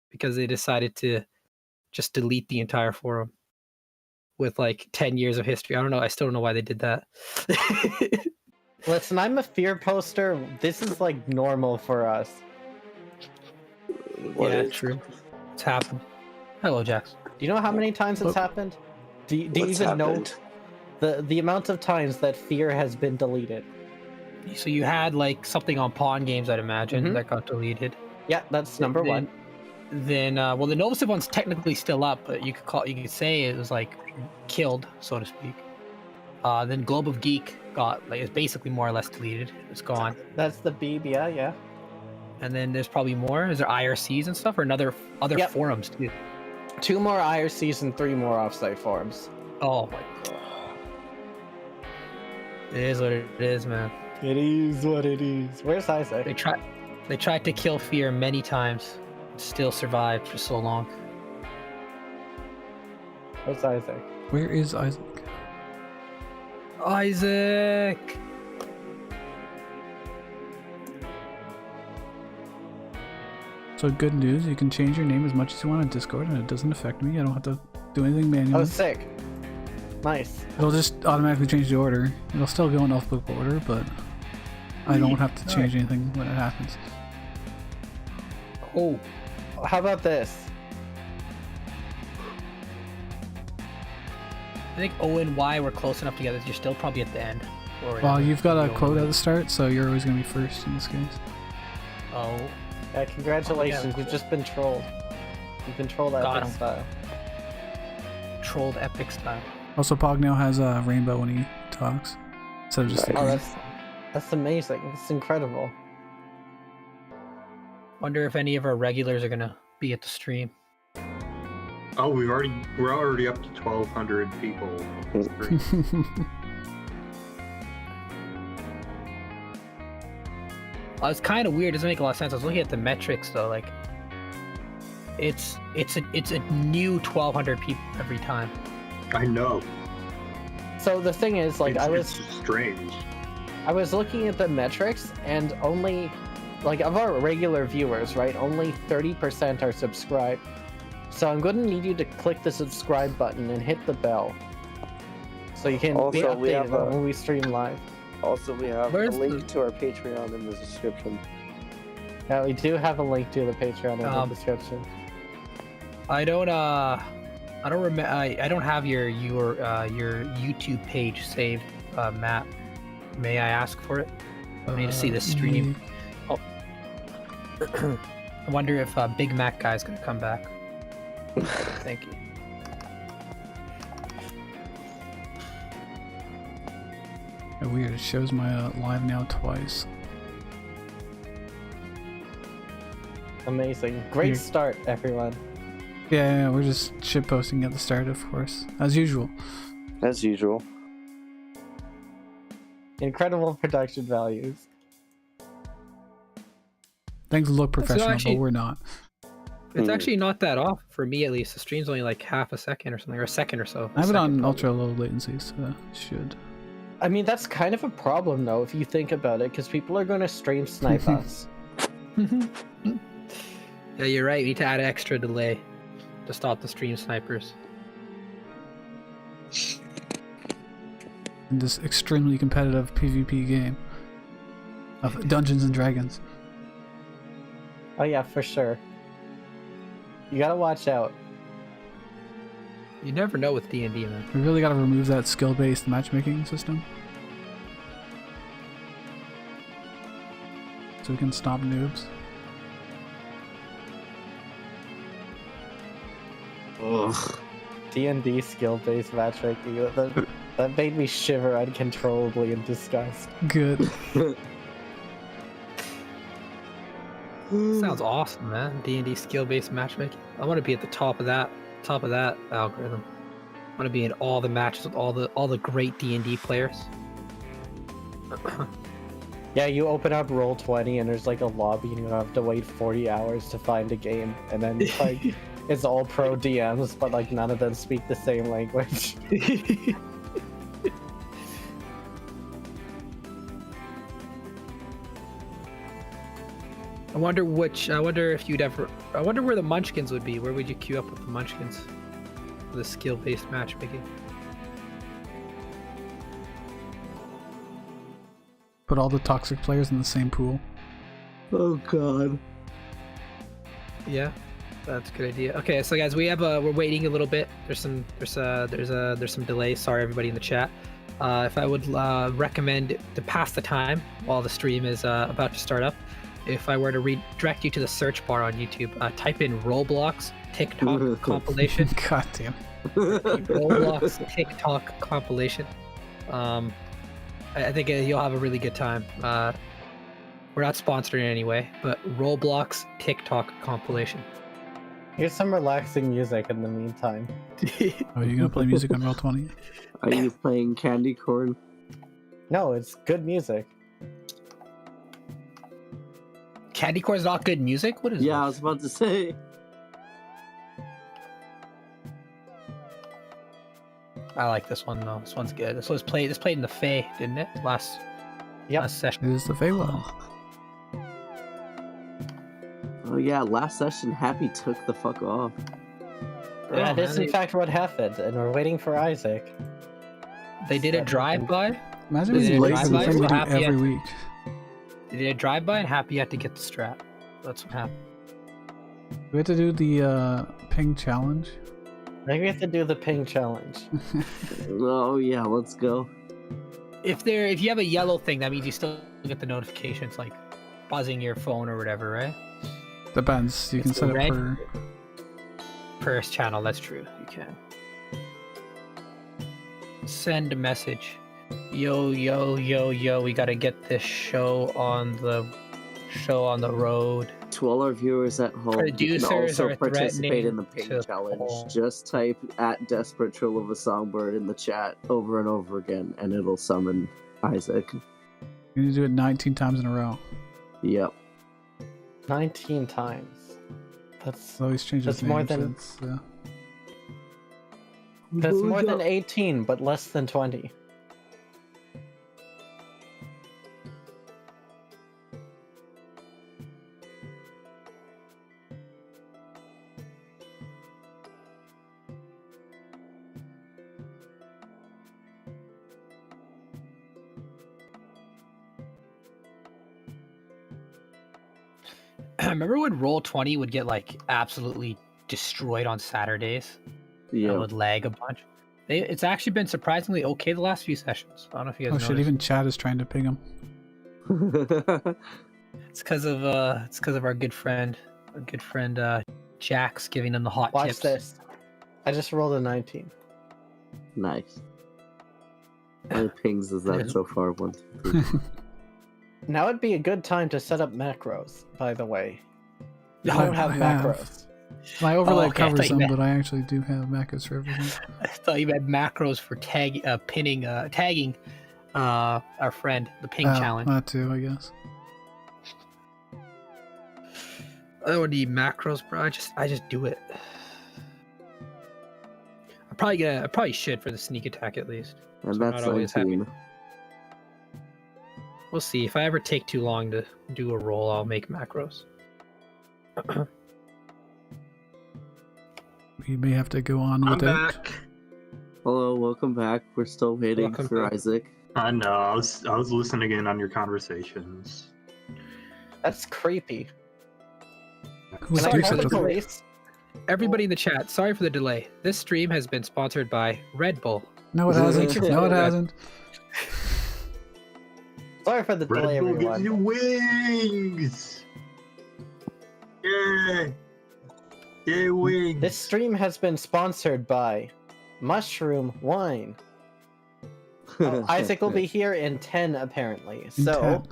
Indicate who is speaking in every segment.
Speaker 1: because they decided to just delete the entire forum with like 10 years of history. I don't know. I still don't know why they did that.
Speaker 2: Listen, I'm a fear poster. This is like normal for us.
Speaker 1: Yeah, true. It's happened. Hello, Jax.
Speaker 2: Do you know how many times it's happened? Do you even know the amount of times that fear has been deleted?
Speaker 1: So you had like something on Pawn Games, I'd imagine, that got deleted.
Speaker 2: Yeah, that's number one.
Speaker 1: Then, well, the Novus one's technically still up, but you could say it was like killed, so to speak. Then Globe of Geek got like it's basically more or less deleted. It's gone.
Speaker 2: That's the Beeb, yeah.
Speaker 1: And then there's probably more. Is there IRCs and stuff, or other forums too?
Speaker 2: 2 more IRCs and 3 more offsite forums.
Speaker 1: Oh my god! It is what it is, man.
Speaker 2: It is what it is. Where's Isaac?
Speaker 1: They tried to kill fear many times. Still survived for so long.
Speaker 2: Where's Isaac?
Speaker 3: Where is Isaac?
Speaker 1: Isaac!
Speaker 3: So good news, you can change your name as much as you want on Discord and it doesn't affect me. I don't have to do anything manually.
Speaker 2: Oh, sick. Nice.
Speaker 3: It'll just automatically change the order. It'll still go in alphabetical order, but I don't have to change anything when it happens.
Speaker 2: Oh, how about this?
Speaker 1: I think O and Y were close enough together. You're still probably at the end.
Speaker 3: Well, you've got a quote at the start, so you're always going to be first in this case.
Speaker 1: Oh.
Speaker 2: Yeah, congratulations. Oh, yeah, you've just been trolled. You've been trolled epic style.
Speaker 1: Trolled epic style.
Speaker 3: Also, Pog now has a rainbow when he talks. So just
Speaker 2: that's amazing. It's incredible.
Speaker 1: Wonder if any of our regulars are gonna be at the stream.
Speaker 4: Oh, we're already up to 1,200 people.
Speaker 1: It's kind of weird. It doesn't make a lot of sense. I was looking at the metrics though. Like, it's a new 1,200 people every time.
Speaker 4: I know.
Speaker 2: So the thing is, like,
Speaker 4: it's strange.
Speaker 2: I was looking at the metrics, and only, like, of our regular viewers, right? Only 30% are subscribed. So I'm going to need you to click the subscribe button and hit the bell, so you can be updated when we stream live.
Speaker 5: Also, we have a link to our Patreon in the description.
Speaker 2: Yeah, we do have a link to the Patreon in the description.
Speaker 1: I don't remember. I don't have your YouTube page saved, Matt. May I ask for it? I need to see the stream. Oh. I wonder if Big Mac guy's gonna come back. Thank you.
Speaker 3: Weird. It shows my live now twice.
Speaker 2: Amazing. Great start, everyone.
Speaker 3: Yeah, we're just shitposting at the start, of course. As usual.
Speaker 5: As usual.
Speaker 2: Incredible production values.
Speaker 3: Things look professional, but we're not.
Speaker 1: It's actually not that off, for me at least. The stream's only like half a second or something, or a second or so.
Speaker 3: I have it on ultra low latency, so should.
Speaker 2: I mean, that's kind of a problem, though, if you think about it, because people are going to stream snipe us.
Speaker 1: Yeah, you're right. We need to add extra delay to stop the stream snipers.
Speaker 3: In this extremely competitive PvP game of Dungeons and Dragons.
Speaker 2: Oh yeah, for sure. You gotta watch out.
Speaker 1: You never know with D&D, man.
Speaker 3: We really gotta remove that skill-based matchmaking system. So we can stop noobs.
Speaker 5: Ugh.
Speaker 2: D&D skill-based matchmaking. That made me shiver uncontrollably in disgust.
Speaker 3: Good.
Speaker 1: Sounds awesome, man. D&D skill-based matchmaking. I want to be at the top of that algorithm. I want to be in all the matches with all the great D&D players.
Speaker 2: Yeah, you open up Roll20 and there's like a lobby and you have to wait 40 hours to find a game, and then like it's all pro DMs, but like none of them speak the same language.
Speaker 1: I wonder which. I wonder if you'd ever. I wonder where the Munchkins would be. Where would you queue up with the Munchkins? The skill-based matchmaking.
Speaker 3: Put all the toxic players in the same pool.
Speaker 5: Oh god.
Speaker 1: Yeah, that's a good idea. Okay, so guys, we have we're waiting a little bit. There's some delay. Sorry, everybody in the chat. If I would recommend to pass the time while the stream is about to start up, if I were to redirect you to the search bar on YouTube, type in Roblox TikTok compilation.
Speaker 3: God damn.
Speaker 1: Roblox TikTok compilation. I think you'll have a really good time. We're not sponsored in any way, but Roblox TikTok compilation.
Speaker 2: Here's some relaxing music in the meantime.
Speaker 3: Are you gonna play music on Roll20?
Speaker 5: Are you playing Candy Corn?
Speaker 2: No, it's good music.
Speaker 1: Candy Corn is not good music? What is
Speaker 5: Yeah, I
Speaker 1: this?
Speaker 5: was about to say.
Speaker 1: I like this one though. This one's good. This played in the Fae, didn't it? Last session.
Speaker 3: It is the Feywild.
Speaker 5: Oh yeah, last session Happy took the fuck off.
Speaker 2: That
Speaker 1: Oh,
Speaker 2: is
Speaker 1: man,
Speaker 2: in fact what happened, and we're waiting for Isaac.
Speaker 1: they did a drive-by.
Speaker 3: Imagine
Speaker 1: Is
Speaker 3: being
Speaker 1: it
Speaker 3: late
Speaker 1: a
Speaker 3: for the
Speaker 1: drive-by?
Speaker 3: thing we do
Speaker 1: Happy
Speaker 3: every
Speaker 1: at-
Speaker 3: week.
Speaker 1: They did a drive-by, and Happy had to get the strap. That's what happened.
Speaker 3: We have to do the ping challenge.
Speaker 2: I think we have to do the ping challenge.
Speaker 5: Oh yeah, let's go.
Speaker 1: If you have a yellow thing, that means you still get the notifications, like buzzing your phone or whatever, right?
Speaker 3: Depends. You can
Speaker 1: It's
Speaker 3: set it
Speaker 1: red.
Speaker 3: for.
Speaker 1: Per channel, that's true. You can. Send a message. Yo, yo, yo, yo, we gotta get this show on the road.
Speaker 5: To all our viewers at home, you can
Speaker 1: Producers
Speaker 5: also
Speaker 1: are
Speaker 5: participate in the
Speaker 1: threatening
Speaker 5: ping
Speaker 1: to
Speaker 5: challenge.
Speaker 1: pull.
Speaker 5: Just type at Desperate Trill of a Songbird in the chat over and over again, and it'll summon Isaac.
Speaker 3: You need to do it 19 times in a row.
Speaker 5: Yep.
Speaker 2: 19 times. That's
Speaker 3: Always change his
Speaker 2: That's
Speaker 3: name
Speaker 2: more than-
Speaker 3: since, yeah.
Speaker 2: more than 18, but less than 20.
Speaker 1: I remember when Roll20 would get like absolutely destroyed on Saturdays. It
Speaker 5: Yeah.
Speaker 1: would lag a bunch. It's actually been surprisingly okay the last few sessions. I don't know if you guys
Speaker 3: Oh
Speaker 1: noticed.
Speaker 3: shit! Even Chad is trying to ping him.
Speaker 1: It's because of our good friend Jax giving them the hot
Speaker 2: Watch
Speaker 1: tips.
Speaker 2: this. I just rolled a 19.
Speaker 5: Nice. How many pings is that so far? 1, 2, 3.
Speaker 2: Now would be a good time to set up macros, by the way. You
Speaker 3: I
Speaker 2: don't have
Speaker 3: have.
Speaker 2: macros.
Speaker 3: My overlay
Speaker 1: okay, I
Speaker 3: covers
Speaker 1: thought you
Speaker 3: them,
Speaker 1: meant-
Speaker 3: but I actually do have macros for everything.
Speaker 1: I thought you had macros for tagging our friend the ping challenge.
Speaker 3: That too, I guess.
Speaker 1: I don't need macros, bro. I just do it. I probably should for the sneak attack at least.
Speaker 5: And
Speaker 1: So I'm
Speaker 5: that's
Speaker 1: not always
Speaker 5: 19.
Speaker 1: We'll see. If I ever take too long to do a roll, I'll make macros.
Speaker 3: We may have to go on
Speaker 4: I'm
Speaker 3: with it.
Speaker 4: back.
Speaker 5: Hello, welcome back. We're still waiting
Speaker 1: Welcome
Speaker 5: for
Speaker 1: back.
Speaker 5: Isaac.
Speaker 4: I know. I was listening in on your conversations.
Speaker 2: That's creepy.
Speaker 3: Who's
Speaker 2: Can I
Speaker 1: Sorry
Speaker 2: call
Speaker 1: for
Speaker 2: the
Speaker 1: the-
Speaker 2: police?
Speaker 1: Everybody in the chat, sorry for the delay. This stream has been sponsored by Red Bull.
Speaker 3: No, it hasn't. No, it hasn't.
Speaker 2: Sorry for the
Speaker 4: Red
Speaker 2: delay,
Speaker 4: Bull gives
Speaker 2: everyone.
Speaker 4: you wings. Yay! Yay, wings!
Speaker 2: This stream has been sponsored by Mushroom Wine. Oh, Isaac will be here in 10, apparently.
Speaker 3: In
Speaker 2: So,
Speaker 3: 10.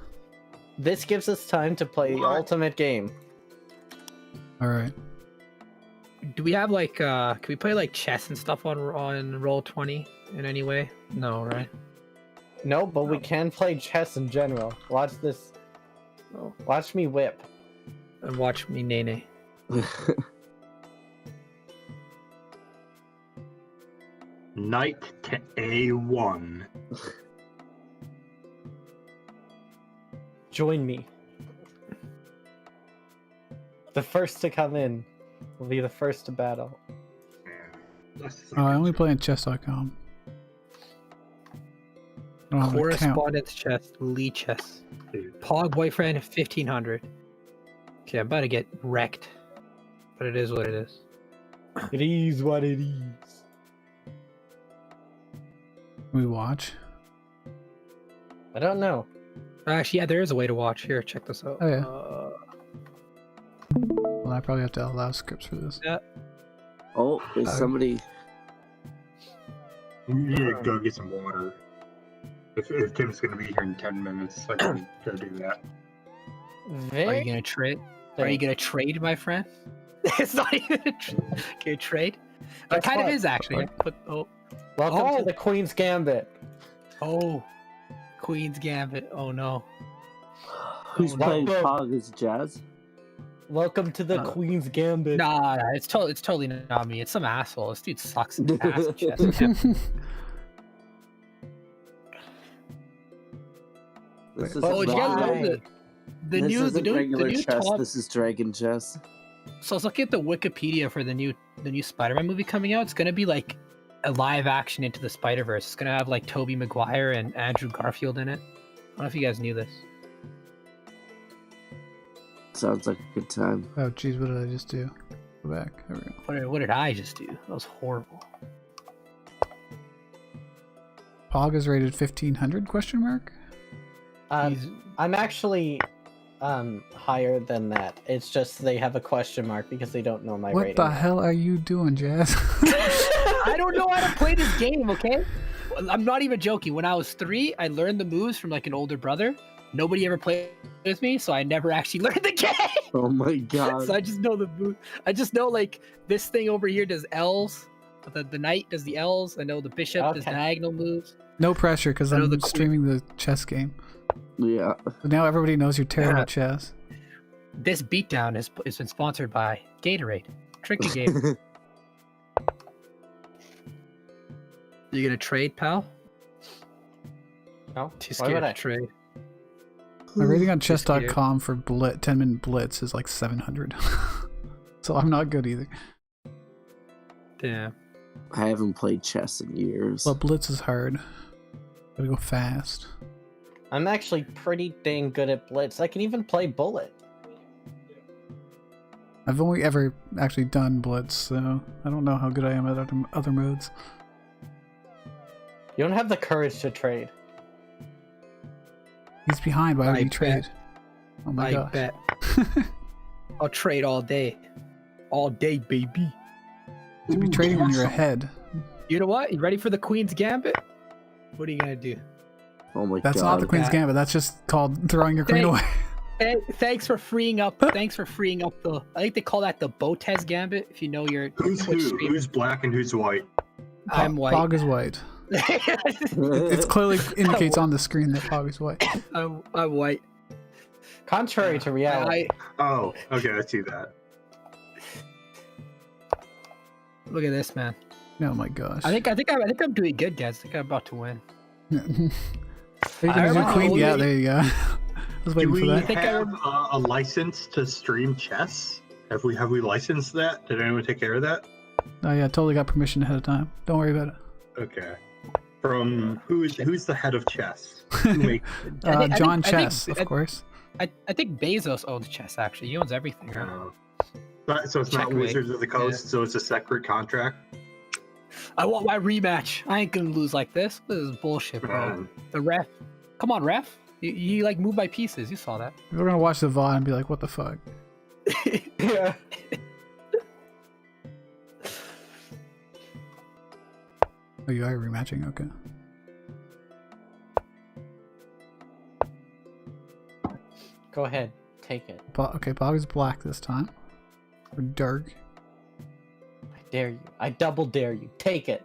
Speaker 2: this gives us time to play the
Speaker 4: What?
Speaker 2: ultimate game.
Speaker 3: All right.
Speaker 1: Do we have like can we play like chess and stuff on Roll20 in any way? No, right?
Speaker 2: No, but we can play chess in general. Watch this.
Speaker 1: Oh.
Speaker 2: Watch me whip.
Speaker 1: And watch me nene.
Speaker 4: Knight to A1.
Speaker 2: Join me. The first to come in will be the first to battle.
Speaker 3: I only play on chess.com. I don't have an account.
Speaker 1: Correspondence chest, Lee chess. Pog boyfriend 1500. Okay, I'm about to get wrecked. But it is what it is.
Speaker 2: It is what it is.
Speaker 3: We watch.
Speaker 2: I don't know.
Speaker 1: Actually, yeah, there is a way to watch. Here, check this out.
Speaker 3: Oh, yeah. Well, I probably have to allow scripts for this.
Speaker 1: Yeah.
Speaker 5: Oh, is somebody?
Speaker 4: You need to go get some water. If Tim's gonna be here in 10 minutes, I can go do that.
Speaker 1: Are you gonna trade? Are you gonna trade, my friend? It's not even a can you trade? It kind of is actually.
Speaker 2: Welcome to the Queen's Gambit.
Speaker 1: Oh, Queen's Gambit. Oh no.
Speaker 5: Who's playing Pog as Jazz?
Speaker 2: Welcome to the Queen's Gambit.
Speaker 1: Nah, it's totally not me. It's some asshole. This dude sucks in ass chess.
Speaker 5: This is
Speaker 1: Oh, did you guys know the new
Speaker 5: regular chess.
Speaker 1: top?
Speaker 5: This is Dragon chess.
Speaker 1: So I was looking at the Wikipedia for the new Spider-Man movie coming out. It's gonna be like a live action Into the Spider-Verse. It's gonna have like Tobey Maguire and Andrew Garfield in it. I don't know if you guys knew this.
Speaker 5: Sounds like a good time.
Speaker 3: Oh, jeez, what did I just do? Go back. There we go.
Speaker 1: What did I just do? That was horrible.
Speaker 3: Pog is rated 1500? Question mark.
Speaker 2: I'm actually higher than that. It's just they have a question mark because they don't know my
Speaker 3: What
Speaker 2: rating.
Speaker 3: the hell are you doing, Jazz?
Speaker 1: I don't know how to play this game, okay? I'm not even joking. When I was 3, I learned the moves from like an older brother. Nobody ever played with me, so I never actually learned the game.
Speaker 5: Oh my god.
Speaker 1: So I just know the move. I just know like this thing over here does L's. The knight does the L's. I know the bishop does diagonal moves.
Speaker 3: No pressure, because I'm streaming the chess game.
Speaker 5: Yeah.
Speaker 3: So now everybody knows you're terrible at chess.
Speaker 1: This beatdown has been sponsored by Gatorade. Tricky game. You gonna trade, pal?
Speaker 2: No.
Speaker 1: Too
Speaker 2: Why would
Speaker 1: scared
Speaker 2: I
Speaker 1: to trade.
Speaker 3: My rating on chess.com for 10-minute blitz is like 700. So I'm not good either.
Speaker 1: Damn.
Speaker 5: I haven't played chess in years.
Speaker 3: But blitz is hard. Gotta go fast.
Speaker 2: I'm actually pretty dang good at blitz. I can even play bullet.
Speaker 3: I've only ever actually done blitz, so I don't know how good I am at other modes.
Speaker 2: You don't have the courage to trade.
Speaker 3: He's behind. Why would he trade? Oh my
Speaker 1: I
Speaker 3: gosh.
Speaker 1: bet. I'll trade all day. All day, baby.
Speaker 3: You should be trading when you're ahead.
Speaker 1: You know what? You ready for the Queen's Gambit? What are you gonna do?
Speaker 5: Oh my god.
Speaker 3: That's not the Queen's Gambit. That's just called throwing your queen away.
Speaker 1: Thanks for freeing up. Thanks for freeing up the. I think they call that the Botez Gambit. If you know your
Speaker 4: Who's
Speaker 1: Twitch
Speaker 4: who?
Speaker 1: streamer.
Speaker 4: Who's black and who's white?
Speaker 1: I'm white.
Speaker 3: Pog is white. It clearly indicates on the screen that Pog is white.
Speaker 1: I'm white.
Speaker 2: Contrary to reality.
Speaker 4: Oh, okay, I see that.
Speaker 1: Look at this, man.
Speaker 3: Oh my gosh.
Speaker 1: I think I'm doing good, guys. I think I'm about to win.
Speaker 3: Are you gonna do queen? Yeah, there you go. I was
Speaker 4: Do
Speaker 3: waiting
Speaker 4: we
Speaker 3: for that.
Speaker 4: have a license to stream chess? Have we licensed that? Did anyone take care of that?
Speaker 3: Oh yeah, totally got permission ahead of time. Don't worry about it.
Speaker 4: Okay. From who's the head of chess? Who makes
Speaker 3: John Chess, of course.
Speaker 1: I think Bezos owns chess. Actually, he owns everything. Right?
Speaker 4: So it's not
Speaker 1: Checkmate.
Speaker 4: Wizards of the Coast.
Speaker 1: Yeah.
Speaker 4: So it's a separate contract.
Speaker 1: I want my rematch. I ain't gonna lose like this. This is bullshit, bro. The ref. Come on, ref. You like move my pieces. You saw that.
Speaker 3: We're gonna watch the VOD and be like, what the fuck?
Speaker 2: Yeah.
Speaker 3: Oh, you are rematching? Okay.
Speaker 2: Go ahead. Take it.
Speaker 3: Okay, Pog is black this time. Or dark.
Speaker 2: I dare you. I double dare you. Take it.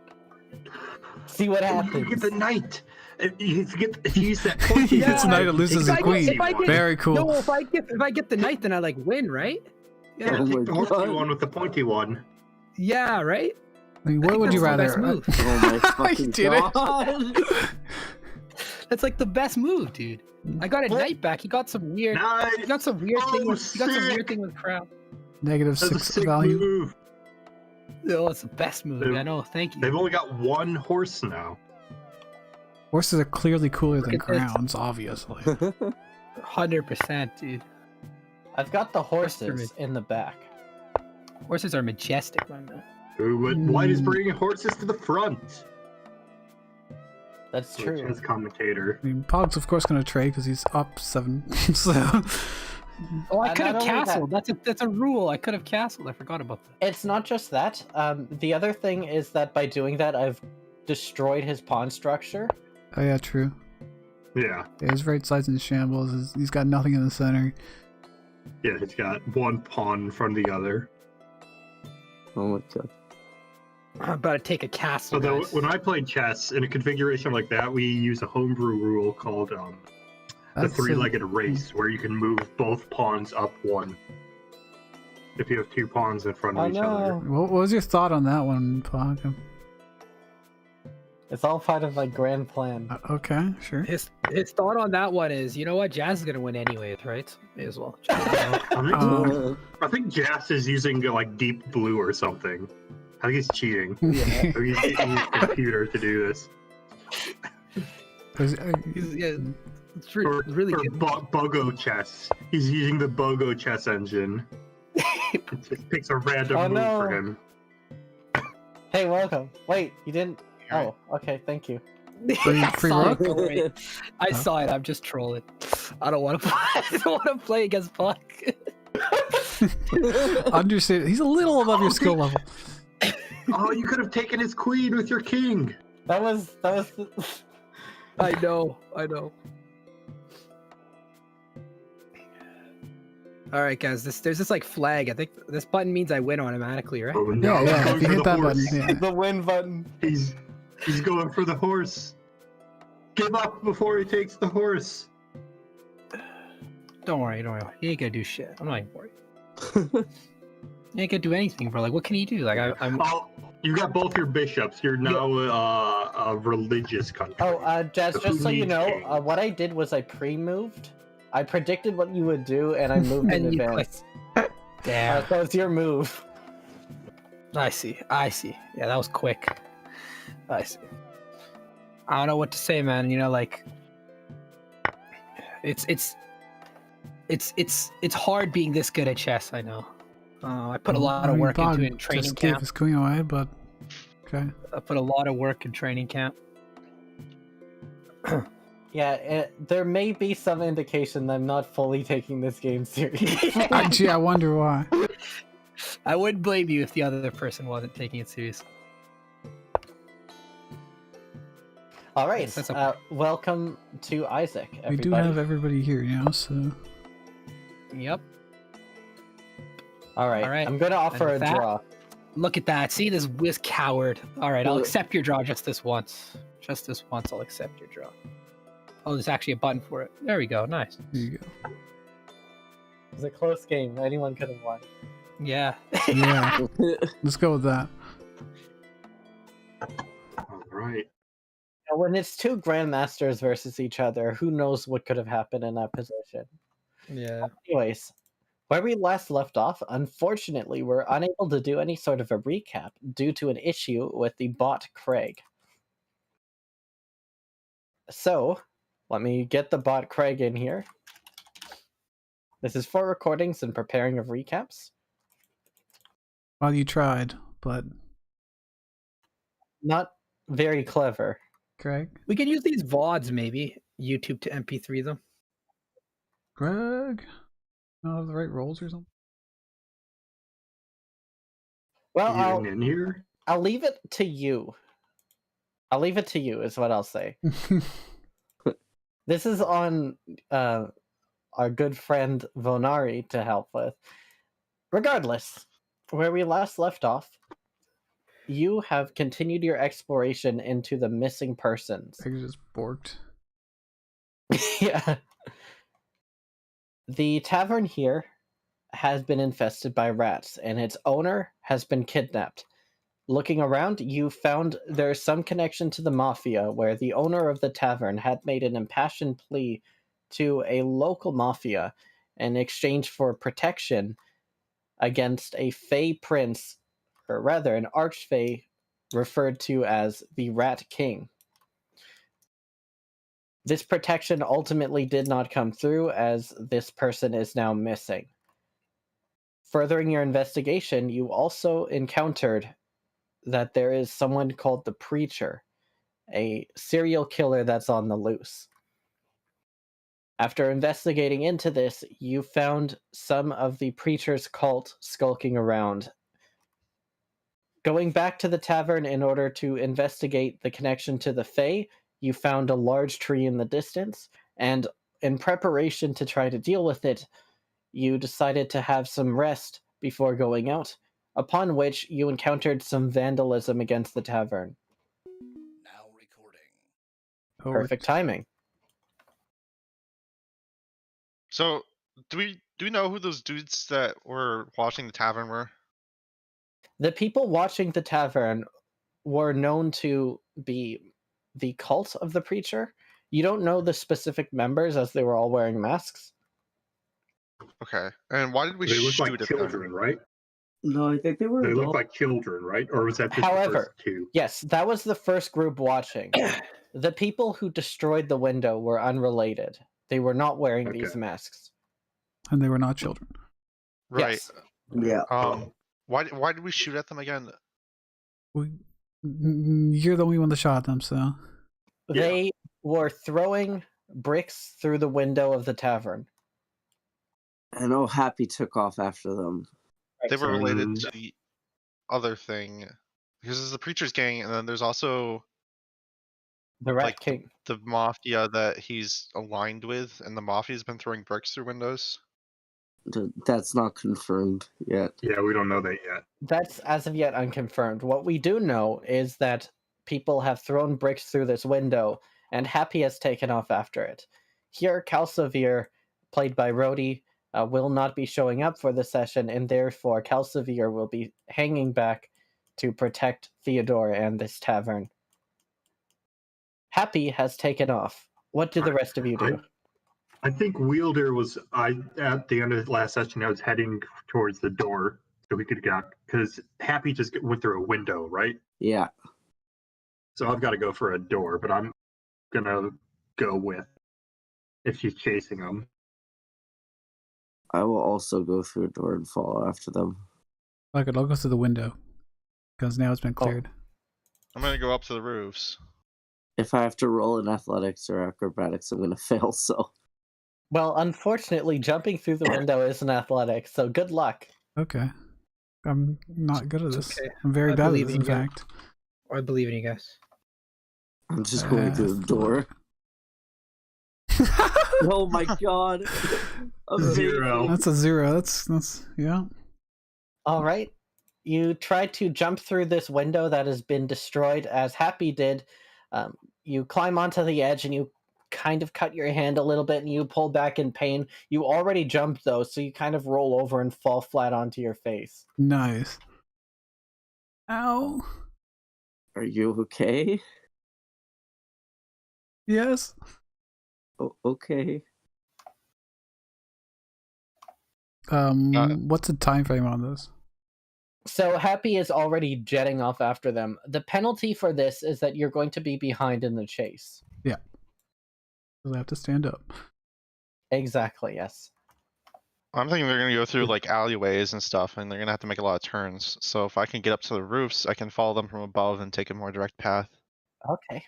Speaker 2: See what happens.
Speaker 4: You get the knight. If you use that pointy.
Speaker 3: He gets knight, it loses a queen. Very cool.
Speaker 1: No, if I get the knight, then I like win, right?
Speaker 4: Yeah,
Speaker 5: Oh
Speaker 4: take
Speaker 5: my
Speaker 4: the horsey
Speaker 5: God.
Speaker 4: one with the pointy one.
Speaker 1: Yeah, right.
Speaker 3: I mean, what would you
Speaker 1: that's the
Speaker 3: rather?
Speaker 1: best move.
Speaker 5: Oh my fucking
Speaker 3: did it.
Speaker 5: god.
Speaker 1: That's like the best move, dude. I got a knight back. He got some weird.
Speaker 4: Knight.
Speaker 1: He got some weird thing. He got some
Speaker 4: sick.
Speaker 1: weird thing with crown.
Speaker 3: Negative
Speaker 4: That's a
Speaker 3: 6
Speaker 4: sick
Speaker 3: value.
Speaker 4: move.
Speaker 1: Oh, it's the best movie. I know. Thank you.
Speaker 4: They've only got one horse now.
Speaker 3: Horses are clearly cooler than
Speaker 1: at this.
Speaker 3: crowns, obviously.
Speaker 1: 100%, dude.
Speaker 2: I've got the
Speaker 1: Customer.
Speaker 2: horses in the back.
Speaker 1: Horses are majestic, man.
Speaker 4: White is bringing horses to the front.
Speaker 2: That's true.
Speaker 4: As commentator.
Speaker 3: I mean, Pog's of course going to trade because he's up 7. So
Speaker 1: Oh, I could
Speaker 2: not
Speaker 1: have
Speaker 2: only
Speaker 1: castled. That's a rule. I could have castled. I forgot about that.
Speaker 2: It's not just that. The other thing is that by doing that, I've destroyed his pawn structure.
Speaker 3: oh yeah, true.
Speaker 4: Yeah.
Speaker 3: Yeah, his right side's in shambles. He's got nothing in the center.
Speaker 4: Yeah, he's got one pawn in front of the other.
Speaker 5: Oh my god.
Speaker 1: I'm about to take a castle.
Speaker 4: So
Speaker 1: guys.
Speaker 4: when I played chess in a configuration like that, we use a homebrew rule called the
Speaker 3: That's
Speaker 4: three-legged race, where you can move both pawns up one. If you have two pawns in front of each other.
Speaker 3: What was your thought on that one, Pog?
Speaker 2: It's all part of my grand plan.
Speaker 3: Okay, sure.
Speaker 1: His thought on that one is, you know what, Jazz is gonna win anyways, right? May as well.
Speaker 3: Um,
Speaker 4: I think Jas is using like deep blue or something. I think he's cheating.
Speaker 3: Yeah.
Speaker 4: So he's using his computer to do this.
Speaker 1: Yeah, it's really good.
Speaker 4: Bogo chess. He's using the Bogo chess engine. It just picks a random move for him.
Speaker 2: Hey, welcome. Wait, you didn't... Oh, okay, thank you.
Speaker 3: Free
Speaker 1: saw
Speaker 3: rock?
Speaker 1: it already. I saw it. I'm just trolling. I don't want to play. I don't want to play against Puck.
Speaker 3: Understand. He's a little above your skill level.
Speaker 4: Oh, you could have taken his queen with your king.
Speaker 2: That was
Speaker 1: I know. All right, guys. There's this like flag. I think this button means I win automatically, right?
Speaker 4: Oh no!
Speaker 3: Yeah, yeah. If you
Speaker 4: He's going
Speaker 3: hit
Speaker 4: for
Speaker 3: that
Speaker 4: the
Speaker 3: button,
Speaker 4: horse.
Speaker 3: yeah.
Speaker 2: the win button.
Speaker 4: He's going for the horse. Give up before he takes the horse.
Speaker 1: Don't worry. He ain't gonna do shit. I'm not even worried. He ain't gonna do anything, bro. Like, what can he do? Like, I'm.
Speaker 4: Oh, you got both your bishops. You're now a religious country.
Speaker 2: Oh, Jazz,
Speaker 4: So
Speaker 2: just
Speaker 4: who
Speaker 2: so you
Speaker 4: needs
Speaker 2: know,
Speaker 4: king?
Speaker 2: what I did was I pre-moved. I predicted what you would do, and I moved in
Speaker 1: And you
Speaker 2: advance.
Speaker 1: Damn.
Speaker 2: So it's your move.
Speaker 1: I see. Yeah, that was quick. I see. I don't know what to say, man. You know, like, it's hard being this good at chess. I know. I put a lot of work into it in training
Speaker 3: just gave
Speaker 1: camp.
Speaker 3: his queen away, but okay.
Speaker 1: I put a lot of work in training camp.
Speaker 2: Yeah, there may be some indication that I'm not fully taking this game seriously.
Speaker 3: Gee, I wonder why.
Speaker 1: I wouldn't blame you if the other person wasn't taking it seriously.
Speaker 2: All right,
Speaker 1: That's okay.
Speaker 2: welcome to Isaac, everybody.
Speaker 3: We do have everybody here now, so
Speaker 1: Yep.
Speaker 2: All right, I'm going to offer a
Speaker 1: with that-
Speaker 2: draw.
Speaker 1: Look at that. See this coward. All right, I'll accept your draw just this once. Just this once, I'll accept your draw. Oh, there's actually a button for it. There we go. Nice.
Speaker 3: there you go.
Speaker 2: It was a close game. Anyone could have won.
Speaker 1: Yeah.
Speaker 3: Yeah, let's go with that.
Speaker 4: All right.
Speaker 2: Now, when it's two grandmasters versus each other, who knows what could have happened in that position?
Speaker 1: Yeah.
Speaker 2: Anyways, where we last left off, unfortunately, we're unable to do any sort of a recap due to an issue with the bot Craig. So, let me get the bot Craig in here. This is for recordings and preparing of recaps.
Speaker 3: Well, you tried, but
Speaker 2: Not very clever.
Speaker 3: Craig,
Speaker 1: We could use these VODs maybe. YouTube to MP3 them.
Speaker 3: Greg, not have the right roles or something.
Speaker 2: Well,
Speaker 4: Getting in here.
Speaker 2: I'll leave it to you. I'll leave it to you, is what I'll say. This is on our good friend Vonari to help with. Regardless, where we last left off, you have continued your exploration into the missing persons.
Speaker 3: Craig just borked.
Speaker 2: Yeah. The tavern here has been infested by rats, and its owner has been kidnapped. Looking around, you found there's some connection to the mafia, where the owner of the tavern had made an impassioned plea to a local mafia in exchange for protection against a Fey prince, or rather an archfey referred to as the Rat King. This protection ultimately did not come through, as this person is now missing. Furthering your investigation, you also encountered that there is someone called the Preacher, a serial killer that's on the loose. After investigating into this, you found some of the Preacher's cult skulking around. Going back to the tavern in order to investigate the connection to the Fae, you found a large tree in the distance, and in preparation to try to deal with it, you decided to have some rest before going out, upon which you encountered some vandalism against the tavern.
Speaker 6: Now recording.
Speaker 2: Perfect timing.
Speaker 7: So, do we know who those dudes that were watching the tavern were?
Speaker 2: The people watching the tavern were known to be the cult of the Preacher. You don't know the specific members, as they were all wearing masks.
Speaker 7: Okay, and why did we
Speaker 4: They look
Speaker 7: shoot
Speaker 4: like
Speaker 7: at
Speaker 4: children,
Speaker 7: them?
Speaker 4: right?
Speaker 5: No, I think they were
Speaker 4: They look
Speaker 5: adults.
Speaker 4: like children, right? Or was that just the
Speaker 2: However,
Speaker 4: first two?
Speaker 2: yes, that was the first group watching. The people who destroyed the window were unrelated. They were not wearing these
Speaker 4: Okay.
Speaker 2: masks.
Speaker 3: And they were not children.
Speaker 7: Right.
Speaker 2: Yes.
Speaker 5: Yeah.
Speaker 7: Why did we shoot at them again?
Speaker 3: You're the only one that shot them, so.
Speaker 2: They were throwing bricks through the window of the tavern.
Speaker 5: I know Happy took off after them.
Speaker 7: They were related
Speaker 4: And-
Speaker 7: to the other thing, because there's the Preacher's gang, and then there's also
Speaker 2: The Rat
Speaker 7: like
Speaker 2: King.
Speaker 7: the mafia that he's aligned with, and the mafia's been throwing bricks through windows.
Speaker 5: That's not confirmed yet.
Speaker 4: Yeah, we don't know that yet.
Speaker 2: That's as of yet unconfirmed. What we do know is that people have thrown bricks through this window, and Happy has taken off after it. Here, Calcivir, played by Rhodey, will not be showing up for the session, and therefore Calcivir will be hanging back to protect Theodore and this tavern. Happy has taken off. What do the rest of you do?
Speaker 4: I think Wielder was at the end of the last session. I was heading towards the door so we could get, because Happy just went through a window, right?
Speaker 5: Yeah.
Speaker 4: So I've got to go for a door, but I'm gonna go with if she's chasing him.
Speaker 5: I will also go through a door and follow after them.
Speaker 3: I'll go through the window. Because now it's been cleared.
Speaker 7: I'm gonna go up to the roofs.
Speaker 5: If I have to roll in athletics or acrobatics, I'm gonna fail, so.
Speaker 2: Well, unfortunately, jumping through the window is an athletic, so good luck.
Speaker 3: Okay. I'm not good at
Speaker 1: It's
Speaker 3: this.
Speaker 1: okay.
Speaker 3: I'm very
Speaker 1: I
Speaker 3: bad at
Speaker 1: believe
Speaker 3: this,
Speaker 1: in
Speaker 3: in
Speaker 1: you.
Speaker 3: fact.
Speaker 1: I believe in you guys.
Speaker 5: I'm just going through the door. Oh my god. Amazing.
Speaker 4: 0.
Speaker 3: That's a 0. That's yeah.
Speaker 2: All right. You try to jump through this window that has been destroyed, as Happy did. You climb onto the edge and you kind of cut your hand a little bit and you pull back in pain. You already jumped though, so you kind of roll over and fall flat onto your face.
Speaker 3: Nice. Ow.
Speaker 5: Are you okay?
Speaker 3: Yes.
Speaker 5: Oh, okay.
Speaker 3: What's the time frame on this?
Speaker 2: So Happy is already jetting off after them. The penalty for this is that you're going to be behind in the chase.
Speaker 3: Yeah. Because I have to stand up.
Speaker 2: Exactly, yes.
Speaker 7: I'm thinking they're gonna go through like alleyways and stuff, and they're gonna have to make a lot of turns. So if I can get up to the roofs, I can follow them from above and take a more direct path.
Speaker 2: Okay.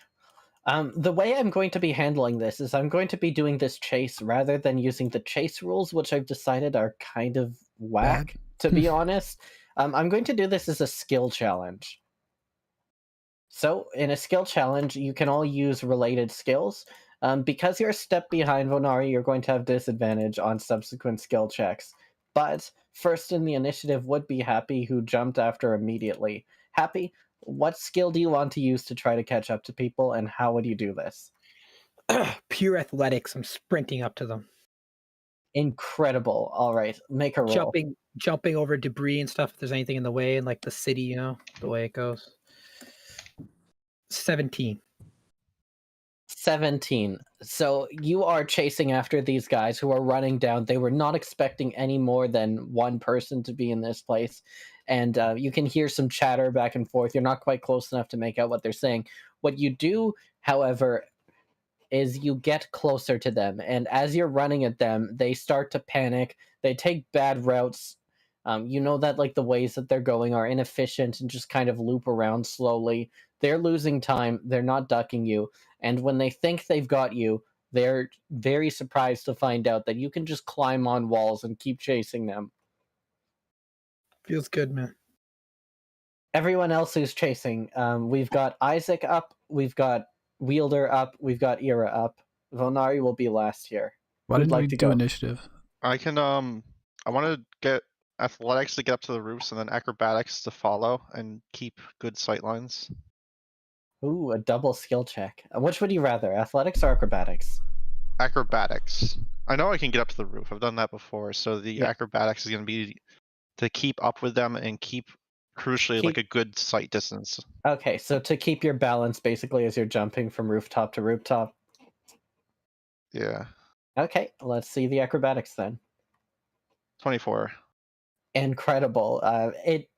Speaker 2: The way I'm going to be handling this is I'm going to be doing this chase rather than using the chase rules, which I've decided are kind of whack, to be honest. I'm going to do this as a skill challenge. So, in a skill challenge, you can all use related skills. Because you're a step behind Vonari, you're going to have disadvantage on subsequent skill checks. But first in the initiative would be Happy, who jumped after immediately. Happy, what skill do you want to use to try to catch up to people, and how would you do this?
Speaker 1: Pure athletics. I'm sprinting up to them.
Speaker 2: Incredible. All right, make a roll.
Speaker 1: Jumping over debris and stuff if there's anything in the way, and like the city, you know, the way it goes. 17.
Speaker 2: 17. So you are chasing after these guys who are running down. They were not expecting any more than one person to be in this place. And you can hear some chatter back and forth. You're not quite close enough to make out what they're saying. What you do, however, is you get closer to them. And as you're running at them, they start to panic. They take bad routes. You know that like the ways that they're going are inefficient and just kind of loop around slowly. They're losing time. They're not ducking you. And when they think they've got you, they're very surprised to find out that you can just climb on walls and keep chasing them.
Speaker 1: Feels good, man.
Speaker 2: Everyone else who's chasing, we've got Isaac up, we've got Wielder up, we've got Ira up. Vonari will be last here.
Speaker 3: Why
Speaker 2: Who'd
Speaker 3: didn't
Speaker 2: like
Speaker 3: we
Speaker 2: to
Speaker 3: do
Speaker 2: go?
Speaker 3: initiative?
Speaker 7: I can I want to get athletics to get up to the roofs and then acrobatics to follow and keep good sight lines.
Speaker 2: Ooh, a double skill check. Which would you rather, athletics or acrobatics?
Speaker 7: Acrobatics. I know I can get up to the roof. I've done that before. So the
Speaker 2: Yeah.
Speaker 7: acrobatics is going to be to keep up with them and keep crucially like a good sight distance.
Speaker 2: Okay, so to keep your balance basically as you're jumping from rooftop to rooftop.
Speaker 7: Yeah.
Speaker 2: Okay, let's see the acrobatics then.
Speaker 7: 24.
Speaker 2: Incredible. It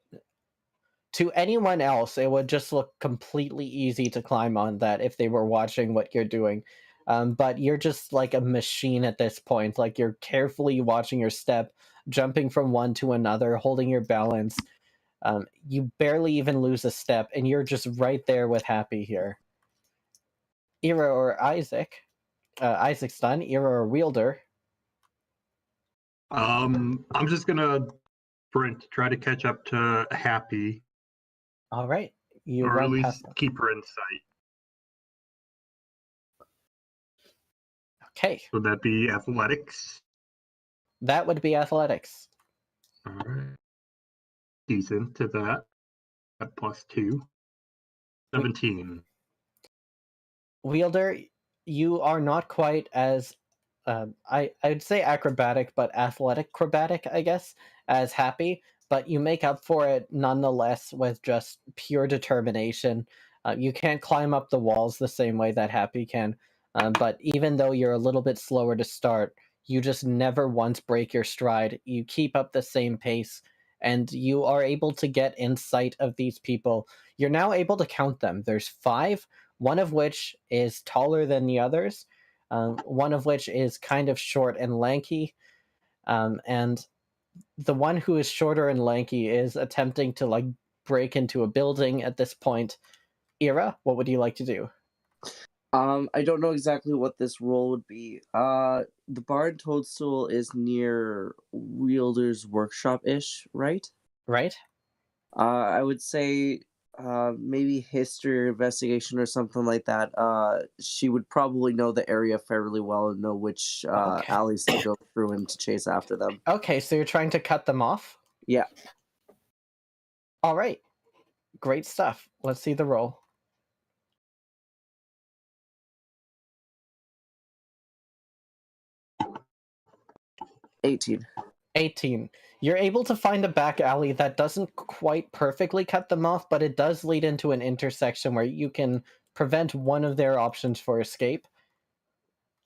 Speaker 2: to anyone else, it would just look completely easy to climb on that if they were watching what you're doing. But you're just like a machine at this point. Like you're carefully watching your step, jumping from one to another, holding your balance. You barely even lose a step, and you're just right there with Happy here. Ira or Isaac? Isaac's done. Ira or Wielder?
Speaker 4: I'm just gonna sprint, try to catch up to Happy,
Speaker 2: All right. You
Speaker 4: or at
Speaker 2: run
Speaker 4: least
Speaker 2: past them.
Speaker 4: keep her in sight.
Speaker 2: Okay,
Speaker 4: Would that be athletics?
Speaker 2: that would be athletics.
Speaker 4: All right. Decent to that. At +2. 17.
Speaker 2: Wielder, you are not quite as I'd say acrobatic, but athletic acrobatic, I guess, as Happy. But you make up for it nonetheless with just pure determination. You can't climb up the walls the same way that Happy can, but even though you're a little bit slower to start, you just never once break your stride. You keep up the same pace, and you are able to get in sight of these people. You're now able to count them. There's 5, one of which is taller than the others. One of which is kind of short and lanky, and the one who is shorter and lanky is attempting to like break into a building at this point. Ira, what would you like to do?
Speaker 5: I don't know exactly what this role would be. The Barn Toadstool is near Wielder's workshop-ish, right?
Speaker 2: Right?
Speaker 5: I would say maybe history or investigation or something like that. She would probably know the area fairly well and know which
Speaker 2: Okay.
Speaker 5: alleys to go through and to chase after them.
Speaker 2: Okay, so you're trying to cut them off?
Speaker 5: Yeah.
Speaker 2: All right. Great stuff. Let's see the roll.
Speaker 5: $18.
Speaker 2: 18. You're able to find a back alley that doesn't quite perfectly cut them off, but it does lead into an intersection where you can prevent one of their options for escape.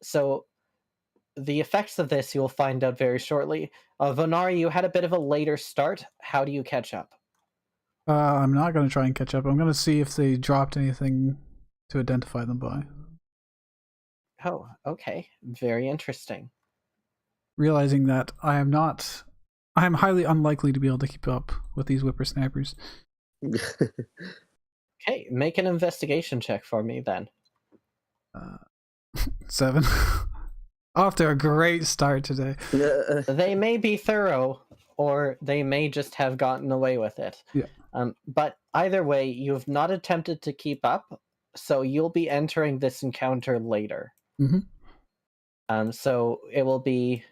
Speaker 2: So the effects of this you'll find out very shortly. Vonari, you had a bit of a later start. How do you catch up?
Speaker 3: I'm not going to try and catch up. I'm going to see if they dropped anything to identify them by.
Speaker 2: Oh, okay. Very interesting.
Speaker 3: Realizing that I am highly unlikely to be able to keep up with these whippersnappers.
Speaker 2: Okay, make an investigation check for me then.
Speaker 3: 7. Off to a great start today.
Speaker 2: They may be thorough, or they may just have gotten away with it.
Speaker 3: Yeah.
Speaker 2: But either way, you've not attempted to keep up, so you'll be entering this encounter later.
Speaker 3: Mm-hmm.
Speaker 2: So it will be.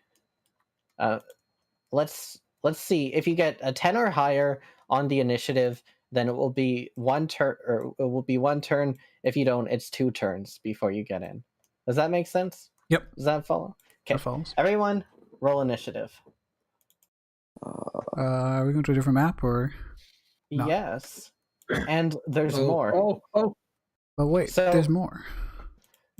Speaker 2: Let's see. If you get a 10 or higher on the initiative, then it will be 1 turn, or it will be 1 turn. If you don't, it's 2 turns before you get in. Does that make sense?
Speaker 3: Yep.
Speaker 2: Does that follow? Okay.
Speaker 3: That follows.
Speaker 2: Everyone, roll initiative.
Speaker 3: Are we going to a different map or? No.
Speaker 2: Yes. And there's more.
Speaker 1: Oh.
Speaker 3: But wait,
Speaker 2: So-
Speaker 3: there's more.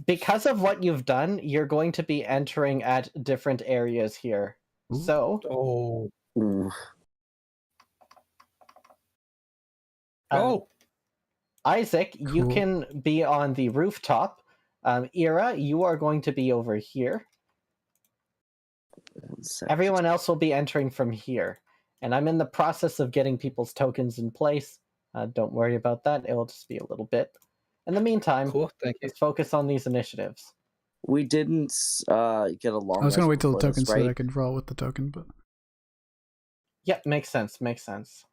Speaker 2: because of what you've done, you're going to be entering at different areas here.
Speaker 3: Ooh.
Speaker 2: So,
Speaker 1: Oh.
Speaker 5: Ooh.
Speaker 1: Oh.
Speaker 2: Isaac, you
Speaker 3: Cool.
Speaker 2: can be on the rooftop. Ira, you are going to be over here.
Speaker 5: 1 second.
Speaker 2: Everyone else will be entering from here. And I'm in the process of getting people's tokens in place. Don't worry about that. It will just be a little bit. In the meantime,
Speaker 1: Cool. Thank you.
Speaker 2: let's focus on these initiatives.
Speaker 5: We didn't get along.
Speaker 3: I was gonna wait till the
Speaker 5: before
Speaker 3: token
Speaker 5: this,
Speaker 3: so that I
Speaker 5: right?
Speaker 3: could roll with the token, but
Speaker 2: Yep, makes sense. Makes sense.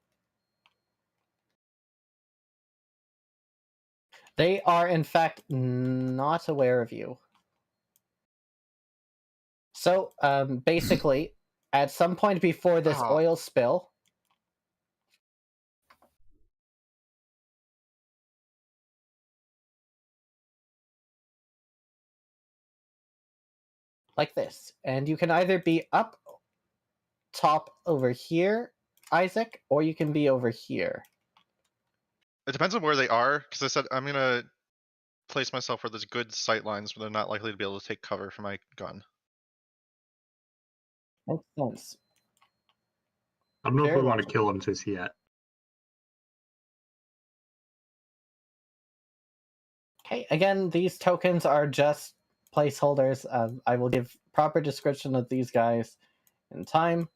Speaker 2: They are, in fact, not aware of you. So, basically, at some point before this
Speaker 7: Ah.
Speaker 2: oil spill, like this, and you can either be up top over here, Isaac, or you can be over here.
Speaker 7: It depends on where they are, because I said I'm gonna place myself where there's good sight lines where they're not likely to be able to take cover from my gun.
Speaker 2: Makes sense.
Speaker 4: I don't know if
Speaker 2: Very
Speaker 4: we want to
Speaker 2: logical.
Speaker 4: kill him just yet.
Speaker 2: Okay, again, these tokens are just placeholders. I will give proper description of these guys in time.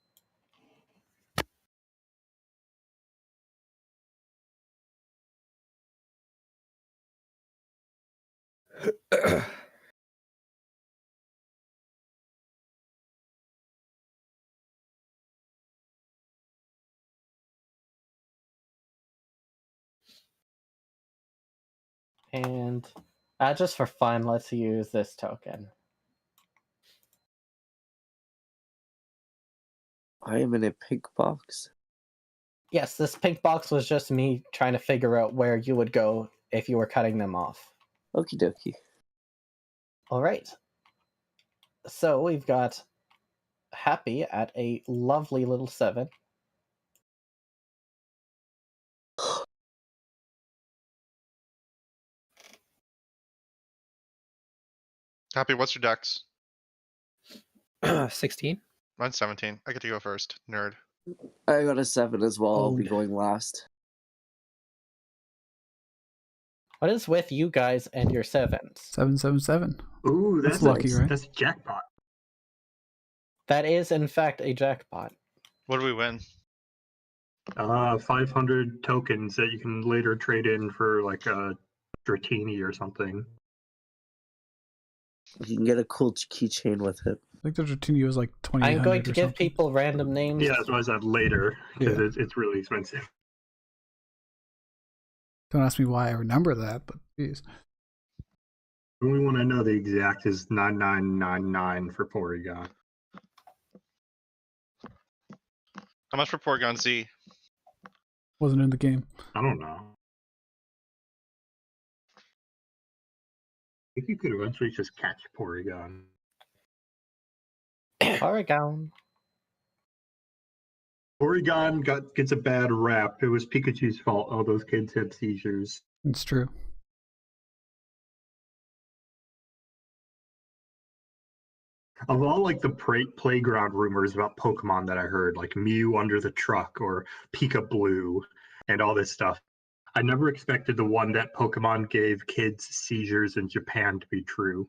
Speaker 2: And just for fun, let's use this token.
Speaker 5: I am in a pink box.
Speaker 2: Yes, this pink box was just me trying to figure out where you would go if you were cutting them off.
Speaker 5: Okie dokie.
Speaker 2: All right. So we've got Happy at a lovely little 7.
Speaker 7: Happy, what's your dex?
Speaker 1: 16.
Speaker 7: Mine's 17. I get to go first. Nerd.
Speaker 5: I got a 7 as well. I'll be
Speaker 1: Owned.
Speaker 5: going last.
Speaker 2: What is with you guys and your 7s?
Speaker 3: 777.
Speaker 4: Ooh,
Speaker 3: That's
Speaker 4: that's
Speaker 3: lucky,
Speaker 4: a,
Speaker 3: right?
Speaker 4: That's a jackpot.
Speaker 2: That is, in fact, a jackpot.
Speaker 7: What do we win?
Speaker 4: 500 tokens that you can later trade in for like a Dratini or something.
Speaker 5: You can get a cool keychain with it.
Speaker 3: I think the Dratini was like 2800
Speaker 2: I'm going to
Speaker 3: or
Speaker 2: give
Speaker 3: something.
Speaker 2: people random names.
Speaker 4: Yeah, that's why I said later because
Speaker 3: Yeah.
Speaker 4: it's really expensive.
Speaker 3: Don't ask me why I remember that, but geez.
Speaker 4: The only one I know the exact is 9999 for Porygon.
Speaker 7: How much for Porygon Z?
Speaker 3: Wasn't in the game.
Speaker 4: I don't know. I think you could eventually just catch Porygon.
Speaker 2: Porygon.
Speaker 4: Porygon gets a bad rap. It was Pikachu's fault. All those kids had seizures.
Speaker 3: It's true.
Speaker 4: Of all like the playground rumors about Pokemon that I heard, like Mew under the truck or Pika Blue and all this stuff, I never expected the one that Pokemon gave kids seizures in Japan to be true.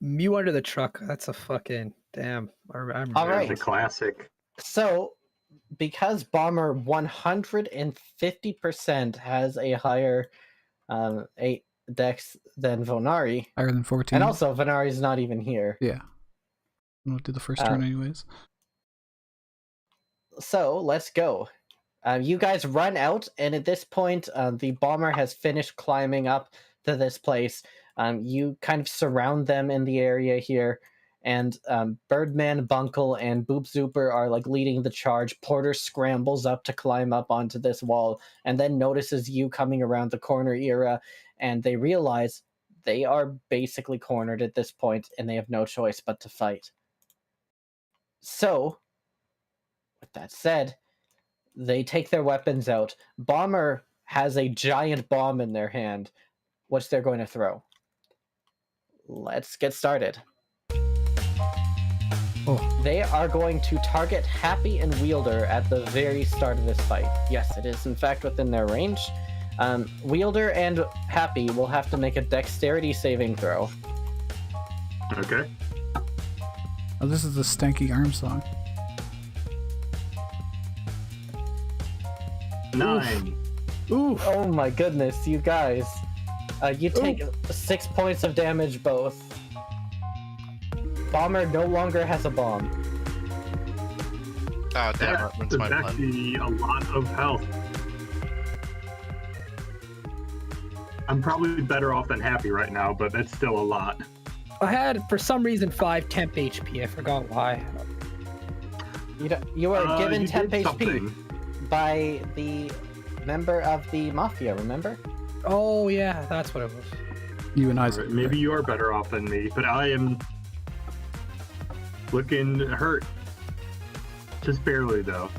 Speaker 1: Mew under the truck. That's a fucking damn. I'm
Speaker 2: All
Speaker 4: There's
Speaker 2: right.
Speaker 4: a classic.
Speaker 2: So, because Bomber 150% has a higher 8 dex than Vonari,
Speaker 3: Higher than 14.
Speaker 2: and also Vonari's not even here.
Speaker 3: Yeah. I'm gonna do the first turn anyways.
Speaker 2: So, let's go. You guys run out, and at this point, the Bomber has finished climbing up to this place. You kind of surround them in the area here, and Birdman, Bunkle, and Boop Zooper are like leading the charge. Porter scrambles up to climb up onto this wall, and then notices you coming around the corner, Ira, and they realize they are basically cornered at this point, and they have no choice but to fight. So, with that said, they take their weapons out. Bomber has a giant bomb in their hand, which they're going to throw. let's get started.
Speaker 3: Oh,
Speaker 2: They are going to target Happy and Wielder at the very start of this fight. Yes, it is in fact within their range. Wielder and Happy will have to make a dexterity saving throw.
Speaker 4: Okay.
Speaker 3: oh, this is the stanky arm song.
Speaker 4: 9.
Speaker 3: Ooh.
Speaker 2: Oh my goodness, you guys. You take 6 points of damage both. Bomber no longer has a bomb.
Speaker 7: Oh, damn,
Speaker 4: That
Speaker 7: that ruins
Speaker 4: is
Speaker 7: my plan.
Speaker 4: actually a lot of health. I'm probably better off than Happy right now, but that's still a lot.
Speaker 1: I had, for some reason, 5 temp HP. I forgot why.
Speaker 2: You are given
Speaker 4: you
Speaker 2: temp
Speaker 4: did
Speaker 2: HP
Speaker 4: something.
Speaker 2: by the member of the Mafia, remember?
Speaker 1: Oh, yeah, that's what it was.
Speaker 3: You and Isaac.
Speaker 4: Alright, maybe you are better off than me, but I am looking hurt. Just barely, though.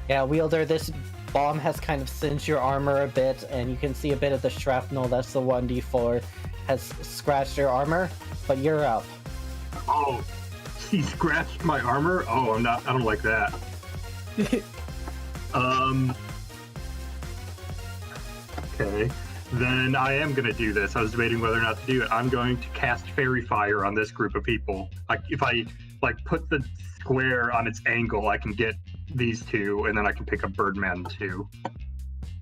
Speaker 2: Yeah, Wielder, this bomb has kind of singed your armor a bit, and you can see a bit of the shrapnel, that's the 1d4, has scratched your armor, but you're up.
Speaker 4: Oh, he scratched my armor? Oh, I don't like that. Okay. Then I am gonna do this. I was debating whether or not to do it. I'm going to cast Fairy Fire on this group of people. Like, if I put the square on its angle, I can get these two, and then I can pick up Birdman too.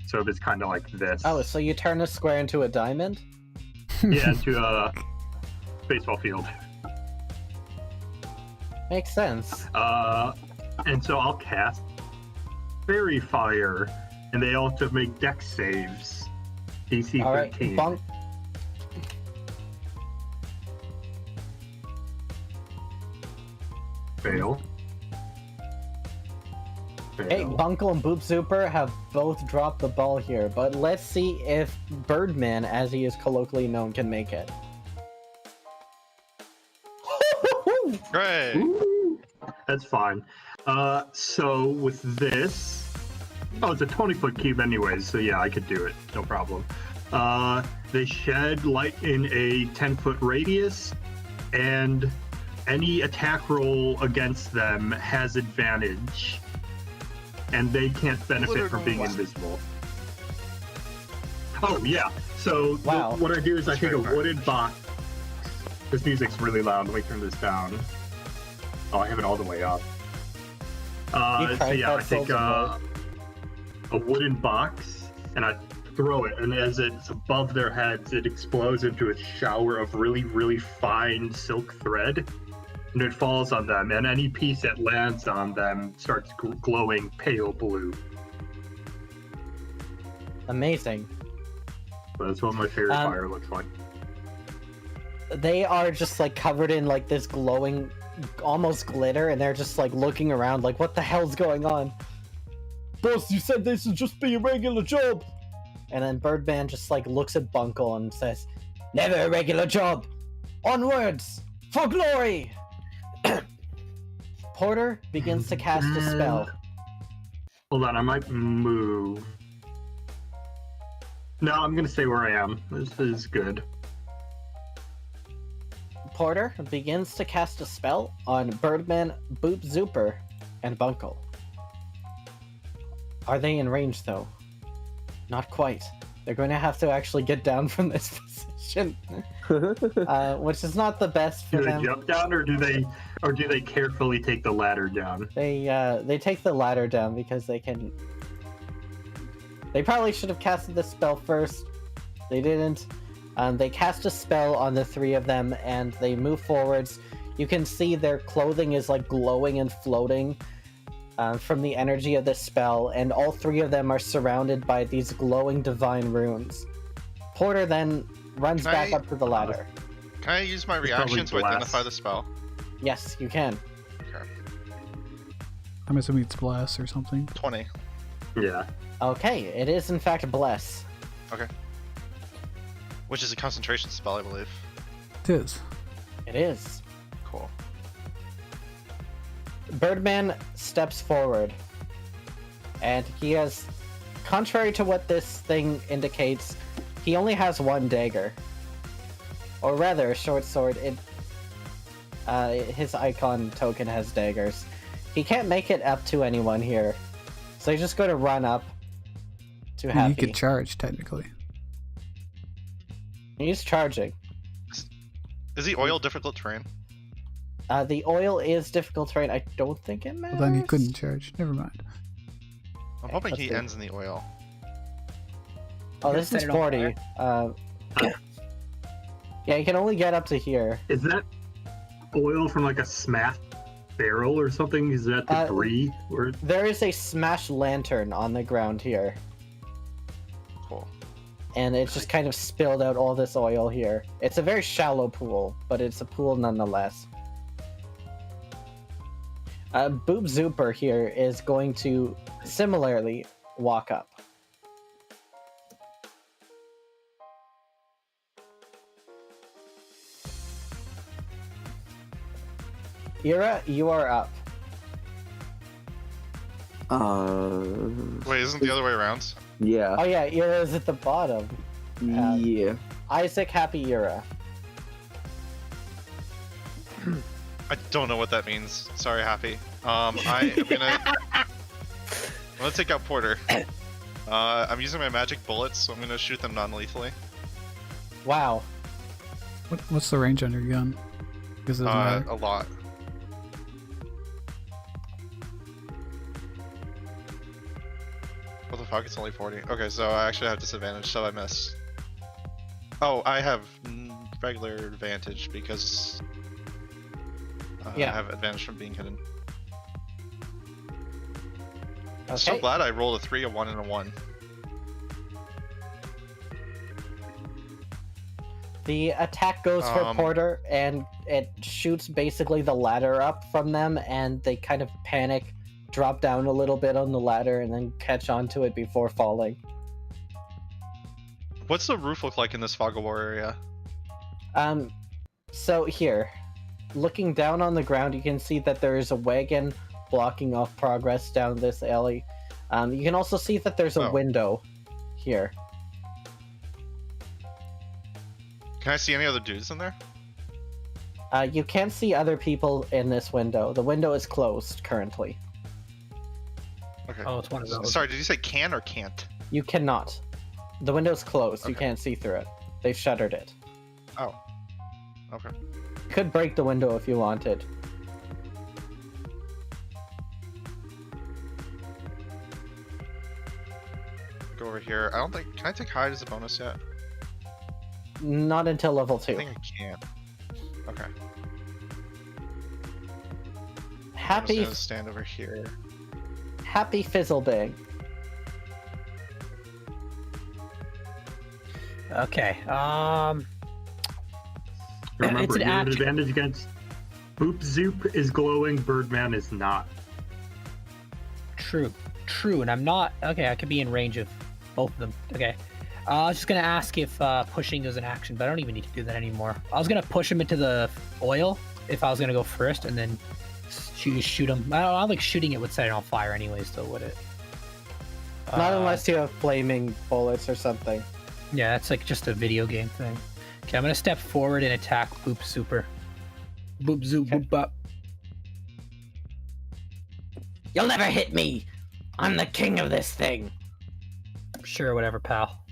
Speaker 4: So if it's kind of like this.
Speaker 2: Oh, so you turn a square into a diamond?
Speaker 4: Yeah, into a baseball field.
Speaker 2: Makes sense.
Speaker 4: And so I'll cast Fairy Fire, and they also make dex saves. DC 13.
Speaker 2: Alright, Bunk.
Speaker 4: Fail.
Speaker 2: Hey, Bunkle and Boop Super have both dropped the ball here, but let's see if Birdman, as he is colloquially known, can make it.
Speaker 7: Great.
Speaker 4: Ooh, that's fine. So with this, oh, it's a 20-foot cube anyways, so yeah, I could do it, no problem. They shed light in a 10-foot radius, and any attack roll against them has advantage, and they can't benefit from being invisible. Oh yeah, so
Speaker 2: Wow.
Speaker 4: what I do is I take a
Speaker 7: Very
Speaker 4: wooden box. This music's really loud. Let me turn this down. Oh, I have it all the way up. So
Speaker 2: cranked
Speaker 4: yeah, I
Speaker 2: that
Speaker 4: take
Speaker 2: silver
Speaker 4: a wooden box and I throw it, and as it's above their heads, it explodes into a shower of really, really fine silk thread, and it falls on them, and any piece that lands on them starts glowing pale blue.
Speaker 2: Amazing.
Speaker 4: So that's what my fairy fire looks like.
Speaker 2: They are just like covered in like this glowing, almost glitter, and they're just like looking around like, what the hell's going on? Boss, you said this would just be a regular job. And then Birdman just like looks at Bunkle and says, never a regular job. Onwards for glory. Porter begins to cast a spell.
Speaker 4: Hold on, I might move. No, I'm gonna stay where I am. This is good.
Speaker 2: Porter begins to cast a spell on Birdman, Boop Zooper, and Bunkle. Are they in range though? Not quite. They're going to have to actually get down from this position, which is not the best for
Speaker 4: Do they
Speaker 2: them.
Speaker 4: jump down, or do they carefully take the ladder down?
Speaker 2: They take the ladder down because they can. They probably should have casted the spell first. They didn't. They cast a spell on the three of them, and they move forwards. You can see their clothing is like glowing and floating from the energy of this spell, and all three of them are surrounded by these glowing divine runes. Porter then runs
Speaker 7: Can
Speaker 2: back
Speaker 7: I-
Speaker 2: up to the ladder.
Speaker 7: Can I use my
Speaker 4: It's
Speaker 7: reaction
Speaker 4: probably
Speaker 7: to identify
Speaker 4: blast.
Speaker 7: the spell?
Speaker 2: Yes, you can.
Speaker 7: Okay.
Speaker 3: I'm assuming it's blast or something.
Speaker 7: 20.
Speaker 4: Yeah.
Speaker 2: Okay, it is in fact Bless.
Speaker 7: Okay. Which is a concentration spell, I believe.
Speaker 3: It is.
Speaker 2: It is.
Speaker 7: Cool.
Speaker 2: Birdman steps forward, and he has, contrary to what this thing indicates, He only has one dagger. Or rather, a short sword. His icon token has daggers. He can't make it up to anyone here. So he's just going to run up to
Speaker 3: And he
Speaker 2: Happy.
Speaker 3: could charge, technically.
Speaker 2: He's charging.
Speaker 7: Is the oil difficult terrain?
Speaker 2: The oil is difficult terrain. I don't think it matters.
Speaker 3: Well, then he couldn't charge. Never mind.
Speaker 7: I'm hoping
Speaker 2: let's
Speaker 7: he
Speaker 2: see.
Speaker 7: ends in the oil.
Speaker 2: Oh,
Speaker 1: You
Speaker 2: this
Speaker 1: set
Speaker 2: is
Speaker 1: it on
Speaker 2: 40. Yeah, you can only get up to here.
Speaker 4: Is that oil from like a smashed barrel or something? Is that debris? Or
Speaker 2: There is a smashed lantern on the ground here.
Speaker 7: Cool.
Speaker 2: And it's just kind of spilled out all this oil here. It's a very shallow pool, but it's a pool nonetheless. Boob Zooper here is going to similarly walk up. Ira, you are up.
Speaker 7: Wait, isn't the other way around?
Speaker 5: Yeah.
Speaker 2: Oh yeah, Ira is at the bottom.
Speaker 5: Yeah.
Speaker 2: Isaac, Happy, Ira.
Speaker 7: I don't know what that means. Sorry, Happy. I am gonna. I'm gonna take out Porter. I'm using my magic bullets, so I'm gonna shoot them non-lethally.
Speaker 2: Wow.
Speaker 3: What's the range on your gun? Because it doesn't matter.
Speaker 7: A lot. What the fuck? It's only 40. Okay, so I actually have disadvantage, so I miss. Oh, I have regular advantage because
Speaker 2: Yeah.
Speaker 7: I have advantage from being hidden.
Speaker 2: Okay.
Speaker 7: So glad I rolled a 3, a 1, and a 1.
Speaker 2: The attack goes for Porter, and it shoots basically the ladder up from them, and they kind of panic, drop down a little bit on the ladder, and then catch onto it before falling.
Speaker 7: What's the roof look like in this fog of war area?
Speaker 2: So here, looking down on the ground, you can see that there is a wagon blocking off progress down this alley. You can also see that there's a
Speaker 7: Oh.
Speaker 2: window here.
Speaker 7: Can I see any other dudes in there?
Speaker 2: You can't see other people in this window. The window is closed currently.
Speaker 7: Okay.
Speaker 1: Oh, it's one of those.
Speaker 7: Sorry, did you say can or can't?
Speaker 2: You cannot. The window's closed. You
Speaker 7: Okay.
Speaker 2: can't see through it. They've shuttered it.
Speaker 7: Oh. Okay.
Speaker 2: You could break the window if you wanted.
Speaker 7: Go over here. I don't think. Can I take hide as a bonus yet?
Speaker 2: Not until level
Speaker 7: I
Speaker 2: 2.
Speaker 7: think I can. Okay. I'm just
Speaker 2: Happy,
Speaker 7: gonna stand over here.
Speaker 2: Happy Fizzlebang.
Speaker 1: Okay.
Speaker 4: remember,
Speaker 1: It's an
Speaker 4: you have
Speaker 1: action.
Speaker 4: advantage against Boop Zoop is glowing, Birdman is not.
Speaker 1: True. True, and I'm not... Okay, I could be in range of both of them. Okay. I was just going to ask if pushing is an action, but I don't even need to do that anymore. I was going to push him into the oil if I was going to go first, and then shoot him. I don't think shooting it would set it on fire anyways, though, would it?
Speaker 2: Not unless you have flaming bullets or something.
Speaker 1: Yeah, that's like just a video game thing. Okay, I'm going to step forward and attack Boop Super. Boop Zoop,
Speaker 2: Okay.
Speaker 1: Boop Bop.
Speaker 2: You'll never hit me! I'm the king of this thing!
Speaker 1: Sure, whatever, pal.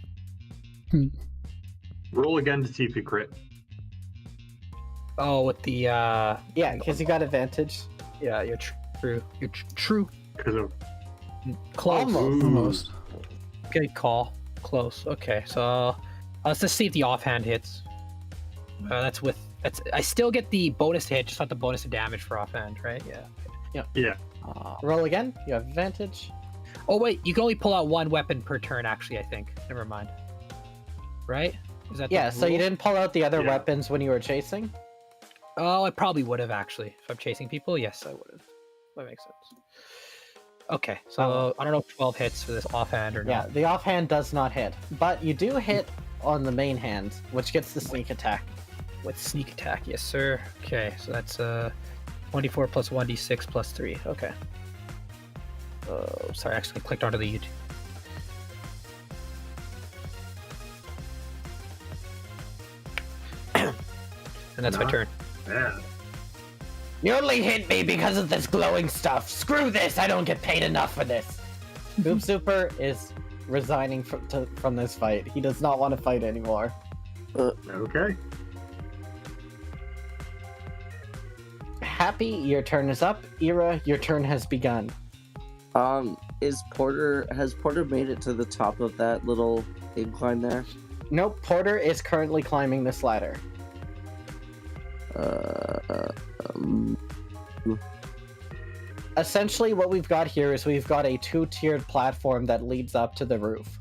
Speaker 4: Roll again to see if you crit.
Speaker 1: Oh, with the,
Speaker 2: Yeah, because you got advantage.
Speaker 1: yeah, you're true. You're true.
Speaker 4: Because of
Speaker 1: Close.
Speaker 2: Almost.
Speaker 3: Almost.
Speaker 1: Good call. Close. Okay, so let's just see if the offhand hits. That's. I still get the bonus to hit, just not the bonus to damage for offhand, right? Yeah.
Speaker 4: yeah.
Speaker 2: Roll again. You have advantage.
Speaker 1: Oh wait, you can only pull out one weapon per turn. Actually, I think. Never mind. Right? Is that the
Speaker 2: Yeah, so you
Speaker 1: rule?
Speaker 2: didn't pull out the other
Speaker 4: Yeah.
Speaker 2: weapons when you were chasing?
Speaker 1: Oh, I probably would have actually. If I'm chasing people, yes, I would have. That makes sense. Okay, so I don't know if 12 hits for this offhand or
Speaker 2: Yeah,
Speaker 1: not.
Speaker 2: the offhand does not hit. But you do hit on the main hand, which gets the sneak attack.
Speaker 1: With sneak attack, yes, sir. Okay, so that's 24 plus 1d6 plus 3. Okay. Sorry, I actually clicked onto the YouTube. And that's my turn.
Speaker 4: Yeah.
Speaker 2: You only hit me because of this glowing stuff. Screw this! I don't get paid enough for this. Boob Super is resigning from this fight. He does not want to fight anymore.
Speaker 4: Okay.
Speaker 2: Happy, your turn is up. Ira, your turn has begun.
Speaker 5: Has Porter made it to the top of that little incline there?
Speaker 2: Nope, Porter is currently climbing this ladder. Essentially, what we've got here is we've got a 2-tiered platform that leads up to the roof.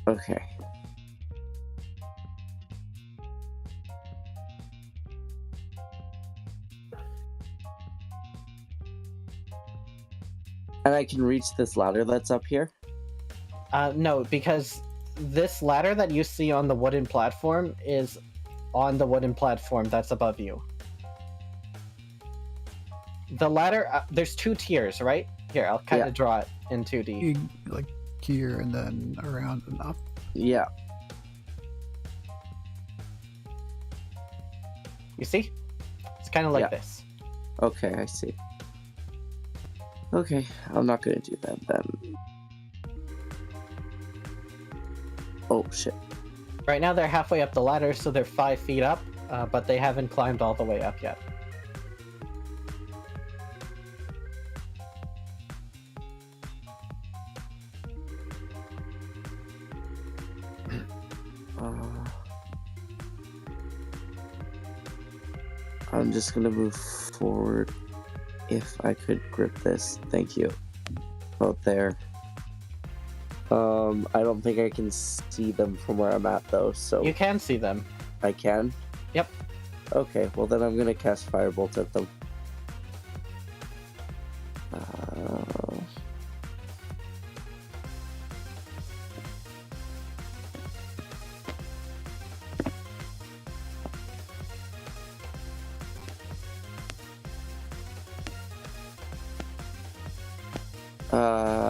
Speaker 5: Okay. And I can reach this ladder that's up here?
Speaker 2: No, because this ladder that you see on the wooden platform is on the wooden platform that's above you. The ladder, there's 2 tiers, right? Here, I'll kind of draw it in 2D.
Speaker 3: You, like here and then around and up.
Speaker 5: Yeah.
Speaker 2: You see? It's kind of like this.
Speaker 5: Okay, I see. Okay, I'm not gonna do that then. Oh, shit.
Speaker 2: Right now they're halfway up the ladder, so they're 5 feet up, but they haven't climbed all the way up yet.
Speaker 5: I'm just gonna move forward. If I could grip this, thank you. Out there. I don't think I can see them from where I'm at though, so
Speaker 2: You can see them.
Speaker 5: I can?
Speaker 2: Yep.
Speaker 5: Okay, well then I'm gonna cast Firebolt at them.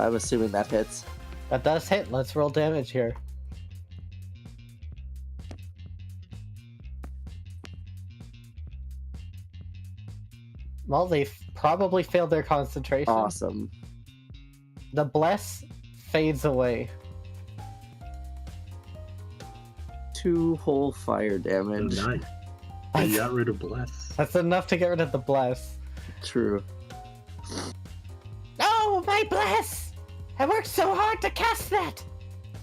Speaker 5: I'm assuming that hits.
Speaker 2: That does hit. Let's roll damage here. Well, they probably failed their concentration.
Speaker 5: Awesome.
Speaker 2: The bless fades away.
Speaker 5: 2 whole fire damage.
Speaker 4: Nice. You got rid of Bless.
Speaker 2: That's enough to get rid of the bless.
Speaker 5: True.
Speaker 2: Oh, my bless! I worked so hard to cast that!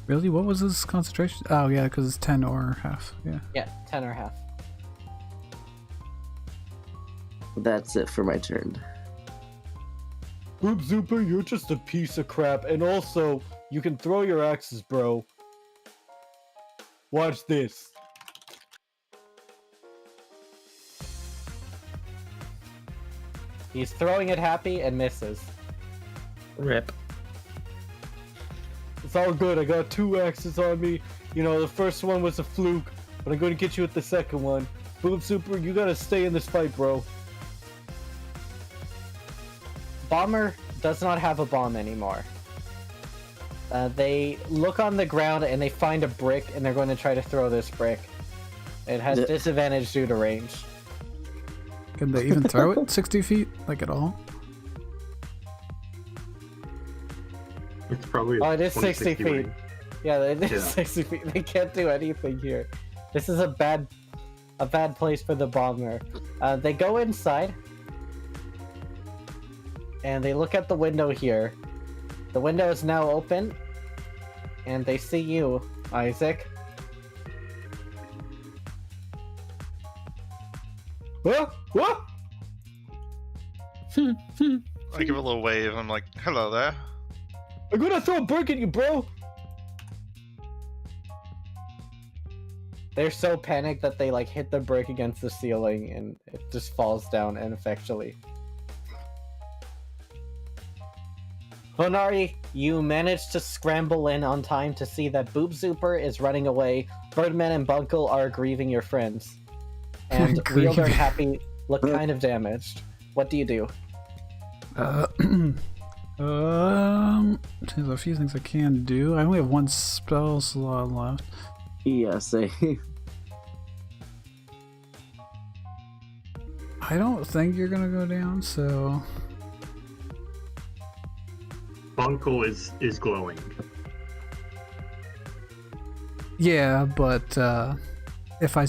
Speaker 3: Really? What was his concentration? Oh, yeah, because it's 10 or half. Yeah.
Speaker 2: Yeah, 10 or half.
Speaker 5: That's it for my turn.
Speaker 2: Boob Zuper, you're just a piece of crap, and also, you can throw your axes, bro. Watch this. He's throwing it happy and misses.
Speaker 1: Rip.
Speaker 2: It's all good, I got 2 axes on me. You know, the first one was a fluke, but I'm gonna get you with the second one. Boob Super, you gotta stay in this fight, bro. Bomber does not have a bomb anymore. They look on the ground and they find a brick and they're going to try to throw this brick. It has disadvantage due to range.
Speaker 3: Can they even throw it 60 feet? Like at all?
Speaker 4: It's probably.
Speaker 2: Oh, it is 60 feet.
Speaker 4: range.
Speaker 2: Yeah, it is
Speaker 4: Yeah.
Speaker 2: 60 feet. They can't do anything here. This is a bad place for the bomber. They go inside. And they look at the window here. The window is now open. And they see you, Isaac. What? What?
Speaker 7: I give a little wave. I'm like, hello there.
Speaker 2: I'm gonna throw a brick at you, bro! They're so panicked that they like hit the brick against the ceiling and it just falls down ineffectually. Honari, you managed to scramble in on time to see that Boob Super is running away. Birdman and Bunkle are grieving your friends. And Wielder and Happy look kind of damaged. What do you do?
Speaker 3: There's a few things I can do. I only have 1 spell slot left.
Speaker 5: Yeah, say.
Speaker 3: I don't think you're gonna go down, so
Speaker 4: Bunkle is glowing.
Speaker 3: yeah, but if I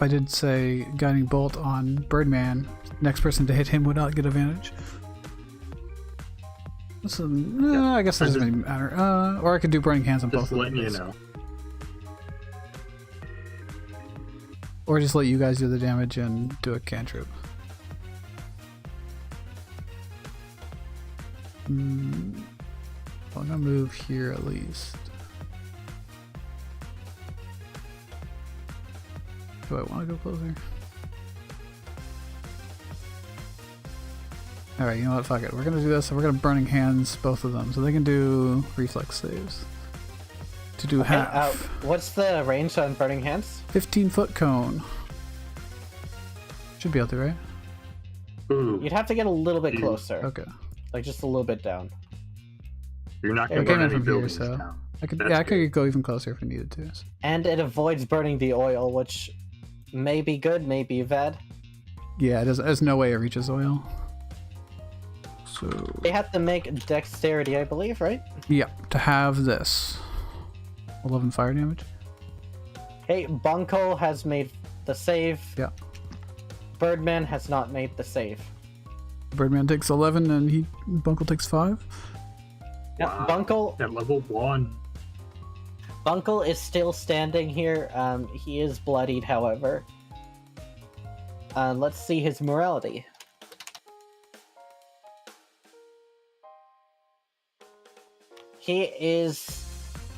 Speaker 3: did say guiding bolt on Birdman, next person to hit him would not get advantage. So, I guess that doesn't really matter. Or I could do burning hands on both
Speaker 4: Just
Speaker 3: of
Speaker 4: letting
Speaker 3: them.
Speaker 4: you know.
Speaker 3: Or just let you guys do the damage and do a cantrip. I'm gonna move here at least. Do I want to go closer? Alright, you know what? Fuck it. We're gonna do this. We're gonna burning hands both of them, so they can do reflex saves. To do half.
Speaker 2: What's the range on burning hands?
Speaker 3: 15-foot cone. Should be out there, right?
Speaker 4: Ooh,
Speaker 2: You'd have to get a little bit closer,
Speaker 3: Okay.
Speaker 2: like just a little bit down.
Speaker 4: you're not
Speaker 3: Yeah,
Speaker 4: going
Speaker 3: we
Speaker 4: to
Speaker 3: came in
Speaker 4: burn any
Speaker 3: from here,
Speaker 4: buildings
Speaker 3: so
Speaker 4: now.
Speaker 3: I could,
Speaker 4: That's
Speaker 3: yeah, I could
Speaker 4: good.
Speaker 3: go even closer if I needed to.
Speaker 2: And it avoids burning the oil, which may be good, may be bad.
Speaker 3: Yeah, it does. There's no way it reaches oil. So
Speaker 2: They have to make dexterity, I believe, right?
Speaker 3: yeah, to have this 11 fire damage.
Speaker 2: Hey, Bunko has made the save.
Speaker 3: Yeah.
Speaker 2: Birdman has not made the save.
Speaker 3: Birdman takes 11 and Bunkle takes 5.
Speaker 2: Yeah,
Speaker 4: Wow.
Speaker 2: Bunko
Speaker 4: At level 1.
Speaker 2: Bunkle is still standing here. He is bloodied, however. Let's see his morality. He is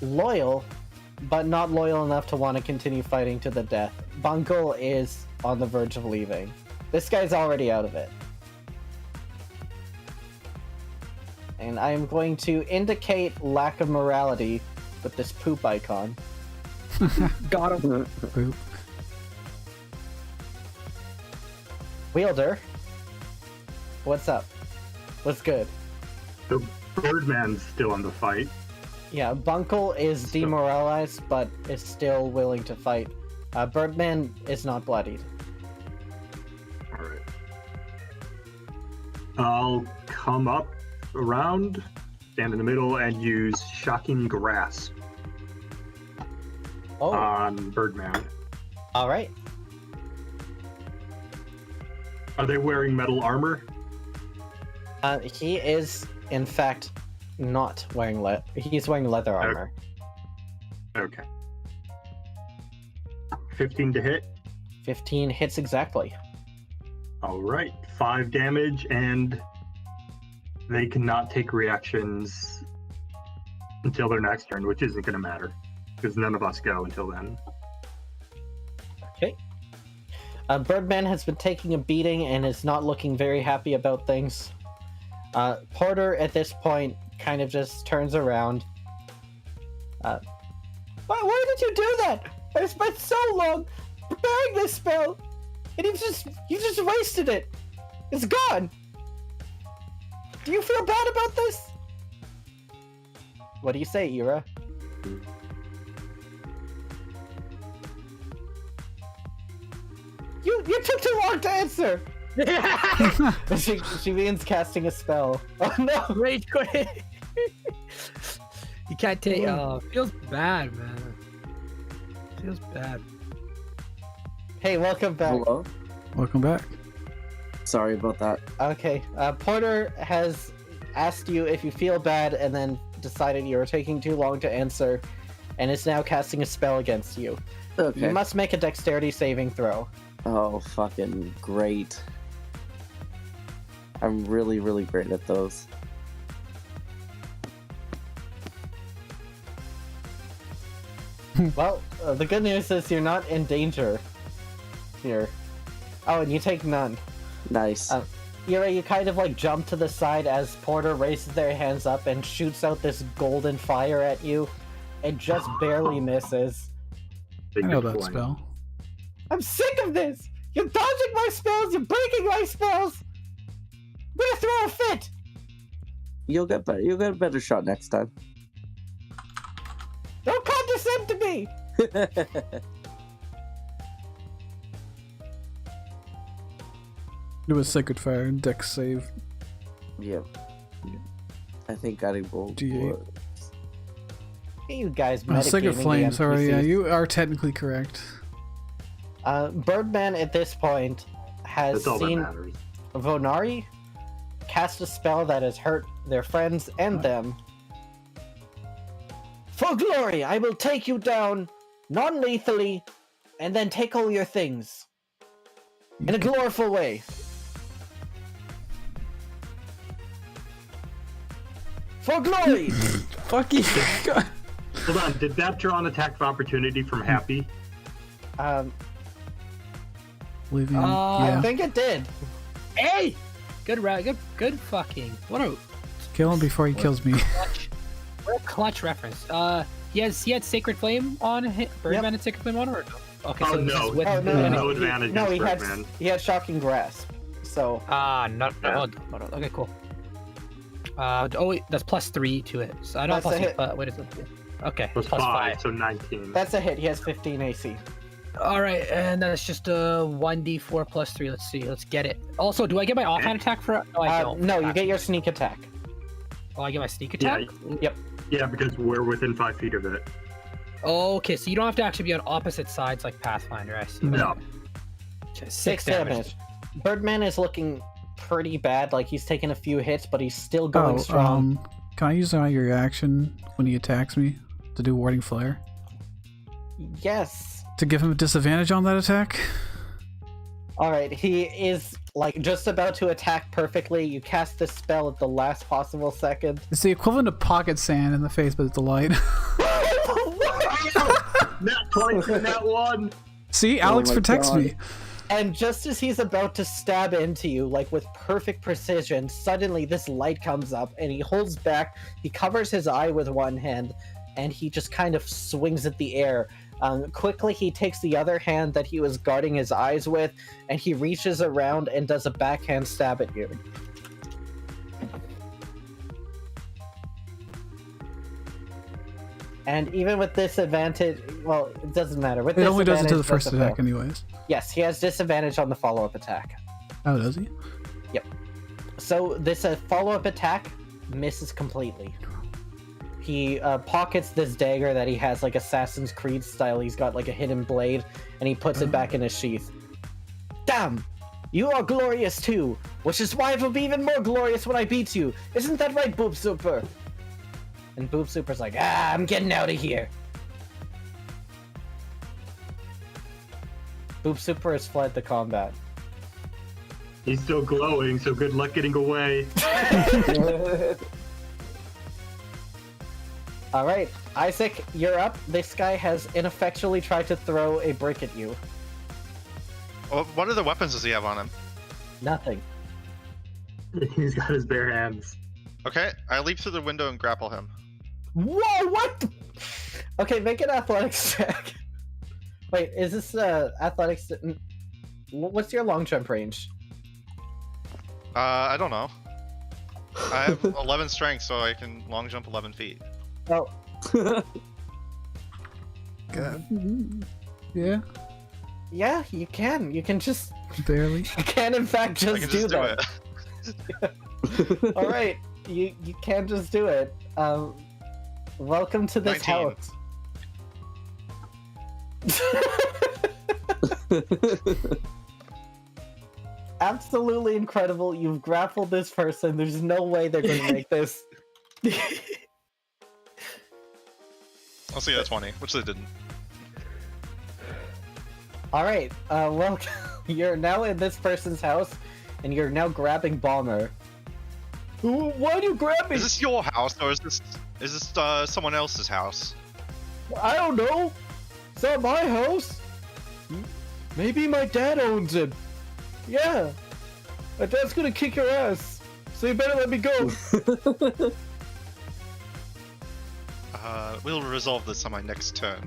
Speaker 2: loyal, but not loyal enough to want to continue fighting to the death. Bunkle is on the verge of leaving. This guy's already out of it. And I am going to indicate lack of morality with this poop icon.
Speaker 1: Got him.
Speaker 3: Boop.
Speaker 2: Wielder, what's up? What's good?
Speaker 4: The Birdman's still in the fight.
Speaker 2: Yeah, Bunkle is demoralized, but is still willing to fight. Birdman is not bloodied.
Speaker 4: Alright. I'll come up around, stand in the middle, and use Shocking Grasp
Speaker 2: Oh,
Speaker 4: on Birdman.
Speaker 2: alright.
Speaker 4: Are they wearing metal armor?
Speaker 2: He is, in fact, not wearing he's wearing leather armor.
Speaker 4: Okay. 15 to hit.
Speaker 2: 15 hits exactly.
Speaker 4: Alright. 5 damage, and they cannot take reactions until their next turn, which isn't going to matter, because none of us go until then.
Speaker 2: Okay. Birdman has been taking a beating and is not looking very happy about things. Porter, at this point, kind of just turns around. Why did you do that? I spent so long preparing this spell, and you just wasted it. It's gone. Do you feel bad about this? What do you say, Ira? You took too long to answer. she begins casting a spell. Oh no!
Speaker 1: Rage quit. You can't take. Feels bad, man. Feels bad.
Speaker 2: Hey, welcome back.
Speaker 5: Hello?
Speaker 3: Welcome back.
Speaker 5: Sorry about that.
Speaker 2: Okay, Porter has asked you if you feel bad, and then decided you were taking too long to answer, and is now casting a spell against you.
Speaker 5: Okay.
Speaker 2: You must make a dexterity saving throw.
Speaker 5: Oh, fucking great. I'm really, really great at those.
Speaker 2: Well, the good news is you're not in danger here. Oh, and you take none.
Speaker 5: Nice.
Speaker 2: Ira, you kind of like jump to the side as Porter raises their hands up and shoots out this golden fire at you. It just barely misses.
Speaker 4: Big
Speaker 3: I know that
Speaker 4: deployment.
Speaker 3: spell.
Speaker 2: I'm sick of this! You're dodging my spells! You're breaking my spells! I'm gonna throw a fit!
Speaker 5: You'll get better. You'll get a better shot next time.
Speaker 2: Don't condescend to me!
Speaker 3: It was Sacred Fire, Dex save.
Speaker 5: Yep. I think Guiding Bolt.
Speaker 3: D8.
Speaker 5: was-
Speaker 2: You guys
Speaker 3: Oh, Sacred
Speaker 2: metagaming the
Speaker 3: Flame, sorry, yeah,
Speaker 2: NPCs.
Speaker 3: you are technically correct.
Speaker 2: Birdman at this point has
Speaker 4: That's all that
Speaker 2: seen
Speaker 4: matters.
Speaker 2: Vonari cast a spell that has hurt their friends and them. For glory, I will take you down non-lethally and then take all your things. In a gloriful way. For glory!
Speaker 3: Fuck you. God.
Speaker 4: Hold on, did that draw an attack of opportunity from Happy?
Speaker 3: Leaving,
Speaker 2: I
Speaker 3: yeah.
Speaker 2: think it did.
Speaker 1: Hey! Good round. Good fucking. What a
Speaker 3: Kill him before he kills me.
Speaker 1: clutch. What a clutch reference. He had Sacred Flame on him. Birdman had Sacred Flame on, or okay?
Speaker 4: Oh,
Speaker 1: So this
Speaker 4: no.
Speaker 1: is with
Speaker 2: Oh,
Speaker 4: There's
Speaker 2: no,
Speaker 4: no advantage
Speaker 2: No,
Speaker 4: against Birdman.
Speaker 2: he had Shocking Grasp. So,
Speaker 1: no. Okay, cool. That's +3 to it. So I don't
Speaker 2: That's a
Speaker 1: plus
Speaker 2: hit.
Speaker 1: but what is it? Okay,
Speaker 4: Plus
Speaker 1: plus
Speaker 4: 5,
Speaker 1: 5.
Speaker 4: so 19.
Speaker 2: that's a hit. He has 15 AC.
Speaker 1: All right, and that's just a 1d4 plus 3. Let's see. Let's get it. Also, do I get my offhand attack for? No, I don't.
Speaker 2: No, you get your sneak attack.
Speaker 1: Oh, I get my sneak
Speaker 4: Yeah,
Speaker 1: attack.
Speaker 2: Yep.
Speaker 4: yeah, because we're within 5 feet of it.
Speaker 1: Okay, so you don't have to actually be on opposite sides like Pathfinder. I see.
Speaker 4: No.
Speaker 1: Okay,
Speaker 2: 6 damage. Birdman is looking pretty bad. Like he's taken a few hits, but he's still going strong.
Speaker 3: Can I use your reaction when he attacks me to do Warding Flare?
Speaker 2: Yes.
Speaker 3: To give him a disadvantage on that attack?
Speaker 2: Alright, he is like just about to attack perfectly. You cast this spell at the last possible second.
Speaker 3: It's the equivalent of pocket sand in the face, but it's a light.
Speaker 4: Nat 20, Nat 1!
Speaker 3: See, Alex
Speaker 5: my
Speaker 3: protects
Speaker 5: God.
Speaker 3: me.
Speaker 2: And just as he's about to stab into you, like with perfect precision, suddenly this light comes up and he holds back. He covers his eye with one hand and he just kind of swings at the air. Quickly, he takes the other hand that he was guarding his eyes with and he reaches around and does a backhand stab at you. And even with disadvantage, well, it doesn't matter. With
Speaker 3: It only does it to the
Speaker 2: disadvantage,
Speaker 3: first
Speaker 2: that's a fail.
Speaker 3: attack, anyways.
Speaker 2: Yes, he has disadvantage on the follow-up attack.
Speaker 3: Oh, does he?
Speaker 2: So this follow-up attack misses completely. He pockets this dagger that he has like Assassin's Creed style. He's got like a hidden blade, and he puts it back in his sheath. Damn! You are glorious too, which is why it will be even more glorious when I beat you. Isn't that right, Boob Super? And Boob Super's like, I'm getting out of here. Boob Super has fled the combat.
Speaker 4: He's still glowing, so good luck getting away.
Speaker 2: All right, Isaac, you're up. This guy has ineffectually tried to throw a brick at you.
Speaker 7: Well, what other weapons does he have on him?
Speaker 2: Nothing.
Speaker 4: He's got his bare hands.
Speaker 7: Okay, I leap through the window and grapple him.
Speaker 2: Whoa, what? Okay, make an athletics check. Wait, is this athletics? What's your long jump range?
Speaker 7: I don't know. I have 11 strength, so I can long jump 11 feet.
Speaker 2: Oh,
Speaker 3: God. Yeah,
Speaker 2: yeah, you can. You can just.
Speaker 3: barely.
Speaker 2: You can, in fact,
Speaker 7: I
Speaker 2: just
Speaker 7: can
Speaker 2: do
Speaker 7: just do
Speaker 2: that.
Speaker 7: it.
Speaker 2: All right, you can just do it. Welcome to this
Speaker 7: 19.
Speaker 2: house. Absolutely incredible. You've grappled this person. There's no way they're going to make this.
Speaker 7: I'll see you at 20, which they didn't.
Speaker 2: All right. Well, you're now in this person's house, and you're now grabbing Bomber. Why do you grab me?
Speaker 7: Is this your house, or is this someone else's house?
Speaker 2: I don't know. It's not my house. Maybe my dad owns it. Yeah. My dad's gonna kick your ass. So you better let me go.
Speaker 7: We'll resolve this on my next turn.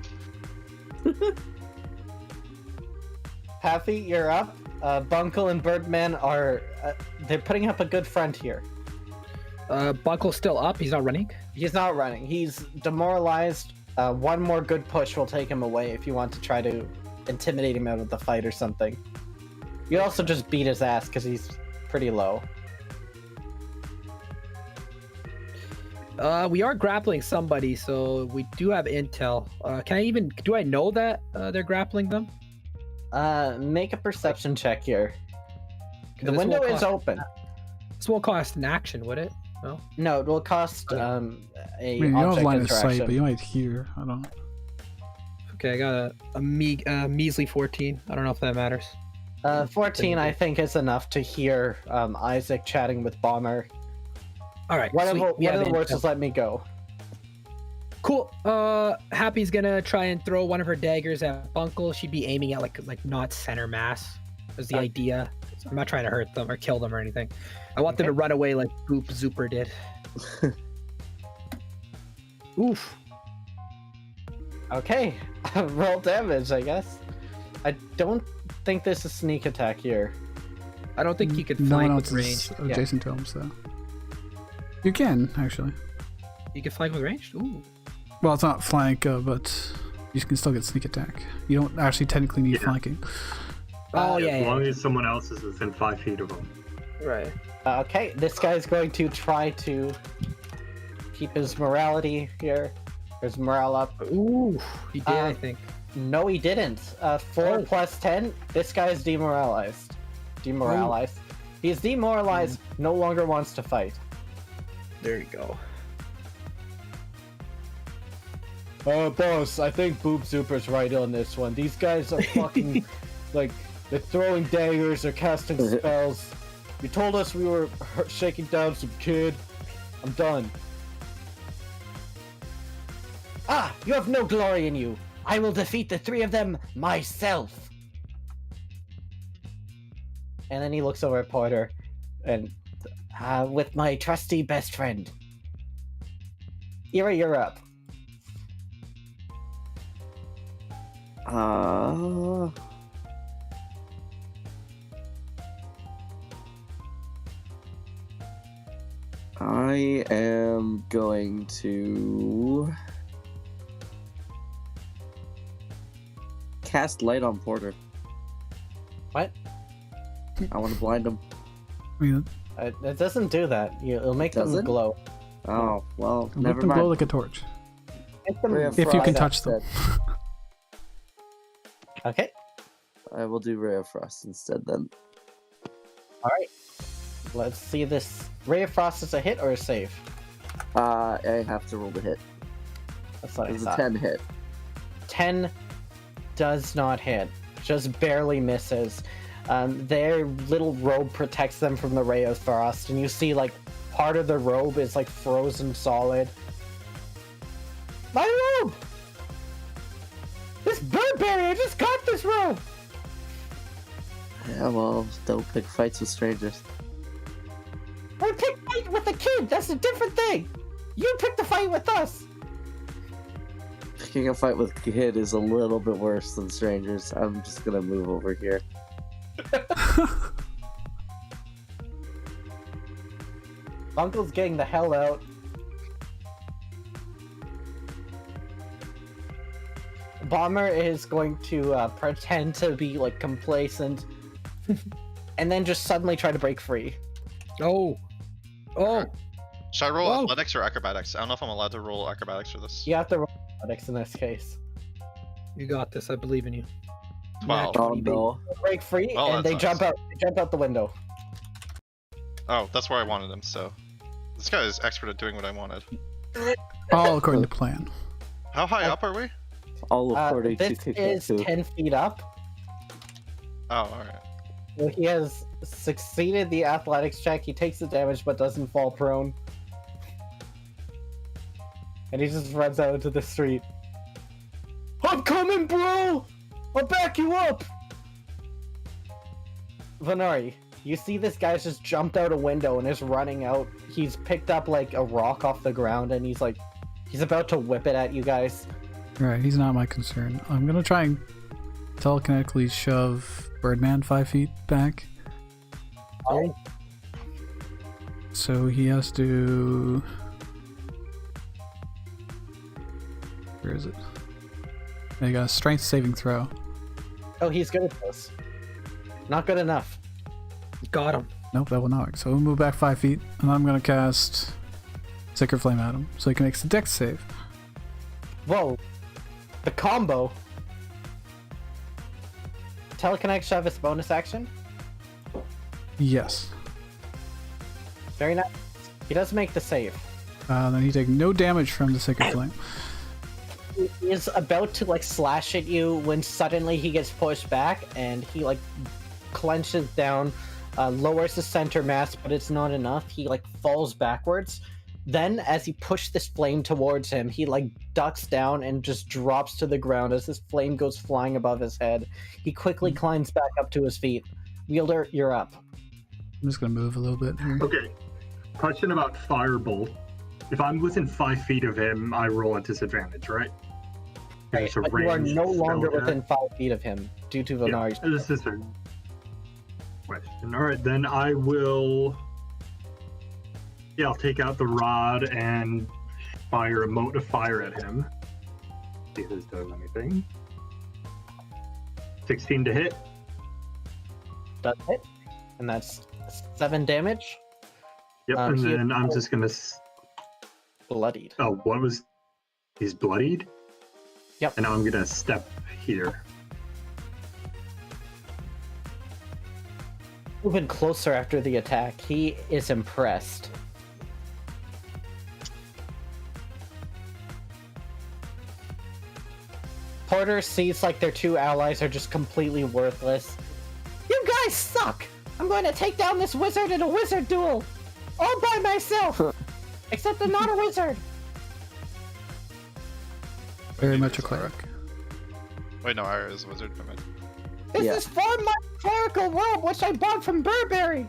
Speaker 2: Happy, you're up. Bunkle and Birdman are they're putting up a good front here.
Speaker 1: Buckle's still up. He's not running.
Speaker 2: He's not running. He's demoralized. One more good push will take him away if you want to try to intimidate him out of the fight or something. You also just beat his ass because he's pretty low.
Speaker 1: We are grappling somebody, so we do have intel. Do I know that they're grappling them?
Speaker 2: Make a perception check here. The
Speaker 1: this
Speaker 2: window
Speaker 1: won't
Speaker 2: is
Speaker 1: cost-
Speaker 2: open.
Speaker 1: This won't cost an action, would it? No.
Speaker 2: No, it will cost a
Speaker 3: I mean, you don't have
Speaker 2: object
Speaker 3: line of sight,
Speaker 2: interaction.
Speaker 3: but you might hear. I don't know.
Speaker 1: Okay, I got a measly 14. I don't know if that matters.
Speaker 2: 14, I think, is enough to hear Isaac chatting with Bomber.
Speaker 1: All right.
Speaker 2: One
Speaker 1: sweet.
Speaker 2: of
Speaker 1: We have
Speaker 2: the words
Speaker 1: intel.
Speaker 2: is let me go.
Speaker 1: Cool. Happy's gonna try and throw one of her daggers at Bunkle. She'd be aiming at like not center mass. Is the idea. So I'm not trying to hurt them or kill them or anything. I want them to run away like Boop Zooper did. Oof.
Speaker 2: Okay, roll damage, I guess. I don't think this is sneak attack here.
Speaker 1: I don't think you could
Speaker 3: No one
Speaker 1: flank
Speaker 3: else
Speaker 1: with
Speaker 3: is
Speaker 1: range.
Speaker 3: adjacent to him, so you can actually.
Speaker 1: You can flank with range? Ooh.
Speaker 3: Well, it's not flank, but you can still get sneak attack. You don't actually technically need flanking.
Speaker 1: Oh,
Speaker 4: As long as someone else is within 5 feet of them.
Speaker 1: Right.
Speaker 2: Okay, this guy's going to try to keep his morality here. His morale up.
Speaker 1: Ooh, he did, I think.
Speaker 2: No, he didn't. 4 plus 10. This guy is demoralized. Demoralized. He is demoralized. No longer wants to fight.
Speaker 1: There you go.
Speaker 2: Boss, I think Boob Super's right on this one. These guys are fucking, like, they're throwing daggers, they're casting spells. You told us we were shaking down some kid. I'm done. Ah, you have no glory in you. I will defeat the 3 of them myself. And then he looks over at Porter, and with my trusty best friend. Ira, you're up.
Speaker 5: I am going to cast light on Porter.
Speaker 2: What?
Speaker 5: I want to blind him.
Speaker 3: I mean,
Speaker 2: It doesn't do that. It'll make them
Speaker 5: Doesn't?
Speaker 2: glow.
Speaker 5: Oh, well,
Speaker 3: make
Speaker 5: never
Speaker 3: them glow
Speaker 5: mind.
Speaker 3: like a torch
Speaker 2: Make them
Speaker 5: Ray of
Speaker 3: if you
Speaker 5: Frost
Speaker 3: can touch them.
Speaker 5: instead.
Speaker 2: Okay.
Speaker 5: I will do Ray of Frost instead then.
Speaker 2: All right. Let's see this. Ray of Frost is a hit or a save?
Speaker 5: I have to roll the hit.
Speaker 2: That's what I
Speaker 5: It's a
Speaker 2: thought.
Speaker 5: 10 hit.
Speaker 2: 10 does not hit. Just barely misses. Their little robe protects them from the Ray of Frost, and you see like part of the robe is like frozen solid. My robe! This bird barrier just got this robe!
Speaker 5: Yeah, well, don't pick fights with strangers.
Speaker 2: I picked fight with a kid. That's a different thing. You picked the fight with us.
Speaker 5: Picking a fight with a kid is a little bit worse than strangers. I'm just gonna move over here.
Speaker 2: Uncle's getting the hell out. Bomber is going to pretend to be like complacent, and then just suddenly try to break free.
Speaker 1: Oh. Oh.
Speaker 7: Should I roll
Speaker 1: Whoa.
Speaker 7: athletics or acrobatics? I don't know if I'm allowed to roll acrobatics for this.
Speaker 2: You have to roll athletics in this case.
Speaker 1: You got this. I believe in you.
Speaker 7: 12.
Speaker 5: Oh no.
Speaker 2: Break free,
Speaker 7: Oh,
Speaker 2: and they
Speaker 7: that's
Speaker 2: jump
Speaker 7: nice.
Speaker 2: out. They jump out the window.
Speaker 7: Oh, that's where I wanted him, so. This guy is expert at doing what I wanted.
Speaker 3: All according to plan.
Speaker 7: How high up are we?
Speaker 5: All according to
Speaker 2: This
Speaker 5: Kick
Speaker 2: is 10 feet up.
Speaker 7: Oh, alright.
Speaker 2: So he has succeeded the athletics check. He takes the damage, but doesn't fall prone. And he just runs out into the street. I'm coming, bro! I'll back you up! Venari, you see this guy's just jumped out a window and is running out. He's picked up like a rock off the ground and he's about to whip it at you guys.
Speaker 3: Right, he's not my concern. I'm gonna try and telekinetically shove Birdman 5 feet back.
Speaker 2: Oh.
Speaker 3: So he has to. Where is it? They got a strength saving throw.
Speaker 2: Oh, he's good at this. Not good enough.
Speaker 1: Got him.
Speaker 3: Nope, that will not work. So we'll move back 5 feet, and I'm gonna cast Sacred Flame at him, so he can make the dex save.
Speaker 2: Whoa. The combo. Telekinetic Shove is bonus action.
Speaker 3: Yes.
Speaker 2: Very nice. He does make the save.
Speaker 3: Then he take no damage from the Sacred Flame.
Speaker 2: He is about to like slash at you when suddenly he gets pushed back and he like clenches down, lowers the center mass, but it's not enough. He like falls backwards. Then as he pushed this flame towards him, he like ducks down and just drops to the ground as this flame goes flying above his head. He quickly climbs back up to his feet. Wielder, you're up.
Speaker 3: I'm just gonna move a little bit here.
Speaker 4: Okay. Question about Firebolt. If I'm within 5 feet of him, I roll at disadvantage, right?
Speaker 2: Right,
Speaker 4: It's a
Speaker 2: but you are
Speaker 4: ranged
Speaker 2: no longer
Speaker 4: spell attack.
Speaker 2: within 5 feet of him due to Venari's.
Speaker 4: Yeah, this is a question. All right, then I will. Yeah, I'll take out the rod and fire a mote of fire at him. See if this does anything. 16 to hit.
Speaker 2: Does hit, and that's 7 damage.
Speaker 4: Yep, and then I'm just gonna.
Speaker 2: Bloodied.
Speaker 4: Oh, what was? He's bloodied.
Speaker 2: Yep.
Speaker 4: And now I'm gonna step here.
Speaker 2: Moving closer after the attack, he is impressed. Porter sees like their two allies are just completely worthless. You guys suck! I'm going to take down this wizard in a wizard duel! All by myself! Except I'm not a wizard!
Speaker 3: Very much a cleric.
Speaker 7: Wait, no, I was a wizard. I meant.
Speaker 2: This
Speaker 5: Yeah.
Speaker 2: is for my clerical robe, which I bought from Burberry!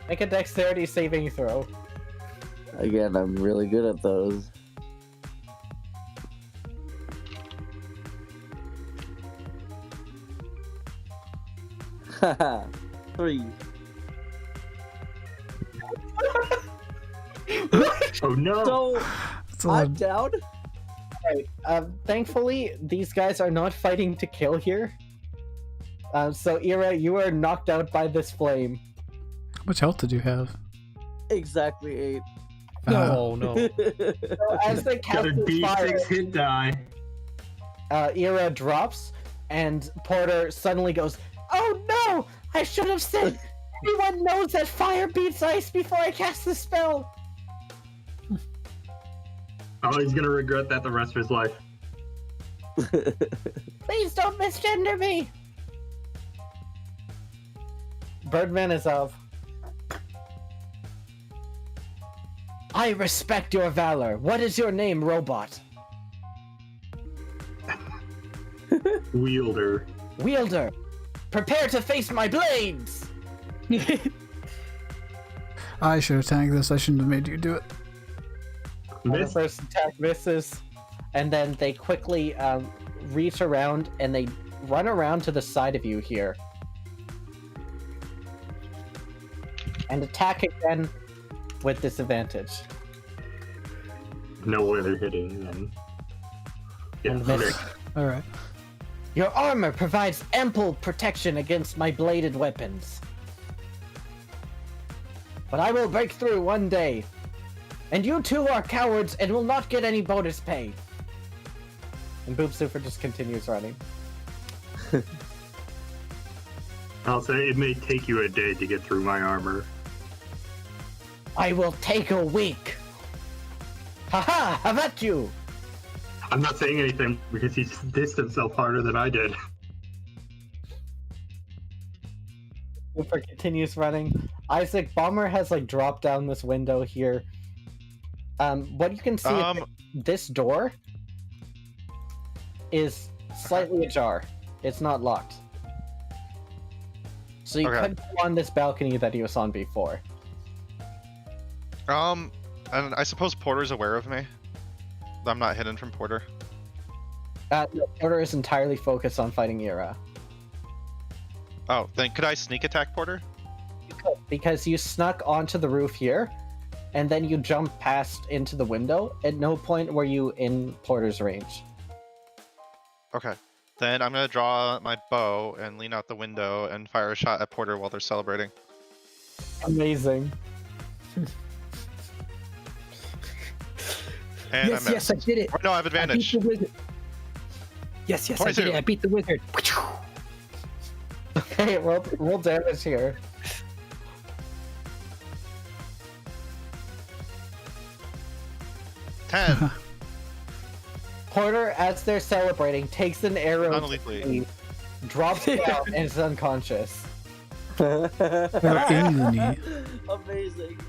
Speaker 2: Make a dexterity saving throw.
Speaker 5: Again, I'm really good at those. Haha. 3.
Speaker 4: Oh no!
Speaker 5: So
Speaker 3: It's a lot.
Speaker 5: I'm down.
Speaker 2: Right. Thankfully, these guys are not fighting to kill here. So, Ira, you are knocked out by this flame.
Speaker 3: How much health did you have?
Speaker 5: Exactly 8.
Speaker 1: No, no.
Speaker 2: So, as they cast
Speaker 4: Got a
Speaker 2: this fire,
Speaker 4: D6 hit die.
Speaker 2: Ira drops, and Porter suddenly goes, "Oh no! I should have said everyone knows that fire beats ice before I cast the spell."
Speaker 4: Oh, he's gonna regret that the rest of his life.
Speaker 2: Please don't misgender me. Birdman is of. I respect your valor. What is your name, robot?
Speaker 4: Wielder.
Speaker 2: Wielder. Prepare to face my blades.
Speaker 3: I should have tanked this. I shouldn't have made you do it.
Speaker 2: The
Speaker 4: Miss.
Speaker 2: first attack misses, and then they quickly reach around and they run around to the side of you here. And attack again with disadvantage.
Speaker 4: No way they're hitting. And... Yeah,
Speaker 2: And miss.
Speaker 4: okay.
Speaker 3: Alright.
Speaker 2: Your armor provides ample protection against my bladed weapons. But I will break through one day. And you two are cowards and will not get any bonus pay. And Boob Super just continues running.
Speaker 4: I'll say it may take you a day to get through my armor.
Speaker 2: I will take a week. Haha, how about you?
Speaker 4: I'm not saying anything because he's dissed himself harder than I did.
Speaker 2: Super continues running. Isaac, Bomber has like dropped down this window here. What you can see is that this door is slightly ajar. It's not locked. So you
Speaker 7: Okay.
Speaker 2: could go on this balcony that he was on before.
Speaker 7: And I suppose Porter's aware of me. I'm not hidden from Porter.
Speaker 2: No, Porter is entirely focused on fighting Ira.
Speaker 7: Oh, then could I sneak attack Porter?
Speaker 2: Because you snuck onto the roof here, and then you jump past into the window. At no point were you in Porter's range.
Speaker 7: Okay. Then I'm gonna draw my bow and lean out the window and fire a shot at Porter while they're celebrating.
Speaker 2: Amazing.
Speaker 7: And
Speaker 1: Yes,
Speaker 7: I
Speaker 1: yes, I did it.
Speaker 7: no, I have
Speaker 1: I beat
Speaker 7: advantage.
Speaker 1: the wizard. Yes, yes, I did
Speaker 7: 22.
Speaker 1: it. I beat the wizard.
Speaker 2: Okay, roll damage here.
Speaker 7: Ten.
Speaker 2: Porter, as they're celebrating, takes an arrow,
Speaker 7: Non-lethally.
Speaker 2: drops it down, and is unconscious.
Speaker 3: They're in uni.
Speaker 5: Amazing.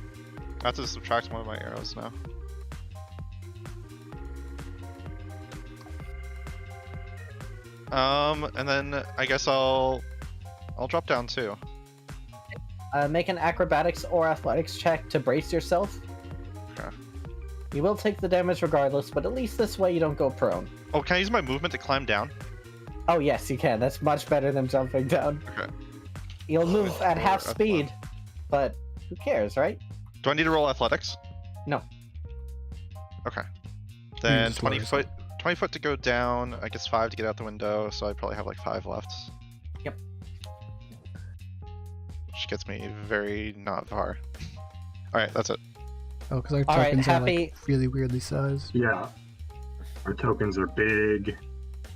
Speaker 7: I have to subtract one of my arrows now. And then I guess I'll drop down too.
Speaker 2: Make an acrobatics or athletics check to brace yourself.
Speaker 7: Okay.
Speaker 2: You will take the damage regardless, but at least this way you don't go prone.
Speaker 7: Oh, can I use my movement to climb down?
Speaker 2: Oh yes, you can. That's much better than jumping down.
Speaker 7: Okay.
Speaker 2: You'll move at half
Speaker 7: Or
Speaker 2: speed, but who cares, right?
Speaker 7: Do I need to roll athletics?
Speaker 2: No.
Speaker 7: Okay. Then
Speaker 3: just lower
Speaker 7: 20 foot. 20 foot to go down. I guess 5 to get out the window, so I probably have like 5 left.
Speaker 2: Yep.
Speaker 7: Which gets me very not far. Alright, that's it.
Speaker 3: Oh, because our
Speaker 2: All right,
Speaker 3: tokens are
Speaker 2: Happy.
Speaker 3: like really weirdly sized.
Speaker 4: Yeah. Our tokens are big.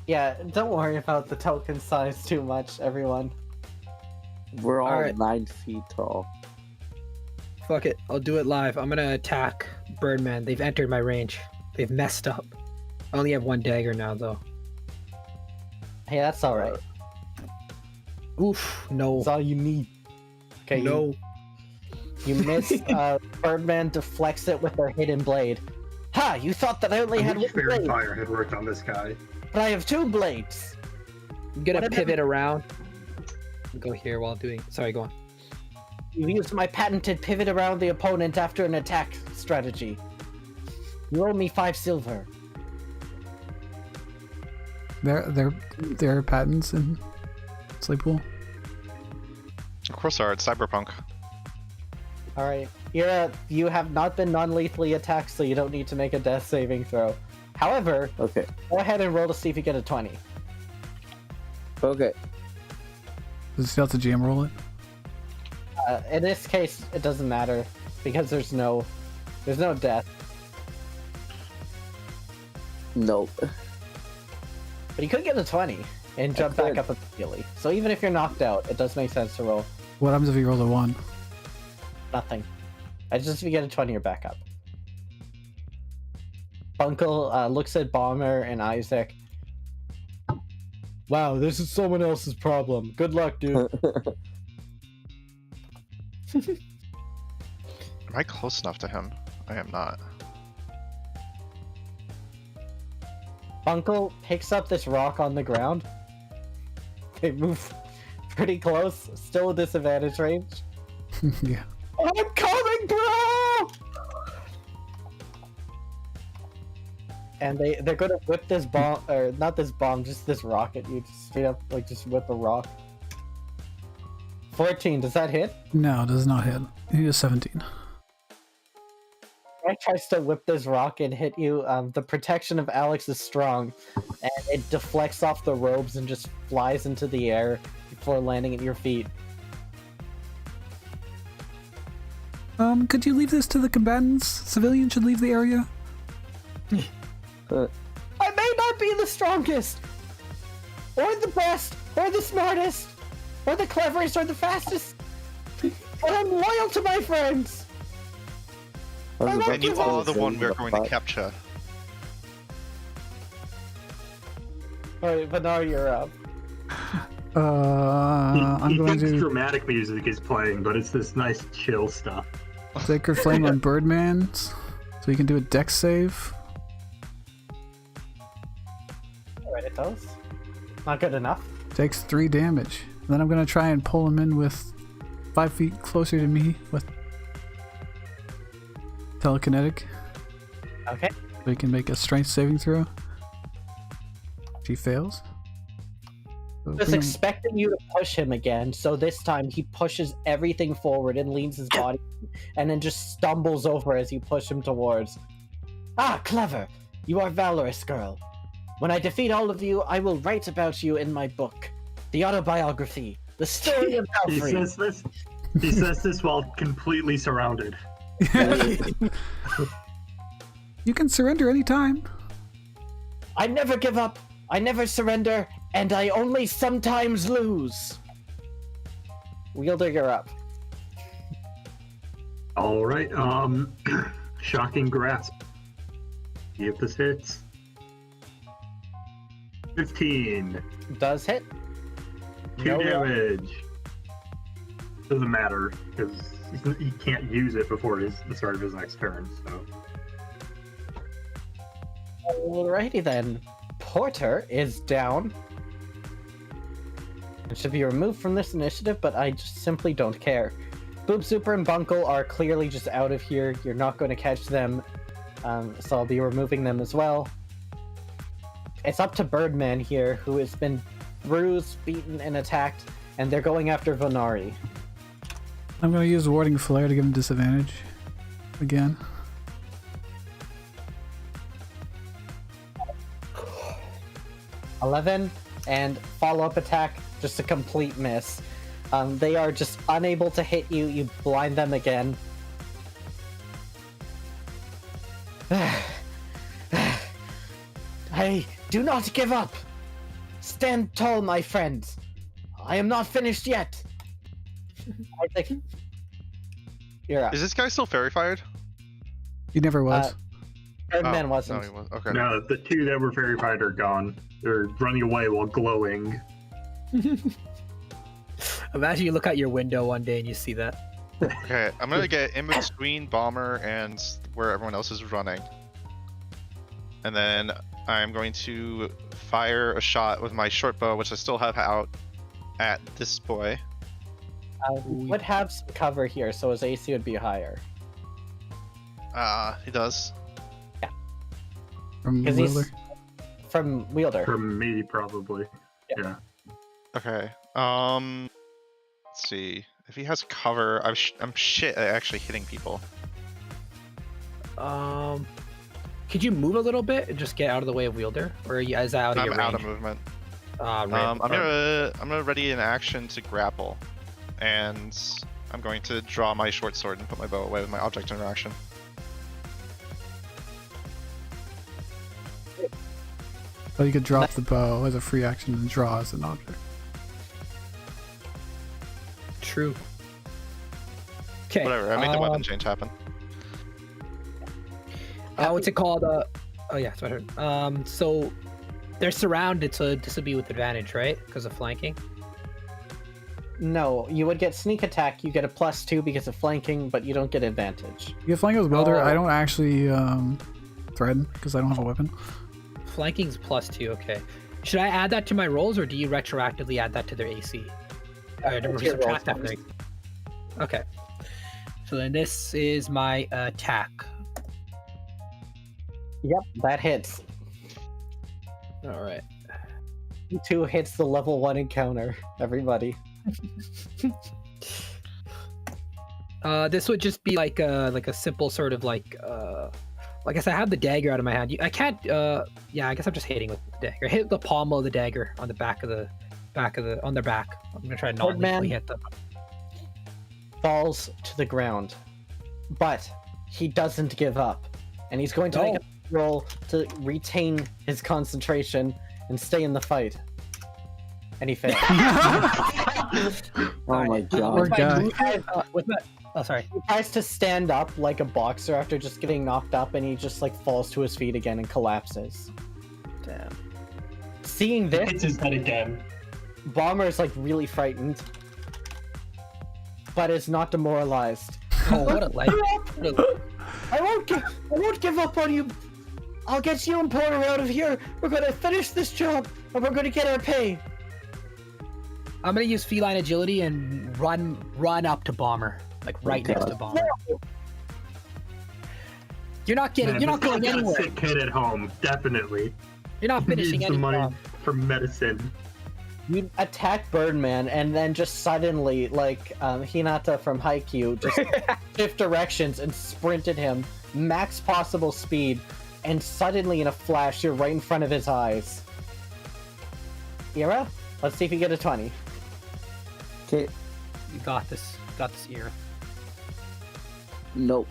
Speaker 2: Yeah, don't worry about the token size too much, everyone.
Speaker 5: We're all
Speaker 1: Alright.
Speaker 5: 9 feet tall.
Speaker 1: Fuck it. I'll do it live. I'm gonna attack Birdman. They've entered my range. They've messed up. I only have one dagger now, though.
Speaker 2: Hey, that's all right.
Speaker 1: Oof. No.
Speaker 2: That's all you need. Okay,
Speaker 1: No.
Speaker 2: you miss. Birdman deflects it with their hidden blade. Ha! You thought that I only
Speaker 4: I
Speaker 2: had
Speaker 4: wish
Speaker 2: one
Speaker 4: Fairy
Speaker 2: blade,
Speaker 4: Fire had worked on this guy.
Speaker 2: but I have 2 blades.
Speaker 1: I'm gonna
Speaker 2: What if-
Speaker 1: pivot around. Go here while doing. Sorry, go on.
Speaker 2: You used my patented pivot around the opponent after an attack strategy. You owe me 5 silver.
Speaker 3: There are patents in Sleeppool.
Speaker 7: Of course, it's Cyberpunk.
Speaker 2: All right, you have not been non-lethally attacked, so you don't need to make a death saving throw. However,
Speaker 5: Okay.
Speaker 2: go ahead and roll to see if you get a 20.
Speaker 5: Okay.
Speaker 3: Does it still have to GM roll it?
Speaker 2: In this case, it doesn't matter because there's no death.
Speaker 5: Nope.
Speaker 2: But you could get a 20 and jump back
Speaker 5: could.
Speaker 2: up immediately. So even if you're knocked out, it does make sense to roll
Speaker 3: What happens if you roll a 1?
Speaker 2: nothing. It's just if you get a 20, you're back up. Bunkle looks at Bomber and Isaac. Wow, this is someone else's problem. Good luck, dude.
Speaker 7: Am I close enough to him? I am not.
Speaker 2: Bunkle picks up this rock on the ground. They move pretty close, still a disadvantage range.
Speaker 3: Yeah.
Speaker 2: I'm coming, bro! And they're gonna whip this bomb, or not this bomb, just this rock at you, just straight up, like just whip a rock. 14, does that hit?
Speaker 3: No, it does not hit. He is 17.
Speaker 2: Frank tries to whip this rock and hit you. The protection of Alex is strong, and it deflects off the robes and just flies into the air before landing at your feet.
Speaker 3: Could you leave this to the combatants? Civilians should leave the area.
Speaker 2: I may not be the strongest, or the best, or the smartest, or the cleverest, or the fastest, but I'm loyal to my friends.
Speaker 7: And you are the one we're going to capture.
Speaker 2: Alright, but now you're up.
Speaker 3: I'm
Speaker 4: He
Speaker 3: going
Speaker 4: thinks
Speaker 3: to
Speaker 4: dramatic music is playing, but it's this nice chill stuff.
Speaker 3: Sacred Flame on Birdman, so you can do a dex save.
Speaker 2: Alright, it does. Not good enough.
Speaker 3: Takes 3 damage. Then I'm gonna try and pull him in with 5 feet closer to me with telekinetic.
Speaker 2: Okay.
Speaker 3: So he can make a strength saving throw. She fails. So
Speaker 2: Just
Speaker 3: bring him-
Speaker 2: expecting you to push him again, so this time he pushes everything forward and leans his body, and then just stumbles over as you push him towards. Ah, clever! You are valorous, girl. When I defeat all of you, I will write about you in my book, the autobiography, the story of
Speaker 4: He
Speaker 2: Belfry.
Speaker 4: says this. He says this while completely surrounded.
Speaker 3: You can surrender anytime.
Speaker 2: I never give up, I never surrender, and I only sometimes lose. Wielder, you're up.
Speaker 4: All right. Shocking grasp. See if this hits. 15.
Speaker 2: Does hit.
Speaker 4: 2
Speaker 2: No
Speaker 4: damage. Doesn't matter because he can't use it before the start of his next turn. So.
Speaker 2: Alrighty then. Porter is down. It should be removed from this initiative, but I just simply don't care. Boob Super and Bunkle are clearly just out of here. You're not going to catch them, so I'll be removing them as well. It's up to Birdman here, who has been bruised, beaten, and attacked, and they're going after Vonari.
Speaker 3: I'm going to use Warding Flare to give him disadvantage. Again.
Speaker 2: $11, and follow-up attack, just a complete miss. They are just unable to hit you. You blind them again. I do not give up. Stand tall, my friends. I am not finished yet. I think you're up.
Speaker 7: Is this guy still fairy fired?
Speaker 3: He never was.
Speaker 2: Birdman
Speaker 7: Oh,
Speaker 2: wasn't.
Speaker 7: No, he was. Okay.
Speaker 4: No, the 2 that were verified are gone. They're running away while glowing.
Speaker 1: Imagine you look out your window one day and you see that.
Speaker 7: Okay, I'm gonna get in between Bomber and where everyone else is running. And then I'm going to fire a shot with my short bow, which I still have out, at this boy.
Speaker 2: We would have some cover here, so his AC would be higher.
Speaker 7: He does.
Speaker 3: From
Speaker 2: 'Cause he's-
Speaker 3: Wielder.
Speaker 2: From Wielder.
Speaker 4: For me, probably. Yeah.
Speaker 7: Okay. Let's see. If he has cover, I'm shit at actually hitting people.
Speaker 1: Could you move a little bit and just get out of the way of Wielder, or is that out of
Speaker 7: I'm
Speaker 1: your
Speaker 7: out
Speaker 1: range?
Speaker 7: of movement.
Speaker 1: Right.
Speaker 7: I'm gonna ready an action to grapple, and I'm going to draw my short sword and put my bow away with my object interaction.
Speaker 3: So you could drop the bow as a free action and draw as an object.
Speaker 1: True. Okay.
Speaker 7: Whatever. I made the weapon change happen.
Speaker 1: What's it called? Oh yeah, that's what I heard. So they're surrounded, so this would be with advantage, right? Because of flanking.
Speaker 2: No, you would get sneak attack. You get a +2 because of flanking, but you don't get advantage.
Speaker 3: You get flanking with Wielder.
Speaker 1: Oh.
Speaker 3: I don't actually threaten because I don't have a weapon.
Speaker 1: Flanking's +2. Okay. Should I add that to my rolls, or do you retroactively add that to their AC? Or
Speaker 2: It's your
Speaker 1: subtract that
Speaker 2: rolls.
Speaker 1: from their- Okay. So then this is my attack.
Speaker 2: Yep, that hits.
Speaker 1: All right.
Speaker 2: 2 hits the level 1 encounter, everybody.
Speaker 1: This would just be like a simple sort of like I guess I have the dagger out of my hand. I can't. Yeah, I guess I'm just hitting with the dagger. Hit the pommel of the dagger on the back of the on their back. I'm gonna try to not
Speaker 2: Birdman.
Speaker 1: lethally hit them.
Speaker 2: Falls to the ground. But he doesn't give up. And he's going to make a roll to retain his concentration and stay in the fight. And he fails.
Speaker 5: Oh my
Speaker 3: Poor
Speaker 5: god.
Speaker 3: guy.
Speaker 1: With my, oh, sorry.
Speaker 2: He tries to stand up like a boxer after just getting knocked up, and he just like falls to his feet again and collapses.
Speaker 1: Damn.
Speaker 2: Seeing this,
Speaker 8: Hits his head again.
Speaker 2: Bomber's like really frightened, but is not demoralized.
Speaker 1: Oh, what a life.
Speaker 2: I won't give up on you. I'll get you and Porter out of here. We're gonna finish this job, and we're gonna get our pay.
Speaker 1: I'm gonna use feline agility and run up to Bomber, like right next to Bomber. You're not getting.
Speaker 4: Man,
Speaker 1: You're not
Speaker 4: this guy's
Speaker 1: going
Speaker 4: got a
Speaker 1: anywhere.
Speaker 4: sick kid at home, definitely.
Speaker 1: You're not finishing
Speaker 4: Needs the
Speaker 1: any
Speaker 4: money
Speaker 1: job.
Speaker 4: for medicine.
Speaker 2: You attack Birdman, and then just suddenly, like Hinata from Haikyuu, just shift directions and sprint at him, max possible speed, and suddenly in a flash, you're right in front of his eyes. Ira, let's see if you get a 20.
Speaker 5: Okay.
Speaker 1: You got this. Got this, Ira.
Speaker 5: Nope.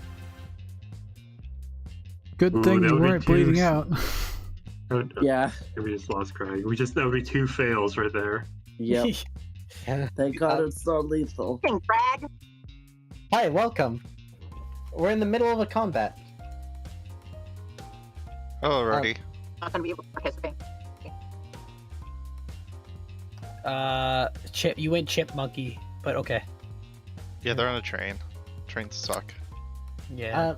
Speaker 3: Good
Speaker 4: Ooh,
Speaker 3: thing
Speaker 4: that
Speaker 3: you
Speaker 4: would be
Speaker 3: weren't bleeding
Speaker 4: juice.
Speaker 3: out.
Speaker 5: Yeah.
Speaker 4: We just lost Craig. That would be 2 fails right there.
Speaker 5: Yep. Thank God it's not lethal.
Speaker 2: Hi, welcome. We're in the middle of a combat.
Speaker 7: Alrighty.
Speaker 8: Not gonna be able to participate.
Speaker 1: Chip. You went chipmunky, but okay.
Speaker 7: Yeah, they're on a train. Trains suck.
Speaker 1: Yeah.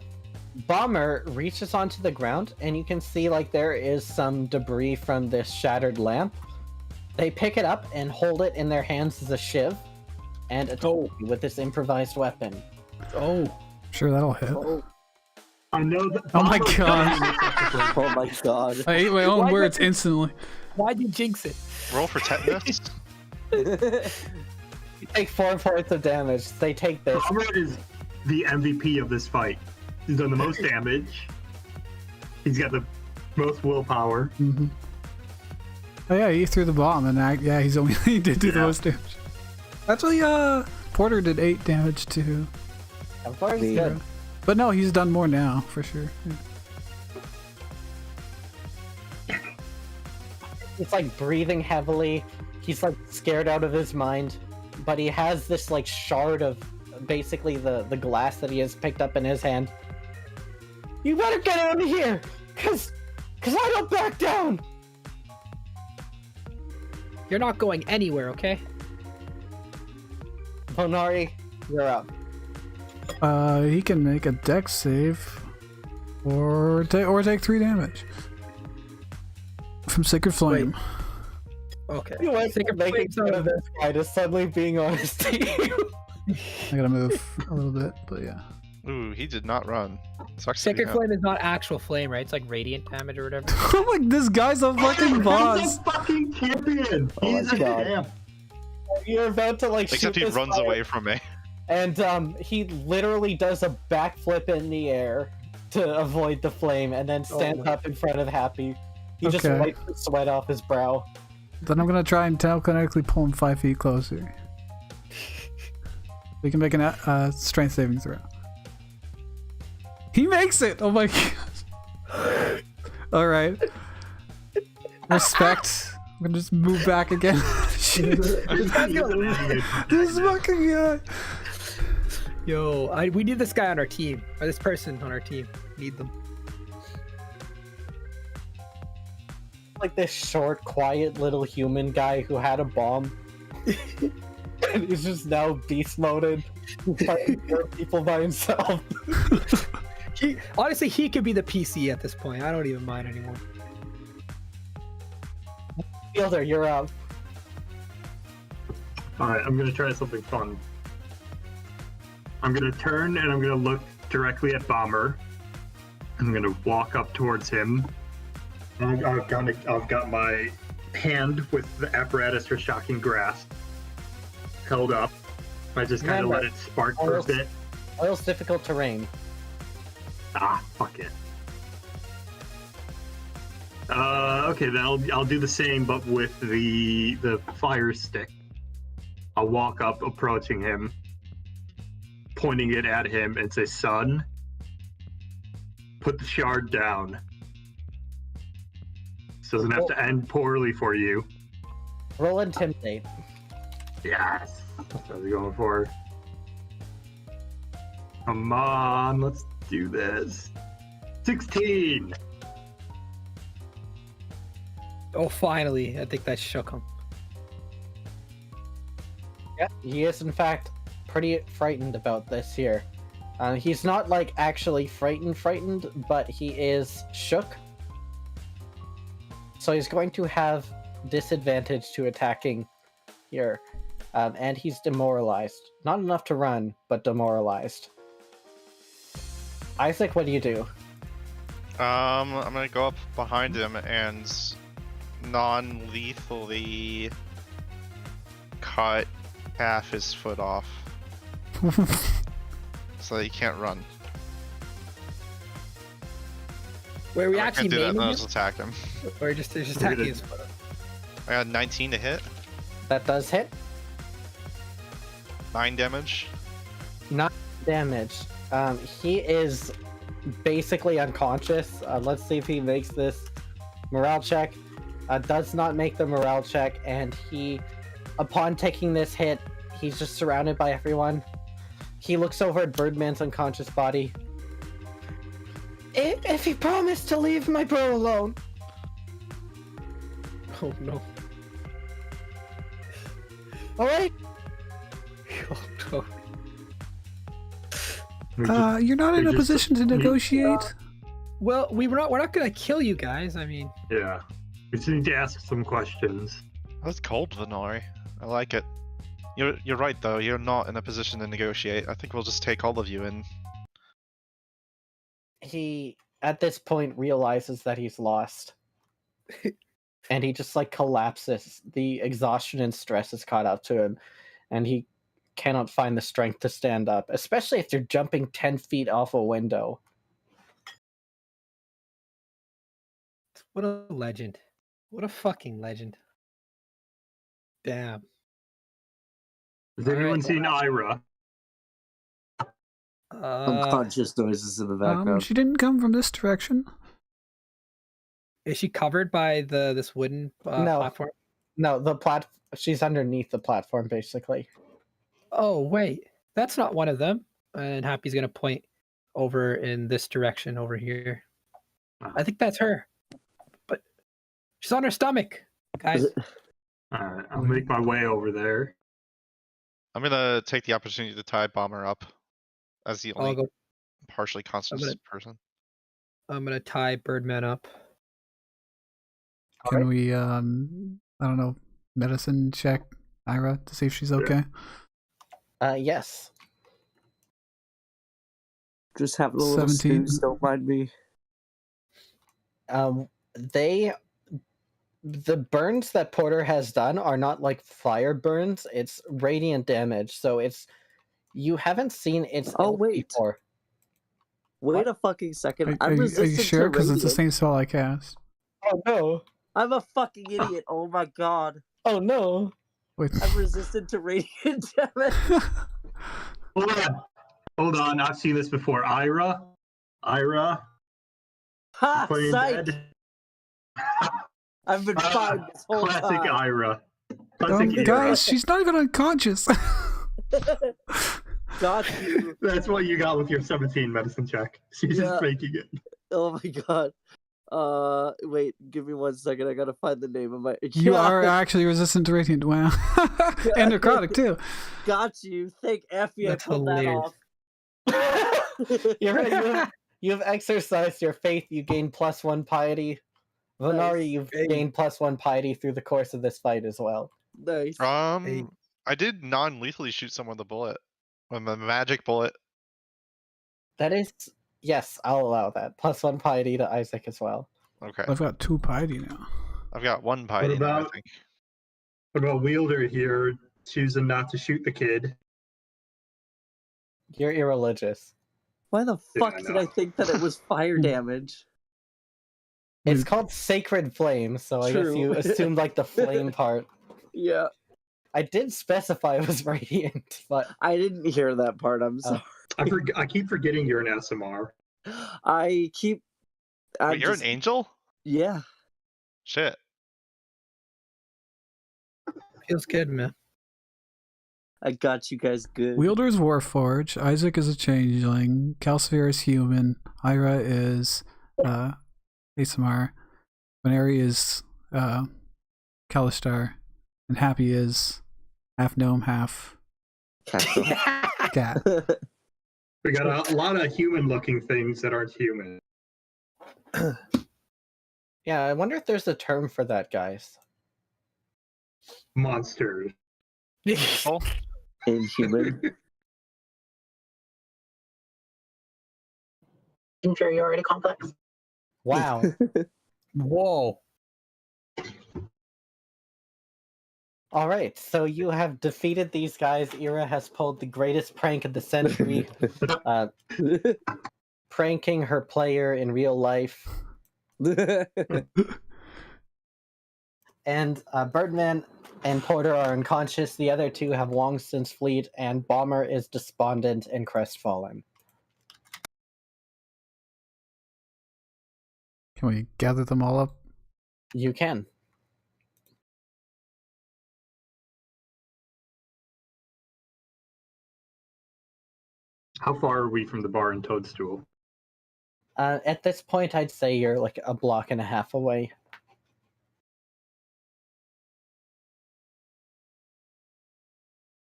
Speaker 2: Bomber reaches onto the ground, and you can see like there is some debris from this shattered lamp. They pick it up and hold it in their hands as a shiv, and attack you with this improvised weapon.
Speaker 1: Oh.
Speaker 3: Sure, that'll hit.
Speaker 4: I know that.
Speaker 3: Oh my god.
Speaker 5: Oh my god.
Speaker 3: I ate my own words instantly.
Speaker 1: Why'd you jinx it?
Speaker 7: Roll for tetanus.
Speaker 2: You take 4 points of damage. They take this.
Speaker 4: Comrade is the MVP of this fight. He's done the most damage. He's got the most willpower.
Speaker 3: Mm-hmm. Oh yeah, he threw the bomb, and he's only he did do the most damage. Actually, Porter did 8 damage too.
Speaker 2: Of course, good.
Speaker 3: But no, he's done more now for sure. Yeah.
Speaker 2: He's like breathing heavily. He's like scared out of his mind, but he has this like shard of basically the glass that he has picked up in his hand. You better get out of here, cause I don't back down.
Speaker 1: You're not going anywhere, okay?
Speaker 2: Bonari, you're up.
Speaker 3: He can make a dex save, or take 3 damage from Sacred Flame.
Speaker 1: Okay.
Speaker 2: You went
Speaker 1: Sacred
Speaker 2: from making
Speaker 1: Flame's
Speaker 2: fun
Speaker 1: not
Speaker 2: of this guy to suddenly being on his team.
Speaker 3: I gotta move a little bit, but yeah.
Speaker 7: Ooh, he did not run. Sucks to be
Speaker 1: Sacred
Speaker 7: him.
Speaker 1: Flame is not actual flame, right? It's like radiant damage or whatever.
Speaker 3: I'm like, this guy's a fucking boss.
Speaker 4: He's a fucking champion.
Speaker 5: Oh my
Speaker 4: He's a
Speaker 5: God.
Speaker 4: champ.
Speaker 2: You're about to like
Speaker 7: Except
Speaker 2: shoot
Speaker 7: he
Speaker 2: this
Speaker 7: runs
Speaker 2: guy,
Speaker 7: away from me.
Speaker 2: and he literally does a backflip in the air to avoid the flame, and then stands up in front of Happy. He just
Speaker 3: Okay.
Speaker 2: wipes the sweat off his brow.
Speaker 3: Then I'm gonna try and telekinetically pull him 5 feet closer. We can make a strength saving throw. He makes it! Oh my god. Alright. Respect. I'm gonna just move back again. Shit. This fucking guy.
Speaker 1: Yo, we need this guy on our team, or this person on our team. Need them.
Speaker 2: Like this short, quiet little human guy who had a bomb. And he's just now beast moded. Fighting 4 people by himself.
Speaker 1: Honestly, he could be the PC at this point. I don't even mind anymore.
Speaker 2: Fielder, you're up.
Speaker 4: Alright, I'm gonna try something fun. I'm gonna turn and I'm gonna look directly at Bomber. I'm gonna walk up towards him. I've got my hand with the apparatus for shocking grasp held up. I just kind of let it spark for a bit.
Speaker 2: Oil's difficult terrain.
Speaker 4: Ah, fuck it. Okay, then I'll do the same, but with the fire stick. I'll walk up, approaching him, pointing it at him, and say, "Son, put the shard down. This doesn't have to end poorly for you."
Speaker 2: Roll intimidate.
Speaker 4: Yes, that's what I was going for. Come on, let's do this. 16.
Speaker 1: Oh, finally! I think that shook him.
Speaker 2: Yeah, he is in fact pretty frightened about this here. He's not like actually frightened, but he is shook. So he's going to have disadvantage to attacking here. And he's demoralized. Not enough to run, but demoralized. Isaac, what do you do?
Speaker 7: I'm gonna go up behind him and non-lethally cut half his foot off so that he can't run.
Speaker 1: Where we
Speaker 7: I
Speaker 1: actually
Speaker 7: can't do that.
Speaker 1: maiming
Speaker 7: No,
Speaker 1: him?
Speaker 7: just attack him.
Speaker 1: Or just
Speaker 4: We're
Speaker 1: attacking
Speaker 4: gonna-
Speaker 1: his foot?
Speaker 7: I got 19 to hit,
Speaker 2: That does hit.
Speaker 7: 9 damage.
Speaker 2: Damage. He is basically unconscious. Let's see if he makes this morale check. Does not make the morale check, and he, upon taking this hit, he's just surrounded by everyone. He looks over at Birdman's unconscious body. If he promised to leave my bro alone.
Speaker 1: Oh no.
Speaker 2: Alright?
Speaker 1: Oh no.
Speaker 3: You're not in
Speaker 4: They
Speaker 3: a
Speaker 4: just-
Speaker 3: position to negotiate.
Speaker 1: Well, we're not gonna kill you guys. I mean,
Speaker 4: Yeah. We just need to ask some questions.
Speaker 7: That's cold, Venori. I like it. You're right though. You're not in a position to negotiate. I think we'll just take all of you in.
Speaker 2: He, at this point, realizes that he's lost. And he just, like, collapses. The exhaustion and stress has caught up to him. And he cannot find the strength to stand up, especially if you're jumping 10 feet off a window.
Speaker 1: what a legend. What a fucking legend. Damn.
Speaker 4: Has
Speaker 1: All
Speaker 4: anyone
Speaker 1: right.
Speaker 4: seen Ira?
Speaker 5: Unconscious noises in the background.
Speaker 3: She didn't come from this direction.
Speaker 1: Is she covered by this wooden
Speaker 2: No.
Speaker 1: platform?
Speaker 2: No, she's underneath the platform, basically.
Speaker 1: Oh wait, that's not one of them. And Happy's gonna point over in this direction over here. I think that's her, but she's on her stomach, guys.
Speaker 4: Alright, I'll make my way over there.
Speaker 7: I'm gonna take the opportunity to tie Bomber up as the
Speaker 1: I'll
Speaker 7: only
Speaker 1: go.
Speaker 7: partially conscious
Speaker 1: gonna-
Speaker 7: person.
Speaker 1: I'm gonna tie Birdman up.
Speaker 3: Can we, I don't know, medicine check Ira to see if she's okay?
Speaker 2: Yes.
Speaker 5: Just having a little
Speaker 3: 17.
Speaker 5: snooze, don't mind me.
Speaker 2: The burns that Porter has done are not like fire burns, it's radiant damage, so you haven't seen its
Speaker 5: Oh,
Speaker 2: ilk
Speaker 5: wait.
Speaker 2: before.
Speaker 5: Wait a fucking second.
Speaker 3: Are
Speaker 5: I'm
Speaker 3: you
Speaker 5: resistant
Speaker 3: sure?
Speaker 5: to
Speaker 3: Because it's the
Speaker 5: radiant.
Speaker 3: same spell I cast.
Speaker 2: Oh no.
Speaker 5: I'm a fucking idiot. Oh my god.
Speaker 2: Oh no.
Speaker 3: Wait.
Speaker 5: I'm resistant to radiant damage.
Speaker 4: Hold on, I've seen this before. Ira,
Speaker 5: Ha!
Speaker 4: playing
Speaker 5: Psych!
Speaker 4: dead.
Speaker 5: I've been fine this whole
Speaker 4: Classic
Speaker 5: time.
Speaker 4: Ira. Classic Ira.
Speaker 3: Guys, she's not even unconscious.
Speaker 5: Got you.
Speaker 4: That's what you got with your 17 medicine check. She's
Speaker 5: Yeah.
Speaker 4: just faking it.
Speaker 5: Oh my god. Wait, give me 1 second. I gotta find the name of my.
Speaker 3: You
Speaker 5: Yeah,
Speaker 3: are actually resistant to radiant. Wow. And necrotic too.
Speaker 5: Got you. Thank Effie. I
Speaker 1: That's
Speaker 5: pulled
Speaker 1: hilarious.
Speaker 5: that off.
Speaker 2: You've exercised your faith, you gain +1 piety. Venari,
Speaker 5: Nice.
Speaker 2: you've
Speaker 1: Hey.
Speaker 2: gained +1 piety through the course of this fight as well.
Speaker 5: Nice.
Speaker 1: Hey.
Speaker 7: I did non-lethally shoot someone with a bullet. With a magic bullet.
Speaker 2: That is, yes, I'll allow that. +1 piety to Isaac as well.
Speaker 7: Okay.
Speaker 3: I've got 2 piety now.
Speaker 7: I've got 1 piety now, I
Speaker 4: about-
Speaker 7: think.
Speaker 4: What about Wielder here choosing not to shoot the kid?
Speaker 2: You're irreligious.
Speaker 5: Why the
Speaker 4: Yeah,
Speaker 5: fuck
Speaker 4: I
Speaker 5: did
Speaker 4: know.
Speaker 5: I think that it was fire damage?
Speaker 2: It's called Sacred Flame, so I guess
Speaker 5: True.
Speaker 2: you assumed like the flame part.
Speaker 5: Yeah.
Speaker 2: I did specify it was radiant, but
Speaker 5: I didn't hear that part. I'm sorry.
Speaker 4: I keep forgetting you're an SMR.
Speaker 5: I keep.
Speaker 7: Wait, you're an angel?
Speaker 5: Yeah.
Speaker 7: Shit.
Speaker 1: Feels good, man.
Speaker 5: I got you guys good.
Speaker 3: Wielder's Warforge. Isaac is a changeling. Calcifer is human. Ira is ASMR. Venari is Kalistar. And Happy is half gnome, half
Speaker 5: Castle.
Speaker 3: cat.
Speaker 4: We got a lot of human-looking things that aren't human.
Speaker 2: yeah, I wonder if there's a term for that, guys.
Speaker 4: Monsters.
Speaker 7: Oh,
Speaker 5: Inhuman.
Speaker 8: Inferiority complex.
Speaker 2: Wow.
Speaker 1: Whoa.
Speaker 2: All right, so you have defeated these guys. Ira has pulled the greatest prank of the century, pranking her player in real life. And Birdman and Porter are unconscious. The other two have long since fled, and Bomber is despondent and crestfallen.
Speaker 3: Can we gather them all up?
Speaker 2: You can.
Speaker 4: How far are we from the bar and Toadstool?
Speaker 2: At this point, I'd say you're like a block and a half away.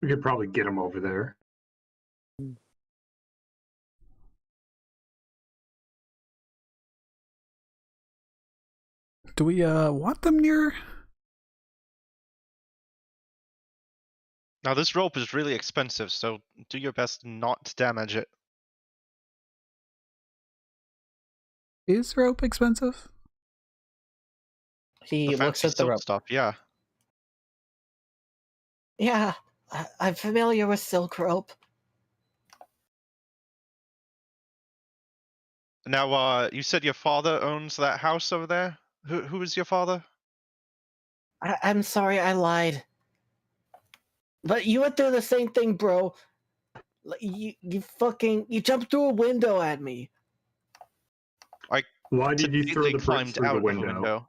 Speaker 4: We could probably get him over there.
Speaker 3: Do we want them near?
Speaker 7: Now this rope is really expensive, so do your best not to damage it.
Speaker 3: Is rope expensive?
Speaker 2: He
Speaker 7: The
Speaker 2: looks
Speaker 7: fancy
Speaker 2: at the
Speaker 7: silk
Speaker 2: rope.
Speaker 7: stuff, yeah.
Speaker 2: Yeah, I'm familiar with silk rope.
Speaker 7: Now, you said your father owns that house over there? Who is your father?
Speaker 2: I'm sorry, I lied. But you went through the same thing, bro. You jumped through a window at me.
Speaker 4: Why did you throw
Speaker 7: Completely
Speaker 4: the bricks
Speaker 7: climbed
Speaker 4: through
Speaker 7: out
Speaker 4: the
Speaker 7: of a
Speaker 4: window?
Speaker 7: window.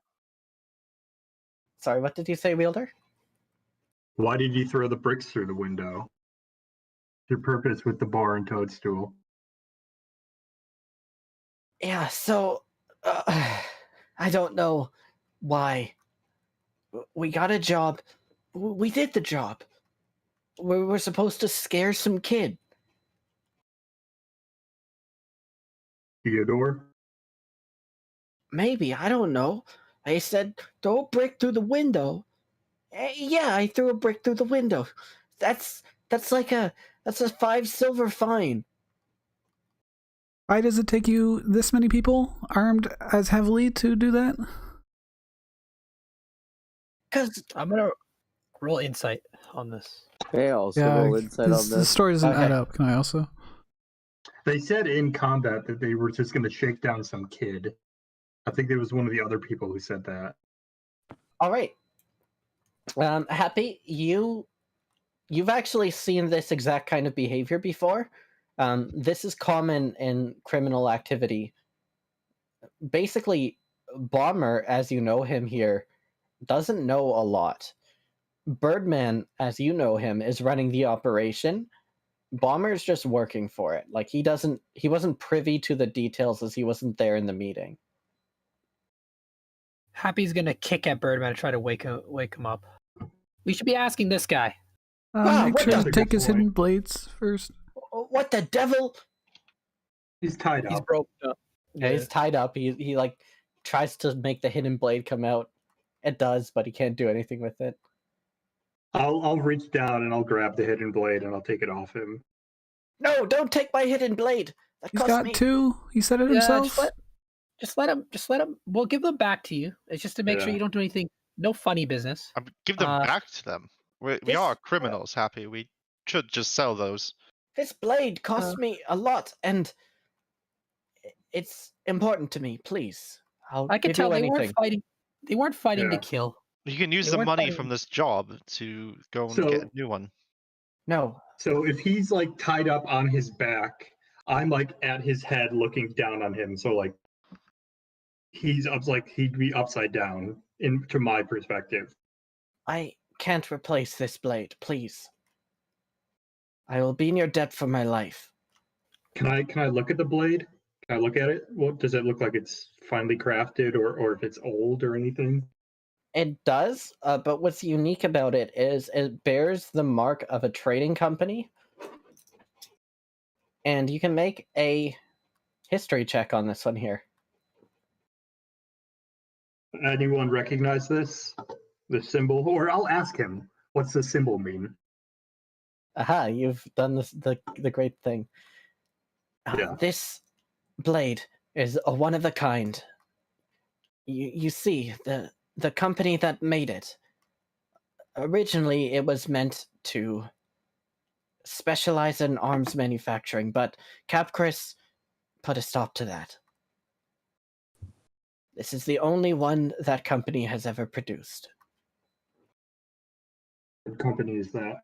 Speaker 2: Sorry, what did you say, Wielder?
Speaker 4: Why did you throw the bricks through the window? Your purpose with the bar and Toadstool.
Speaker 2: Yeah, so I don't know why. We got a job. We did the job. We were supposed to scare some kid.
Speaker 4: Theodore?
Speaker 2: Maybe, I don't know. They said throw a brick through the window. Yeah, I threw a brick through the window. That's a 5 silver fine.
Speaker 3: Why does it take you this many people armed as heavily to do that?
Speaker 2: Cause
Speaker 1: I'm gonna roll insight on this.
Speaker 5: Hey, also
Speaker 3: Yeah,
Speaker 5: roll insight on
Speaker 3: the
Speaker 5: this.
Speaker 3: story doesn't add
Speaker 2: Okay.
Speaker 3: up. Can I also?
Speaker 4: They said in combat that they were just going to shake down some kid. I think it was one of the other people who said that.
Speaker 2: all right. Happy, you've actually seen this exact kind of behavior before. This is common in criminal activity. Basically, Bomber, as you know him here, doesn't know a lot. Birdman, as you know him, is running the operation. Bomber's just working for it. Like he wasn't privy to the details as he wasn't there in the meeting.
Speaker 1: Happy's gonna kick at Birdman and try to wake him up. We should be asking this guy.
Speaker 3: Make
Speaker 2: what
Speaker 3: sure
Speaker 4: the-
Speaker 3: to take his
Speaker 4: Good point.
Speaker 3: hidden blades first.
Speaker 2: What the devil?
Speaker 4: He's tied
Speaker 1: He's
Speaker 4: up.
Speaker 1: roped up.
Speaker 2: Yeah, he's tied up. He like tries to make the hidden blade come out. It does, but he can't do anything with it.
Speaker 4: I'll reach down and I'll grab the hidden blade and I'll take it off him.
Speaker 2: No, don't take my hidden blade. That
Speaker 3: He's
Speaker 2: cost
Speaker 3: got
Speaker 2: me.
Speaker 3: 2. He said it
Speaker 1: Yeah,
Speaker 3: himself.
Speaker 1: just let him. We'll give them back to you. It's just to make sure
Speaker 4: Yeah.
Speaker 1: you don't do anything. No funny business.
Speaker 7: Give them
Speaker 1: Uh,
Speaker 7: back to them. We
Speaker 2: this-
Speaker 7: are criminals, Happy. We should just sell those.
Speaker 2: This blade cost me a lot, and it's important to me. Please, I'll
Speaker 1: I can
Speaker 2: give
Speaker 1: tell
Speaker 2: you
Speaker 1: they
Speaker 2: anything.
Speaker 1: weren't fighting. They weren't fighting to
Speaker 4: Yeah.
Speaker 1: kill.
Speaker 7: You can use
Speaker 1: They
Speaker 7: the
Speaker 1: weren't
Speaker 7: money
Speaker 1: fighting-
Speaker 7: from this job to go and
Speaker 4: So-
Speaker 7: get a new one.
Speaker 2: No,
Speaker 4: So if he's like tied up on his back, I'm like at his head looking down on him. So like he'd be upside down to my perspective.
Speaker 2: I can't replace this blade. Please, I will be in your debt for my life.
Speaker 4: Can I look at the blade? Can I look at it? What does it look like? It's finely crafted, or if it's old or anything?
Speaker 2: It does, but what's unique about it is it bears the mark of a trading company. And you can make a history check on this one here.
Speaker 4: Anyone recognize this? The symbol? Or I'll ask him. What's the symbol mean?
Speaker 2: Aha, you've done the great thing.
Speaker 4: Yeah.
Speaker 2: This blade is a one of a kind. You see, the company that made it, originally it was meant to specialize in arms manufacturing, but Capcris put a stop to that. This is the only one that company has ever produced.
Speaker 4: What company is that?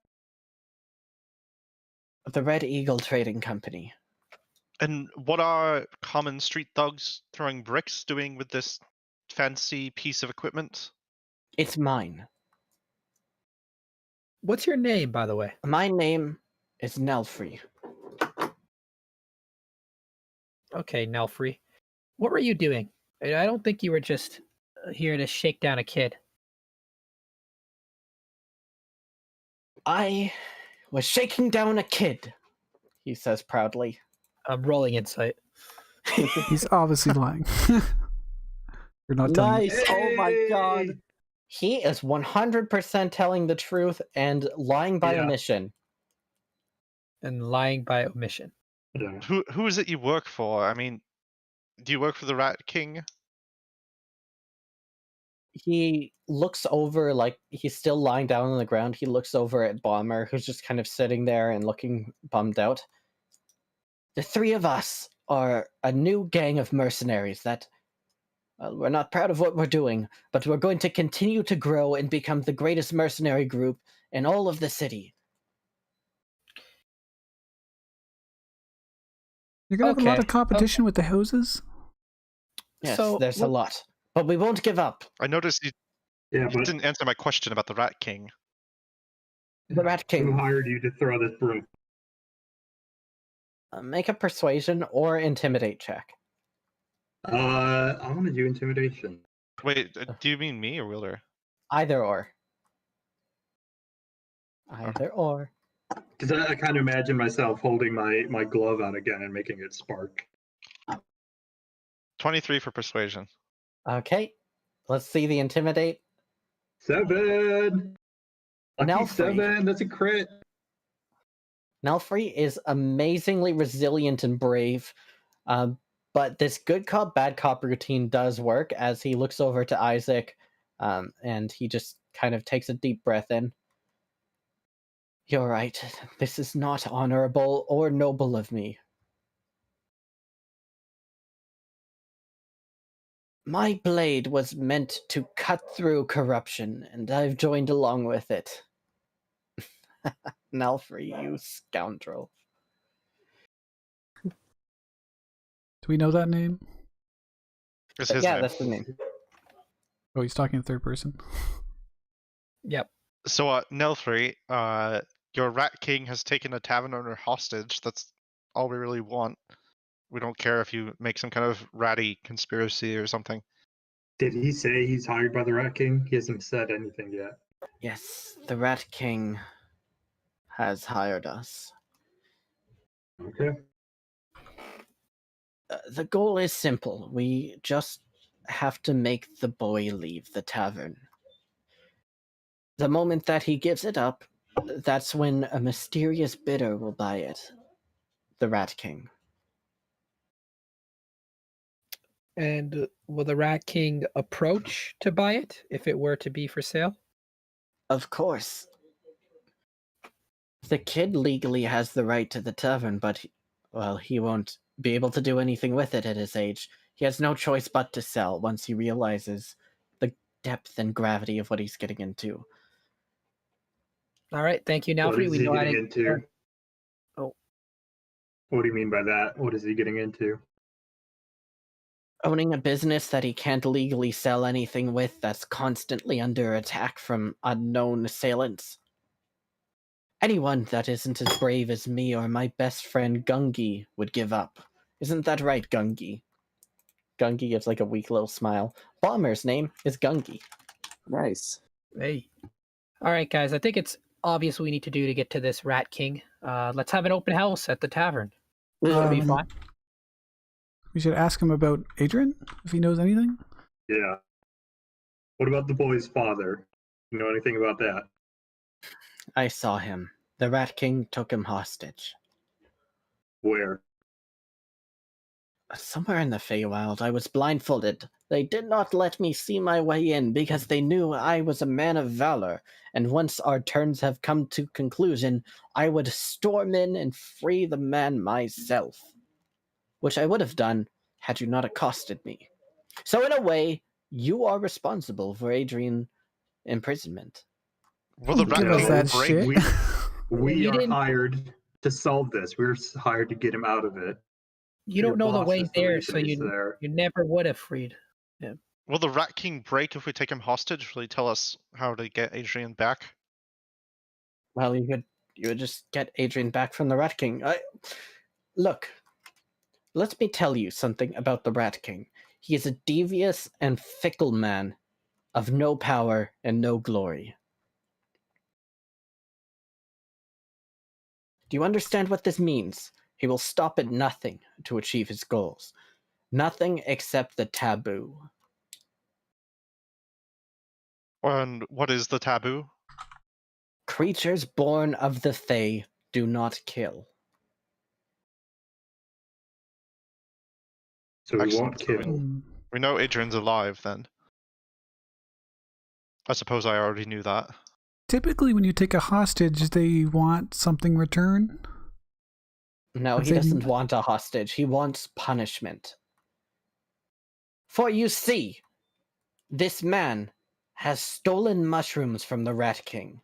Speaker 2: The Red Eagle Trading Company.
Speaker 7: And what are common street thugs throwing bricks doing with this fancy piece of equipment?
Speaker 2: It's mine.
Speaker 1: What's your name, by the way?
Speaker 2: My name is Nelfree.
Speaker 1: Okay, Nelfree. What were you doing? I don't think you were just here to shake down a kid.
Speaker 2: I was shaking down a kid, he says proudly.
Speaker 1: I'm rolling insight.
Speaker 3: He's obviously lying. You're not telling.
Speaker 2: Nice! Oh my god! He is 100% telling the truth and lying by
Speaker 4: Yeah.
Speaker 2: omission.
Speaker 1: And lying by omission.
Speaker 4: Yeah.
Speaker 7: Who is it you work for? I mean, do you work for the Rat King?
Speaker 2: He looks over, like, he's still lying down on the ground. He looks over at Bomber, who's just kind of sitting there and looking bummed out. The three of us are a new gang of mercenaries that, well, we're not proud of what we're doing, but we're going to continue to grow and become the greatest mercenary group in all of the city.
Speaker 3: You're gonna have a lot
Speaker 1: Okay,
Speaker 3: of competition with the houses.
Speaker 2: Yes,
Speaker 1: So,
Speaker 2: there's a lot. But we won't give up.
Speaker 7: I noticed you
Speaker 4: Yeah, but
Speaker 7: didn't answer my question about the Rat King.
Speaker 2: The Rat
Speaker 4: who
Speaker 2: King.
Speaker 4: hired you to throw this broom?
Speaker 2: Make a persuasion or intimidate check.
Speaker 4: I want to do intimidation.
Speaker 7: Wait, do you mean me or Wheeler?
Speaker 2: Either or. Either or.
Speaker 4: Because I kind of imagine myself holding my glove out again and making it spark.
Speaker 7: 23 for persuasion.
Speaker 2: Okay. Let's see the intimidate.
Speaker 4: 7! Lucky
Speaker 2: Nelfree.
Speaker 4: 7, that's a crit.
Speaker 2: Nelfree is amazingly resilient and brave, but this good cop, bad cop routine does work as he looks over to Isaac, and he just kind of takes a deep breath in. You're right. This is not honorable or noble of me. My blade was meant to cut through corruption, and I've joined along with it. Nelfree, you scoundrel.
Speaker 3: Do we know that name?
Speaker 7: It's his
Speaker 2: Yeah,
Speaker 7: name.
Speaker 2: that's the name.
Speaker 3: Oh, he's talking in third person.
Speaker 1: Yep.
Speaker 7: So, Nelfree, your Rat King has taken a tavern owner hostage. That's all we really want. We don't care if you make some kind of ratty conspiracy or something.
Speaker 4: Did he say he's hired by the Rat King? He hasn't said anything yet.
Speaker 2: Yes, the Rat King has hired us.
Speaker 4: Okay.
Speaker 2: The goal is simple. We just have to make the boy leave the tavern. The moment that he gives it up, that's when a mysterious bidder will buy it. The Rat King.
Speaker 1: And will the Rat King approach to buy it if it were to be for sale?
Speaker 2: Of course. The kid legally has the right to the tavern, but, well, he won't be able to do anything with it at his age. He has no choice but to sell once he realizes the depth and gravity of what he's getting into.
Speaker 1: All right, thank you,
Speaker 4: What
Speaker 1: Nelfree.
Speaker 4: is
Speaker 1: We
Speaker 4: he
Speaker 1: know how
Speaker 4: getting
Speaker 1: to.
Speaker 4: into?
Speaker 1: Oh.
Speaker 4: What do you mean by that? What is he getting into?
Speaker 2: Owning a business that he can't legally sell anything with, that's constantly under attack from unknown assailants. Anyone that isn't as brave as me or my best friend Gungi would give up. Isn't that right, Gungi? Gungi gives like a weak little smile. Bomber's name is Gungi.
Speaker 5: Nice.
Speaker 1: Hey. All right, guys. I think it's obvious what we need to do to get to this Rat King. Let's have an open house at the tavern. That'll be fun.
Speaker 3: We should ask him about Adrian, if he knows anything.
Speaker 4: Yeah. What about the boy's father? You know anything about that?
Speaker 2: I saw him. The Rat King took him hostage.
Speaker 4: Where?
Speaker 2: Somewhere in the Feywild, I was blindfolded. They did not let me see my way in because they knew I was a man of valor, and once our turns have come to conclusion, I would storm in and free the man myself. Which I would have done had you not accosted me. So in a way, you are responsible for Adrian imprisonment.
Speaker 7: Will the
Speaker 3: Don't give
Speaker 7: rat
Speaker 3: us
Speaker 7: king
Speaker 3: that
Speaker 7: break?
Speaker 3: shit.
Speaker 4: We
Speaker 1: You
Speaker 4: are
Speaker 1: didn't-
Speaker 4: hired to solve this. We're hired to get him out of it.
Speaker 1: You
Speaker 4: Your
Speaker 1: don't know the
Speaker 4: boss
Speaker 1: way
Speaker 4: is the
Speaker 1: there,
Speaker 4: reason
Speaker 1: so
Speaker 4: he's
Speaker 1: you
Speaker 4: there.
Speaker 1: never would have freed.
Speaker 7: Will the rat king break if we take him hostage? Will he tell us how to get Adrian back?
Speaker 2: Well, you would just get Adrian back from the Rat King. Look, let me tell you something about the Rat King. He is a devious and fickle man of no power and no glory. Do you understand what this means? He will stop at nothing to achieve his goals. Nothing except the taboo.
Speaker 7: And what is the taboo?
Speaker 2: Creatures born of the Fae do not kill.
Speaker 4: So we
Speaker 7: Excellent.
Speaker 4: won't
Speaker 7: So
Speaker 4: kill.
Speaker 7: we know Adrian's alive then. I suppose I already knew that.
Speaker 3: Typically, when you take a hostage, they want something return.
Speaker 2: No,
Speaker 3: But
Speaker 2: he
Speaker 3: they-
Speaker 2: doesn't want a hostage. He wants punishment. For you see, this man has stolen mushrooms from the Rat King.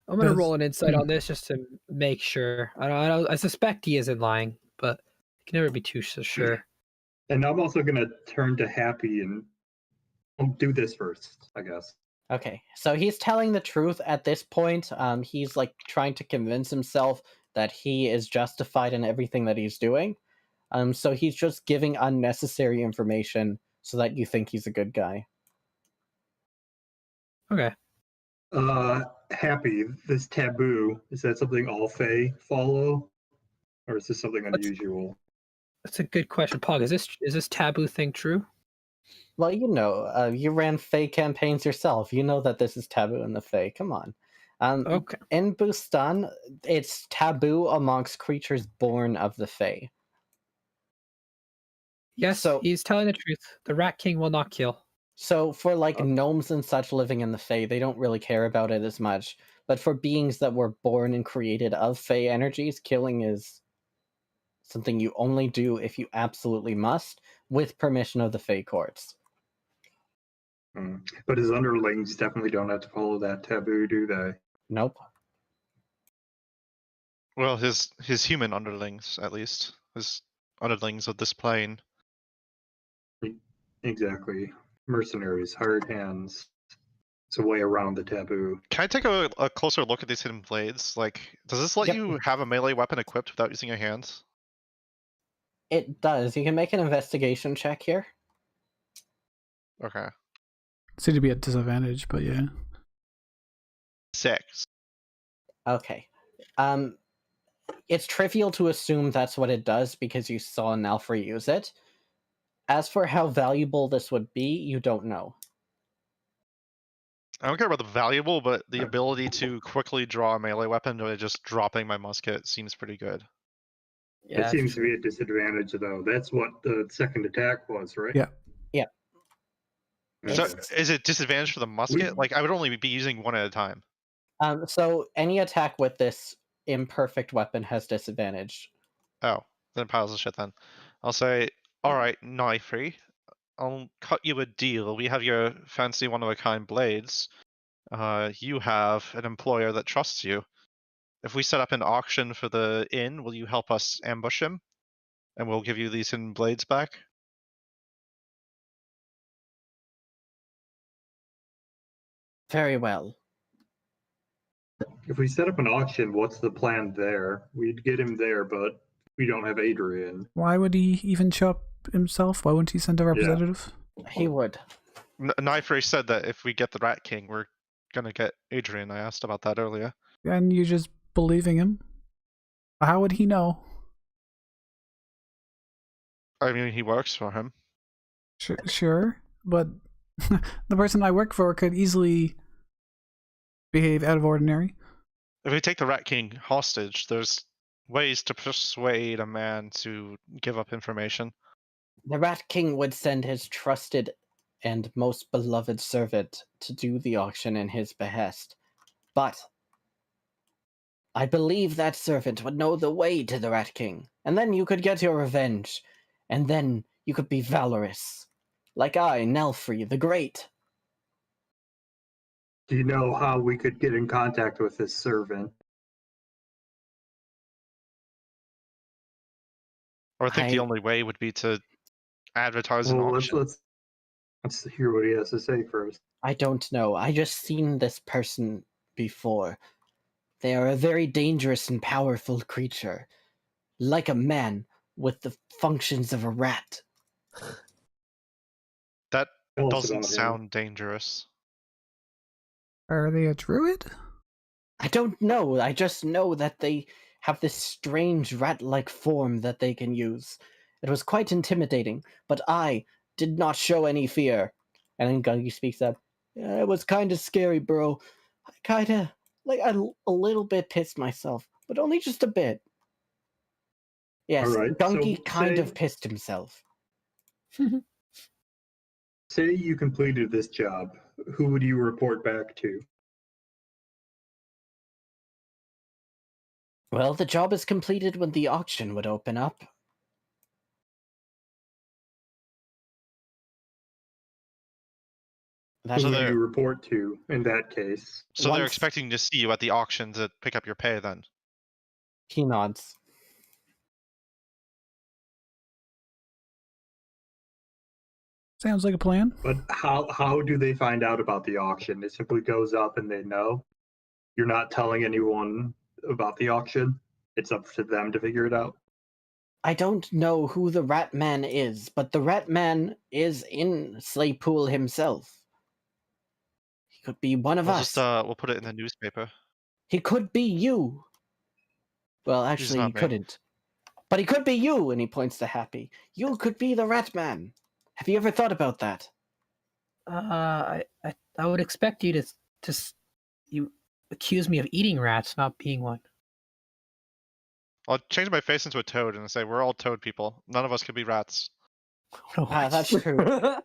Speaker 1: I'm gonna
Speaker 3: Does-
Speaker 1: roll an insight on this just to make sure. I suspect he isn't lying, but you can never be too sure.
Speaker 4: And I'm also going to turn to Happy and I'll do this first, I guess.
Speaker 2: Okay, so he's telling the truth at this point. He's like trying to convince himself that he is justified in everything that he's doing. So he's just giving unnecessary information so that you think he's a good guy.
Speaker 1: Okay.
Speaker 4: Happy, this taboo, is that something all Fae follow? Or is this something unusual?
Speaker 1: That's a good question. Pog, is this taboo thing true?
Speaker 2: Well, you know, you ran Fae campaigns yourself. You know that this is taboo in the Fae. Come on.
Speaker 1: Okay.
Speaker 2: In Bustan, it's taboo amongst creatures born of the Fae.
Speaker 1: Yes,
Speaker 2: So-
Speaker 1: he's telling the truth. The Rat King will not kill.
Speaker 2: So for like
Speaker 1: Oh.
Speaker 2: gnomes and such living in the Fae, they don't really care about it as much. But for beings that were born and created of Fae energies, killing is something you only do if you absolutely must, with permission of the Fae courts.
Speaker 4: But his underlings definitely don't have to follow that taboo, do they?
Speaker 2: Nope.
Speaker 7: Well, his human underlings, at least. His underlings of this plane.
Speaker 4: Exactly. Mercenaries, hired hands. It's a way around the taboo.
Speaker 7: Can I take a closer look at these hidden blades? Like, does this let
Speaker 2: Yep.
Speaker 7: you have a melee weapon equipped without using your hands?
Speaker 2: It does. You can make an investigation check here.
Speaker 7: Okay.
Speaker 3: Seem to be at disadvantage, but yeah.
Speaker 7: 6.
Speaker 2: Okay. It's trivial to assume that's what it does because you saw Nalfrey use it. As for how valuable this would be, you don't know.
Speaker 7: I don't care about the valuable, but the ability to quickly draw a melee weapon by just dropping my musket seems pretty good.
Speaker 4: It seems to be a disadvantage, though. That's what the second attack was, right?
Speaker 3: Yeah.
Speaker 2: Yeah.
Speaker 7: So,
Speaker 4: Okay.
Speaker 7: is it disadvantage for the musket? Like, I would only be using one at a time.
Speaker 2: So any attack with this imperfect weapon has disadvantage.
Speaker 7: Oh, then piles of shit then. I'll say, alright, Knifey, I'll cut you a deal. We have your fancy one-of-a-kind blades. You have an employer that trusts you. If we set up an auction for the inn, will you help us ambush him? And we'll give you these hidden blades back?
Speaker 2: Very well.
Speaker 4: If we set up an auction, what's the plan there? We'd get him there, but we don't have Adrian.
Speaker 3: Why would he even show up himself? Why wouldn't he send a representative?
Speaker 2: He would.
Speaker 7: Knifey said that if we get the Rat King, we're gonna get Adrian. I asked about that earlier.
Speaker 3: And you're just believing him? How would he know?
Speaker 7: I mean, he works for him.
Speaker 3: Sure, but the person I work for could easily behave out of ordinary.
Speaker 7: If we take the Rat King hostage, there's ways to persuade a man to give up information.
Speaker 2: The Rat King would send his trusted and most beloved servant to do the auction in his behest. But I believe that servant would know the way to the Rat King, and then you could get your revenge, and then you could be valorous, like I, Nelfree the Great.
Speaker 4: Do you know how we could get in contact with this servant?
Speaker 7: Or I think the
Speaker 2: I-
Speaker 7: only way would be to advertise an
Speaker 4: Well,
Speaker 7: auction.
Speaker 4: let's hear what he has to say first.
Speaker 2: I don't know. I just seen this person before. They are a very dangerous and powerful creature, like a man with the functions of a rat.
Speaker 7: That
Speaker 4: Tell us
Speaker 7: doesn't
Speaker 4: about him.
Speaker 7: sound dangerous.
Speaker 3: Are they a druid?
Speaker 2: I don't know. I just know that they have this strange rat-like form that they can use. It was quite intimidating, but I did not show any fear. And then Gungi speaks up. Yeah, it was kind of scary, bro. I kind of, like, a little bit pissed myself, but only just a bit. Yes,
Speaker 4: All right,
Speaker 2: Gungi
Speaker 4: so
Speaker 2: kind of pissed himself.
Speaker 4: Say you completed this job. Who would you report back to?
Speaker 2: Well, the job is completed when the auction would open up. That's
Speaker 4: Who
Speaker 7: So
Speaker 4: would
Speaker 7: they're-
Speaker 4: you report to in that case?
Speaker 7: So they're
Speaker 2: Once-
Speaker 7: expecting to see you at the auction to pick up your pay then.
Speaker 2: He nods.
Speaker 3: Sounds like a plan.
Speaker 4: But how do they find out about the auction? It simply goes up and they know. You're not telling anyone about the auction. It's up to them to figure it out.
Speaker 2: I don't know who the Rat Man is, but the Rat Man is in Slaypool himself. He could be one of
Speaker 7: We'll
Speaker 2: us.
Speaker 7: just we'll put it in the newspaper.
Speaker 2: He could be you. Well, actually, he
Speaker 7: not me.
Speaker 2: couldn't. But he could be you, and he points to Happy. You could be the Rat Man. Have you ever thought about that?
Speaker 1: I would expect you to you accuse me of eating rats, not being one.
Speaker 7: I'll change my face into a toad and say we're all toad people. None of us could be rats.
Speaker 2: Ah, that's true.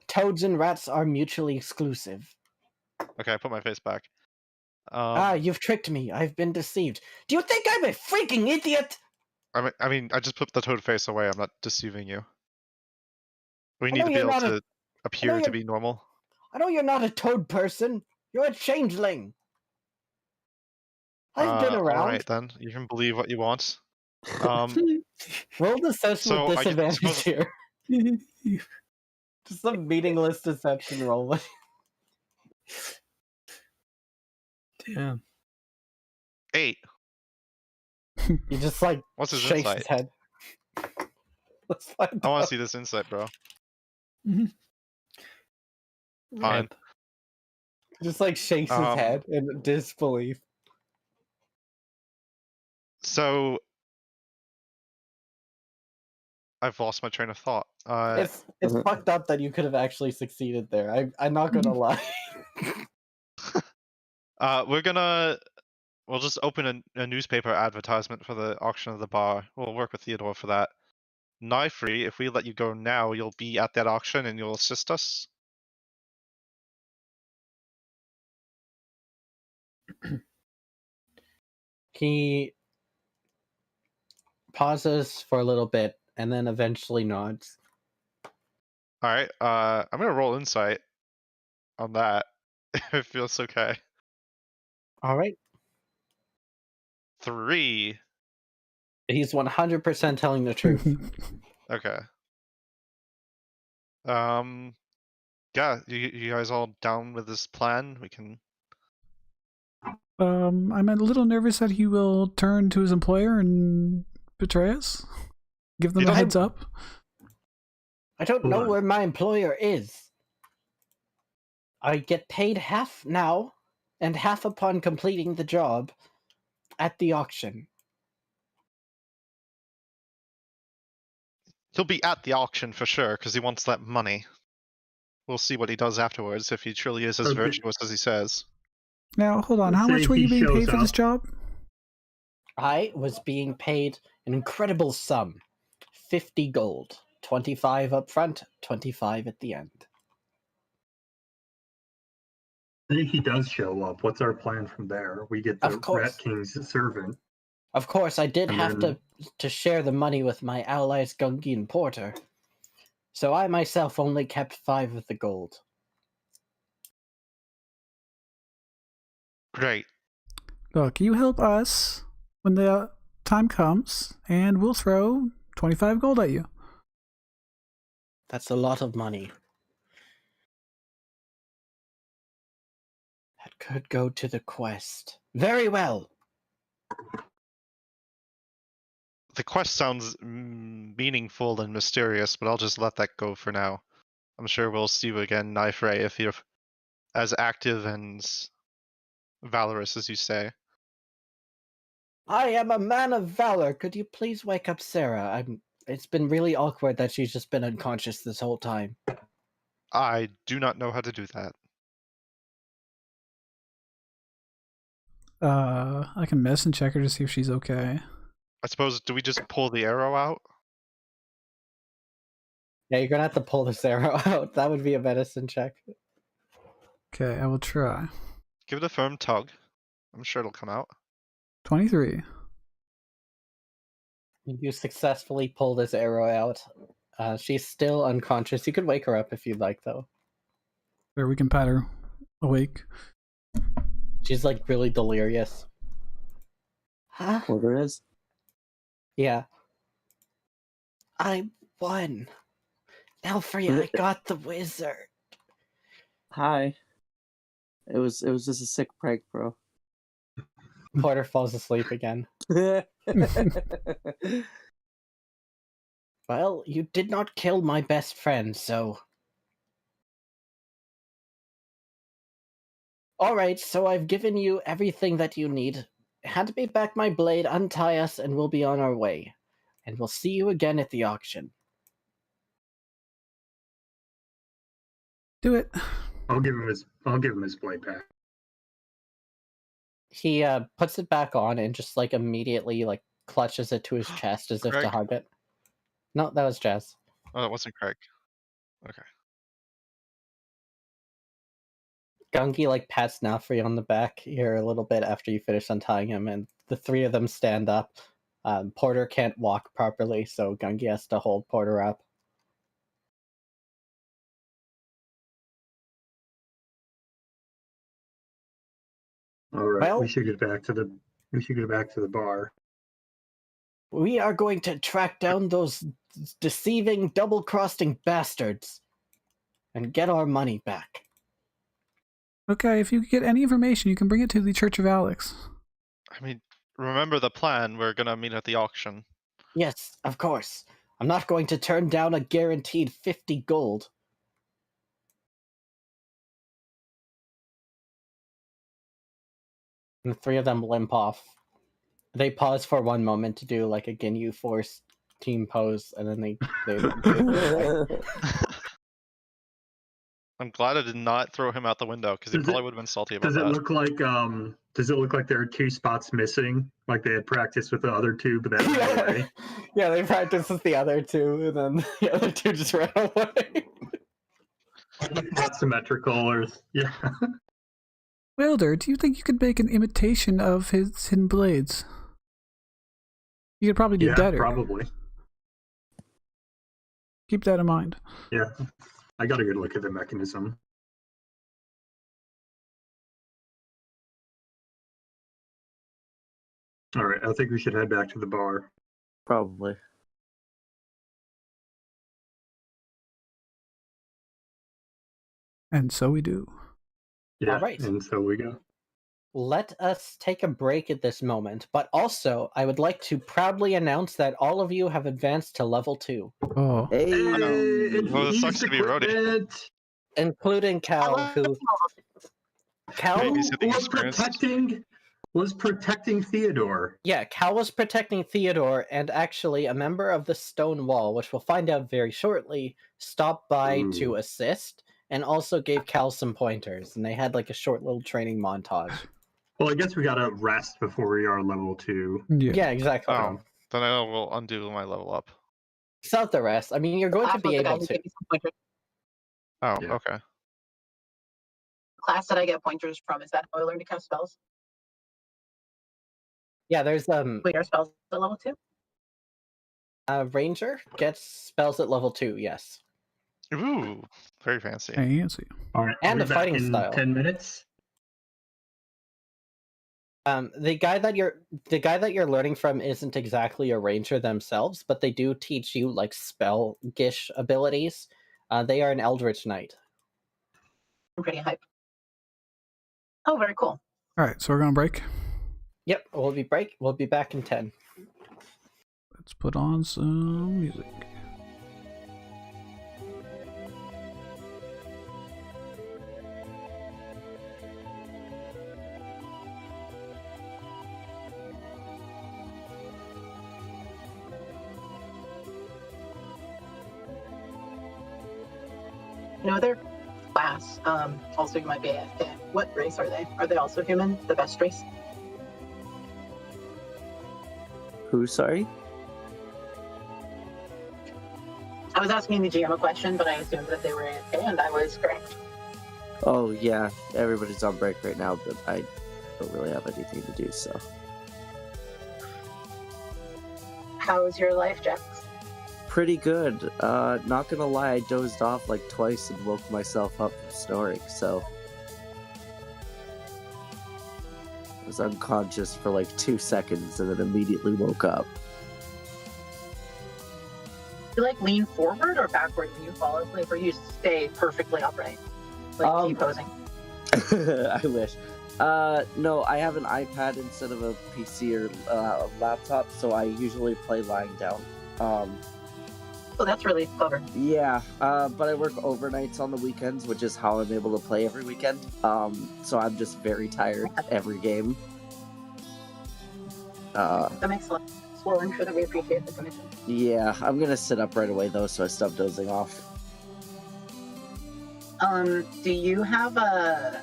Speaker 2: Toads and rats are mutually exclusive.
Speaker 7: Okay, I put my face back.
Speaker 2: You've tricked me. I've been deceived. Do you think I'm a freaking idiot?
Speaker 7: I mean, I just put the toad face away. I'm not deceiving you. We need
Speaker 2: know
Speaker 7: to be
Speaker 2: you're
Speaker 7: able
Speaker 2: not a-
Speaker 7: to appear to
Speaker 2: you're-
Speaker 7: be normal.
Speaker 2: I know you're not a toad person. You're a changeling. I've been around.
Speaker 7: All right then, you can believe what you want. Um,
Speaker 2: Roll deception
Speaker 7: So,
Speaker 2: with
Speaker 7: I get-
Speaker 2: disadvantage
Speaker 7: suppose-
Speaker 2: here. Just a meaningless deception roll.
Speaker 1: Damn.
Speaker 7: 8.
Speaker 2: He just like
Speaker 7: What's his
Speaker 2: shakes
Speaker 7: insight?
Speaker 2: his head. Let's find
Speaker 7: I want
Speaker 2: out.
Speaker 7: to see this insight, bro.
Speaker 1: Fine.
Speaker 7: Fine.
Speaker 2: Just like shakes his
Speaker 7: Um,
Speaker 2: head in disbelief.
Speaker 7: So, I've lost my train of thought.
Speaker 2: It's fucked up that you could have actually succeeded there. I'm not gonna lie.
Speaker 7: We'll just open a newspaper advertisement for the auction of the bar. We'll work with Theodore for that. Knifree, if we let you go now, you'll be at that auction and you'll assist us.
Speaker 2: He pauses for a little bit and then eventually nods.
Speaker 7: All right. I'm gonna roll insight on that. If it feels okay.
Speaker 2: All right.
Speaker 7: 3.
Speaker 2: He's 100% telling the truth.
Speaker 7: Okay. Yeah. You guys all down with this plan? We can.
Speaker 3: I'm a little nervous that he will turn to his employer and betray us. Give them
Speaker 7: He
Speaker 3: a
Speaker 7: doesn't-
Speaker 3: heads up.
Speaker 2: I don't
Speaker 4: Hold
Speaker 2: know
Speaker 4: on.
Speaker 2: where my employer is. I get paid half now and half upon completing the job at the auction.
Speaker 7: He'll be at the auction for sure because he wants that money. We'll see what he does afterwards if he truly is as
Speaker 4: Okay.
Speaker 7: virtuous as he says.
Speaker 3: Now, hold on.
Speaker 4: Let's
Speaker 3: How
Speaker 4: say
Speaker 3: much were
Speaker 4: he
Speaker 3: you being
Speaker 4: shows
Speaker 3: paid for this
Speaker 4: up.
Speaker 3: job?
Speaker 2: I was being paid an incredible sum. 50 gold. 25 up front, 25 at the end.
Speaker 4: Say he does show up. What's our plan from there? We get the
Speaker 2: Of course.
Speaker 4: Rat King's servant.
Speaker 2: Of course, I did
Speaker 4: And
Speaker 2: have
Speaker 4: then-
Speaker 2: to share the money with my allies Gungi and Porter. So I myself only kept 5 of the gold.
Speaker 7: Great.
Speaker 3: Look, you help us when the time comes, and we'll throw 25 gold at you.
Speaker 2: That's a lot of money. That could go to the quest. Very well.
Speaker 7: The quest sounds meaningful and mysterious, but I'll just let that go for now. I'm sure we'll see you again, Nifre, if you're as active and valorous as you say.
Speaker 2: I am a man of valor. Could you please wake up Sarah? It's been really awkward that she's just been unconscious this whole time.
Speaker 7: I do not know how to do that.
Speaker 3: I can medicine check her to see if she's okay.
Speaker 7: I suppose, do we just pull the arrow out?
Speaker 2: Yeah, you're gonna have to pull this arrow out. That would be a medicine check.
Speaker 3: Okay, I will try.
Speaker 7: Give it a firm tug. I'm sure it'll come out.
Speaker 3: 23.
Speaker 2: You successfully pull this arrow out. She's still unconscious. You could wake her up if you'd like, though.
Speaker 3: Or we can pat her awake.
Speaker 2: She's like really delirious. Huh?
Speaker 5: Porter is.
Speaker 2: Yeah. I won. Elfrey, I got the wizard.
Speaker 5: Hi. It was just a sick prank, bro.
Speaker 2: Porter falls asleep again. Well, you did not kill my best friend, so... Alright, so I've given you everything that you need. Hand me back my blade, untie us, and we'll be on our way. And we'll see you again at the auction.
Speaker 3: Do it.
Speaker 4: I'll give him his blade back.
Speaker 2: He puts it back on and just like immediately like clutches it to his chest as if to
Speaker 7: Craig?
Speaker 2: hug it. No, that was Jazz.
Speaker 7: Oh, that wasn't Craig. Okay.
Speaker 2: Gungi like pats Nafri on the back here a little bit after you finish untying him, and the 3 of them stand up. Porter can't walk properly, so Gungi has to hold Porter up.
Speaker 4: All right,
Speaker 2: Well-
Speaker 4: we should get back to the bar.
Speaker 2: We are going to track down those deceiving, double-crossing bastards and get our money back.
Speaker 3: Okay, if you get any information, you can bring it to the Church of Alex.
Speaker 7: I mean, remember the plan. We're gonna meet at the auction.
Speaker 2: Yes, of course. I'm not going to turn down a guaranteed 50 gold. And the 3 of them limp off. They pause for one moment to do like a Ginyu Force team pose, and then they
Speaker 7: I'm glad I did not throw him out the window because he
Speaker 4: Does it-
Speaker 7: probably would have been salty about
Speaker 4: Does it
Speaker 7: that.
Speaker 4: look like there are 2 spots missing? Like they had practiced with the other 2, but that ran away?
Speaker 2: Yeah, they practiced with the other 2, and then the other 2 just ran away.
Speaker 4: Not symmetrical, or yeah.
Speaker 3: Wilder, do you think you could make an imitation of his hidden blades? You could probably do
Speaker 4: Yeah,
Speaker 3: better.
Speaker 4: probably.
Speaker 3: Keep that in mind.
Speaker 4: Yeah, I got a good look at the mechanism. All right, I think we should head back to the bar.
Speaker 5: Probably.
Speaker 3: And so we do.
Speaker 4: Yeah,
Speaker 2: All right.
Speaker 4: and so we go.
Speaker 2: Let us take a break at this moment, but also I would like to proudly announce that all of you have advanced to level 2,
Speaker 3: Oh.
Speaker 5: Hey.
Speaker 7: Well, it sucks to be Rhodey.
Speaker 4: equipment!
Speaker 2: including Cal, who... Cal?
Speaker 7: Maybe he's getting
Speaker 4: was
Speaker 7: experienced.
Speaker 4: protecting Theodore.
Speaker 2: Yeah, Cal was protecting Theodore, and actually a member of the Stone Wall, which we'll find out very shortly, stopped by to
Speaker 4: Ooh.
Speaker 2: assist, and also gave Cal some pointers, and they had like a short little training montage.
Speaker 4: Well, I guess we gotta rest before we are level 2.
Speaker 2: Yeah, exactly.
Speaker 7: Oh, then I will undo my level up.
Speaker 2: Without the rest, I mean, you're going to
Speaker 8: Also,
Speaker 2: be
Speaker 8: the guy
Speaker 2: able
Speaker 8: who
Speaker 2: to.
Speaker 8: gave me some pointers.
Speaker 7: Oh,
Speaker 4: Yeah.
Speaker 7: okay.
Speaker 8: Class that I get pointers from. Is that how I learn to cast spells?
Speaker 2: Yeah, there's
Speaker 8: Wait, are spells at level 2?
Speaker 2: Ranger gets spells at level 2, yes.
Speaker 7: Ooh, very fancy.
Speaker 3: Fancy.
Speaker 4: All right,
Speaker 2: And
Speaker 4: I'll
Speaker 2: a
Speaker 4: be back
Speaker 2: fighting
Speaker 4: in
Speaker 2: style.
Speaker 4: 10 minutes.
Speaker 2: The guy that you're learning from isn't exactly a ranger themselves, but they do teach you like spell-gish abilities. They are an Eldritch Knight.
Speaker 8: I'm pretty hyped. Oh, very cool.
Speaker 3: All right, so we're gonna break.
Speaker 2: Yep, we'll be back in 10.
Speaker 3: Let's put on some music.
Speaker 8: No other class. Also, you might be AFK. What race are they? Are they also human? The best race?
Speaker 5: Who? Sorry.
Speaker 8: I was asking the GM a question, but I assumed that they were AFK, and I was correct.
Speaker 5: Oh yeah, everybody's on break right now, but I don't really have anything to do. So
Speaker 8: How's your life, Jax?
Speaker 5: pretty good. Not gonna lie, I dozed off like twice and woke myself up from snoring. So I was unconscious for like 2 seconds and then immediately woke up.
Speaker 8: You like lean forward or backward when you fall asleep, or you stay perfectly upright, like T-posing?
Speaker 5: I wish. No, I have an iPad instead of a PC or a laptop, so I usually play lying down.
Speaker 8: Oh, that's really clever.
Speaker 5: Yeah, but I work overnights on the weekends, which is how I'm able to play every weekend. So I'm just very tired every game.
Speaker 8: That makes sense. Well, I'm sure that we appreciate the commitment.
Speaker 5: Yeah, I'm gonna sit up right away though, so I stop dozing off.
Speaker 8: Do you have a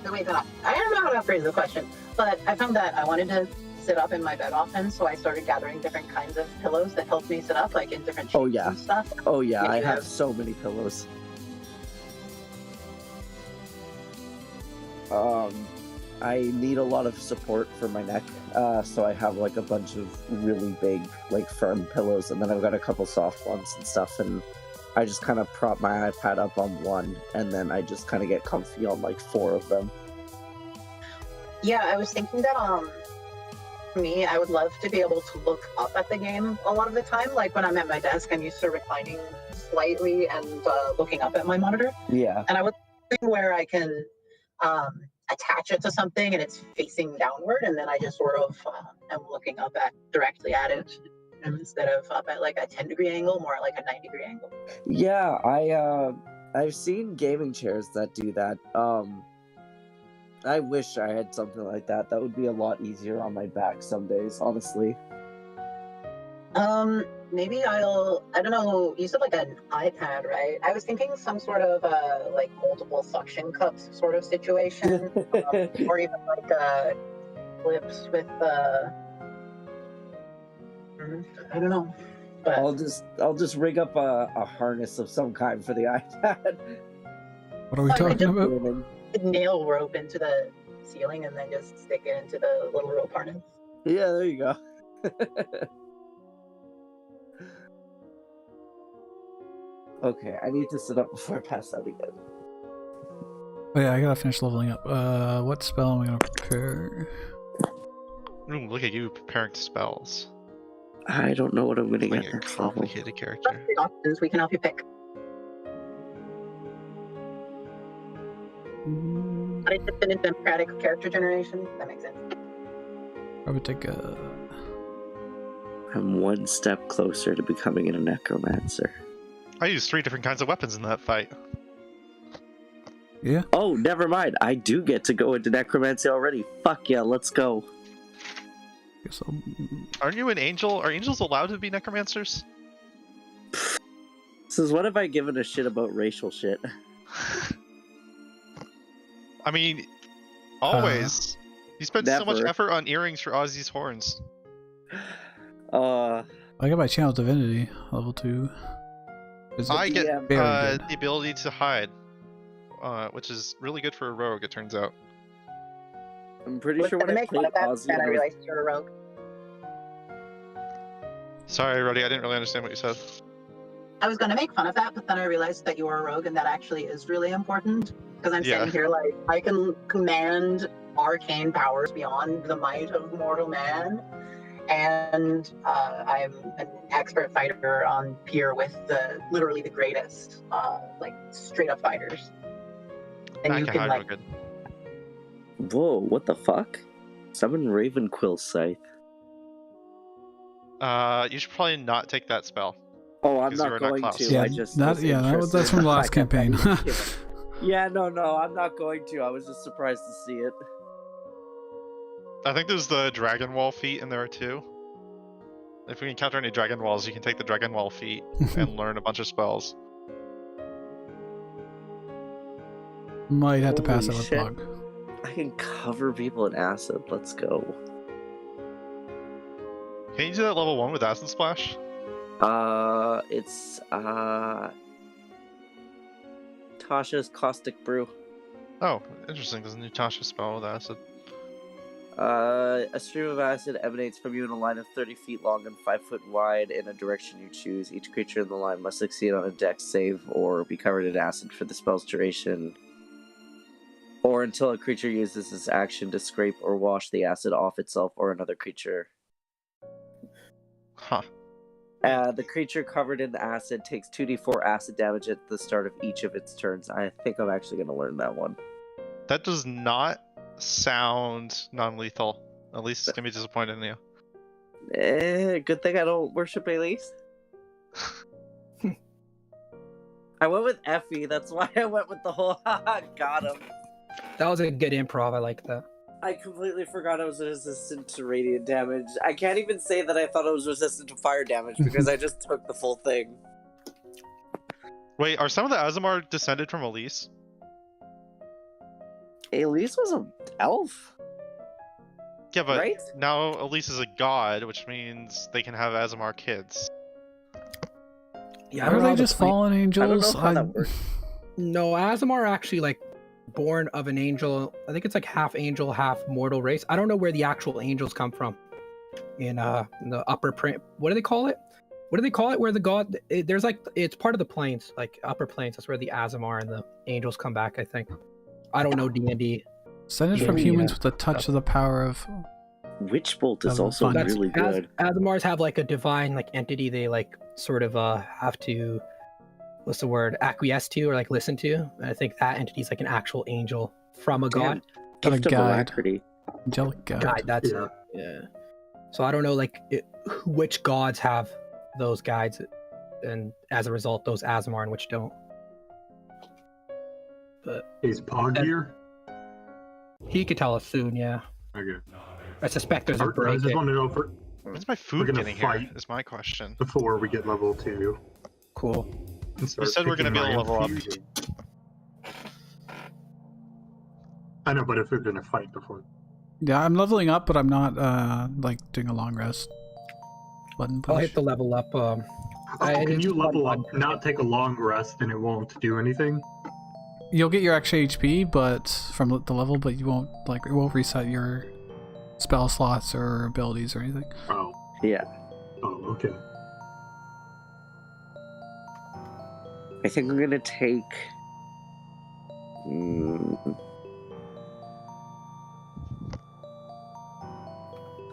Speaker 8: the way that I don't know how to phrase the question, but I found that I wanted to sit up in my bed often, so I started gathering different kinds of pillows that helped me sit up, like in different shapes and stuff.
Speaker 5: Oh yeah,
Speaker 8: If
Speaker 5: I
Speaker 8: you
Speaker 5: have so many pillows. I need a lot of support for my neck, so I have like a bunch of really big, like firm pillows, and then I've got a couple soft ones and stuff, and I just kind of prop my iPad up on one, and then I just kind of get comfy on like 4 of them.
Speaker 8: Yeah, I was thinking that for me, I would love to be able to look up at the game a lot of the time. Like when I'm at my desk, I'm used to reclining slightly and looking up at my monitor.
Speaker 5: Yeah.
Speaker 8: And I would think where I can attach it to something and it's facing downward, and then I just sort of am looking up directly at it, instead of up at like a 10-degree angle, more like a 9-degree angle.
Speaker 5: Yeah, I've seen gaming chairs that do that. I wish I had something like that. That would be a lot easier on my back some days, honestly.
Speaker 8: Maybe I don't know, you said like an iPad, right? I was thinking some sort of like multiple suction cups sort of situation, or even like clips with I don't know. But
Speaker 5: I'll just rig up a harness of some kind for the iPad.
Speaker 3: What are we talking about?
Speaker 8: Nail rope into the ceiling and then just stick it into the little rope harness.
Speaker 5: Yeah, there you go. Okay, I need to sit up before I pass out again.
Speaker 3: Oh yeah, I gotta finish leveling up. What spell am I gonna prepare?
Speaker 7: Ooh, look at you preparing spells.
Speaker 5: I don't know what I'm gonna
Speaker 7: Like
Speaker 5: get
Speaker 7: a
Speaker 5: next level.
Speaker 7: complicated character.
Speaker 8: Options, we can help you pick. But it's been in democratic character generation. That makes sense.
Speaker 3: I would take a.
Speaker 5: I'm one step closer to becoming a necromancer.
Speaker 7: I used 3 different kinds of weapons in that fight.
Speaker 3: Yeah.
Speaker 5: Oh, never mind. I do get to go into necromancy already. Fuck yeah, let's go.
Speaker 3: Guess I'll...
Speaker 7: Aren't you an angel? Are angels allowed to be necromancers?
Speaker 5: Says, what have I given a shit about racial shit?
Speaker 7: I mean, always. You spent so much
Speaker 5: never.
Speaker 7: effort on earrings for Ozzy's horns.
Speaker 3: I got my channel divinity level 2.
Speaker 7: I get
Speaker 3: very good.
Speaker 7: the ability to hide. which is really good for a rogue, it turns out.
Speaker 5: I'm pretty
Speaker 8: Was
Speaker 5: sure
Speaker 8: gonna
Speaker 5: when I
Speaker 8: make fun
Speaker 5: played
Speaker 8: of that,
Speaker 5: Ozzy,
Speaker 8: then I
Speaker 5: I was
Speaker 8: realized you're a rogue.
Speaker 7: Sorry, Roddy, I didn't really understand what you said.
Speaker 8: I was gonna make fun of that, but then I realized that you were a rogue, and that actually is really important. Because I'm
Speaker 7: Yeah.
Speaker 8: sitting here like, I can command arcane powers beyond the might of mortal man. And I'm an expert fighter on Pier with literally the greatest, like straight up fighters. And
Speaker 7: I
Speaker 8: you
Speaker 7: can
Speaker 8: can
Speaker 7: hide
Speaker 8: like,
Speaker 7: real good.
Speaker 5: Whoa, what the fuck? Summon Ravenquill Scythe.
Speaker 7: You should probably not take that spell.
Speaker 5: Oh, I'm
Speaker 7: Because you
Speaker 5: not
Speaker 7: are not
Speaker 5: going
Speaker 7: Klaus.
Speaker 5: to.
Speaker 3: Yeah,
Speaker 5: I just
Speaker 3: that
Speaker 5: was
Speaker 3: yeah,
Speaker 5: interested
Speaker 3: that's
Speaker 5: in
Speaker 3: from the
Speaker 5: the
Speaker 3: last
Speaker 5: fact that
Speaker 3: campaign.
Speaker 5: that was given. Yeah, no, I'm not going to. I was just surprised to see it.
Speaker 7: I think there's the Dragon Wall feat in there too. If we encounter any Dragon Walls, you can take the Dragon Wall feat and learn a bunch of spells.
Speaker 3: Might have to pass it
Speaker 5: Holy
Speaker 3: with
Speaker 5: shit.
Speaker 3: bug.
Speaker 5: I can cover people in acid. Let's go.
Speaker 7: Can you do that level 1 with Acid Splash?
Speaker 5: It's Tasha's Caustic Brew.
Speaker 7: Oh, interesting. There's a new Tasha spell with acid.
Speaker 5: A stream of acid emanates from you in a line of 30 feet long and 5 foot wide in a direction you choose. Each creature in the line must succeed on a dex save or be covered in acid for the spell's duration, or until a creature uses this action to scrape or wash the acid off itself or another creature.
Speaker 7: Huh.
Speaker 5: The creature covered in the acid takes 2d4 acid damage at the start of each of its turns. I think I'm actually going to learn that one.
Speaker 7: That does not sound non-lethal. At least it's going to be disappointed in you.
Speaker 5: Good thing I don't worship Elise. I went with Effie, that's why I went with the whole got him.
Speaker 1: That was a good improv. I like that.
Speaker 5: I completely forgot I was resistant to radiant damage. I can't even say that I thought I was resistant to fire damage because I just took the full thing.
Speaker 7: Wait, are some of the Azamar descended from Elise?
Speaker 5: Elise was an elf,
Speaker 7: Yeah, but
Speaker 5: right?
Speaker 7: now Elise is a god, which means they can have Azamar kids.
Speaker 1: Yeah, I
Speaker 3: Are
Speaker 1: don't know
Speaker 3: they
Speaker 1: how the
Speaker 3: just
Speaker 1: plane-
Speaker 3: fallen
Speaker 5: I don't
Speaker 3: angels?
Speaker 5: know how that works.
Speaker 1: No, Azamar are actually like born of an angel. I think it's like half angel, half mortal race. I don't know where the actual angels come from. In the upper print, what do they call it? What do they call it? Where the god? There's like it's part of the planes, like upper planes. That's where the Azamar and the angels come back. I think. I don't know D&D.
Speaker 3: Descended from
Speaker 1: Yeah.
Speaker 3: humans with a touch of the power of.
Speaker 5: Witch Bolt is
Speaker 3: Oh,
Speaker 5: also
Speaker 3: fun.
Speaker 5: really good.
Speaker 1: Azamars have like a divine like entity. They like sort of have to, what's the word? Acquiesce to or like listen to. And I think that entity is like an actual angel from a god.
Speaker 3: Got a
Speaker 5: Gift of
Speaker 3: guide.
Speaker 5: Alacrity.
Speaker 3: Angelic god.
Speaker 1: Guide. That's
Speaker 4: Yeah.
Speaker 1: it. Yeah. So I don't know like which gods have those guides, and as a result, those Azamar and which don't. But
Speaker 4: Is Pog here?
Speaker 1: he could tell us soon. Yeah.
Speaker 4: Okay.
Speaker 1: I suspect there's a
Speaker 4: I
Speaker 1: break.
Speaker 4: just want to know if
Speaker 7: When's my food
Speaker 4: gonna
Speaker 7: getting here?
Speaker 4: fight.
Speaker 7: Is my question.
Speaker 4: before we get level 2.
Speaker 1: Cool.
Speaker 4: and start
Speaker 7: said we're gonna
Speaker 4: picking
Speaker 7: be able to
Speaker 4: my
Speaker 7: level up.
Speaker 4: infusion. I know, but if we're gonna fight before.
Speaker 3: Yeah, I'm leveling up, but I'm not like doing a long rest. Button push.
Speaker 1: I'll hit the level up.
Speaker 4: Oh,
Speaker 1: I
Speaker 4: can
Speaker 1: just
Speaker 4: you level
Speaker 1: want
Speaker 4: up,
Speaker 1: one.
Speaker 4: not take a long rest, and it won't do anything?
Speaker 3: You'll get your extra HP, but from the level, but you won't like it won't reset your spell slots or abilities or anything.
Speaker 4: Oh,
Speaker 5: Yeah.
Speaker 4: oh, okay.
Speaker 5: I think I'm gonna take.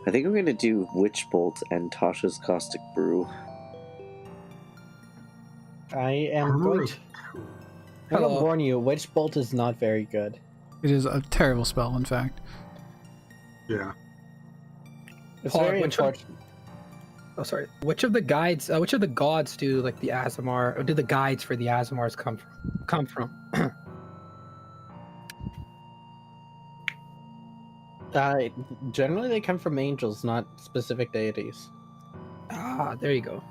Speaker 5: I think I'm gonna do Witch Bolt and Tasha's Caustic Brew.
Speaker 2: I am
Speaker 4: Armor
Speaker 2: going
Speaker 4: of-
Speaker 2: to. I'm gonna
Speaker 1: Hello.
Speaker 2: warn you, Witch Bolt is not very good.
Speaker 3: It is a terrible spell, in fact.
Speaker 4: Yeah.
Speaker 2: It's
Speaker 1: Paul,
Speaker 2: very
Speaker 1: which one-
Speaker 2: unfortunate.
Speaker 1: Oh, sorry. Which of the guides? Which of the gods do like the Azamar? Or do the guides for the Azamars come from?
Speaker 2: Generally, they come from angels, not specific deities.
Speaker 1: Ah, there you go.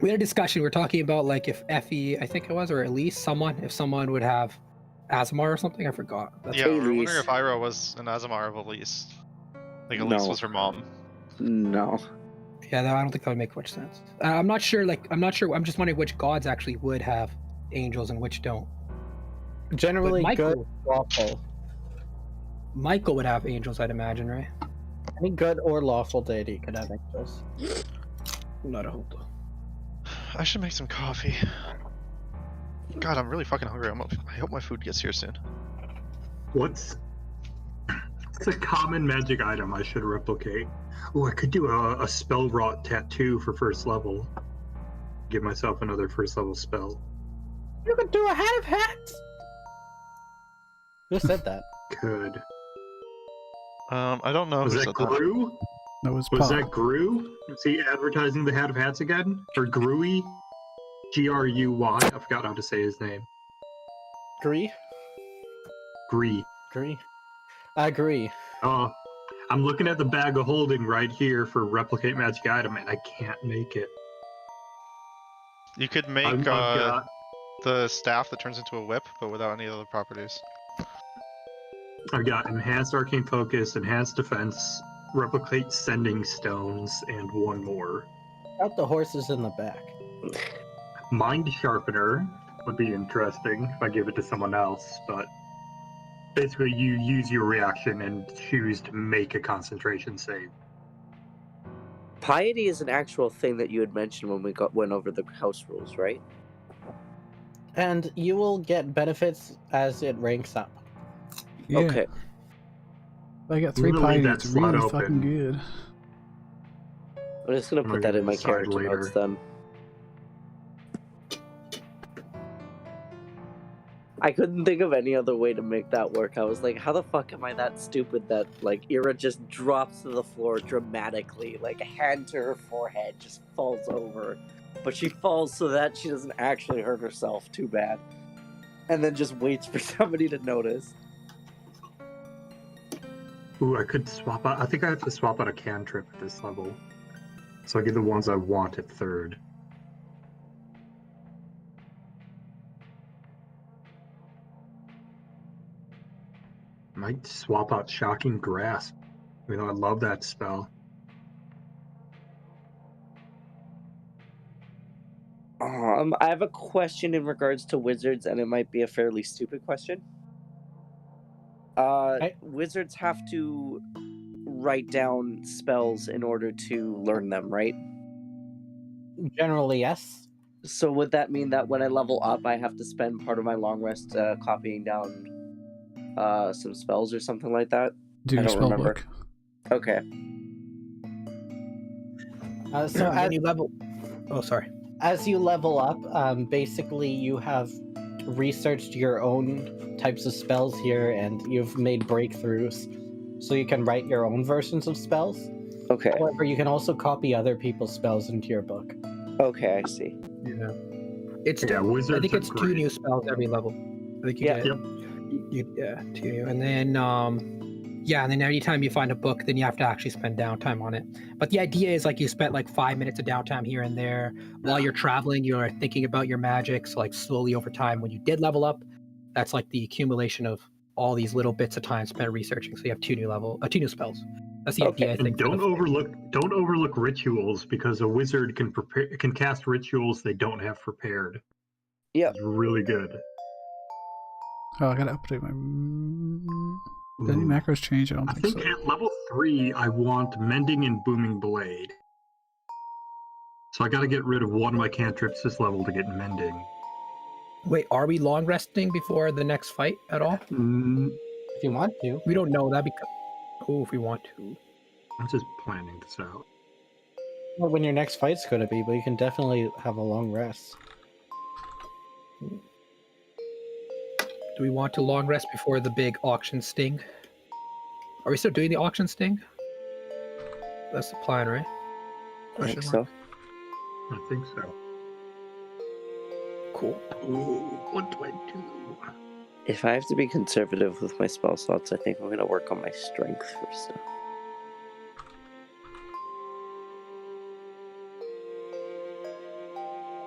Speaker 1: We had a discussion. We were talking about like if Effie, I think it was, or at least if someone would have Azamar or something. I forgot.
Speaker 7: Yeah, we're wondering
Speaker 5: Elise.
Speaker 7: if Ira was an Azamar of Elise. Like Elise
Speaker 5: No.
Speaker 7: was her mom.
Speaker 5: No.
Speaker 1: Yeah, I don't think that would make much sense. I'm not sure. I'm not sure. I'm just wondering which gods actually would have angels and which don't.
Speaker 2: Generally,
Speaker 1: Michael-
Speaker 2: good, lawful.
Speaker 1: Michael would have angels, I'd imagine, right?
Speaker 2: Any good or lawful deity could have angels.
Speaker 1: Not a hope.
Speaker 7: I should make some coffee. God, I'm really fucking hungry. I hope my food gets here soon.
Speaker 4: What's a common magic item I should replicate? Oh, I could do a spell wrought tattoo for first level. Give myself another first level spell.
Speaker 2: You could do a hat of hats. Who said that?
Speaker 4: Could.
Speaker 7: I don't know
Speaker 4: Was
Speaker 7: who
Speaker 4: that
Speaker 7: said that.
Speaker 4: Gru?
Speaker 3: That was
Speaker 4: Was
Speaker 3: Paul.
Speaker 4: that Gru? Is he advertising the Hat of Hats again? Or Gruy? Gruy. I forgot how to say his name.
Speaker 2: Agree?
Speaker 4: Gree.
Speaker 2: Agree? I agree.
Speaker 4: Oh, I'm looking at the bag of holding right here for replicate magic item, and I can't make it.
Speaker 7: You could make
Speaker 4: I've got
Speaker 7: the staff that turns into a whip, but without any other properties.
Speaker 4: enhanced arcane focus, enhanced defense, replicate sending stones, and one more.
Speaker 2: Out the horses in the back.
Speaker 4: Mind sharpener would be interesting if I give it to someone else, but basically you use your reaction and choose to make a concentration save.
Speaker 5: Piety is an actual thing that you had mentioned when we went over the house rules, right?
Speaker 2: And you will get benefits as it ranks up.
Speaker 3: Yeah.
Speaker 5: Okay.
Speaker 3: I got 3
Speaker 4: We're gonna leave
Speaker 3: piety.
Speaker 4: that
Speaker 3: It's
Speaker 4: slot
Speaker 3: really
Speaker 4: open.
Speaker 3: fucking good.
Speaker 5: I'm just gonna
Speaker 4: I'm
Speaker 5: put
Speaker 4: gonna
Speaker 5: that in my
Speaker 4: decide
Speaker 5: character
Speaker 4: later.
Speaker 5: notes then. I couldn't think of any other way to make that work. I was like, how the fuck am I that stupid that, like, Ira just drops to the floor dramatically, like a hand to her forehead, just falls over. But she falls so that she doesn't actually hurt herself too bad. And then just waits for somebody to notice.
Speaker 4: Ooh, I could swap out. I think I have to swap out a cantrip at this level. So I get the ones I want at third. Might swap out Shocking Grasp. I love that spell.
Speaker 5: I have a question in regards to wizards, and it might be a fairly stupid question. Wizards have to write down spells in order to learn them, right?
Speaker 2: Generally, yes.
Speaker 5: So would that mean that when I level up, I have to spend part of my long rest copying down some spells or something like that?
Speaker 3: Do
Speaker 5: I
Speaker 3: your
Speaker 5: don't
Speaker 3: spell
Speaker 5: remember.
Speaker 3: book.
Speaker 5: Okay.
Speaker 2: So
Speaker 1: When you level. Oh, sorry.
Speaker 2: as you level up, basically you have researched your own types of spells here, and you've made breakthroughs, so you can write your own versions of spells.
Speaker 5: Okay.
Speaker 2: However, you can also copy other people's spells into your book.
Speaker 5: Okay, I see.
Speaker 1: Yeah. It's
Speaker 4: Yeah, wizards
Speaker 1: I think
Speaker 4: are
Speaker 1: it's 2
Speaker 4: great.
Speaker 1: new spells every level. I think you
Speaker 5: Yeah.
Speaker 1: get
Speaker 4: Yep.
Speaker 1: yeah, 2 new. And then and then anytime you find a book, then you have to actually spend downtime on it. But the idea is like you spent like 5 minutes of downtime here and there while you're traveling. You're thinking about your magic. So like slowly over time, when you did level up, that's like the accumulation of all these little bits of time spent researching. So you have 2 new spells. That's the idea, I
Speaker 4: And
Speaker 1: think. for
Speaker 4: don't
Speaker 1: the-
Speaker 4: overlook rituals, because a wizard can cast rituals they don't have prepared.
Speaker 5: Yeah.
Speaker 4: It's really good.
Speaker 3: Oh, I gotta update my. Did any
Speaker 4: Ooh.
Speaker 3: macros change? I don't
Speaker 4: I
Speaker 3: think
Speaker 4: think
Speaker 3: so.
Speaker 4: at level 3, I want Mending and Booming Blade. So I got to get rid of one of my cantrips this level to get Mending.
Speaker 1: Wait, are we long resting before the next fight at all?
Speaker 2: If you want to.
Speaker 1: We don't know that because. Oh, if we want to.
Speaker 4: I'm just planning this out.
Speaker 2: Well, when your next fight's going to be, but you can definitely have a long rest.
Speaker 1: Do we want to long rest before the big auction sting? Are we still doing the auction sting? That's the plan, right?
Speaker 5: I think
Speaker 1: Question
Speaker 5: so.
Speaker 1: mark.
Speaker 4: I think so.
Speaker 1: Cool.
Speaker 4: Ooh, what do I do?
Speaker 5: If I have to be conservative with my spell slots, I think I'm going to work on my strength first.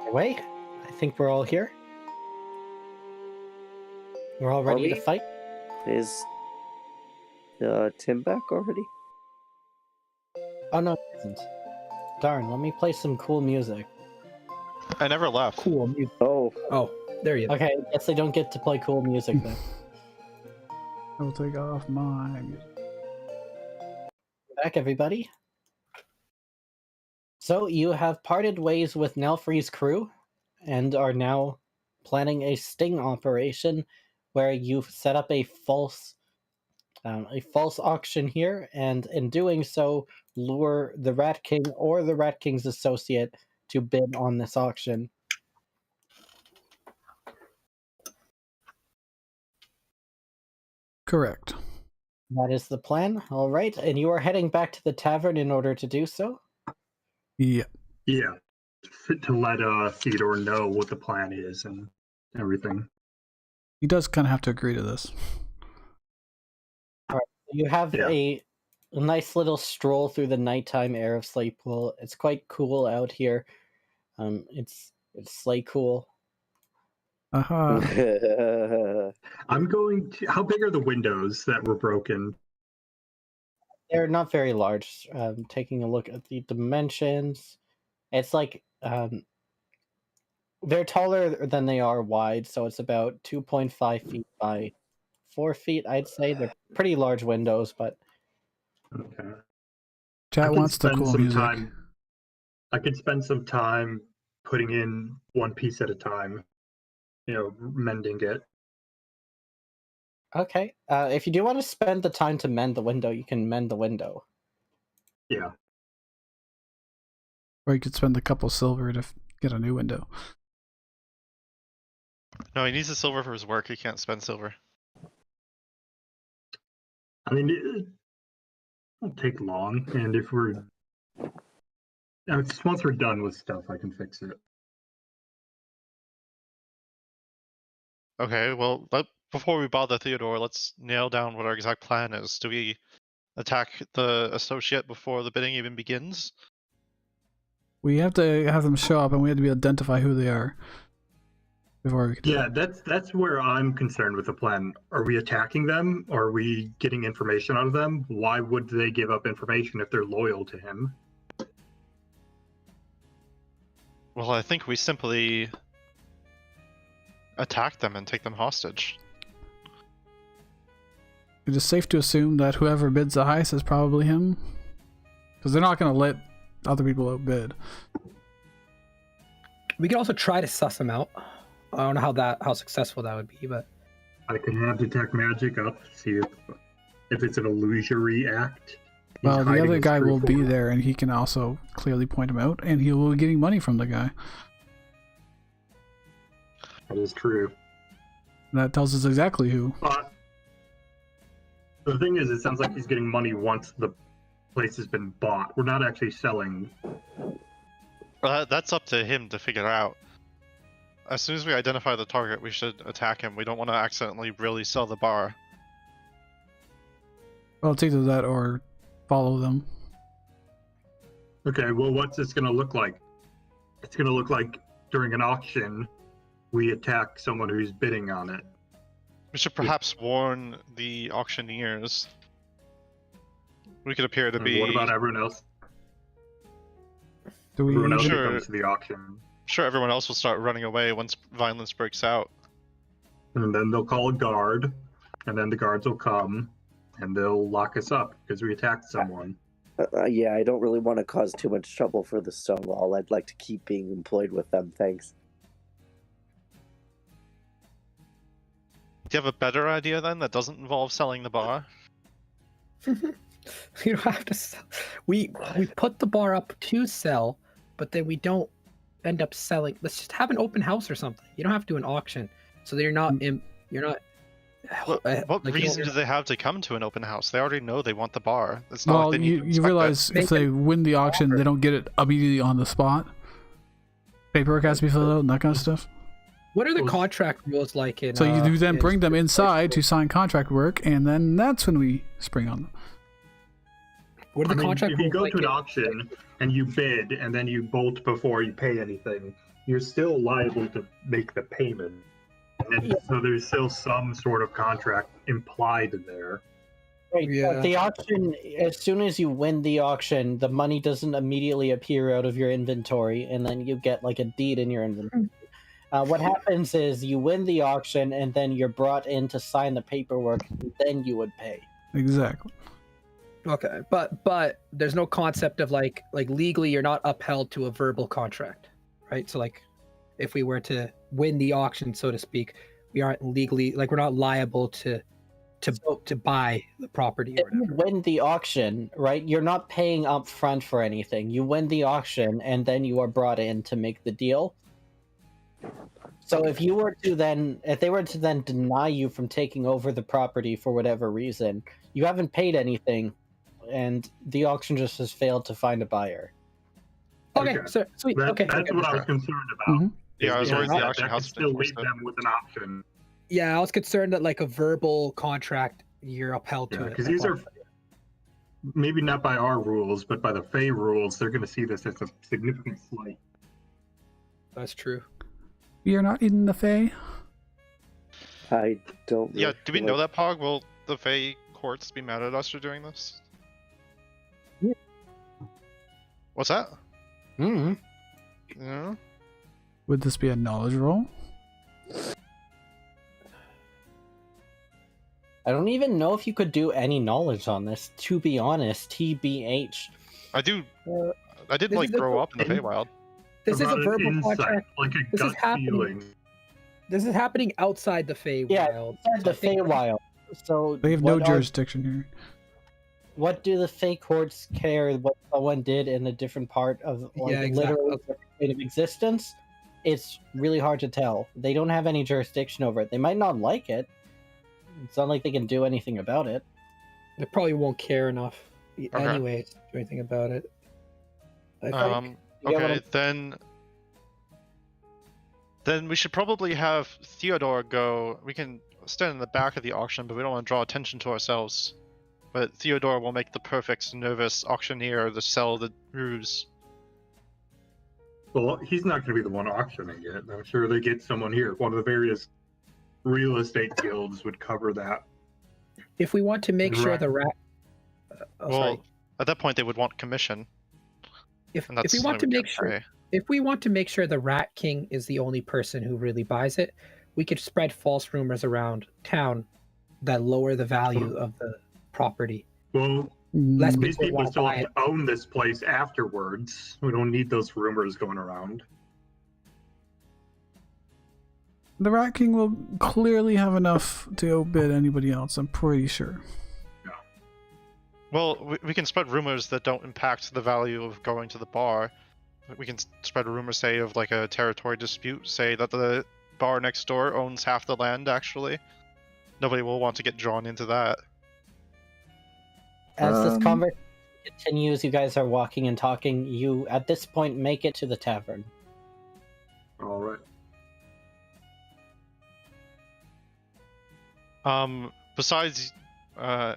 Speaker 2: Anyway, I think we're all here. We're all ready to
Speaker 5: we?
Speaker 2: fight.
Speaker 5: Is Tim back already?
Speaker 2: Oh no, it isn't. Darn, let me play some cool music.
Speaker 7: I never left.
Speaker 1: Cool.
Speaker 5: Oh,
Speaker 1: Oh, there you go.
Speaker 2: Okay, I guess I don't get to play cool music then.
Speaker 3: I will take off my.
Speaker 2: Back, everybody. So you have parted ways with Nelfree's crew and are now planning a sting operation where you've set up a false auction here, and in doing so, lure the Rat King or the Rat King's associate to bid on this auction.
Speaker 3: Correct.
Speaker 2: That is the plan. All right, and you are heading back to the tavern in order to do so.
Speaker 3: Yeah.
Speaker 4: Yeah, to let Theodore know what the plan is and everything.
Speaker 3: He does kind of have to agree to this.
Speaker 2: You have
Speaker 4: Yeah.
Speaker 2: a nice little stroll through the nighttime air of Slaypool. It's quite cool out here. It's Slay cool.
Speaker 3: Uh-huh.
Speaker 4: I'm going to. How big are the windows that were broken?
Speaker 2: They're not very large. Taking a look at the dimensions, it's like they're taller than they are wide, so it's about 2.5 feet by 4 feet. I'd say they're pretty large windows, but
Speaker 4: Okay. I
Speaker 3: Chat
Speaker 4: could
Speaker 3: wants the
Speaker 4: spend
Speaker 3: cool
Speaker 4: some
Speaker 3: music.
Speaker 4: time. I could spend some time putting in one piece at a time. Mending it.
Speaker 2: okay. If you do want to spend the time to mend the window, you can mend the window.
Speaker 4: Yeah.
Speaker 3: Or you could spend a couple silver to get a new window.
Speaker 7: No, he needs the silver for his work. He can't spend silver.
Speaker 4: I mean, it won't take long, and if once we're done with stuff, I can fix it.
Speaker 7: Okay, well, before we bother Theodore, let's nail down what our exact plan is. Do we attack the associate before the bidding even begins?
Speaker 3: We have to have them show up, and we have to be able to identify who they are before we can do
Speaker 4: Yeah,
Speaker 3: that.
Speaker 4: that's where I'm concerned with the plan. Are we attacking them? Are we getting information out of them? Why would they give up information if they're loyal to him?
Speaker 7: Well, I think we simply attack them and take them hostage.
Speaker 3: It is safe to assume that whoever bids the highest is probably him, because they're not going to let other people outbid.
Speaker 1: We could also try to suss them out. I don't know how successful that would be, but
Speaker 4: I can have detect magic up, see if it's an illusory act. He's
Speaker 3: Well, the
Speaker 4: hiding
Speaker 3: other
Speaker 4: his
Speaker 3: guy
Speaker 4: true
Speaker 3: will be
Speaker 4: form.
Speaker 3: there, and he can also clearly point him out, and he will be getting money from the guy.
Speaker 4: That is true.
Speaker 3: And that tells us exactly who.
Speaker 4: But the thing is, it sounds like he's getting money once the place has been bought. We're not actually selling.
Speaker 7: That's up to him to figure out. As soon as we identify the target, we should attack him. We don't want to accidentally really sell the bar.
Speaker 3: Well, it's either that or follow them.
Speaker 4: Okay, well, what's this going to look like? It's going to look like during an auction, we attack someone who's bidding on it.
Speaker 7: We should perhaps warn the auctioneers. We could appear to
Speaker 4: And
Speaker 7: be...
Speaker 4: What about everyone else?
Speaker 3: Do we
Speaker 4: Everyone else who
Speaker 7: Sure.
Speaker 4: comes to the auction.
Speaker 7: Sure, everyone else will start running away once violence breaks out.
Speaker 4: And then they'll call a guard, and then the guards will come, and they'll lock us up because we attacked someone.
Speaker 5: Yeah, I don't really want to cause too much trouble for the Stonewall. I'd like to keep being employed with them, thanks.
Speaker 7: Do you have a better idea then that doesn't involve selling the bar?
Speaker 1: you don't have to sell. We put the bar up to sell, but then we don't end up selling. Let's just have an open house or something. You don't have to do an auction, so that you're not
Speaker 7: What
Speaker 1: like,
Speaker 7: reason do they have to come to an open house? They already know they want the bar. It's not
Speaker 3: Well,
Speaker 7: like they need to
Speaker 3: you
Speaker 7: inspect
Speaker 3: realize
Speaker 7: it.
Speaker 3: if they win the auction, they don't get it immediately on the spot. Paperwork has to be filled out and that kind of stuff.
Speaker 1: What are the
Speaker 4: Well,
Speaker 1: contract rules like in?
Speaker 3: So you do then
Speaker 1: in-
Speaker 3: bring them inside to sign contract work, and then that's when we spring on them.
Speaker 1: What are the contract
Speaker 4: if you
Speaker 1: rules
Speaker 4: go
Speaker 1: like
Speaker 4: to an
Speaker 1: in-
Speaker 4: auction and you bid and then you bolt before you pay anything, you're still liable to make the payment. And so there's still some sort of contract implied there.
Speaker 2: Right,
Speaker 1: Yeah.
Speaker 2: but the auction, as soon as you win the auction, the money doesn't immediately appear out of your inventory, and then you get like a deed in your inventory. What happens is you win the auction, and then you're brought in to sign the paperwork, and then you would pay.
Speaker 3: Exactly.
Speaker 1: Okay, but there's no concept of like legally you're not upheld to a verbal contract, right? So like, if we were to win the auction, so to speak, we aren't legally we're not liable to buy the property or
Speaker 2: If you
Speaker 1: whatever.
Speaker 2: win the auction, right, you're not paying up front for anything. You win the auction, and then you are brought in to make the deal. So if they were to then deny you from taking over the property for whatever reason, you haven't paid anything, and the auction just has failed to find a buyer.
Speaker 1: Okay,
Speaker 4: Okay.
Speaker 1: so sweet.
Speaker 4: That's
Speaker 1: Okay,
Speaker 4: what I was concerned about.
Speaker 3: Mhm.
Speaker 7: Yeah, I was worried
Speaker 4: Because
Speaker 7: the auction
Speaker 4: that
Speaker 7: house
Speaker 4: could still
Speaker 7: enforced
Speaker 4: leave
Speaker 7: it.
Speaker 4: them with an option.
Speaker 1: yeah, I was concerned that like a verbal contract you're upheld to
Speaker 4: Yeah,
Speaker 1: it.
Speaker 4: because
Speaker 1: That's
Speaker 4: these
Speaker 1: all.
Speaker 4: are maybe not by our rules, but by the Fey rules, they're going to see this as a significant slight.
Speaker 1: That's true.
Speaker 3: You're not in the Fae?
Speaker 5: I don't.
Speaker 7: Yeah, do we know
Speaker 5: like-
Speaker 7: that, Pog? Will the Fey courts be mad at us for doing this?
Speaker 2: Yeah.
Speaker 7: What's that?
Speaker 2: Mm-hmm.
Speaker 7: Yeah.
Speaker 3: Would this be a knowledge roll?
Speaker 2: I don't even know if you could do any knowledge on this, to be honest, TBH.
Speaker 7: I do. I did
Speaker 1: this
Speaker 7: like
Speaker 1: is a
Speaker 7: grow up in the
Speaker 4: thing.
Speaker 7: Feywild.
Speaker 1: This is a
Speaker 4: About an
Speaker 1: verbal
Speaker 4: insight,
Speaker 1: contract.
Speaker 4: like a
Speaker 1: This is
Speaker 4: gut
Speaker 1: happening.
Speaker 4: feeling.
Speaker 1: This is happening outside the Feywild.
Speaker 2: Yeah,
Speaker 1: so
Speaker 2: The
Speaker 1: I think-
Speaker 2: Feywild. So
Speaker 3: They have no
Speaker 2: what are-
Speaker 3: jurisdiction here.
Speaker 2: What do the Fey courts care what someone did in a different part of like
Speaker 1: Yeah, exactly.
Speaker 2: literally their state of existence? It's really hard to tell. They don't have any jurisdiction over it. They might not like it. It's not like they can do anything about it.
Speaker 1: They probably won't care enough,
Speaker 7: Okay.
Speaker 1: anyways, to do anything about it. I think.
Speaker 2: You get what
Speaker 7: Okay, then we should probably have Theodore go. We can stand in the back of the auction, but we don't want to draw attention to ourselves. But Theodore will make the perfect nervous auctioneer to sell the ruse.
Speaker 4: Well, he's not going to be the one auctioning it. I'm sure they get someone here. One of the various real estate guilds would cover that.
Speaker 1: If we want to make sure
Speaker 4: Right.
Speaker 1: the rat.
Speaker 7: Well,
Speaker 1: Sorry.
Speaker 7: at that point they would want commission,
Speaker 1: If
Speaker 7: and that's
Speaker 1: we want to
Speaker 7: something we
Speaker 1: make
Speaker 7: can't
Speaker 1: sure,
Speaker 7: pay.
Speaker 1: if we want to make sure the Rat King is the only person who really buys it, we could spread false rumors around town that lower the value of the property.
Speaker 4: Well,
Speaker 1: Less
Speaker 3: Mm,
Speaker 4: these
Speaker 1: people
Speaker 4: people
Speaker 1: want to
Speaker 4: still
Speaker 1: buy
Speaker 4: have
Speaker 1: it.
Speaker 4: to own this place afterwards. We don't need those rumors going around.
Speaker 3: The Rat King will clearly have enough to outbid anybody else, I'm pretty sure.
Speaker 7: Well, we can spread rumors that don't impact the value of going to the bar. We can spread rumors, say, of like a territory dispute, say that the bar next door owns half the land, actually. Nobody will want to get drawn into that.
Speaker 2: As this
Speaker 5: Um,
Speaker 2: conversation continues, you guys are walking and talking. You, at this point, make it to the tavern.
Speaker 4: All right.
Speaker 7: Besides, I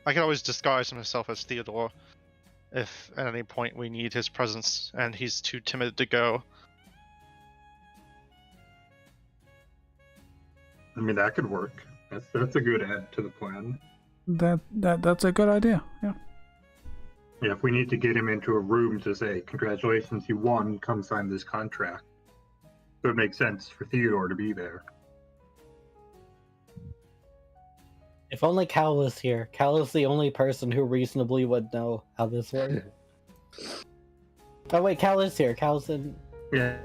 Speaker 7: can always disguise myself as Theodore if at any point we need his presence and he's too timid to go.
Speaker 4: I mean, that could work. That's a good add to the plan.
Speaker 3: That's a good idea. Yeah.
Speaker 4: Yeah, if we need to get him into a room to say, congratulations, you won, come sign this contract. So it makes sense for Theodore to be there.
Speaker 2: If only Cal was here. Cal is the only person who reasonably would know how this works. Oh wait, Cal is here. Cal's in.
Speaker 4: Yeah.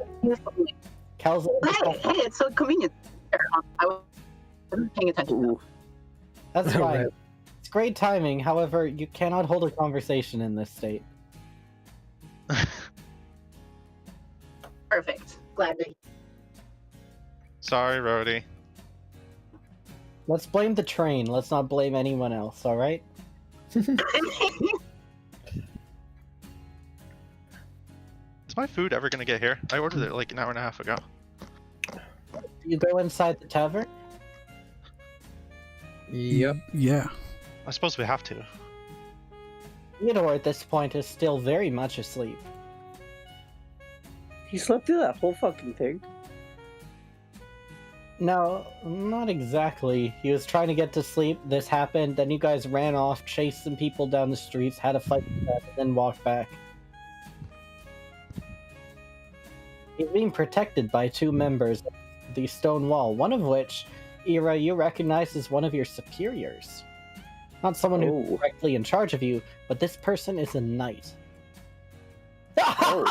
Speaker 2: Cal's in.
Speaker 8: Hey, it's so convenient. I wasn't paying attention.
Speaker 5: Ooh.
Speaker 2: That's fine.
Speaker 1: Right.
Speaker 2: It's great timing. However, you cannot hold a conversation in this state.
Speaker 8: Perfect. Glad to.
Speaker 7: Sorry, Rhodey.
Speaker 2: Let's blame the train. Let's not blame anyone else. All right.
Speaker 7: Is my food ever gonna get here? I ordered it like an hour and a half ago.
Speaker 2: Do you go inside the tavern?
Speaker 1: Yep.
Speaker 3: Yeah.
Speaker 7: I suppose we have to.
Speaker 2: Theodore at this point is still very much asleep.
Speaker 5: He slept through that whole fucking thing.
Speaker 2: No, not exactly. He was trying to get to sleep. This happened. Then you guys ran off, chased some people down the streets, had a fight with them, and then walked back. He's being protected by two members of the Stone Wall, one of which, Ira, you recognize as one of your superiors. Not someone who's
Speaker 5: Oh.
Speaker 2: directly in charge of you, but this person is a knight.
Speaker 5: Oh.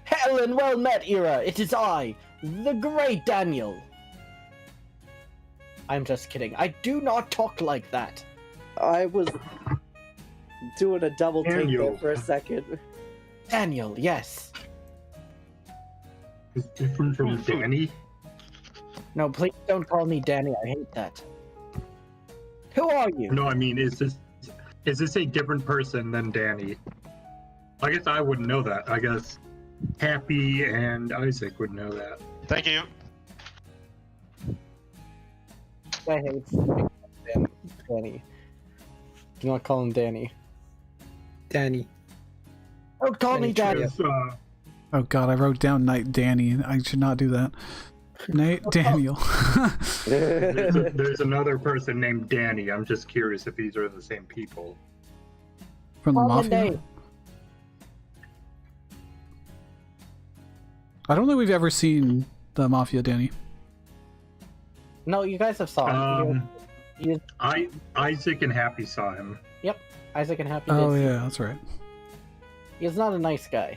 Speaker 2: Hail and well met, Ira! It is I, the great Daniel! I'm just kidding. I do not talk like that.
Speaker 5: I was doing a double take there
Speaker 4: Daniel.
Speaker 5: for a second.
Speaker 2: Daniel, yes.
Speaker 4: It's different from Danny.
Speaker 2: No, please don't call me Danny. I hate that. Who are you?
Speaker 4: No, I mean, is this a different person than Danny? I guess I wouldn't know that. I guess Happy and Isaac would know that.
Speaker 7: Thank you.
Speaker 2: I hate Danny. Do not call him Danny.
Speaker 1: Danny.
Speaker 2: Don't call me Danny.
Speaker 4: Because,
Speaker 3: Oh god, I wrote down Knight Danny. I should not do that. Nate Daniel.
Speaker 4: there's another person named Danny. I'm just curious if these are the same people.
Speaker 3: From the
Speaker 2: Call me
Speaker 3: Mafia?
Speaker 2: Nate.
Speaker 3: I don't think we've ever seen the Mafia, Danny.
Speaker 2: No, you guys have saw him.
Speaker 4: Isaac and Happy saw him.
Speaker 2: Isaac and Happy
Speaker 3: Oh
Speaker 2: did.
Speaker 3: yeah, that's right.
Speaker 2: He's not a nice guy.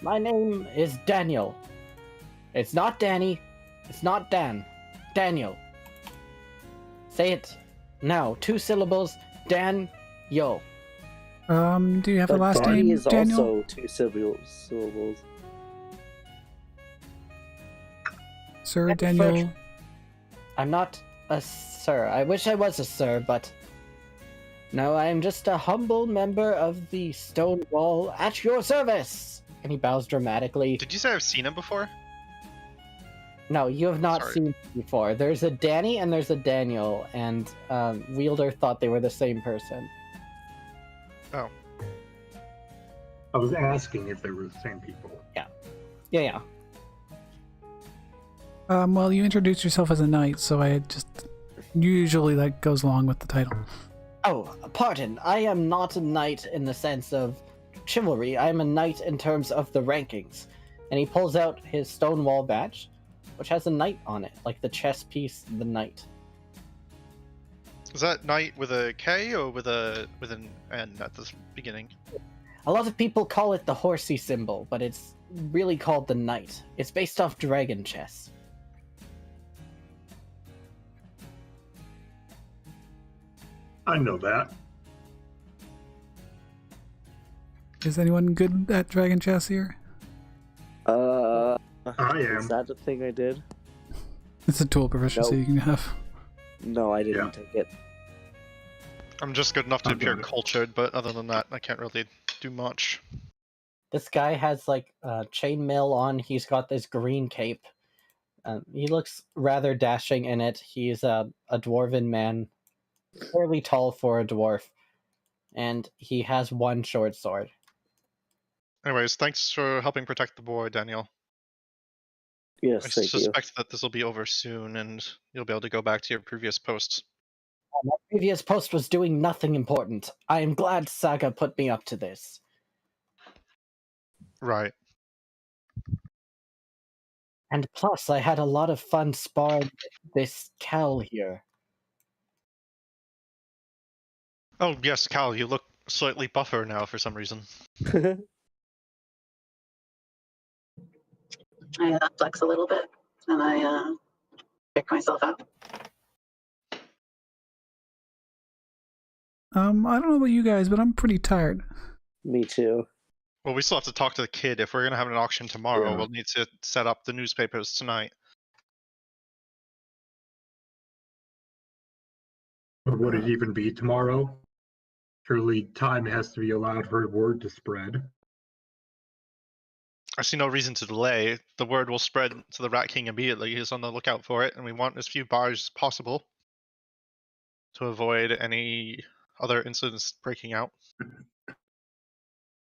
Speaker 2: My name is Daniel. It's not Danny. It's not Dan. Daniel. Say it now. 2 syllables. Dan. Yo.
Speaker 3: Do you have a
Speaker 5: But
Speaker 3: last
Speaker 5: Danny
Speaker 3: name,
Speaker 5: is
Speaker 3: Daniel?
Speaker 5: also 2 syllables.
Speaker 3: Sir
Speaker 2: At
Speaker 3: Daniel.
Speaker 2: first- I'm not a sir. I wish I was a sir, but no, I am just a humble member of the Stone Wall at your service. And he bows dramatically.
Speaker 7: Did you say I've seen him before?
Speaker 2: No, you have not
Speaker 7: Sorry.
Speaker 2: seen him before. There's a Danny and there's a Daniel, and Wielder thought they were the same person.
Speaker 7: Oh.
Speaker 4: I was asking if they were the same people.
Speaker 2: Yeah.
Speaker 3: Well, you introduced yourself as a knight, so I just usually that goes along with the title.
Speaker 2: Oh, pardon. I am not a knight in the sense of chivalry. I am a knight in terms of the rankings. And he pulls out his Stonewall badge, which has a knight on it, like the chess piece, the knight.
Speaker 7: Is that knight with a K or with an N at the beginning?
Speaker 2: A lot of people call it the horsey symbol, but it's really called the knight. It's based off dragon chess.
Speaker 4: I know that.
Speaker 3: Is anyone good at Dragon Chess here?
Speaker 4: I
Speaker 5: Is
Speaker 4: am.
Speaker 5: that the thing I did?
Speaker 3: It's a tool proficiency
Speaker 5: Nope.
Speaker 3: you can have.
Speaker 5: No, I didn't
Speaker 4: Yeah.
Speaker 5: take it.
Speaker 7: I'm just good enough to
Speaker 4: I've
Speaker 7: appear
Speaker 4: got it.
Speaker 7: cultured, but other than that, I can't really do much.
Speaker 2: This guy has like a chainmail on. He's got this green cape. He looks rather dashing in it. He's a dwarven man, fairly tall for a dwarf, and he has one short sword.
Speaker 7: Anyways, thanks for helping protect the boy, Daniel.
Speaker 5: Yes,
Speaker 7: I
Speaker 5: thank you.
Speaker 7: suspect that this will be over soon, and you'll be able to go back to your previous posts.
Speaker 2: My previous post was doing nothing important. I am glad Saga put me up to this.
Speaker 7: Right.
Speaker 2: And plus, I had a lot of fun sparring with this Cal here.
Speaker 7: Oh, yes, Cal, you look slightly buffer now for some reason.
Speaker 8: I flex a little bit and I pick myself up.
Speaker 3: I don't know about you guys, but I'm pretty tired.
Speaker 5: Me too.
Speaker 7: Well, we still have to talk to the kid. If we're going to have an auction tomorrow,
Speaker 4: Yeah.
Speaker 7: we'll need to set up the newspapers tonight.
Speaker 4: Or would it even be tomorrow? Surely time has to be allowed for word to spread.
Speaker 7: I see no reason to delay. The word will spread to the Rat King immediately. He's on the lookout for it, and we want as few bars as possible to avoid any other incidents breaking out.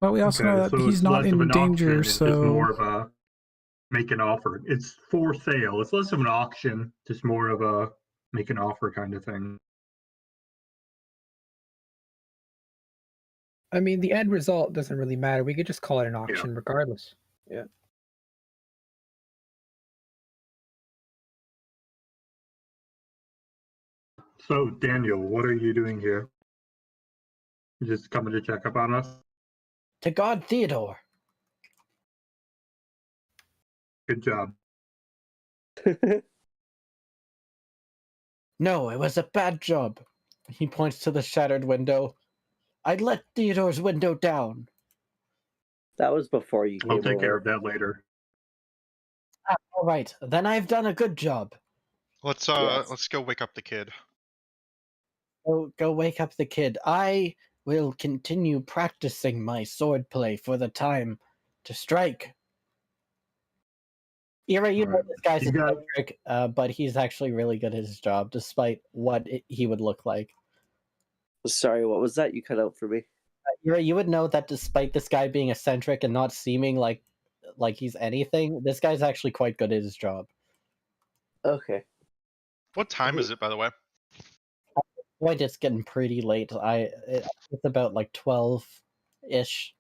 Speaker 3: But we also know that
Speaker 4: so
Speaker 3: he's
Speaker 4: it's
Speaker 3: not
Speaker 4: less of
Speaker 3: in
Speaker 4: an
Speaker 3: danger,
Speaker 4: auction, it's just
Speaker 3: so
Speaker 4: more of a make an offer. It's for sale. It's less of an auction, just more of a make an offer kind of thing.
Speaker 1: I mean, the end result doesn't really matter. We could just call it an auction regardless. Yeah.
Speaker 4: So, Daniel, what are you doing here? You just coming to check up on us?
Speaker 2: To God Theodore.
Speaker 4: Good job.
Speaker 2: No, it was a bad job. He points to the shattered window. I let Theodore's window down.
Speaker 5: That was before you came
Speaker 4: I'll take
Speaker 5: over.
Speaker 4: care of that later.
Speaker 2: All right, then I've done a good job.
Speaker 7: Let's
Speaker 5: Yes.
Speaker 7: let's go wake up the kid.
Speaker 2: Go wake up the kid. I will continue practicing my swordplay for the time to strike. Ira, you know
Speaker 4: Alright.
Speaker 2: this guy's
Speaker 4: You
Speaker 2: a
Speaker 4: got-
Speaker 2: trick, but he's actually really good at his job, despite what he would look like.
Speaker 5: Sorry, what was that? You cut out for me.
Speaker 2: Ira, you would know that despite this guy being eccentric and not seeming like he's anything, this guy's actually quite good at his job.
Speaker 5: Okay.
Speaker 7: What time is it, by the way?
Speaker 2: Boy, it's getting pretty late. It's about like 12-ish.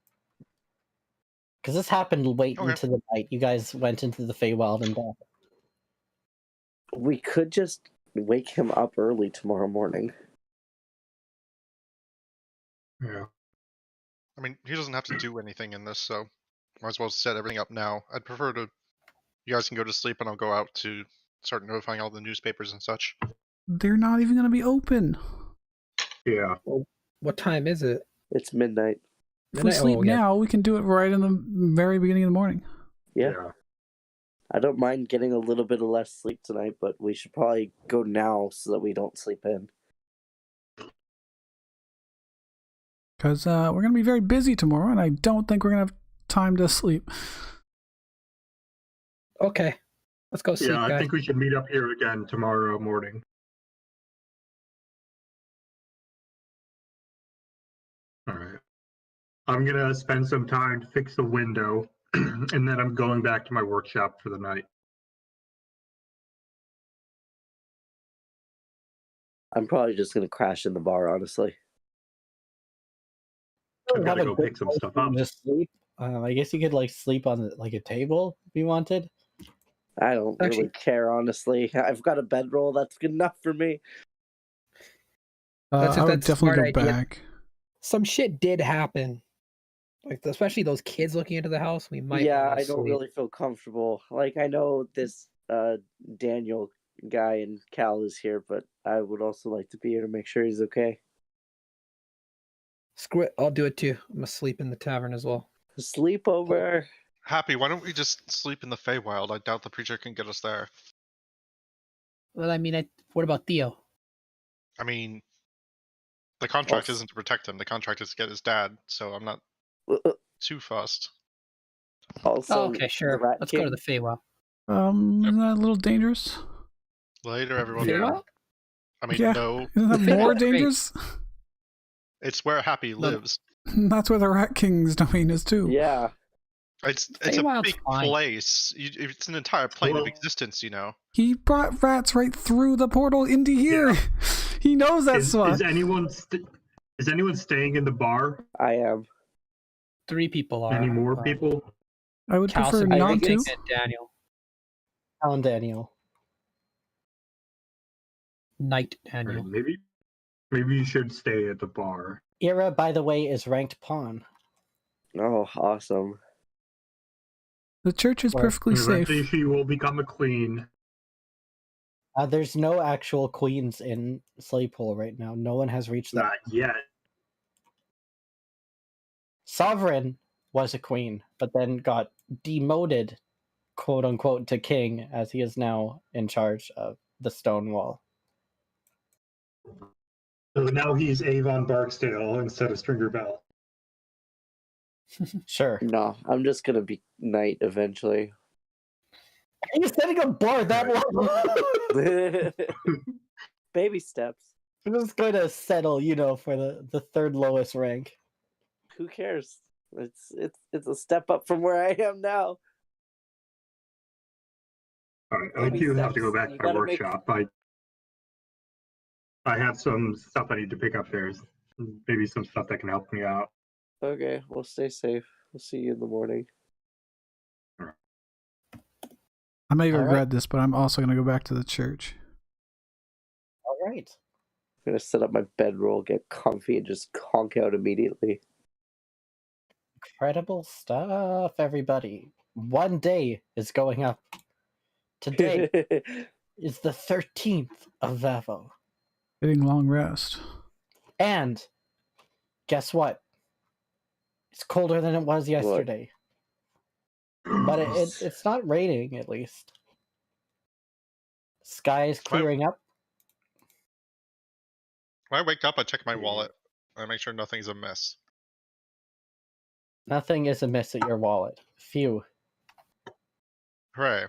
Speaker 2: Because this happened late
Speaker 7: Okay.
Speaker 2: into the night. You guys went into the Feywild and back.
Speaker 5: We could just wake him up early tomorrow morning.
Speaker 4: Yeah.
Speaker 7: I mean, he doesn't have to do anything in this, so might as well set everything up now. I'd prefer to. You guys can go to sleep, and I'll go out to start notifying all the newspapers and such.
Speaker 3: They're not even going to be open.
Speaker 4: Yeah.
Speaker 1: What time is it?
Speaker 5: It's midnight.
Speaker 3: If we
Speaker 1: Midnight?
Speaker 3: sleep
Speaker 1: Oh, yeah.
Speaker 3: now, we can do it right in the very beginning of the morning.
Speaker 5: Yeah. I don't mind getting a little bit of less sleep tonight, but we should probably go now so that we don't sleep in.
Speaker 3: Because we're going to be very busy tomorrow, and I don't think we're going to have time to sleep.
Speaker 1: Okay. Let's go sleep,
Speaker 4: Yeah, I
Speaker 1: guys.
Speaker 4: think we should meet up here again tomorrow morning. All right. I'm going to spend some time to fix the window, and then I'm going back to my workshop for the night.
Speaker 5: I'm probably just going to crash in the bar, honestly.
Speaker 4: I've got to go pick some stuff up.
Speaker 2: Just sleep. I guess you could like sleep on like a table if you wanted.
Speaker 5: I don't
Speaker 1: Actually-
Speaker 5: really care, honestly. I've got a bedroll. That's good enough for me.
Speaker 1: That's a-
Speaker 3: I would
Speaker 1: that's a
Speaker 3: definitely
Speaker 1: smart
Speaker 3: go
Speaker 1: idea.
Speaker 3: back.
Speaker 1: Some shit did happen. Like, especially those kids looking into the house. We might.
Speaker 5: Yeah,
Speaker 1: wanna
Speaker 5: I don't
Speaker 1: sleep.
Speaker 5: really feel comfortable. Like, I know this Daniel guy and Cal is here, but I would also like to be here to make sure he's okay.
Speaker 1: Screw it. I'll do it too. I'm gonna sleep in the tavern as well.
Speaker 5: Sleepover.
Speaker 7: Happy, why don't we just sleep in the Feywild? I doubt the preacher can get us there.
Speaker 1: Well, I mean, what about Theo?
Speaker 7: I mean, the contract
Speaker 5: Also-
Speaker 7: isn't to protect him. The contract is to get his dad, so I'm not too fussed.
Speaker 5: Also,
Speaker 1: Oh, okay, sure.
Speaker 5: the Rat
Speaker 1: Let's go to
Speaker 5: King.
Speaker 1: the Feywild.
Speaker 3: Isn't that a little dangerous?
Speaker 7: Later, everyone.
Speaker 4: Yeah.
Speaker 1: Feywild?
Speaker 7: I mean,
Speaker 3: Yeah.
Speaker 7: no,
Speaker 3: Isn't that
Speaker 1: Feywild
Speaker 3: more
Speaker 1: is great.
Speaker 3: dangerous?
Speaker 7: it's where Happy
Speaker 1: No.
Speaker 7: lives.
Speaker 3: That's where the Rat King's domain is too.
Speaker 5: Yeah.
Speaker 7: It's a
Speaker 1: Feywild's
Speaker 7: big
Speaker 1: fine.
Speaker 7: place. It's an entire plane of
Speaker 4: Well-
Speaker 7: existence, you know.
Speaker 3: He brought rats right through the portal into here. He knows that
Speaker 4: Is
Speaker 3: spot.
Speaker 4: anyone staying in the bar?
Speaker 5: I am.
Speaker 1: 3 people are.
Speaker 4: Any more people?
Speaker 3: I would
Speaker 1: Cal,
Speaker 3: prefer
Speaker 1: Sabine,
Speaker 3: not to.
Speaker 1: and Daniel.
Speaker 2: Alan Daniel.
Speaker 1: Knight
Speaker 4: All right,
Speaker 1: Daniel.
Speaker 4: maybe you should stay at the bar.
Speaker 2: Ira, by the way, is ranked pawn.
Speaker 5: Oh, awesome.
Speaker 3: The church is
Speaker 2: Or-
Speaker 3: perfectly safe.
Speaker 4: Eventually, she will become a queen.
Speaker 2: There's no actual queens in Slaypool right now. No one has reached that.
Speaker 4: Not yet.
Speaker 2: Sovereign was a queen, but then got demoted, quote unquote, to king, as he is now in charge of the Stone Wall.
Speaker 4: So now he's Avon Barksdale instead of Stringer Bell.
Speaker 2: Sure.
Speaker 5: No, I'm just gonna be knight eventually.
Speaker 2: Are you setting a bar that low?
Speaker 5: Baby steps.
Speaker 2: I'm just going to settle, for the third lowest rank.
Speaker 5: Who cares? It's a step up from where I am now.
Speaker 4: All right, I
Speaker 5: Baby
Speaker 4: do have to go
Speaker 5: steps.
Speaker 4: back
Speaker 5: You
Speaker 4: to my
Speaker 5: gotta make-
Speaker 4: workshop. I have some stuff I need to pick up there. Maybe some stuff that can help me out.
Speaker 5: Okay, well, stay safe. We'll see you in the morning.
Speaker 3: I may
Speaker 2: All
Speaker 3: regret
Speaker 2: right.
Speaker 3: this, but I'm also going to go back to the church.
Speaker 2: All right.
Speaker 5: I'm gonna set up my bedroll, get comfy, and just conk out immediately.
Speaker 2: Incredible stuff, everybody. One day is going up. Today is the 13th of Vevo.
Speaker 3: Getting long rest.
Speaker 2: And guess what? It's colder than it was yesterday. But it's not raining, at least. Sky is clearing up.
Speaker 7: When I wake up, I check my wallet. I make sure nothing's amiss.
Speaker 2: Nothing is amiss at your wallet. Phew.
Speaker 7: Hooray.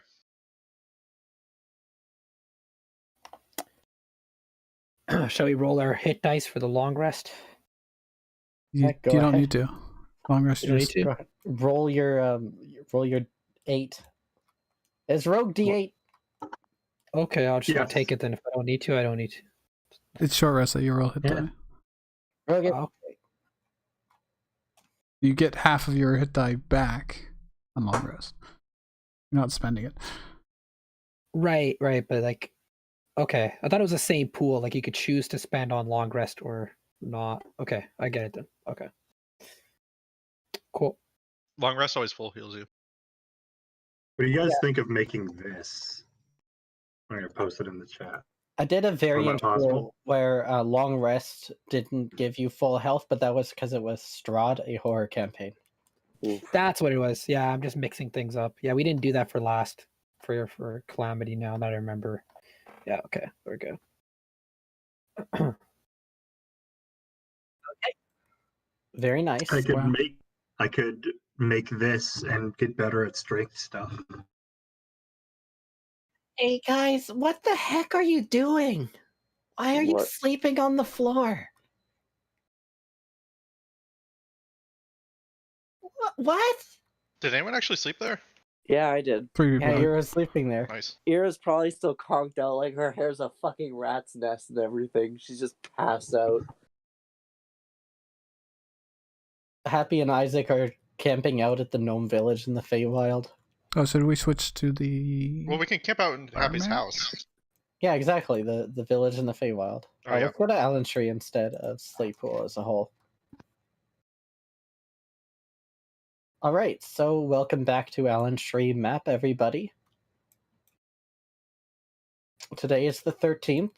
Speaker 1: Shall we roll our hit dice for the long rest?
Speaker 3: You,
Speaker 2: Heck, go
Speaker 3: you don't
Speaker 2: ahead.
Speaker 3: need to. Long rest,
Speaker 1: You don't
Speaker 3: just
Speaker 1: need to?
Speaker 2: Go ahead. Roll your 8. Is Rogue D8?
Speaker 1: Okay, I'll
Speaker 4: Yes.
Speaker 1: take it then. If I don't need to, I don't need to.
Speaker 3: it's short rest that you roll hit
Speaker 1: Yeah.
Speaker 3: die.
Speaker 2: Rogue,
Speaker 1: Oh,
Speaker 3: You get half of your hit die back on long rest. You're not spending it.
Speaker 1: right, but like, okay. I thought it was the same pool. Like you could choose to spend on long rest or not. Okay, I get it then. Okay. Cool.
Speaker 7: Long rest always full heals you.
Speaker 4: What do you guys think of making this? I'm gonna post it in the chat.
Speaker 2: I did a variant
Speaker 4: possible?
Speaker 2: rule where long rest didn't give you full health, but that was because it was Strahd, a horror campaign.
Speaker 5: Oof.
Speaker 1: That's what it was. Yeah, I'm just mixing things up. Yeah, we didn't do that for last for Calamity now that I remember. Yeah, okay. There we go.
Speaker 2: Very nice.
Speaker 4: I could
Speaker 3: Wow.
Speaker 4: make this and get better at strength stuff.
Speaker 2: Hey guys, what the heck are you doing? Why are you
Speaker 5: What?
Speaker 2: sleeping on the floor? What?
Speaker 7: Did anyone actually sleep there?
Speaker 5: Yeah, I did.
Speaker 3: 3 people.
Speaker 2: Yeah,
Speaker 3: did.
Speaker 2: you were sleeping there.
Speaker 7: Nice.
Speaker 5: Ira's probably still conked out, like her hair's a fucking rat's nest and everything. She's just passed out.
Speaker 2: Happy and Isaac are camping out at the gnome village in the Feywild.
Speaker 3: Oh, so do we switch to the...
Speaker 7: Well, we can camp out in Happy's
Speaker 3: Fireman?
Speaker 7: house.
Speaker 2: Yeah, exactly. The village in the Feywild.
Speaker 7: Oh, yeah.
Speaker 2: Let's go to Allen Tree instead of Slaypool as a whole. Alright, so welcome back to Allen Tree map, everybody. Today is the 13th.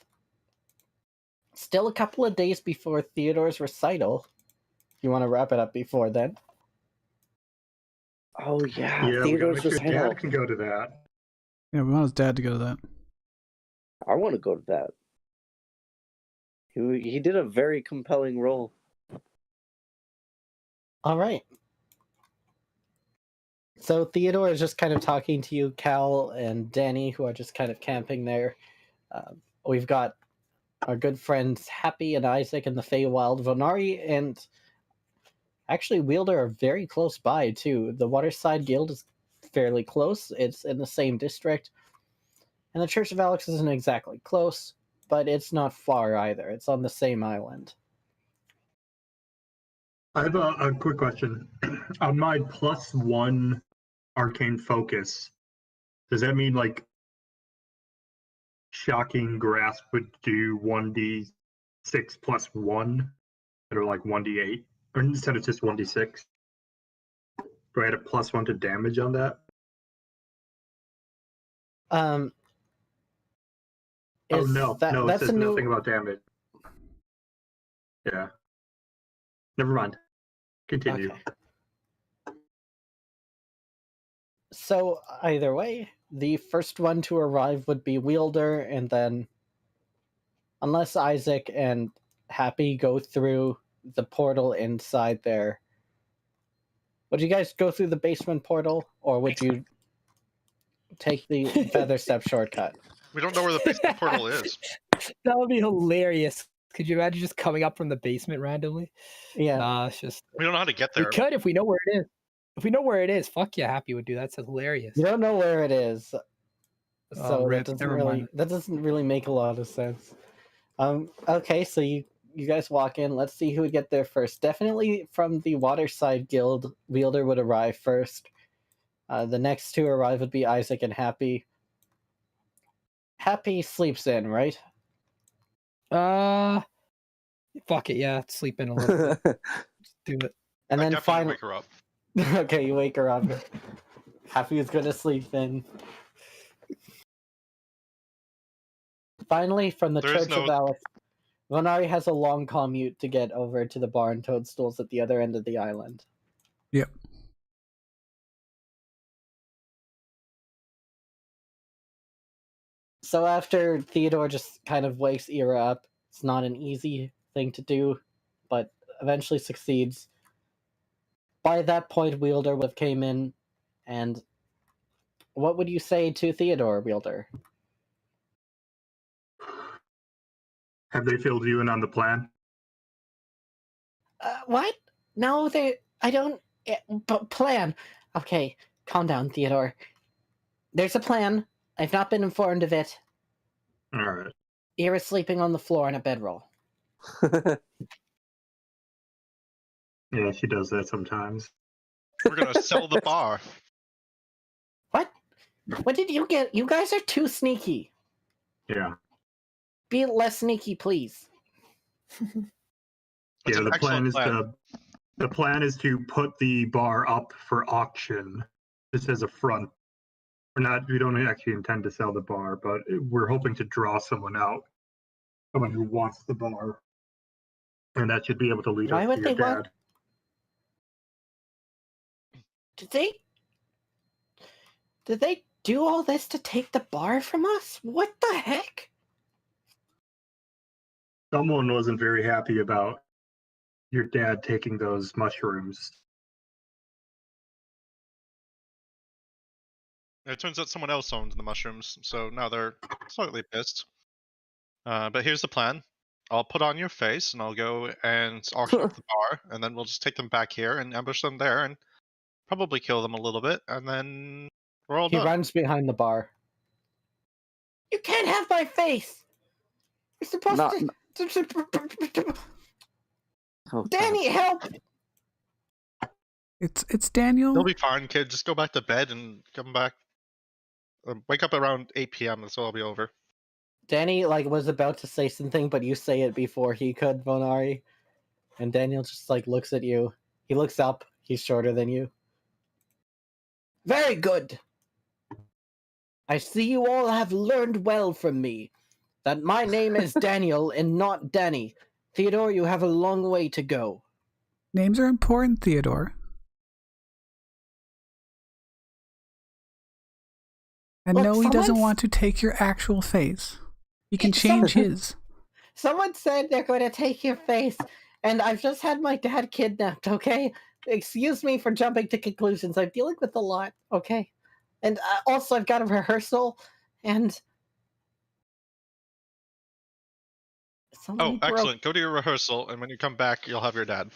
Speaker 2: Still a couple of days before Theodore's recital. You want to wrap it up before then?
Speaker 5: Oh yeah,
Speaker 4: Yeah, we gotta
Speaker 5: Theodore's
Speaker 4: make sure
Speaker 5: recital.
Speaker 4: Dad can go to that.
Speaker 3: Yeah, we want his dad to go to that.
Speaker 5: I want to go to that. He did a very compelling role.
Speaker 2: Alright. So Theodore is just kind of talking to you, Cal and Danny, who are just kind of camping there. We've got our good friends Happy and Isaac in the Feywild. Vonari and actually Wielder are very close by, too. The Waterside Guild is fairly close. It's in the same district. And the Church of Alex isn't exactly close, but it's not far either. It's on the same island.
Speaker 4: I have a quick question. On my +1 arcane focus, does that mean like Shocking Grasp would do 1d6 +1, or like 1d8, or instead of just 1d6? Do I add a +1 to damage on that?
Speaker 2: Oh
Speaker 4: no, it
Speaker 2: that's
Speaker 4: says
Speaker 2: a new.
Speaker 4: nothing about damage. Yeah. Never mind. Continue.
Speaker 2: Okay. So either way, the first one to arrive would be Wielder, and then, unless Isaac and Happy go through the portal inside there, would you guys go through the basement portal, or would you take the Feather Step shortcut?
Speaker 7: We don't know where the basement portal is.
Speaker 1: That would be hilarious. Could you imagine just coming up from the basement randomly?
Speaker 2: Yeah.
Speaker 1: Nah, it's just
Speaker 7: We don't know how to get
Speaker 1: we
Speaker 7: there.
Speaker 1: could if we know where it is. If we know where it is, fuck yeah, Happy would do that. That's hilarious.
Speaker 2: You don't know where it is. So
Speaker 1: rip, never mind.
Speaker 2: that doesn't really make a lot of sense. Okay, so you guys walk in. Let's see who would get there first. Definitely from the Waterside Guild, Wielder would arrive first. The next to arrive would be Isaac and Happy. Happy sleeps in, right?
Speaker 1: Fuck it, yeah, sleep in a little bit. Just do it.
Speaker 2: And
Speaker 7: I
Speaker 2: then
Speaker 7: definitely
Speaker 2: finally,
Speaker 7: wake her up.
Speaker 2: okay, you wake her up. Happy is gonna sleep in. Finally, from the
Speaker 7: There is
Speaker 2: Church of
Speaker 7: no-
Speaker 2: Alex, Vonari has a long commute to get over to the bar and Toadstools at the other end of the island.
Speaker 3: Yep.
Speaker 2: So after Theodore just kind of wakes Ira up, it's not an easy thing to do, but eventually succeeds. By that point, Wielder would have came in, and what would you say to Theodore, Wielder?
Speaker 4: Have they filled you in on the plan?
Speaker 2: What? No, I don't. Plan. Okay, calm down, Theodore. There's a plan. I've not been informed of it.
Speaker 4: All right.
Speaker 2: Ira's sleeping on the floor in a bedroll.
Speaker 4: Yeah, she does that sometimes.
Speaker 7: We're gonna sell the bar.
Speaker 2: What? What did you get? You guys are too sneaky.
Speaker 4: Yeah.
Speaker 2: Be less sneaky, please.
Speaker 7: That's
Speaker 4: Yeah,
Speaker 7: an
Speaker 4: the plan
Speaker 7: excellent
Speaker 4: is
Speaker 7: plan.
Speaker 4: the plan is to put the bar up for auction just as a front. We don't actually intend to sell the bar, but we're hoping to draw someone out. Someone who wants the bar. And that should be able to lead
Speaker 2: Why
Speaker 4: us
Speaker 2: would
Speaker 4: to your
Speaker 2: they want-
Speaker 4: dad.
Speaker 2: Did they do all this to take the bar from us? What the heck?
Speaker 4: Someone wasn't very happy about your dad taking those mushrooms.
Speaker 7: It turns out someone else owned the mushrooms, so now they're slightly pissed. But here's the plan. I'll put on your face, and I'll go and auction off the bar, and then we'll just take them back here and ambush them there, and probably kill them a little bit, and then we're all
Speaker 2: He
Speaker 7: done.
Speaker 2: runs behind the bar. You can't have my face! You're supposed
Speaker 5: Not-
Speaker 2: to...
Speaker 5: Oh, God.
Speaker 2: Danny, help!
Speaker 3: It's Daniel.
Speaker 7: You'll be fine, kid. Just go back to bed and come back. Wake up around 8 p.m. That's all I'll be over.
Speaker 2: Danny, was about to say something, but you say it before he could, Vonari. And Daniel just, looks at you. He looks up. He's shorter than you. Very good! I see you all have learned well from me that my name is Daniel and not Danny. Theodore, you have a long way to go.
Speaker 3: Names are important, Theodore. And
Speaker 2: Look,
Speaker 3: no, he doesn't
Speaker 2: someone's-
Speaker 3: want to take your actual face. He can
Speaker 2: It's
Speaker 3: change his.
Speaker 2: Someone said they're going to take your face, and I've just had my dad kidnapped, okay? Excuse me for jumping to conclusions. I'm dealing with a lot, okay? And also, I've got a rehearsal, and...
Speaker 7: Oh, excellent. Go to your rehearsal, and when you come back, you'll have your dad.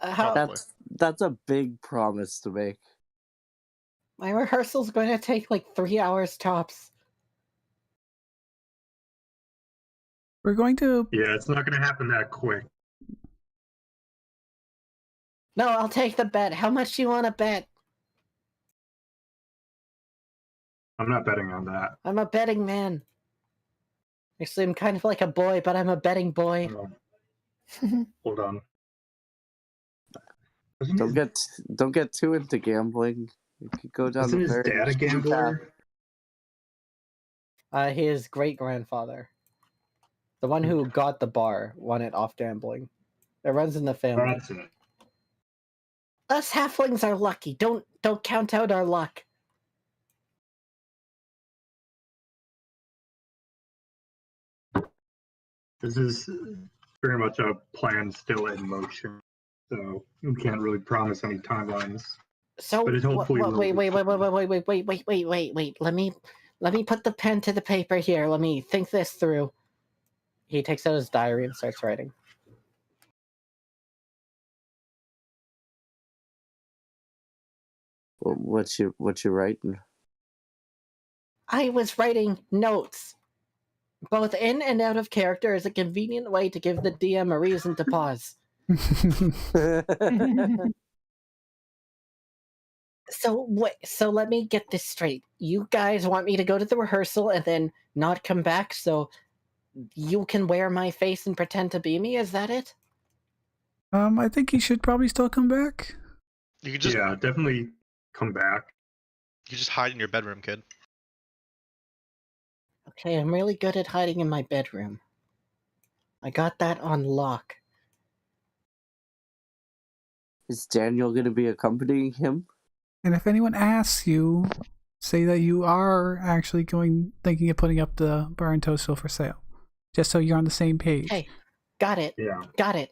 Speaker 2: How...
Speaker 7: Probably.
Speaker 5: That's a big promise to make.
Speaker 2: My rehearsal's going to take 3 hours tops.
Speaker 3: We're going to...
Speaker 4: Yeah, it's not going to happen that quick.
Speaker 2: No, I'll take the bet. How much do you want to bet?
Speaker 4: I'm not betting on that.
Speaker 2: I'm a betting man. Actually, I'm kind of like a boy, but I'm a betting boy.
Speaker 4: Hold on.
Speaker 5: Don't get too into gambling. You could go down
Speaker 4: Isn't
Speaker 5: the
Speaker 4: his
Speaker 5: very
Speaker 4: dad a
Speaker 5: risky path.
Speaker 4: gambler?
Speaker 2: His great-grandfather. The one who got the bar won it off gambling. It runs in the family.
Speaker 4: That's it.
Speaker 2: Us halflings are lucky. Don't count out our luck.
Speaker 4: This is very much a plan still in motion, so we can't really promise any timelines.
Speaker 2: So
Speaker 4: But it hopefully will
Speaker 2: wait.
Speaker 4: be.
Speaker 2: Let me put the pen to the paper here. Let me think this through. He takes out his diary and starts writing.
Speaker 5: What you writing?
Speaker 2: I was writing notes. Both in and out of character is a convenient way to give the DM a reason to pause. So wait, so let me get this straight. You guys want me to go to the rehearsal and then not come back so you can wear my face and pretend to be me? Is that it?
Speaker 3: I think he should probably still come back.
Speaker 7: You can just
Speaker 4: Yeah, definitely come back.
Speaker 7: you just hide in your bedroom, kid.
Speaker 2: Okay, I'm really good at hiding in my bedroom. I got that on lock.
Speaker 5: Is Daniel going to be accompanying him?
Speaker 3: And if anyone asks you, say that you are actually thinking of putting up the bar and toadstool for sale, just so you're on the same page.
Speaker 2: Hey, got it.
Speaker 4: Yeah.
Speaker 2: Got it.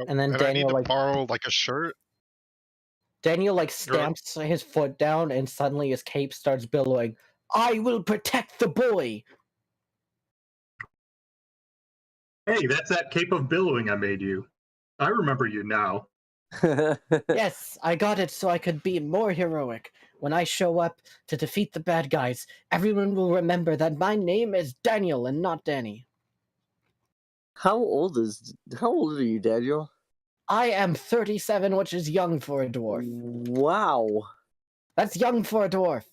Speaker 2: And then
Speaker 7: I need
Speaker 2: Daniel
Speaker 7: to borrow like a shirt.
Speaker 2: Daniel stamps his foot down and suddenly his cape starts billowing. I will protect the boy.
Speaker 4: Hey, that's that cape of billowing I made you. I remember you now.
Speaker 2: Yes, I got it so I could be more heroic. When I show up to defeat the bad guys, everyone will remember that my name is Daniel and not Danny.
Speaker 5: How old are you, Daniel?
Speaker 2: I am 37, which is young for a dwarf.
Speaker 5: Wow.
Speaker 2: That's young for a dwarf.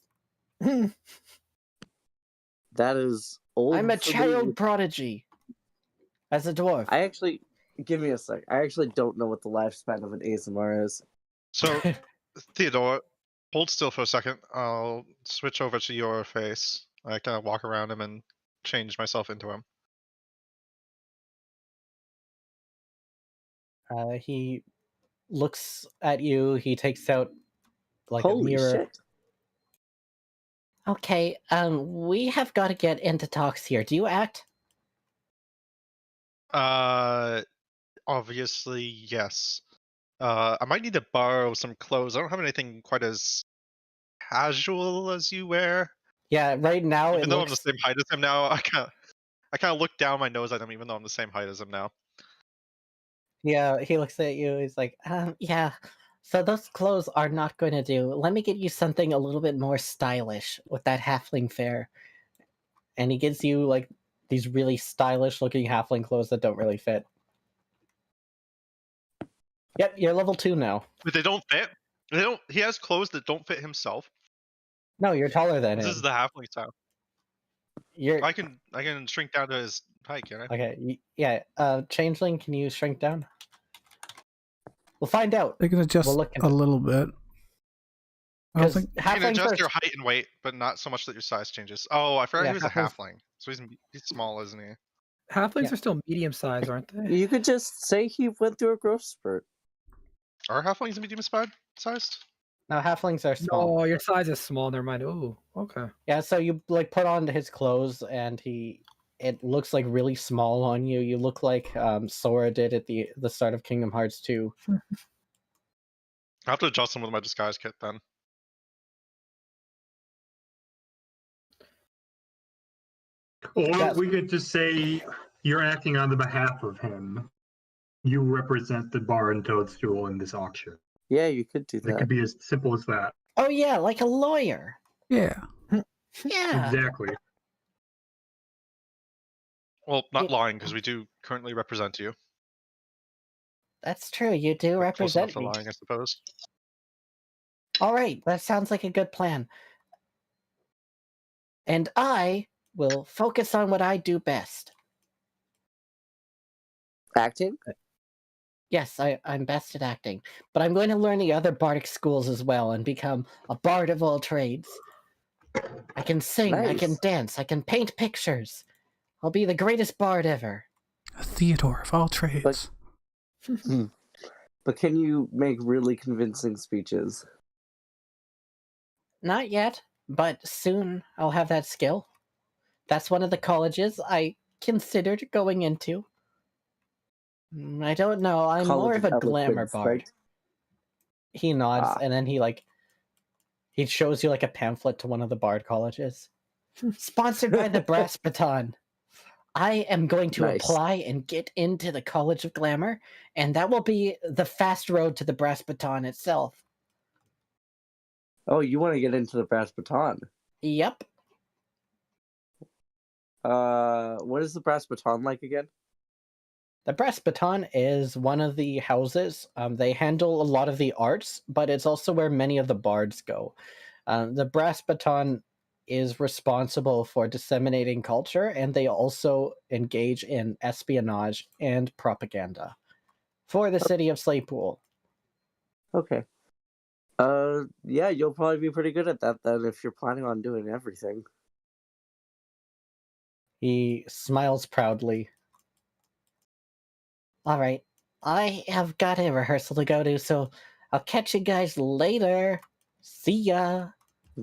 Speaker 5: That is old.
Speaker 2: I'm a
Speaker 5: for
Speaker 2: child
Speaker 5: me.
Speaker 2: prodigy. As a dwarf.
Speaker 5: Give me a sec. I actually don't know what the lifespan of an ASMR is.
Speaker 7: So, Theodore, hold still for a second. I'll switch over to your face. I kind of walk around him and change myself into him.
Speaker 2: He looks at you. He takes out like a
Speaker 5: Holy
Speaker 2: mirror.
Speaker 5: shit.
Speaker 2: Okay, we have got to get into talks here. Do you act?
Speaker 7: Obviously, yes. I might need to borrow some clothes. I don't have anything quite as casual as you wear.
Speaker 2: Yeah, right now
Speaker 7: Even
Speaker 2: it
Speaker 7: though
Speaker 2: looks...
Speaker 7: I'm the same height as him now, I kind of look down my nose at him, even though I'm the same height as him now.
Speaker 2: Yeah, he looks at you. He's like, yeah. So those clothes are not going to do. Let me get you something a little bit more stylish with that halfling fare. And he gives you like these really stylish looking halfling clothes that don't really fit. Yep, you're level 2 now.
Speaker 7: But they don't fit. They don't. He has clothes that don't fit himself.
Speaker 2: No, you're taller than
Speaker 7: This
Speaker 2: him.
Speaker 7: is the halfling style.
Speaker 2: You're
Speaker 7: I can shrink down to his height, can I?
Speaker 2: okay. Yeah, changeling, can you shrink down? We'll find out.
Speaker 3: They can adjust
Speaker 2: We'll look
Speaker 3: a little bit. I don't
Speaker 2: Because
Speaker 3: think
Speaker 7: You can
Speaker 2: halflings
Speaker 7: adjust
Speaker 2: are...
Speaker 7: your height and weight, but not so much that your size changes. Oh, I forgot
Speaker 2: Yeah,
Speaker 7: he was a
Speaker 2: halflings-
Speaker 7: halfling, so he's small, isn't he?
Speaker 1: Halflings
Speaker 2: Yeah.
Speaker 1: are still medium size, aren't they?
Speaker 5: You could just say he went through a growth spurt.
Speaker 7: Are halflings medium sized?
Speaker 2: No, halflings are small.
Speaker 1: No, your size is small. Never mind. Oh, okay.
Speaker 2: Yeah, so you like put on his clothes and it looks like really small on you. You look like Sora did at the start of Kingdom Hearts 2.
Speaker 7: I have to adjust him with my disguise kit then.
Speaker 4: Or
Speaker 2: Yes.
Speaker 4: we could just say you're acting on the behalf of him. You represent the bar and toadstool in this auction.
Speaker 5: Yeah, you could do
Speaker 4: It
Speaker 5: that.
Speaker 4: could be as simple as that.
Speaker 2: Oh yeah, like a lawyer.
Speaker 3: yeah.
Speaker 2: Yeah.
Speaker 4: Exactly.
Speaker 7: Well, not
Speaker 2: Yeah.
Speaker 7: lying, because we do currently represent you.
Speaker 2: That's true. You do
Speaker 7: We're close enough
Speaker 2: represent
Speaker 7: to
Speaker 2: me.
Speaker 7: lying, I suppose.
Speaker 2: All right, that sounds like a good plan. And I will focus on what I do best.
Speaker 5: Acting?
Speaker 2: Yes, I'm best at acting, but I'm going to learn the other bardic schools as well and become a bard of all trades. I can sing, I can
Speaker 5: Nice.
Speaker 2: dance, I can paint pictures. I'll be the greatest bard ever.
Speaker 3: A Theodore of all trades.
Speaker 5: But can you make really convincing speeches?
Speaker 2: Not yet, but soon I'll have that skill. That's one of the colleges I considered going into. I don't know, I'm
Speaker 5: College
Speaker 2: more of a
Speaker 5: of
Speaker 2: glamour
Speaker 5: Eloquence,
Speaker 2: bard.
Speaker 5: right?
Speaker 2: He nods,
Speaker 5: Ah.
Speaker 2: and then he shows you like a pamphlet to one of the bard colleges. Sponsored by the Brass Baton. I am going to
Speaker 5: Nice.
Speaker 2: apply and get into the College of Glamour, and that will be the fast road to the Brass Baton itself.
Speaker 5: Oh, you want to get into the Brass Baton?
Speaker 2: Yep.
Speaker 5: What is the brass baton like again?
Speaker 2: The Brass Baton is one of the houses. They handle a lot of the arts, but it's also where many of the bards go. The Brass Baton is responsible for disseminating culture, and they also engage in espionage and propaganda for the city of Slaypool.
Speaker 5: Okay. Yeah, you'll probably be pretty good at that then if you're planning on doing everything.
Speaker 2: He smiles proudly. All right, I have got a rehearsal to go to, so I'll catch you guys later. See ya.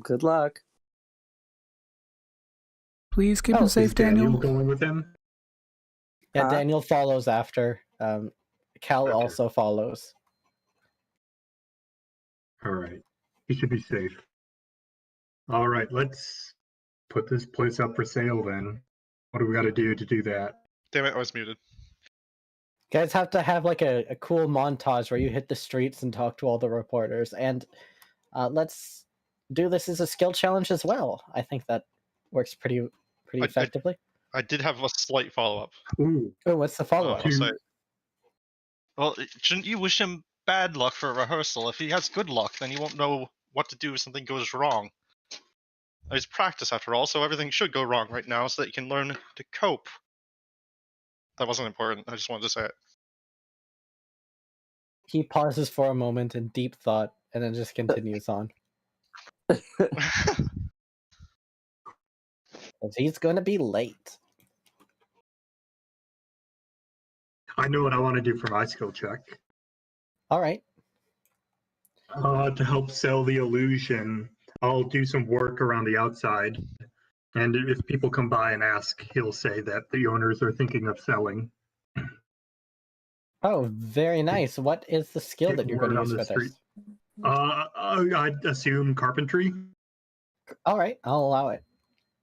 Speaker 5: Good luck.
Speaker 3: Please keep
Speaker 2: Oh,
Speaker 3: him
Speaker 2: is
Speaker 3: safe,
Speaker 4: Is Daniel
Speaker 3: Daniel.
Speaker 4: going with him?
Speaker 2: Yeah,
Speaker 5: Huh?
Speaker 2: Daniel follows after. Cal
Speaker 4: Okay.
Speaker 2: also follows.
Speaker 4: All right. He should be safe. All right, let's put this place up for sale then. What do we got to do that?
Speaker 7: Damn it, I was muted.
Speaker 2: Guys have to have like a cool montage where you hit the streets and talk to all the reporters. And let's do this as a skill challenge as well. I think that works pretty
Speaker 7: I-
Speaker 2: effectively.
Speaker 7: I did have a slight follow-up.
Speaker 4: Ooh,
Speaker 2: Oh, what's the follow up?
Speaker 7: I'll
Speaker 4: Two-
Speaker 7: say. Well, shouldn't you wish him bad luck for a rehearsal? If he has good luck, then he won't know what to do if something goes wrong. There's practice after all, so everything should go wrong right now so that you can learn to cope. That wasn't important. I just wanted to say it.
Speaker 2: He pauses for a moment in deep thought and then just continues on. 'Cause he's going to be late.
Speaker 4: I know what I want to do for my skill check.
Speaker 2: All right.
Speaker 4: To help sell the illusion, I'll do some work around the outside. And if people come by and ask, he'll say that the owners are thinking of selling.
Speaker 2: Oh, very nice. What is the skill
Speaker 4: Get
Speaker 2: that you're going to
Speaker 4: word on
Speaker 2: use
Speaker 4: the
Speaker 2: for
Speaker 4: street.
Speaker 2: this?
Speaker 4: I'd assume carpentry,
Speaker 2: All right, I'll allow it.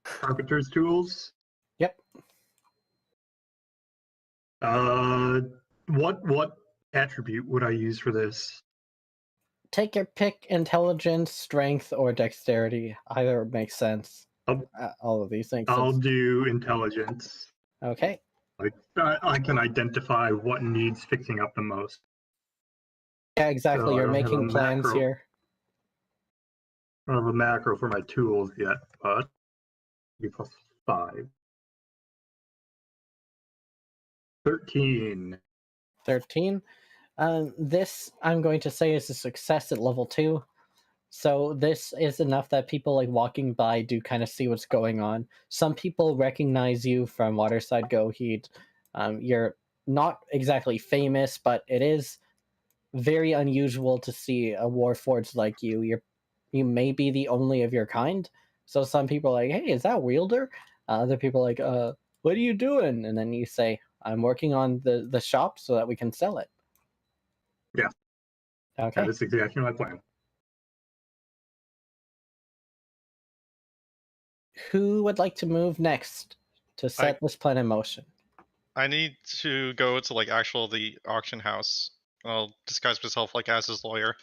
Speaker 4: carpenter's tools.
Speaker 2: Yep.
Speaker 4: What attribute would I use for this?
Speaker 2: Take your pick: intelligence, strength, or dexterity. Either makes sense. All of these things.
Speaker 4: I'll do intelligence.
Speaker 2: Okay.
Speaker 4: Like I can identify what needs fixing up the most.
Speaker 2: Yeah, exactly.
Speaker 4: So I
Speaker 2: You're
Speaker 4: don't have
Speaker 2: making
Speaker 4: a
Speaker 2: plans
Speaker 4: macro.
Speaker 2: here.
Speaker 4: I don't have a macro for my tools yet, but be plus 5. 13.
Speaker 2: 13. This I'm going to say is a success at level 2. So this is enough that people like walking by do kind of see what's going on. Some people recognize you from Waterside Goheed. You're not exactly famous, but it is very unusual to see a warforged like you. You may be the only of your kind. So some people are like, hey, is that Wielder? Other people are like, what are you doing? And then you say, I'm working on the shop so that we can sell it.
Speaker 4: Yeah.
Speaker 2: Okay.
Speaker 4: That is exactly my plan.
Speaker 2: Who would like to move next to set this plan in motion?
Speaker 7: I need to go to like the auction house. I'll disguise myself like as his lawyer.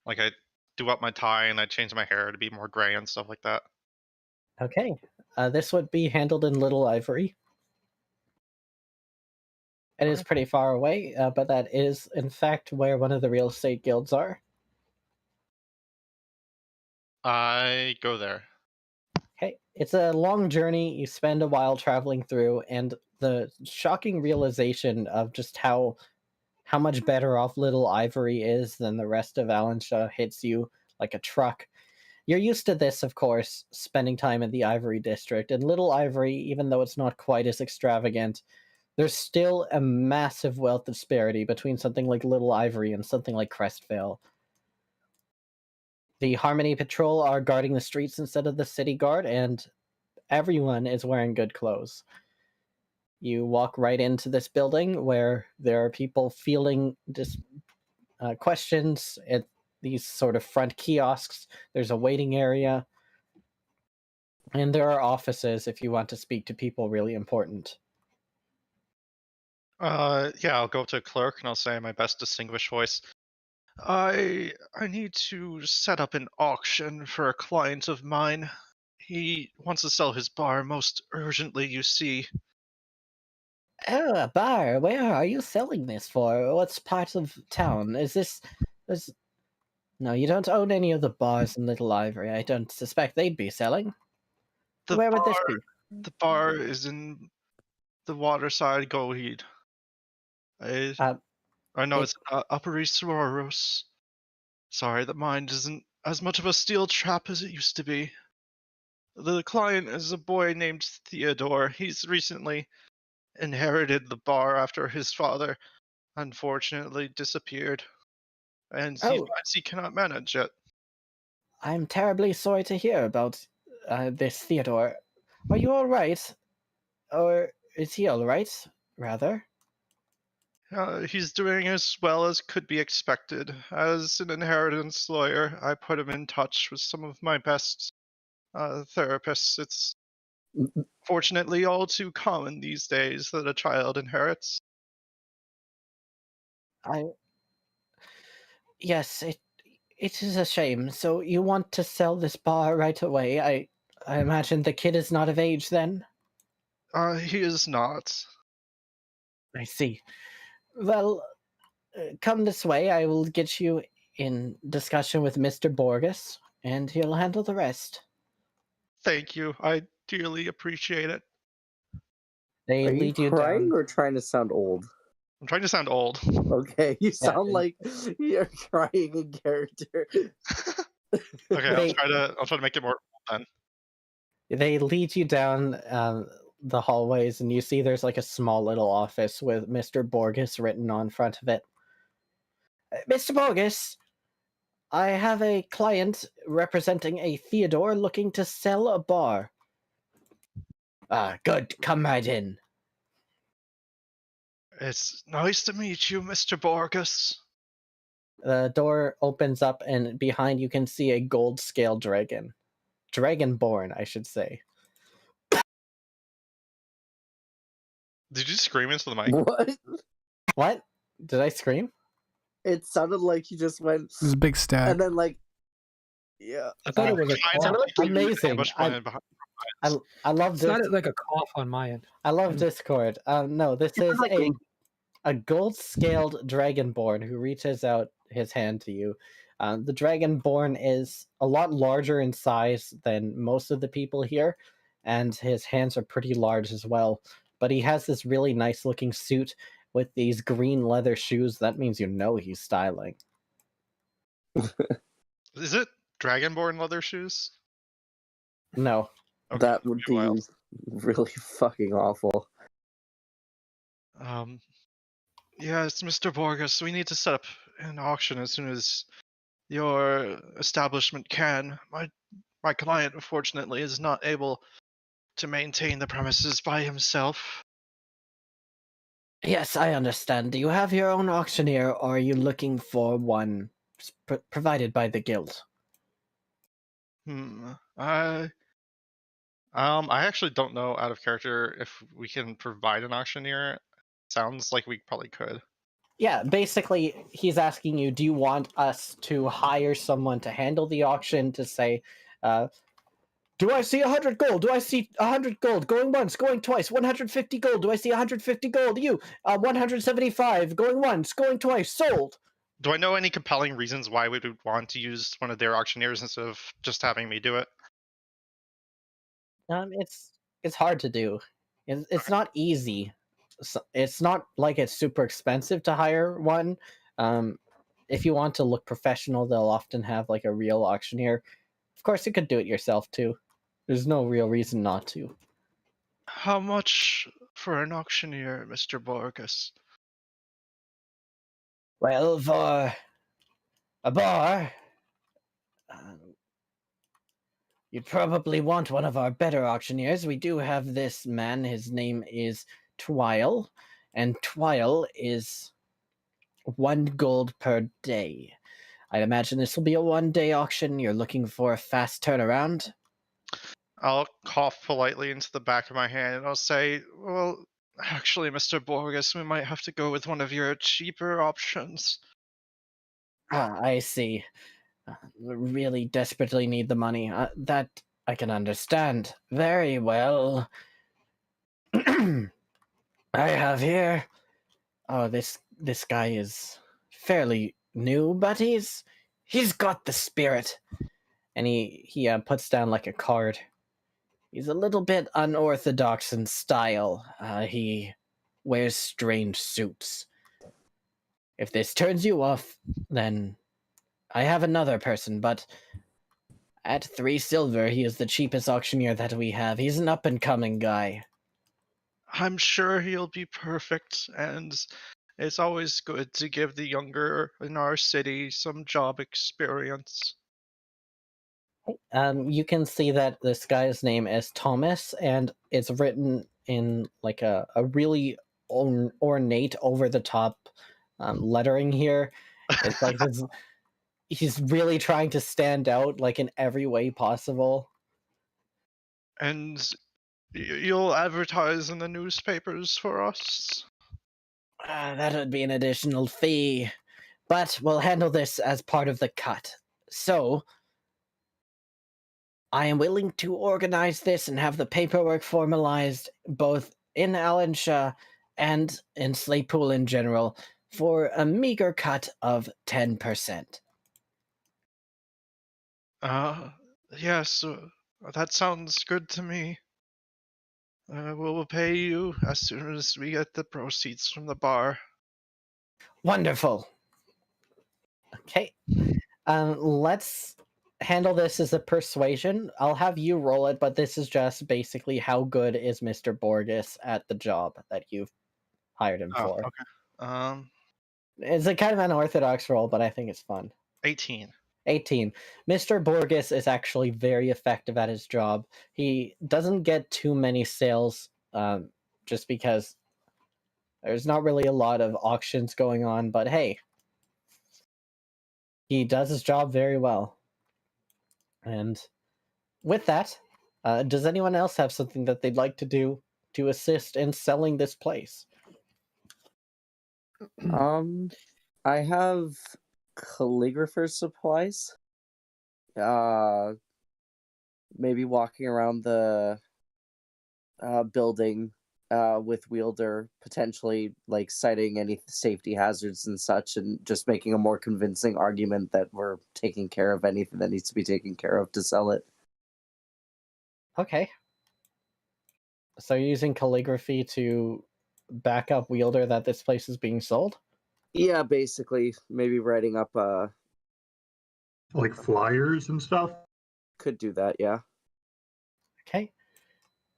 Speaker 7: Like I do up my tie and I change my hair to be more gray and stuff like that.
Speaker 2: Okay. This would be handled in Little Ivory. It is pretty far away, but that is, in fact, where one of the real estate guilds are.
Speaker 7: I go there.
Speaker 2: Okay. It's a long journey. You spend a while traveling through, and the shocking realization of just how much better off Little Ivory is than the rest of Alensha hits you like a truck. You're used to this, of course, spending time in the Ivory District. And Little Ivory, even though it's not quite as extravagant, there's still a massive wealth disparity between something like Little Ivory and something like Crestvale. The Harmony Patrol are guarding the streets instead of the city guard, and everyone is wearing good clothes. You walk right into this building where there are people fielding questions at these sort of front kiosks. There's a waiting area. And there are offices if you want to speak to people really important.
Speaker 7: Yeah, I'll go up to a clerk and I'll say in my best distinguished voice, I need to set up an auction for a client of mine. He wants to sell his bar most urgently, you see.
Speaker 2: Oh, a bar. Where are you selling this for? What's part of town? Is this... No, you don't own any of the bars in Little Ivory. I don't suspect they'd be selling.
Speaker 7: The
Speaker 2: Where would this
Speaker 7: bar,
Speaker 2: be?
Speaker 7: the bar is in the waterside Goheed. I know
Speaker 2: it-
Speaker 7: it's Upper East Soros. Sorry, the mind isn't as much of a steel trap as it used to be. The client is a boy named Theodore. He's recently inherited the bar after his father unfortunately disappeared, and he
Speaker 2: Oh,
Speaker 7: finds he cannot manage it.
Speaker 2: I'm terribly sorry to hear about this Theodore. Are you all right? Or is he all right, rather?
Speaker 7: He's doing as well as could be expected. As an inheritance lawyer, I put him in touch with some of my best therapists. It's fortunately all too common these days that a child inherits.
Speaker 2: Yes, it is a shame. So you want to sell this bar right away? I imagine the kid is not of age then?
Speaker 7: He is not.
Speaker 2: I see. Well, come this way. I will get you in discussion with Mr. Borges, and he'll handle the rest.
Speaker 7: Thank you. I dearly appreciate it.
Speaker 2: They
Speaker 5: Are you
Speaker 2: lead you
Speaker 5: crying
Speaker 2: down.
Speaker 5: or trying to sound old?
Speaker 7: I'm trying to sound old.
Speaker 5: Okay, you sound
Speaker 2: and-
Speaker 5: like you're crying in character.
Speaker 7: Okay, I'll try to make it more then.
Speaker 2: They lead you down the hallways, and you see there's like a small little office with Mr. Borges written on front of it. Mr. Borges, I have a client representing a Theodore looking to sell a bar. Good. Come right in.
Speaker 7: It's nice to meet you, Mr. Borges.
Speaker 2: The door opens up, and behind you can see a gold scale dragon. Dragonborn, I should say.
Speaker 7: Did you scream into the mic?
Speaker 5: What?
Speaker 2: What? Did I scream?
Speaker 5: It sounded like you just went,
Speaker 3: It was a big stat.
Speaker 5: and then like, yeah.
Speaker 1: I thought it was a
Speaker 7: Kind
Speaker 1: cough.
Speaker 7: of like you
Speaker 2: amazing.
Speaker 7: ambushed behind-
Speaker 2: I love
Speaker 1: It
Speaker 2: this.
Speaker 1: sounded like a cough on my end.
Speaker 2: I love Discord. No, this is
Speaker 8: like
Speaker 2: a gold scaled dragonborn who reaches out his hand to you. The dragonborn is a lot larger in size than most of the people here, and his hands are pretty large as well. But he has this really nice looking suit with these green leather shoes. That means you know he's styling.
Speaker 7: Is it Dragonborn leather shoes?
Speaker 2: No.
Speaker 7: Okay,
Speaker 5: That would be
Speaker 7: wild.
Speaker 5: really fucking awful.
Speaker 7: Yeah, it's Mr. Borges. We need to set up an auction as soon as your establishment can. My client, unfortunately, is not able to maintain the premises by himself.
Speaker 2: Yes, I understand. Do you have your own auctioneer, or are you looking for one provided by the guild?
Speaker 7: I actually don't know out of character if we can provide an auctioneer. Sounds like we probably could.
Speaker 2: Yeah, basically, he's asking you, do you want us to hire someone to handle the auction to say, do I see 100 gold? Do I see 100 gold? Going once, going twice, 150 gold. Do I see 150 gold? You, 175, going once, going twice, sold.
Speaker 7: Do I know any compelling reasons why we would want to use one of their auctioneers instead of just having me do it?
Speaker 2: It's hard to do. It's not easy. It's not like it's super expensive to hire one. If you want to look professional, they'll often have like a real auctioneer. Of course, you could do it yourself too. There's no real reason not to.
Speaker 7: How much for an auctioneer, Mr. Borges?
Speaker 2: Well, for a bar, you'd probably want one of our better auctioneers. We do have this man. His name is Twile, and Twile is 1 gold per day. I'd imagine this will be a 1-day auction. You're looking for a fast turnaround.
Speaker 7: I'll cough politely into the back of my hand and I'll say, well, actually, Mr. Borges, we might have to go with one of your cheaper options.
Speaker 2: I see. Really desperately need the money. That I can understand very well. I have here. Oh, this guy is fairly new, but he's got the spirit. And he puts down like a card. He's a little bit unorthodox in style. He wears strange suits. If this turns you off, then I have another person, but at 3 silver, he is the cheapest auctioneer that we have. He's an up-and-coming guy.
Speaker 7: I'm sure he'll be perfect, and it's always good to give the younger in our city some job experience.
Speaker 2: You can see that this guy's name is Thomas, and it's written in like a really ornate, over-the-top lettering here. It's like this, he's really trying to stand out, like in every way possible.
Speaker 7: And you'll advertise in the newspapers for us?
Speaker 2: That would be an additional fee, but we'll handle this as part of the cut. So, I am willing to organize this and have the paperwork formalized both in Allenshaw and in Slaypool in general for a meager cut of 10%.
Speaker 7: Yes, that sounds good to me. We'll pay you as soon as we get the proceeds from the bar.
Speaker 2: Wonderful. Okay. Let's handle this as a persuasion. I'll have you roll it, but this is just basically how good is Mr. Borges at the job that you've hired him for.
Speaker 7: Okay.
Speaker 2: It's a kind of unorthodox roll, but I think it's fun.
Speaker 7: 18.
Speaker 2: 18. Mr. Borges is actually very effective at his job. He doesn't get too many sales just because there's not really a lot of auctions going on, but hey, he does his job very well. And with that, does anyone else have something that they'd like to do to assist in selling this place?
Speaker 5: I have calligrapher supplies. Maybe walking around the building with Wielder, potentially like citing any safety hazards and such, and just making a more convincing argument that we're taking care of anything that needs to be taken care of to sell it.
Speaker 2: Okay. So you're using calligraphy to back up Wielder that this place is being sold?
Speaker 5: Yeah, basically, maybe writing up
Speaker 4: Like flyers and stuff.
Speaker 5: could do that, yeah.
Speaker 2: Okay.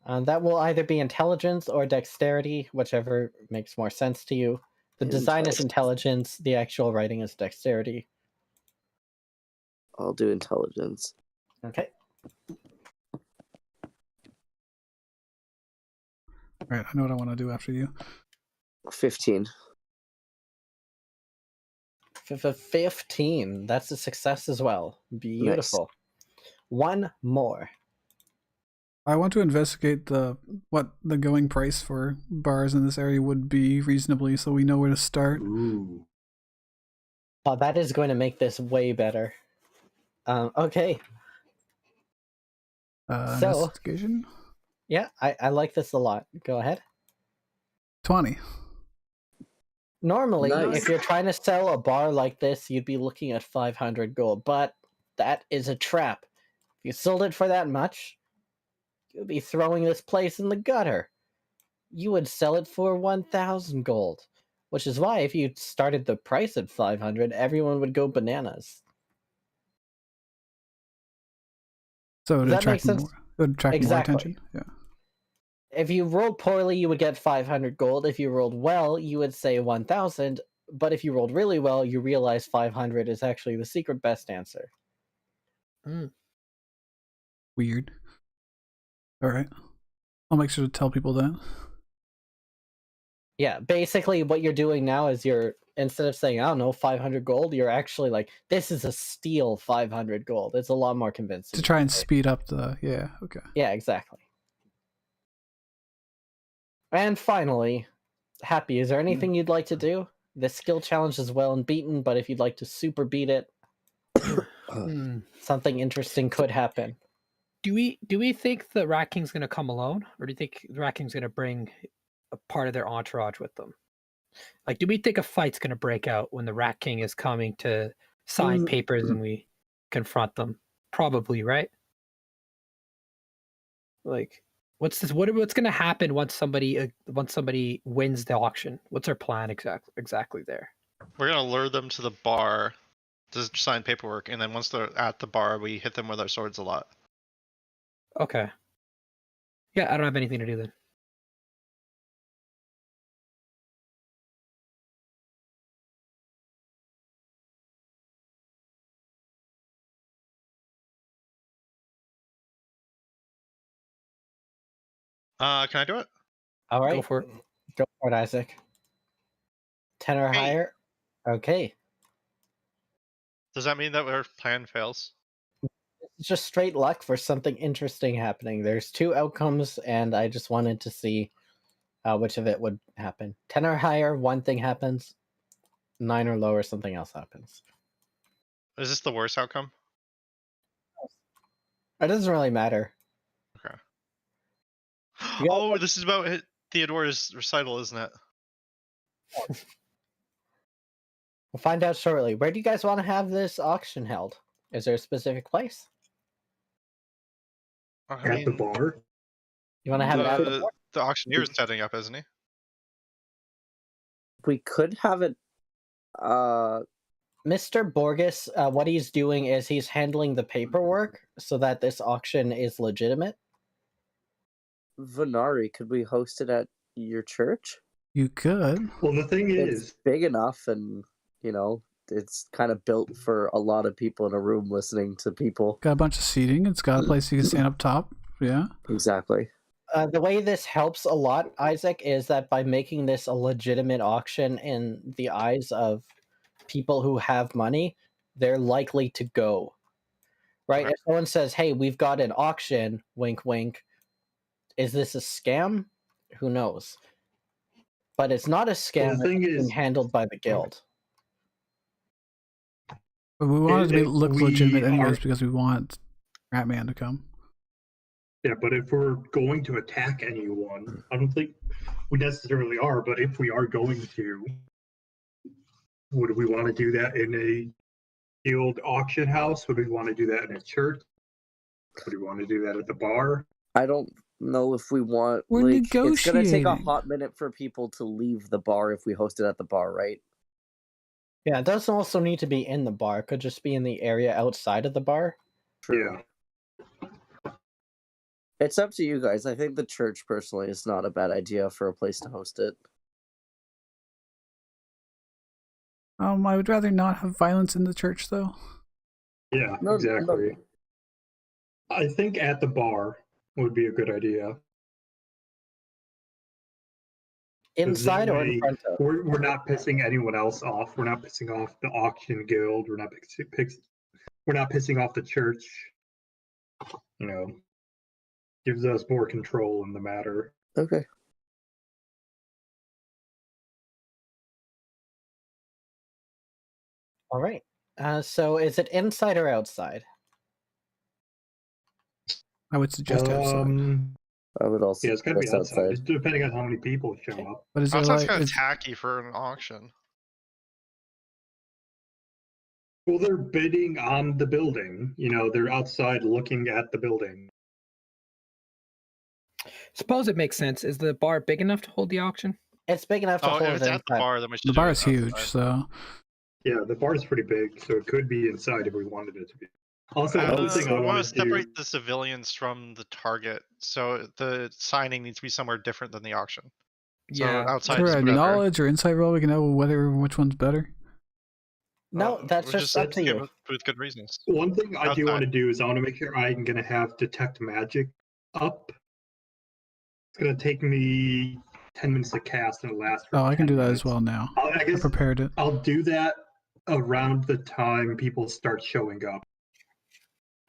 Speaker 2: That will either be intelligence or dexterity, whichever makes more sense to you. The design is intelligence, the actual writing is dexterity.
Speaker 5: I'll do intelligence.
Speaker 2: Okay.
Speaker 3: Right, I know what I want to do after you.
Speaker 5: 15.
Speaker 2: 15. That's a success as well. Beautiful. Nice. One more.
Speaker 3: I want to investigate what the going price for bars in this area would be reasonably, so we know where to start.
Speaker 4: Ooh.
Speaker 2: Oh, that is going to make this way better. Okay. So,
Speaker 3: investigation?
Speaker 2: Yeah, I like this a lot. Go ahead.
Speaker 3: 20.
Speaker 2: Normally,
Speaker 5: Nice.
Speaker 2: if you're trying to sell a bar like this, you'd be looking at 500 gold, but that is a trap. If you sold it for that much, you'd be throwing this place in the gutter. You would sell it for 1,000 gold, which is why if you started the price at 500, everyone would go bananas.
Speaker 3: So it would attract more. It would attract more attention. Yeah.
Speaker 2: If you rolled poorly, you would get 500 gold. If you rolled well, you would say 1,000. But if you rolled really well, you realize 500 is actually the secret best answer.
Speaker 3: Weird. All right. I'll make sure to tell people that.
Speaker 2: Yeah, basically what you're doing now is instead of saying, I don't know, 500 gold, you're actually like, this is a steal 500 gold. It's a lot more convincing.
Speaker 3: To try and speed up the, yeah, okay.
Speaker 2: Yeah, exactly. And finally, Happy, is there anything you'd like to do? The skill challenge is well and beaten, but if you'd like to super beat it, something interesting could happen.
Speaker 1: Do we think the Rat King's gonna come alone, or do you think the Rat King's gonna bring a part of their entourage with them? Like, do we think a fight's gonna break out when the Rat King is coming to sign papers and we confront them? Probably, right? Like, what's gonna happen once somebody wins the auction? What's our plan exactly there?
Speaker 7: We're gonna lure them to the bar to sign paperwork, and then once they're at the bar, we hit them with our swords a lot.
Speaker 1: Okay. Yeah, I don't have anything to do then.
Speaker 7: Can I do it?
Speaker 2: All right.
Speaker 1: Go for it.
Speaker 2: Go for it, Isaac. 10 or
Speaker 7: Hey.
Speaker 2: higher? Okay.
Speaker 7: Does that mean that our plan fails?
Speaker 2: It's just straight luck for something interesting happening. There's 2 outcomes, and I just wanted to see which of it would happen. 10 or higher, one thing happens. 9 or lower, something else happens.
Speaker 7: Is this the worst outcome?
Speaker 2: It doesn't really matter.
Speaker 7: Okay.
Speaker 2: You got-
Speaker 7: Oh, this is about Theodora's recital, isn't it?
Speaker 2: We'll find out shortly. Where do you guys want to have this auction held? Is there a specific place?
Speaker 7: I
Speaker 4: At the
Speaker 7: mean,
Speaker 4: bar.
Speaker 2: You want to have it at the
Speaker 7: the auctioneer is setting up, isn't he?
Speaker 5: We could have it.
Speaker 2: Mr. Borges, what he's doing is he's handling the paperwork so that this auction is legitimate.
Speaker 5: Venari, could we host it at your church?
Speaker 3: You could.
Speaker 4: Well, the thing
Speaker 5: It's
Speaker 4: is,
Speaker 5: big enough, and it's kind of built for a lot of people in a room listening to people.
Speaker 3: Got a bunch of seating. It's got a place you can stand up top. Yeah.
Speaker 5: Exactly.
Speaker 2: The way this helps a lot, Isaac, is that by making this a legitimate auction in the eyes of people who have money, they're likely to go. Right?
Speaker 7: Okay.
Speaker 2: If someone says, hey, we've got an auction, wink, wink, is this a scam? Who knows? But it's not a scam.
Speaker 4: Well, the thing
Speaker 2: it's being
Speaker 4: is-
Speaker 2: handled by the guild.
Speaker 3: But we want it to look legitimate
Speaker 4: we
Speaker 3: anyways
Speaker 4: are-
Speaker 3: because we want Ratman to come.
Speaker 4: yeah, but if we're going to attack anyone, I don't think we necessarily are, but if we are going to, would we want to do that in a guild auction house? Would we want to do that in a church? Would we want to do that at the bar?
Speaker 5: I don't know if we want.
Speaker 3: We're
Speaker 5: It's gonna take a
Speaker 3: negotiating.
Speaker 5: hot minute for people to leave the bar if we host it at the bar, right?
Speaker 2: Yeah, it doesn't also need to be in the bar. It could just be in the area outside of the bar.
Speaker 4: Yeah.
Speaker 5: It's up to you guys. I think the church personally is not a bad idea for a place to host it.
Speaker 3: I would rather not have violence in the church, though.
Speaker 4: Yeah,
Speaker 5: No,
Speaker 4: exactly. I think at the bar would be a good idea. 'Cause
Speaker 2: Inside
Speaker 4: that
Speaker 2: or in
Speaker 4: way
Speaker 2: front of?
Speaker 4: we're not pissing anyone else off. We're not pissing off the auction guild. We're not pissing off the church. You know, gives us more control in the matter.
Speaker 5: Okay.
Speaker 2: All right. So is it inside or outside?
Speaker 3: I would suggest outside.
Speaker 5: I would also
Speaker 4: Yeah, it's gotta be
Speaker 5: suggest
Speaker 4: outside, just depending on how many people show up.
Speaker 3: But is
Speaker 7: That
Speaker 3: there
Speaker 7: sounds
Speaker 3: like
Speaker 7: kind of
Speaker 3: is,
Speaker 7: tacky for an auction.
Speaker 4: Well, they're bidding on the building. You know, they're outside looking at the building.
Speaker 1: Suppose it makes sense. Is the bar big enough to hold the auction?
Speaker 2: It's big enough to
Speaker 7: Oh,
Speaker 2: hold
Speaker 7: if
Speaker 2: it
Speaker 7: it's at the
Speaker 2: inside.
Speaker 7: bar, then we should
Speaker 3: the
Speaker 7: do
Speaker 3: bar
Speaker 7: it
Speaker 3: is huge,
Speaker 7: outside.
Speaker 3: so
Speaker 4: Yeah, the bar is pretty big, so it could be inside if we wanted it to be. Also, another thing I
Speaker 7: we want
Speaker 4: wanted
Speaker 7: to
Speaker 4: to do.
Speaker 7: separate the civilians from the target, so the signing needs to be somewhere different than the auction. So
Speaker 1: Yeah.
Speaker 7: outside
Speaker 3: for
Speaker 7: is
Speaker 3: a
Speaker 7: whatever.
Speaker 3: knowledge or insight roll, we can know which one's better.
Speaker 2: No, that's
Speaker 7: We're
Speaker 2: just up to
Speaker 7: give
Speaker 2: you.
Speaker 7: it with good reasons.
Speaker 4: One thing I do
Speaker 7: Outside.
Speaker 4: want to do is I want to make sure I'm going to have detect magic up. It's going to take me 10 minutes to cast and it'll last for
Speaker 3: Oh, I can
Speaker 4: 10
Speaker 3: do that
Speaker 4: minutes.
Speaker 3: as well now.
Speaker 4: I
Speaker 3: I
Speaker 4: guess
Speaker 3: prepared it.
Speaker 4: I'll do that around the time people start showing up.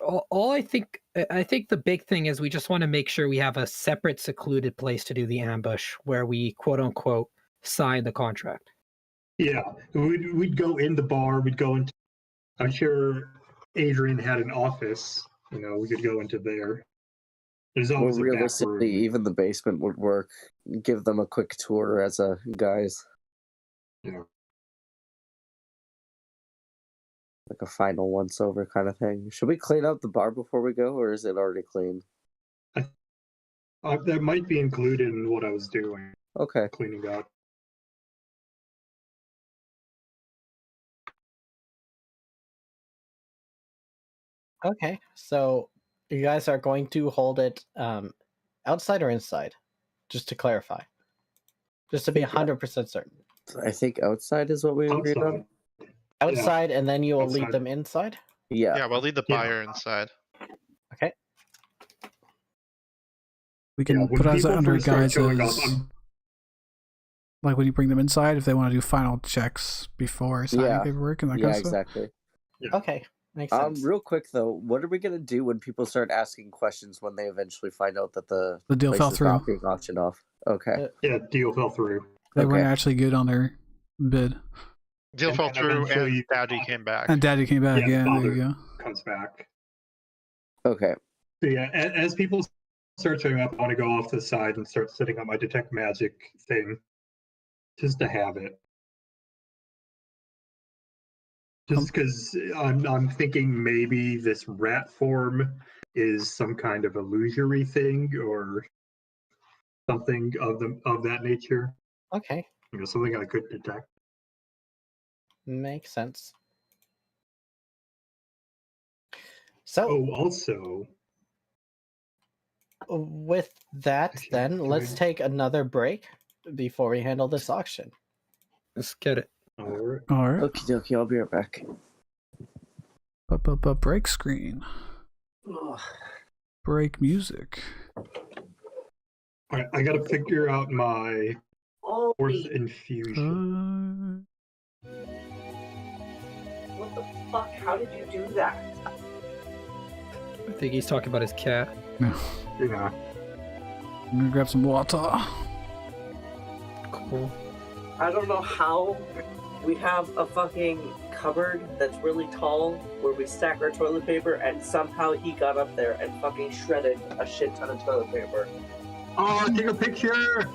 Speaker 1: All I think the big thing is we just want to make sure we have a separate, secluded place to do the ambush where we quote unquote sign the contract.
Speaker 4: Yeah, we'd go in the bar. We'd go into. I'm sure Adrian had an office we could go into there. There's
Speaker 5: Well,
Speaker 4: always a back
Speaker 5: realistically,
Speaker 4: room.
Speaker 5: even the basement would work. Give them a quick tour as a guys,
Speaker 4: Yeah.
Speaker 5: like a final once over kind of thing. Should we clean out the bar before we go, or is it already clean?
Speaker 4: That might be included in what I was doing,
Speaker 5: Okay.
Speaker 4: cleaning up.
Speaker 2: Okay, so you guys are going to hold it outside or inside? Just to clarify. Just to be 100% certain.
Speaker 5: I think outside is what we agreed on.
Speaker 4: Outside.
Speaker 2: Outside, and then you will lead
Speaker 4: Outside.
Speaker 2: them inside?
Speaker 5: Yeah.
Speaker 7: Yeah, we'll lead the
Speaker 4: Yeah.
Speaker 7: buyer inside.
Speaker 2: Okay.
Speaker 3: We can
Speaker 4: when
Speaker 3: put us
Speaker 4: people
Speaker 3: under
Speaker 4: first start
Speaker 3: guys
Speaker 4: showing up,
Speaker 3: as
Speaker 4: I'm-
Speaker 3: like when you bring them inside, if they want to do final checks before signing
Speaker 5: Yeah.
Speaker 3: paperwork and that
Speaker 5: Yeah,
Speaker 3: kind of stuff.
Speaker 5: exactly.
Speaker 2: Okay, makes sense.
Speaker 5: Real quick though, what are we gonna do when people start asking questions when they eventually find out that the
Speaker 3: The deal
Speaker 5: place
Speaker 3: fell
Speaker 5: is
Speaker 3: through.
Speaker 5: not being auctioned off? Okay.
Speaker 4: Yeah, deal fell through.
Speaker 3: They weren't
Speaker 5: Okay.
Speaker 3: actually good on their bid.
Speaker 7: Deal
Speaker 4: And
Speaker 7: fell
Speaker 4: then
Speaker 7: through,
Speaker 4: eventually-
Speaker 7: and Daddy came back.
Speaker 3: And Daddy came back.
Speaker 4: Yeah,
Speaker 3: Yeah, there
Speaker 4: father.
Speaker 3: you go.
Speaker 4: Comes back.
Speaker 5: Okay.
Speaker 4: So yeah, as people start showing up, I want to go off to the side and start setting up my detect magic thing, just to have it. Just because I'm thinking maybe this rat form is some kind of illusory thing or something of that nature.
Speaker 2: Okay,
Speaker 4: Something I could detect.
Speaker 2: makes sense. So,
Speaker 4: Oh, also,
Speaker 2: with that,
Speaker 4: Actually,
Speaker 2: then,
Speaker 4: can
Speaker 2: let's
Speaker 4: I-
Speaker 2: take another break before we handle this auction.
Speaker 1: Let's get it.
Speaker 4: all right.
Speaker 3: All right.
Speaker 5: Okie dokie, I'll be right back.
Speaker 3: Break screen. Break music.
Speaker 4: All right, I got to figure out my fourth infusion.
Speaker 5: What the fuck? How did you do that?
Speaker 1: I think he's talking about his cat.
Speaker 4: Yeah.
Speaker 3: I'm gonna grab some water.
Speaker 1: Cool.
Speaker 5: I don't know how we have a fucking cupboard that's really tall where we stack our toilet paper, and somehow he got up there and fucking shredded a shit ton of toilet paper.
Speaker 4: Oh, take a picture!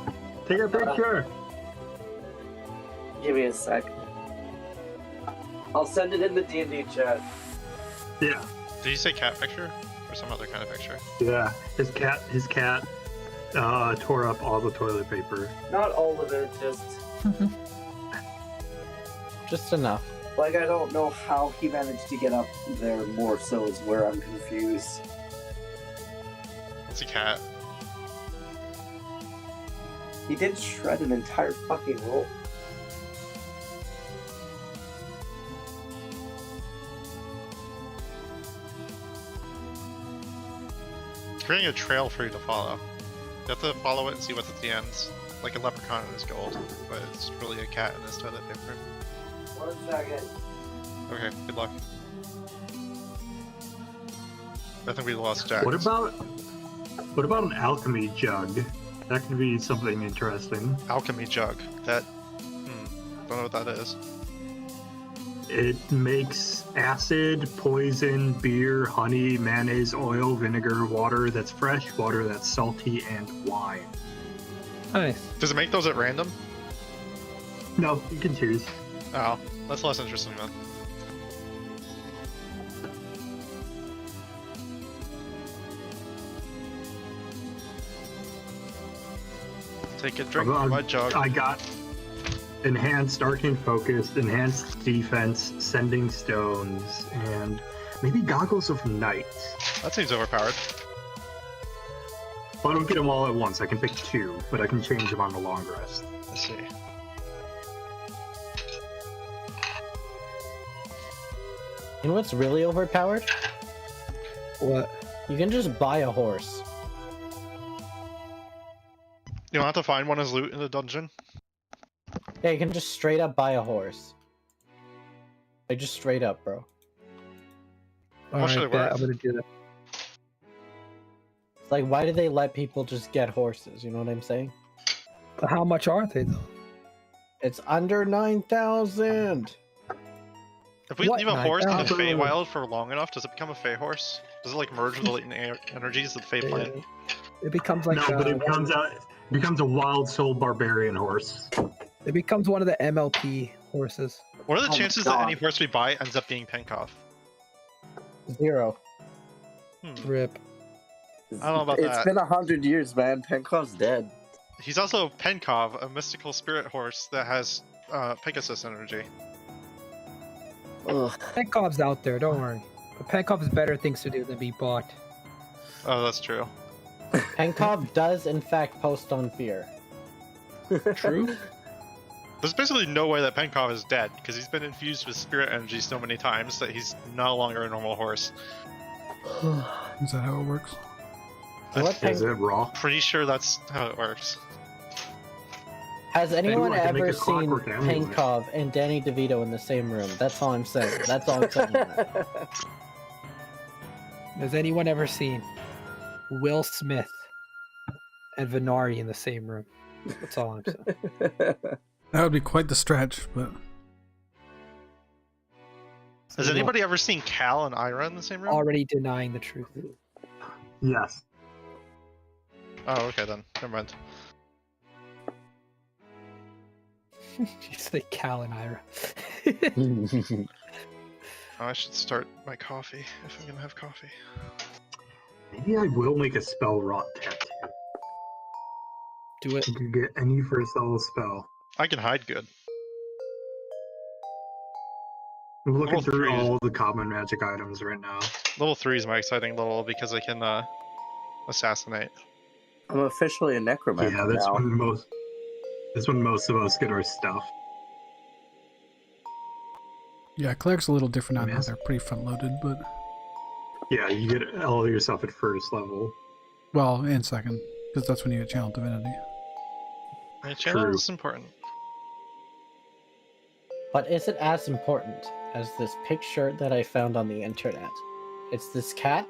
Speaker 4: Take a picture!
Speaker 5: Give me a sec. I'll send it in the D&D chat.
Speaker 4: Yeah.
Speaker 7: Did you say cat picture? Or some other kind of picture?
Speaker 4: Yeah. His cat tore up all the toilet paper.
Speaker 5: Not all of it,
Speaker 2: Just enough.
Speaker 5: like I don't know how he managed to get up there more so is where I'm confused.
Speaker 7: It's a cat.
Speaker 5: He did shred an entire fucking roll.
Speaker 7: It's creating a trail for you to follow. You have to follow it and see what's at the end. Like a leprechaun in his gold, but it's really a cat in his toilet paper.
Speaker 5: 1 second.
Speaker 7: Okay, good luck. I think we lost Jack.
Speaker 4: What about an alchemy jug? That could be something interesting.
Speaker 7: alchemy jug? That don't know what that is.
Speaker 4: It makes acid, poison, beer, honey, mayonnaise, oil, vinegar, water that's fresh, water that's salty, and wine.
Speaker 1: Nice.
Speaker 7: Does it make those at random?
Speaker 4: No, you can choose.
Speaker 7: Oh, that's less interesting then. Take a drink from my jug.
Speaker 4: I got enhanced arcane focus, enhanced defense, sending stones, and maybe goggles of night.
Speaker 7: That seems overpowered.
Speaker 4: Well, I don't get them all at once. I can pick 2, but I can change them on the long rest.
Speaker 7: Let's see.
Speaker 2: You know what's really overpowered?
Speaker 1: What?
Speaker 2: You can just buy a horse.
Speaker 7: You don't have to find one as loot in the dungeon.
Speaker 2: Yeah, you can just straight up buy a horse. Like, just straight up, bro.
Speaker 7: How much are they
Speaker 1: bet,
Speaker 7: worth?
Speaker 1: I'm gonna do that.
Speaker 2: It's like, why do they let people just get horses? You know what I'm saying?
Speaker 1: But how much are they though?
Speaker 2: It's under 9,000.
Speaker 7: If we
Speaker 1: What?
Speaker 7: leave a
Speaker 1: Nice.
Speaker 7: horse in the
Speaker 4: Oh.
Speaker 7: Feywild for long enough, does it become a Fey horse? Does it like merge with the latent energies of the Fey plant?
Speaker 1: It becomes like
Speaker 4: no, but it becomes a wild soul barbarian horse.
Speaker 1: it becomes one of the MLP horses.
Speaker 7: What are the
Speaker 5: Oh my
Speaker 7: chances that any
Speaker 5: God.
Speaker 7: horse we buy ends up being Penkov?
Speaker 2: 0.
Speaker 1: Rip.
Speaker 7: I don't know about
Speaker 5: It's
Speaker 7: that.
Speaker 5: been 100 years, man. Penkov's dead.
Speaker 7: He's also Penkov, a mystical spirit horse that has Pegasus energy.
Speaker 5: Ugh.
Speaker 1: Penkov's out there, don't worry. But Penkov has better things to do than be bought.
Speaker 7: Oh, that's true.
Speaker 2: Penkov does, in fact, post on Fear.
Speaker 1: True.
Speaker 7: There's basically no way that Penkov is dead, because he's been infused with spirit energy so many times that he's no longer a normal horse.
Speaker 3: Is that how it works?
Speaker 2: What
Speaker 4: Is it raw?
Speaker 7: Pretty sure that's how it works.
Speaker 2: Has anyone
Speaker 4: I can make
Speaker 2: ever
Speaker 4: a
Speaker 2: seen
Speaker 4: clockwork amulet.
Speaker 2: Penkov and Danny DeVito in the same room? That's all I'm saying. That's all I'm saying.
Speaker 1: Has anyone ever seen Will Smith and Venari in the same room? That's all I'm saying.
Speaker 3: That would be quite the stretch, but
Speaker 7: Has anybody ever seen Cal and Ira in the same room?
Speaker 1: Already denying the truth.
Speaker 4: Yes.
Speaker 7: Oh, okay then. Never mind.
Speaker 1: You say Cal and Ira.
Speaker 7: Oh, I should start my coffee if I'm gonna have coffee.
Speaker 4: Maybe I will make a spell rot tattoo.
Speaker 1: Do it.
Speaker 4: You can get any first level spell.
Speaker 7: I can hide good.
Speaker 4: I'm looking
Speaker 7: Level
Speaker 4: through
Speaker 7: 3 is-
Speaker 4: all the common magic items right now.
Speaker 7: Level 3 is my exciting level because I can assassinate.
Speaker 5: I'm officially a necromancer
Speaker 4: Yeah, that's
Speaker 5: now.
Speaker 4: when most of us get our stuff.
Speaker 3: yeah, cleric's a little different on how
Speaker 4: Yes.
Speaker 3: they're pretty front loaded, but
Speaker 4: Yeah, you get all your stuff at first level.
Speaker 3: well, and second, because that's when you get channel divinity.
Speaker 7: My channel
Speaker 4: True.
Speaker 7: is important.
Speaker 2: But is it as important as this picture that I found on the internet? It's this cat,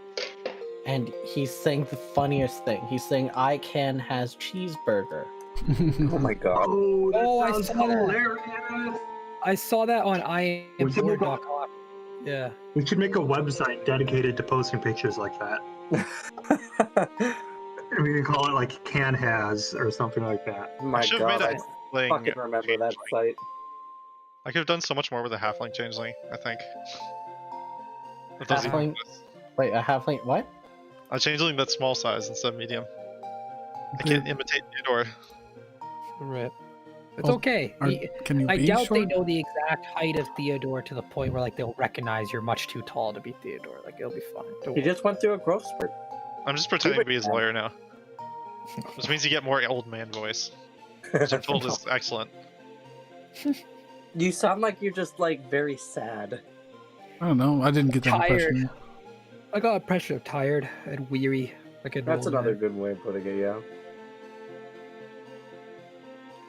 Speaker 2: and he's saying the funniest thing. He's saying, "I can has cheeseburger."
Speaker 5: Oh my god.
Speaker 4: Oh, that
Speaker 1: Oh, I
Speaker 4: sounds
Speaker 1: saw that.
Speaker 4: hilarious!
Speaker 1: I saw that on
Speaker 4: We should make a-
Speaker 1: IamBoard.com. Yeah.
Speaker 4: We should make a website dedicated to posting pictures like that. And we can call it like Can Has or something like that.
Speaker 5: My
Speaker 7: should've
Speaker 5: god,
Speaker 7: made
Speaker 5: I
Speaker 7: a Halfling
Speaker 5: fucking remember that site.
Speaker 7: I could have done so much more with a halfling changeling, I think. It doesn't even
Speaker 2: Halfling?
Speaker 7: exist.
Speaker 2: Wait, a halfling? What?
Speaker 7: A changeling that's small size instead of medium. I can't imitate Theodore.
Speaker 1: Rip. It's
Speaker 3: Oh,
Speaker 1: okay.
Speaker 3: Can you
Speaker 1: I
Speaker 3: be
Speaker 1: doubt
Speaker 3: short?
Speaker 1: they know the exact height of Theodore to the point where like they'll recognize you're much too tall to be Theodore. Like it'll be fine. Don't
Speaker 5: He
Speaker 1: worry.
Speaker 5: just went through a growth spurt.
Speaker 7: I'm just pretending to be his lawyer now. Which means you get more old man voice. Which I'm told is excellent.
Speaker 5: You sound like you're just like very sad.
Speaker 3: I don't know. I didn't get that
Speaker 1: Tired.
Speaker 3: impression.
Speaker 1: I got a impression of tired and weary. Like an
Speaker 5: That's
Speaker 1: old
Speaker 5: another
Speaker 1: man.
Speaker 5: good way of putting it, yeah.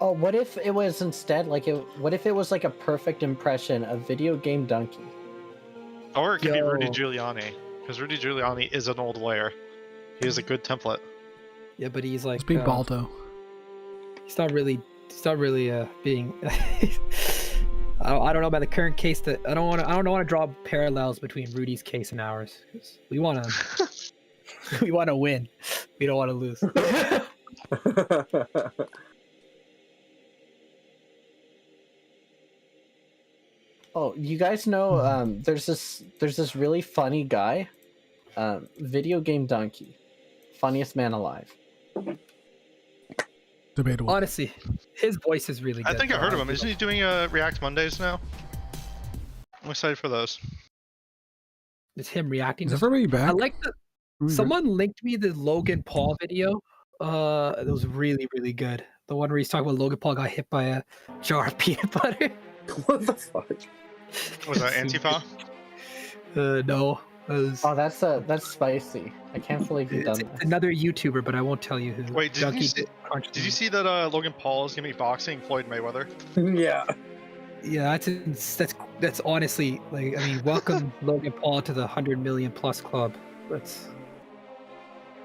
Speaker 2: Oh, what if it was instead like what if it was like a perfect impression of Video Game Donkey?
Speaker 7: Or it could be Rudy
Speaker 1: Yo.
Speaker 7: Giuliani. Because Rudy Giuliani is an old lawyer. He is a good template.
Speaker 1: Yeah, but he's like
Speaker 3: Let's be Baldo.
Speaker 1: he's not really being I don't know about the current case that I don't want to draw parallels between Rudy's case and ours. 'Cause we want to win. We don't want to lose.
Speaker 2: Oh, you guys know there's this really funny guy, Video Game Donkey, funniest man alive.
Speaker 3: Debatable.
Speaker 1: Honestly, his voice is really good.
Speaker 7: I think I heard of him. Isn't he doing React Mondays now? I'm excited for those.
Speaker 1: It's him reacting.
Speaker 3: Is everybody back?
Speaker 1: I like the
Speaker 3: Everybody
Speaker 1: someone linked me the Logan Paul video. It was really, really good. The one where he's talking about Logan Paul got hit by a jar of peanut butter.
Speaker 5: What the fuck?
Speaker 7: Was that Antifa?
Speaker 1: No. It was,
Speaker 2: Oh, that's spicy. I can't believe you've done
Speaker 1: it's
Speaker 2: this.
Speaker 1: another YouTuber, but I won't tell you who.
Speaker 7: Wait, did
Speaker 1: Junkie
Speaker 7: you see-
Speaker 1: Crunch
Speaker 7: Did you
Speaker 1: Me.
Speaker 7: see that Logan Paul is going to be boxing Floyd Mayweather?
Speaker 5: Yeah.
Speaker 1: Yeah, that's honestly like I mean, welcome Logan Paul to the 100 million plus club. That's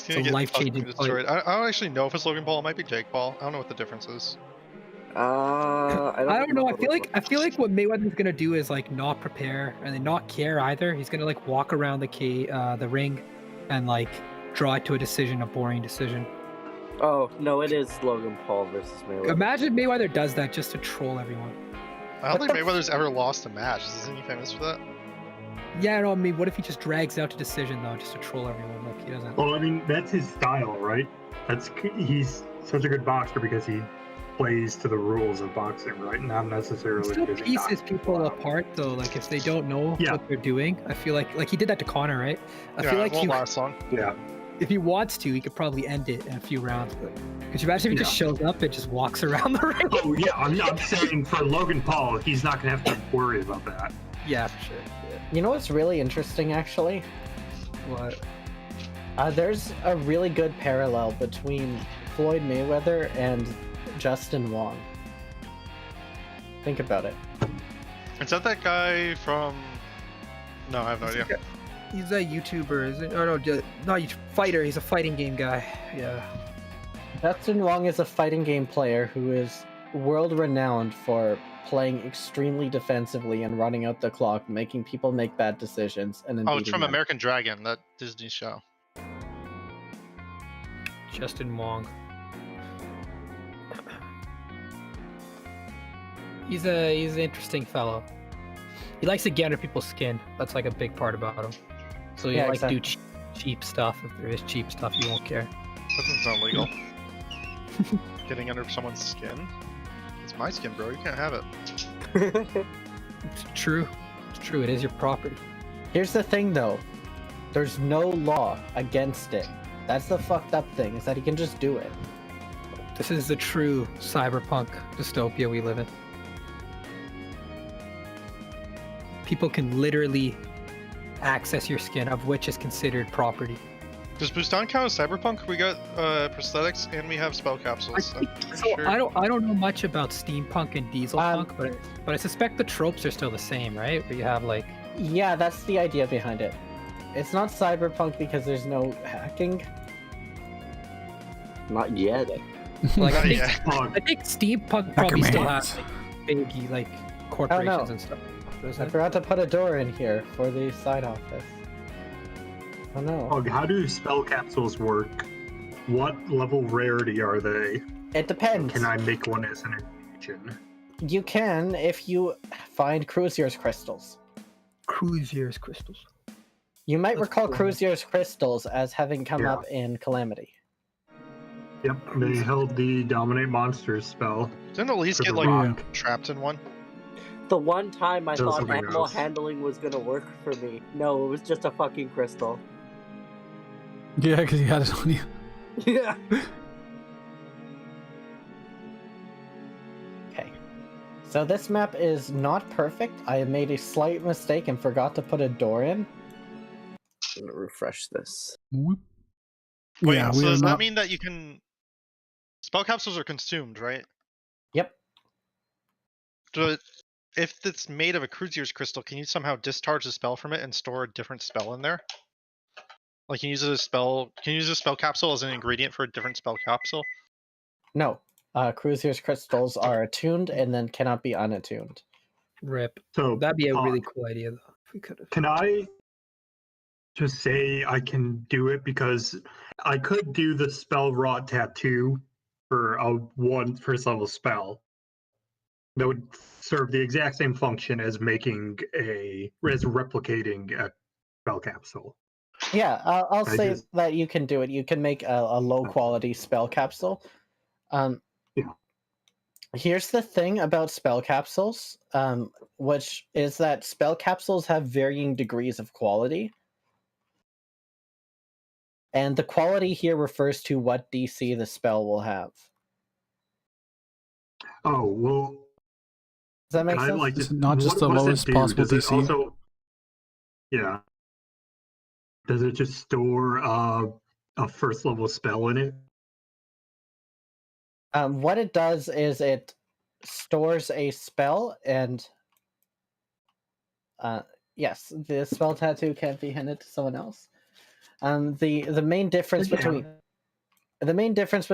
Speaker 7: He's gonna
Speaker 1: a
Speaker 7: get
Speaker 1: life-changing
Speaker 7: fucking destroyed. I don't actually know if it's Logan Paul. It might be Jake Paul. I don't know what the difference is.
Speaker 1: I don't know. I feel like what Mayweather's gonna do is like not prepare and then not care either. He's gonna like walk around the ring, and like draw it to a decision, a boring decision.
Speaker 9: Oh no, it is Logan Paul versus Mayweather.
Speaker 1: Imagine Mayweather does that just to troll everyone.
Speaker 7: I don't think Mayweather's ever lost a match. Isn't he famous for that?
Speaker 1: Yeah, no, I mean, what if he just drags out to decision though, just to troll everyone? Like he doesn't.
Speaker 4: Well, I mean, that's his style, right? He's such a good boxer because he plays to the rules of boxing, right? Not necessarily.
Speaker 1: Still
Speaker 4: because
Speaker 1: pieces people apart though. Like if they don't know what they're doing, I feel like he did that to Connor, right? I feel like
Speaker 7: it won't last long.
Speaker 4: Yeah.
Speaker 1: If he wants to, he could probably end it in a few rounds. But could you imagine if he just shows up and just walks around the ring?
Speaker 4: Oh yeah, I'm saying for Logan Paul, he's not gonna have to worry about that.
Speaker 1: Yeah, for sure. Yeah.
Speaker 2: You know what's really interesting, actually?
Speaker 1: What?
Speaker 2: There's a really good parallel between Floyd Mayweather and Justin Wong. Think about it.
Speaker 7: Is that guy from? No, I have no idea.
Speaker 1: He's a YouTuber, isn't? Oh no, not a fighter. He's a fighting game guy. Yeah.
Speaker 2: Justin Wong is a fighting game player who is world renowned for playing extremely defensively and running out the clock, making people make bad decisions, and then
Speaker 7: Oh, it's
Speaker 2: beating
Speaker 7: from
Speaker 2: them.
Speaker 7: American Dragon, that Disney show.
Speaker 1: Justin Wong. He's an interesting fellow. He likes to get under people's skin. That's like a big part about him. So he like do cheap stuff. If there is cheap stuff, he won't care.
Speaker 7: Doesn't sound legal. Getting under someone's skin? It's my skin, bro. You can't have it.
Speaker 1: It's true. It's true. It is your property.
Speaker 2: Here's the thing, though. There's no law against it. That's the fucked up thing, is that he can just do it.
Speaker 1: This is the true cyberpunk dystopia we live in. People can literally access your skin, of which is considered property.
Speaker 7: Does Bustan count as cyberpunk? We got prosthetics and we have spell capsules.
Speaker 1: I don't know much about steampunk and dieselpunk, but I suspect the tropes are still the same, right? Where you have like
Speaker 2: Yeah, that's the idea behind it. It's not cyberpunk because there's no hacking.
Speaker 9: Not yet.
Speaker 1: like I think,
Speaker 7: Yeah.
Speaker 1: I think steampunk probably still has like big like corporations and stuff.
Speaker 2: I forgot to put a door in here for the side office. Oh no.
Speaker 4: Oh, how do spell capsules work? What level rarity are they?
Speaker 2: It depends.
Speaker 4: Can I make one as an illusion?
Speaker 2: You can if you find Cruisier's crystals.
Speaker 1: Cruisier's crystals.
Speaker 2: You might
Speaker 1: That's
Speaker 2: recall
Speaker 1: cool.
Speaker 2: Cruisier's crystals as having come up in Calamity.
Speaker 4: Yep, they held the Dominate Monsters spell.
Speaker 7: Didn't Elise
Speaker 4: For
Speaker 7: get
Speaker 4: the
Speaker 7: like
Speaker 4: rock.
Speaker 7: trapped in one?
Speaker 9: The one time I
Speaker 4: Still
Speaker 9: thought
Speaker 4: something
Speaker 9: animal
Speaker 4: else.
Speaker 9: handling was gonna work for me. No, it was just a fucking crystal.
Speaker 3: Yeah, because you had it on you.
Speaker 9: Yeah.
Speaker 2: Okay. So this map is not perfect. I made a slight mistake and forgot to put a door in.
Speaker 5: I'm gonna refresh this.
Speaker 3: Whoop.
Speaker 7: Wait,
Speaker 3: Yeah,
Speaker 7: so
Speaker 3: we are
Speaker 7: does that
Speaker 3: not.
Speaker 7: mean that you can... Spell capsules are consumed, right?
Speaker 2: Yep.
Speaker 7: If it's made of a Cruisier's crystal, can you somehow discharge a spell from it and store a different spell in there? Like, can you use a spell capsule as an ingredient for a different spell capsule?
Speaker 2: No. Cruisier's crystals are attuned and then cannot be unattuned.
Speaker 1: Rip.
Speaker 4: So
Speaker 1: That'd be a really cool idea though. If we could have.
Speaker 4: Can I just say I can do it because I could do the spell rot tattoo for a one first level spell that would serve the exact same function as replicating a spell capsule.
Speaker 2: Yeah, I'll
Speaker 4: I
Speaker 2: say
Speaker 4: just-
Speaker 2: that you can do it. You can make a low quality spell capsule.
Speaker 4: Yeah.
Speaker 2: Here's the thing about spell capsules, which is that spell capsules have varying degrees of quality. And the quality here refers to what DC the spell will have.
Speaker 4: Oh well,
Speaker 2: Does that make
Speaker 4: can I
Speaker 2: sense?
Speaker 4: like
Speaker 3: Is
Speaker 4: just
Speaker 3: it not just the
Speaker 4: what does it
Speaker 3: lowest
Speaker 4: do?
Speaker 3: possible
Speaker 4: Does it
Speaker 3: DC?
Speaker 4: also, yeah. Does it just store a first level spell in it?
Speaker 2: What it does is it stores a spell, and yes, the spell tattoo can't be handed to someone else. The main difference
Speaker 4: Yeah.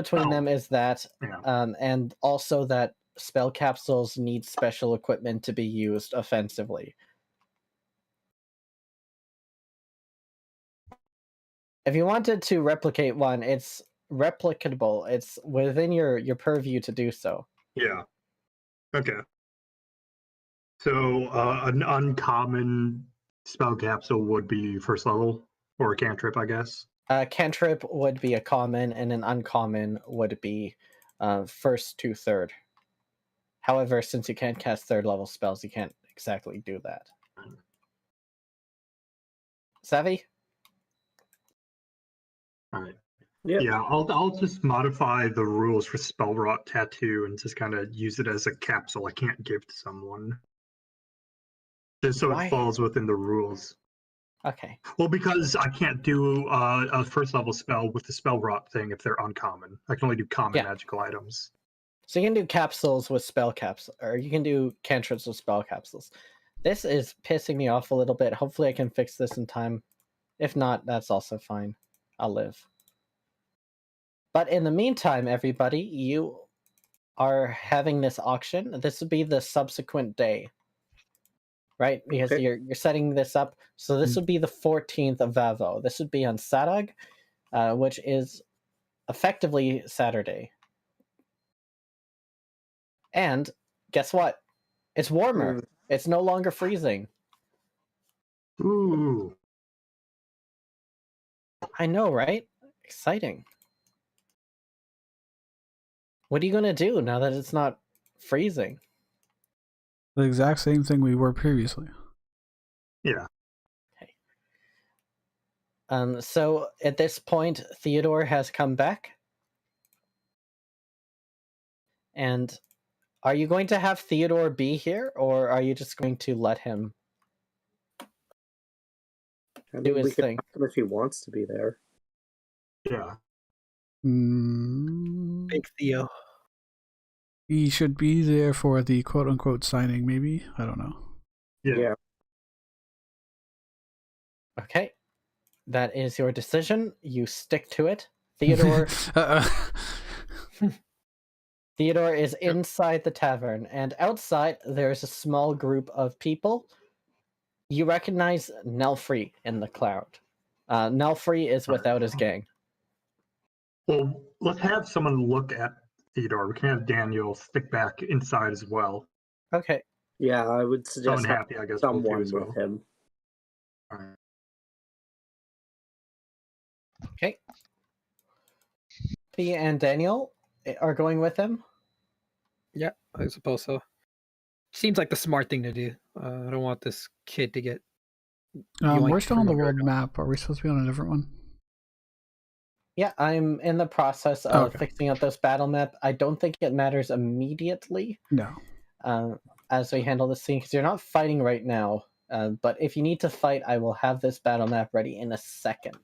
Speaker 2: between them is that,
Speaker 4: Yeah.
Speaker 2: and also that spell capsules need special equipment to be used offensively. If you wanted to replicate one, it's replicable. It's within your purview to do so.
Speaker 4: Yeah. Okay. So an uncommon spell capsule would be first level, or a cantrip, I guess.
Speaker 2: Cantrip would be a common, and an uncommon would be first to third. However, since you can't cast third level spells, you can't exactly do that. Savvy?
Speaker 4: All right.
Speaker 9: Yep.
Speaker 4: Yeah, I'll just modify the rules for spell rot tattoo and just kind of use it as a capsule I can't give to someone. Just so
Speaker 2: Why?
Speaker 4: it falls within the rules.
Speaker 2: Okay.
Speaker 4: Well, because I can't do a first level spell with the spell rot thing if they're uncommon. I can only do common magical items.
Speaker 2: So you can do capsules with spell capsules, or you can do cantrips with spell capsules. This is pissing me off a little bit. Hopefully I can fix this in time. If not, that's also fine. I'll live. But in the meantime, everybody, you are having this auction. This would be the subsequent day. Right? Because
Speaker 9: Okay.
Speaker 2: you're setting this up. So this would be the 14th of Vavo. This would be on Sadag, which is effectively Saturday. And guess what? It's warmer. It's no longer freezing.
Speaker 4: Ooh.
Speaker 2: I know, right? Exciting. What are you going to do now that it's not freezing?
Speaker 3: The exact same thing we were previously.
Speaker 4: Yeah.
Speaker 2: Okay. So at this point, Theodore has come back. And are you going to have Theodore be here, or are you just going to let him do his thing?
Speaker 9: Ask him if he wants to be there.
Speaker 4: Yeah.
Speaker 1: Big Theo.
Speaker 3: He should be there for the quote-unquote signing, maybe? I don't know.
Speaker 4: Yeah.
Speaker 2: Okay. That is your decision. You stick to it. Theodore Theodore is inside the tavern, and outside there's a small group of people. You recognize Nelfree in the crowd. Nelfree is without his gang.
Speaker 4: Well, let's have someone look at Theodore. We can have Daniel stick back inside as well.
Speaker 2: Okay.
Speaker 9: Yeah, I would suggest
Speaker 4: Someone happy, I guess, will do
Speaker 9: someone
Speaker 4: as
Speaker 9: with
Speaker 4: well.
Speaker 9: him.
Speaker 4: All right.
Speaker 2: Okay. Thea and Daniel are going with him.
Speaker 1: Yeah, I suppose so. Seems like the smart thing to do. I don't want this kid to get.
Speaker 3: We're
Speaker 1: yoinked
Speaker 3: still on
Speaker 1: from
Speaker 3: the
Speaker 1: a-
Speaker 3: world map. Are we supposed to be on a different one?
Speaker 2: Yeah, I'm in the process of
Speaker 3: Okay.
Speaker 2: fixing up this battle map. I don't think it matters immediately
Speaker 3: No.
Speaker 2: as we handle this scene, because you're not fighting right now. But if you need to fight, I will have this battle map ready in a second.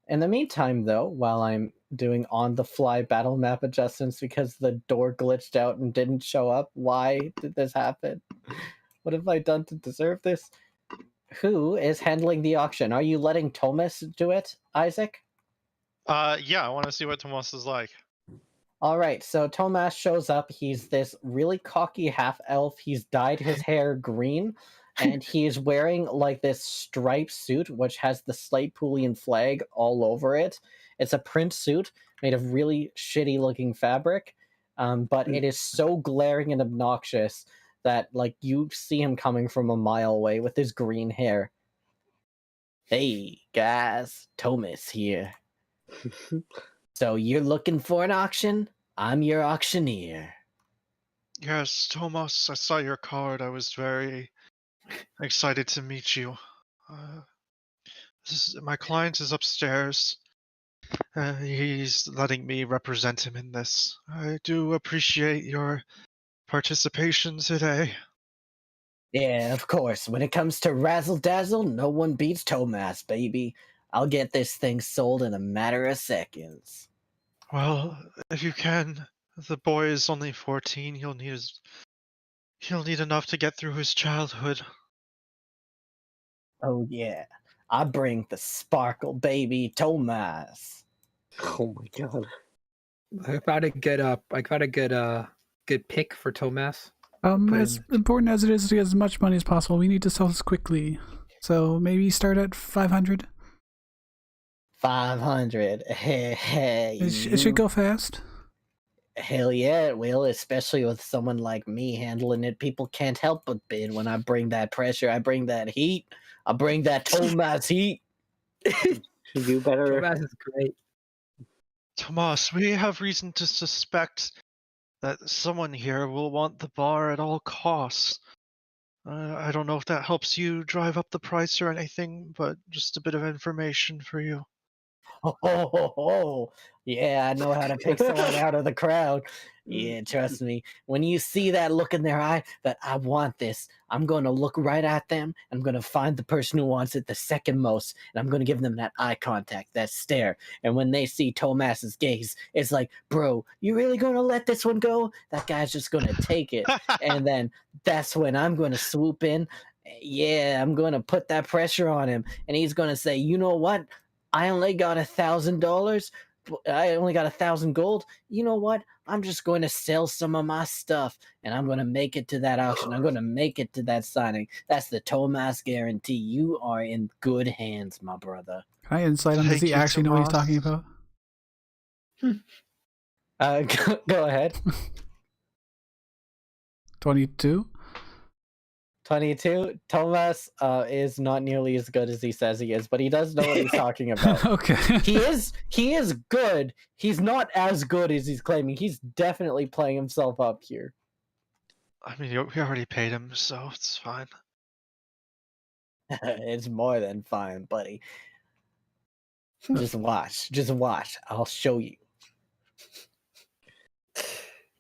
Speaker 2: In the meantime, though, while I'm doing on-the-fly battle map adjustments because the door glitched out and didn't show up, why did this happen? What have I done to deserve this? Who is handling the auction? Are you letting Thomas do it, Isaac?
Speaker 7: Yeah, I want to see what Tomas is like.
Speaker 2: All right, so Tomas shows up. He's this really cocky half-elf. He's dyed his hair green, and he's wearing like this striped suit, which has the Slatepoolian flag all over it. It's a print suit made of really shitty-looking fabric, but it is so glaring and obnoxious that like you see him coming from a mile away with his green hair. Hey guys, Thomas here. So you're looking for an auction? I'm your auctioneer.
Speaker 7: Yes, Tomas, I saw your card. I was very excited to meet you. My client is upstairs. He's letting me represent him in this. I do appreciate your participation today.
Speaker 2: Yeah, of course. When it comes to razzle dazzle, no one beats Tomas, baby. I'll get this thing sold in a matter of seconds.
Speaker 7: Well, if you can, the boy is only 14. He'll need enough to get through his childhood.
Speaker 2: Oh yeah, I bring the sparkle, baby, Tomas.
Speaker 9: Oh my god.
Speaker 1: I gotta get good pick for Tomas?
Speaker 3: As important as it is to get as much money as possible, we need to sell this quickly. So maybe start at 500.
Speaker 2: 500.
Speaker 3: It should go fast.
Speaker 2: Hell yeah, it will, especially with someone like me handling it. People can't help but bid when I bring that pressure. I bring that heat. I bring that Tomas heat.
Speaker 9: You better.
Speaker 1: Tomas is great.
Speaker 7: Tomas, we have reason to suspect that someone here will want the bar at all costs. I don't know if that helps you drive up the price or anything, but just a bit of information for you.
Speaker 2: Oh, yeah, I know how to pick someone out of the crowd. Yeah, trust me. When you see that look in their eye that I want this, I'm going to look right at them. I'm going to find the person who wants it the second most, and I'm going to give them that eye contact, that stare. And when they see Tomas's gaze, it's like, bro, you really going to let this one go? That guy's just going to take it. And then that's when I'm going to swoop in. Yeah, I'm going to put that pressure on him. And he's going to say, you know what? I only got $1,000. I only got 1,000 gold. You know what? I'm just going to sell some of my stuff, and I'm going to make it to that auction. I'm going to make it to that signing. That's the Tomas guarantee. You are in good hands, my brother.
Speaker 3: Can I insight on? Does he actually know what he's talking about?
Speaker 2: Go ahead.
Speaker 3: 22.
Speaker 2: 22. Tomas is not nearly as good as he says he is, but he does know what he's talking about.
Speaker 3: Okay.
Speaker 2: He is good. He's not as good as he's claiming. He's definitely playing himself up here.
Speaker 7: I mean, we already paid him, so it's fine.
Speaker 2: It's more than fine, buddy. Just watch. Just watch. I'll show you.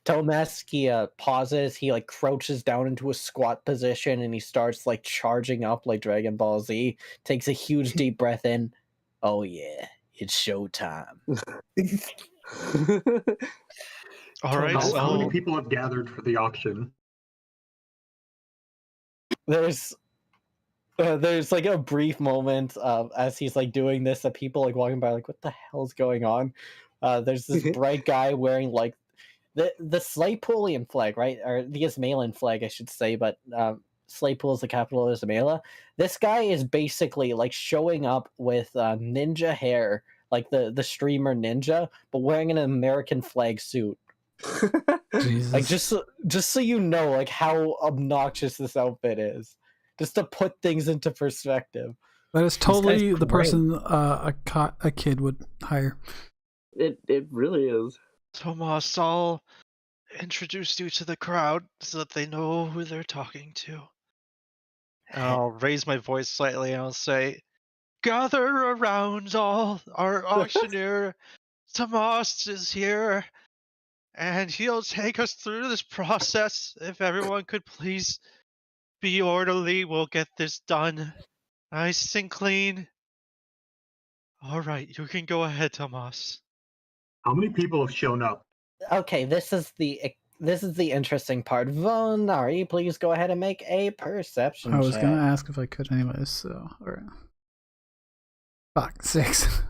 Speaker 2: Tomas, he pauses, he like crouches down into a squat position and he starts like charging up like Dragon Ball Z, takes a huge deep breath in. Oh yeah, it's showtime.
Speaker 7: All right,
Speaker 4: How many
Speaker 7: so
Speaker 4: people have gathered for the auction?
Speaker 2: There's like a brief moment as he's like doing this that people like walking by like, what the hell's going on? There's this bright guy wearing like the Slaypoolian flag, right? Or the Ismailan flag, I should say, but Slaypool is the capital of Ismaila. This guy is basically like showing up with ninja hair, like the streamer ninja, but wearing an American flag suit.
Speaker 3: Jesus.
Speaker 2: Like just so you know, like how obnoxious this outfit is, just to put things into perspective.
Speaker 3: That is totally the person a kid would hire.
Speaker 9: It really is.
Speaker 7: Tomas, I'll introduce you to the crowd so that they know who they're talking to. And I'll raise my voice slightly and I'll say, gather around all. Our auctioneer, Tomas, is here. And he'll take us through this process. If everyone could please be orderly, we'll get this done. Nice and clean. All right, you can go ahead, Tomas.
Speaker 4: How many people have shown up?
Speaker 2: Okay, this is the interesting part. Vonari, please go ahead and make a perception
Speaker 3: I was
Speaker 2: check.
Speaker 3: gonna ask if I could anyways, so alright. Fuck, 6.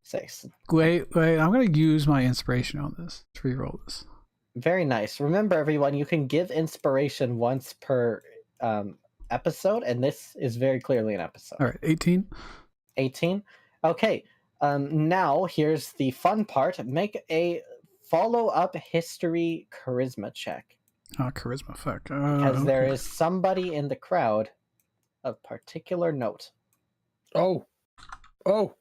Speaker 2: 6.
Speaker 3: Wait, I'm gonna use my inspiration on this to reroll this.
Speaker 2: Very nice. Remember, everyone, you can give inspiration once per episode, and this is very clearly an episode.
Speaker 3: Alright, 18.
Speaker 2: 18. Okay. Now here's the fun part. Make a follow-up history charisma check.
Speaker 3: Oh, charisma, fuck.
Speaker 2: Because there is somebody in the crowd of particular note.
Speaker 1: Oh.
Speaker 3: Well,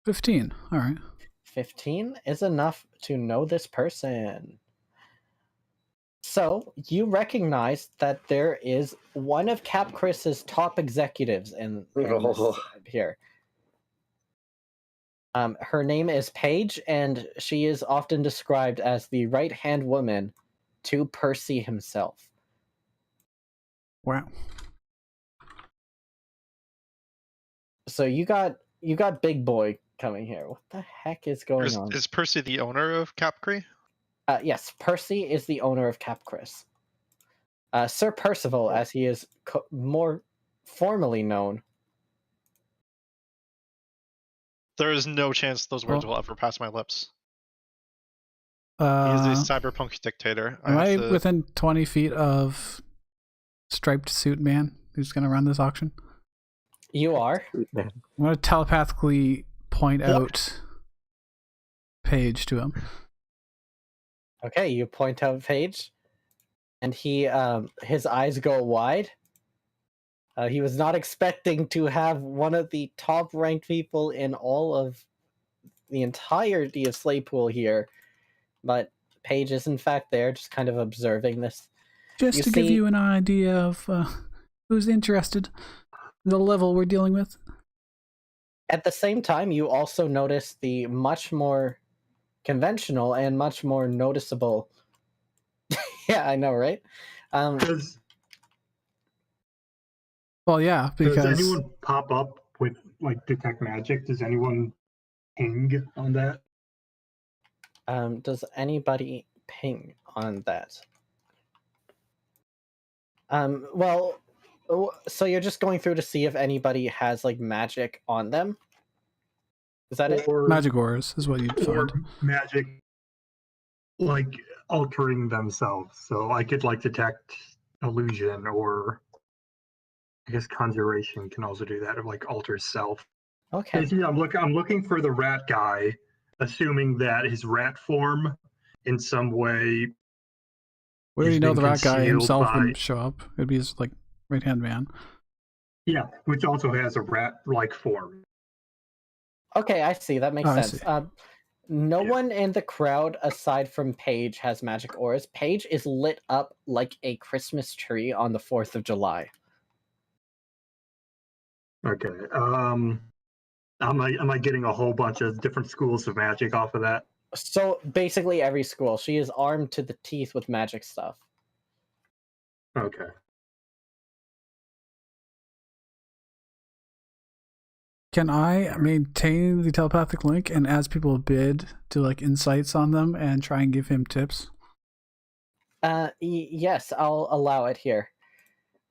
Speaker 3: 15. All right.
Speaker 2: 15 is enough to know this person. So you recognize that there is one of Cap Chris's top executives in here. Her name is Paige, and she is often described as the right-hand woman to Percy himself.
Speaker 3: Wow.
Speaker 2: So you got Big Boy coming here. What the heck is going on?
Speaker 7: Is Percy the owner of Capcree?
Speaker 2: Yes, Percy is the owner of Cap Chris. Sir Percival, as he is more formally known.
Speaker 7: There is no chance those words will ever pass my lips. He is
Speaker 3: Uh,
Speaker 7: a cyberpunk dictator.
Speaker 3: am I
Speaker 7: have to...
Speaker 3: within 20 feet of striped suit man who's going to run this auction?
Speaker 2: You are.
Speaker 3: I'm going to telepathically point out Paige to him.
Speaker 2: Okay, you point out Paige, and he his eyes go wide. He was not expecting to have one of the top-ranked people in all of the entirety of Slaypool here, but Paige is in fact there, just kind of observing this.
Speaker 3: Just
Speaker 2: You
Speaker 3: to give
Speaker 2: see-
Speaker 3: you an idea of who's interested, the level we're dealing with.
Speaker 2: At the same time, you also notice the much more conventional and much more noticeable. Yeah, I know, right?
Speaker 4: Does
Speaker 3: Well, yeah,
Speaker 4: does
Speaker 3: because
Speaker 4: anyone pop up with like detect magic? Does anyone ping on that?
Speaker 2: Does anybody ping on that? Well, so you're just going through to see if anybody has like magic on them? Is that it?
Speaker 4: Or
Speaker 3: magic auras is what you'd
Speaker 4: or
Speaker 3: find.
Speaker 4: magic like altering themselves. So I could like detect illusion, or I guess conjuration can also do that, or like alter self.
Speaker 2: Okay.
Speaker 4: Basically, I'm looking for the rat guy, assuming that his rat form in some way.
Speaker 3: We already
Speaker 4: he's
Speaker 3: know
Speaker 4: been
Speaker 3: the rat guy
Speaker 4: concealed
Speaker 3: himself
Speaker 4: by-
Speaker 3: wouldn't show up. It'd be his like right-hand man.
Speaker 4: Yeah, which also has a rat-like form.
Speaker 2: Okay, I see. That makes
Speaker 3: Oh, I
Speaker 2: sense.
Speaker 3: see.
Speaker 2: No
Speaker 4: Yeah.
Speaker 2: one in the crowd aside from Paige has magic auras. Paige is lit up like a Christmas tree on the 4th of July.
Speaker 4: Okay. Am I getting a whole bunch of different schools of magic off of that?
Speaker 2: So basically every school. She is armed to the teeth with magic stuff.
Speaker 4: Okay.
Speaker 3: Can I maintain the telepathic link and as people bid do like insights on them and try and give him tips?
Speaker 2: Yes, I'll allow it here.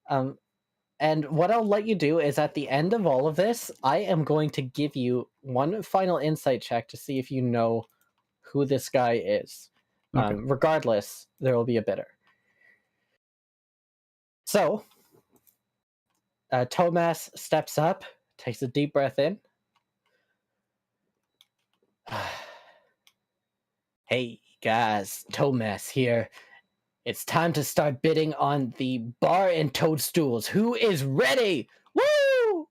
Speaker 2: And what I'll let you do is at the end of all of this, I am going to give you one final insight check to see if you know who this guy is.
Speaker 3: Okay.
Speaker 2: Regardless, there will be a bidder. So, Tomas steps up, takes a deep breath in. Hey guys, Tomas here. It's time to start bidding on the bar and toadstools. Who is ready? Woo!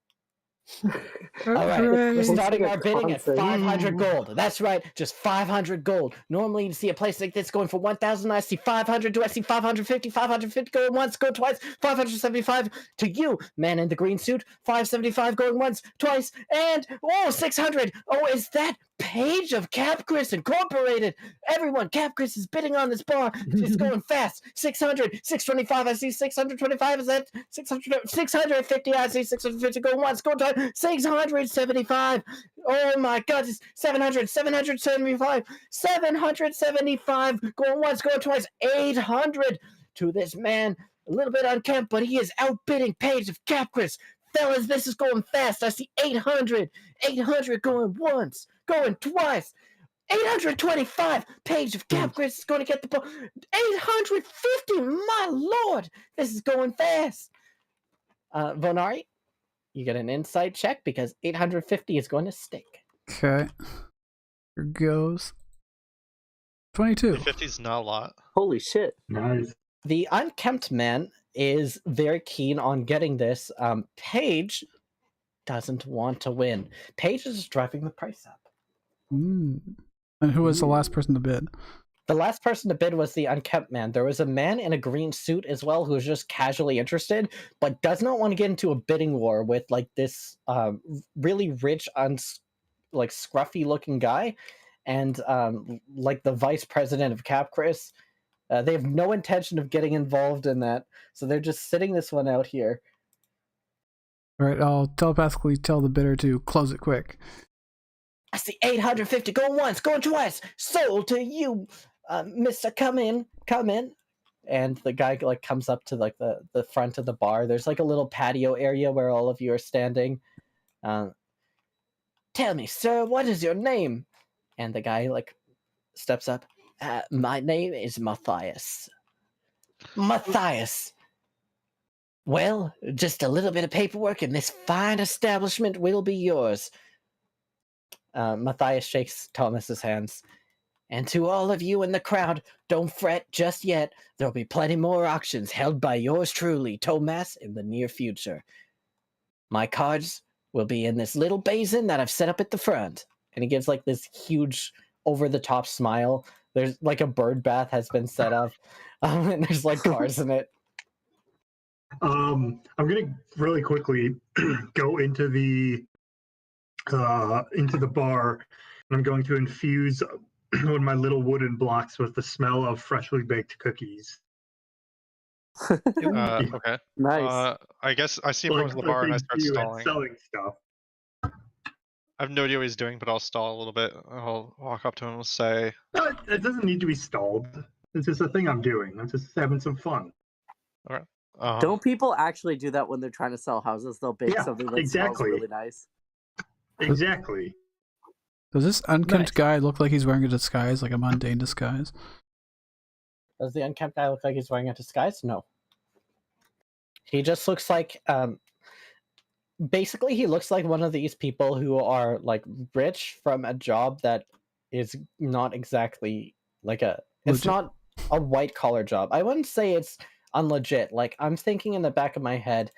Speaker 2: All right, we're starting our bidding at 500 gold. That's right, just 500 gold. Normally, you see a place like this going for 1,000. I see 500. Do I see 550? 550 going once, go twice. 575 to you, man in the green suit. 575 going once, twice, and 600. Oh, is that Page of Capchris Incorporated? Everyone, Capchris is bidding on this bar. It's going fast. 600, 625. I see 625. Is that 600? 650. I see 650 going once, go twice. 675. Oh my god, it's 700, 775, 775. Going once, going twice. 800 to this man. A little bit unkempt, but he is outbidding Page of Capchris. Fellas, this is going fast. I see 800. 800 going once, going twice. 825. Page of Capchris is going to get the ball. 850. My lord, this is going fast. Vonari, you get an insight check because 850 is going to stick.
Speaker 3: Okay. Here goes. 22.
Speaker 7: 50 is not a lot.
Speaker 9: Holy shit.
Speaker 4: Nice.
Speaker 2: The unkempt man is very keen on getting this. Paige doesn't want to win. Paige is driving the price up.
Speaker 3: Mm. And who was the last person to bid?
Speaker 2: The last person to bid was the unkempt man. There was a man in a green suit as well who was just casually interested, but does not want to get into a bidding war with like this really rich, like scruffy looking guy, and like the vice president of Capchris. They have no intention of getting involved in that, so they're just sitting this one out here.
Speaker 3: All right, I'll telepathically tell the bidder to close it quick.
Speaker 2: I see 850 going once, going twice. Sold to you, Mister. Come in. And the guy like comes up to like the front of the bar. There's like a little patio area where all of you are standing. Tell me, sir, what is your name? And the guy like steps up. My name is Matthias. Matthias! Well, just a little bit of paperwork and this fine establishment will be yours. Matthias shakes Thomas's hands. And to all of you in the crowd, don't fret just yet. There'll be plenty more auctions held by yours truly, Tomas, in the near future. My cards will be in this little basin that I've set up at the front. And he gives like this huge over-the-top smile. There's like a bird bath has been set up. And there's like cards in it.
Speaker 4: I'm gonna really quickly go into the bar, and I'm going to infuse one of my little wooden blocks with the smell of freshly baked cookies.
Speaker 7: Okay.
Speaker 9: Nice.
Speaker 7: I guess I see him come to the bar and I start stalling.
Speaker 4: Selling stuff.
Speaker 7: I have no idea what he's doing, but I'll stall a little bit. I'll walk up to him and say,
Speaker 4: It doesn't need to be stalled. It's just a thing I'm doing. I'm just having some fun.
Speaker 9: Don't people actually do that when they're trying to sell houses? They'll bake
Speaker 4: Yeah,
Speaker 9: something that
Speaker 4: exactly.
Speaker 9: smells really nice.
Speaker 4: Exactly.
Speaker 3: Does this unkempt
Speaker 1: Nice.
Speaker 3: guy look like he's wearing a disguise, like a mundane disguise?
Speaker 2: Does the unkempt guy look like he's wearing a disguise? No. He just looks like, basically he looks like one of these people who are like rich from a job that is not exactly like it's
Speaker 3: Legit.
Speaker 2: not a white collar job. I wouldn't say it's unlegit. Like I'm thinking in the back of my head,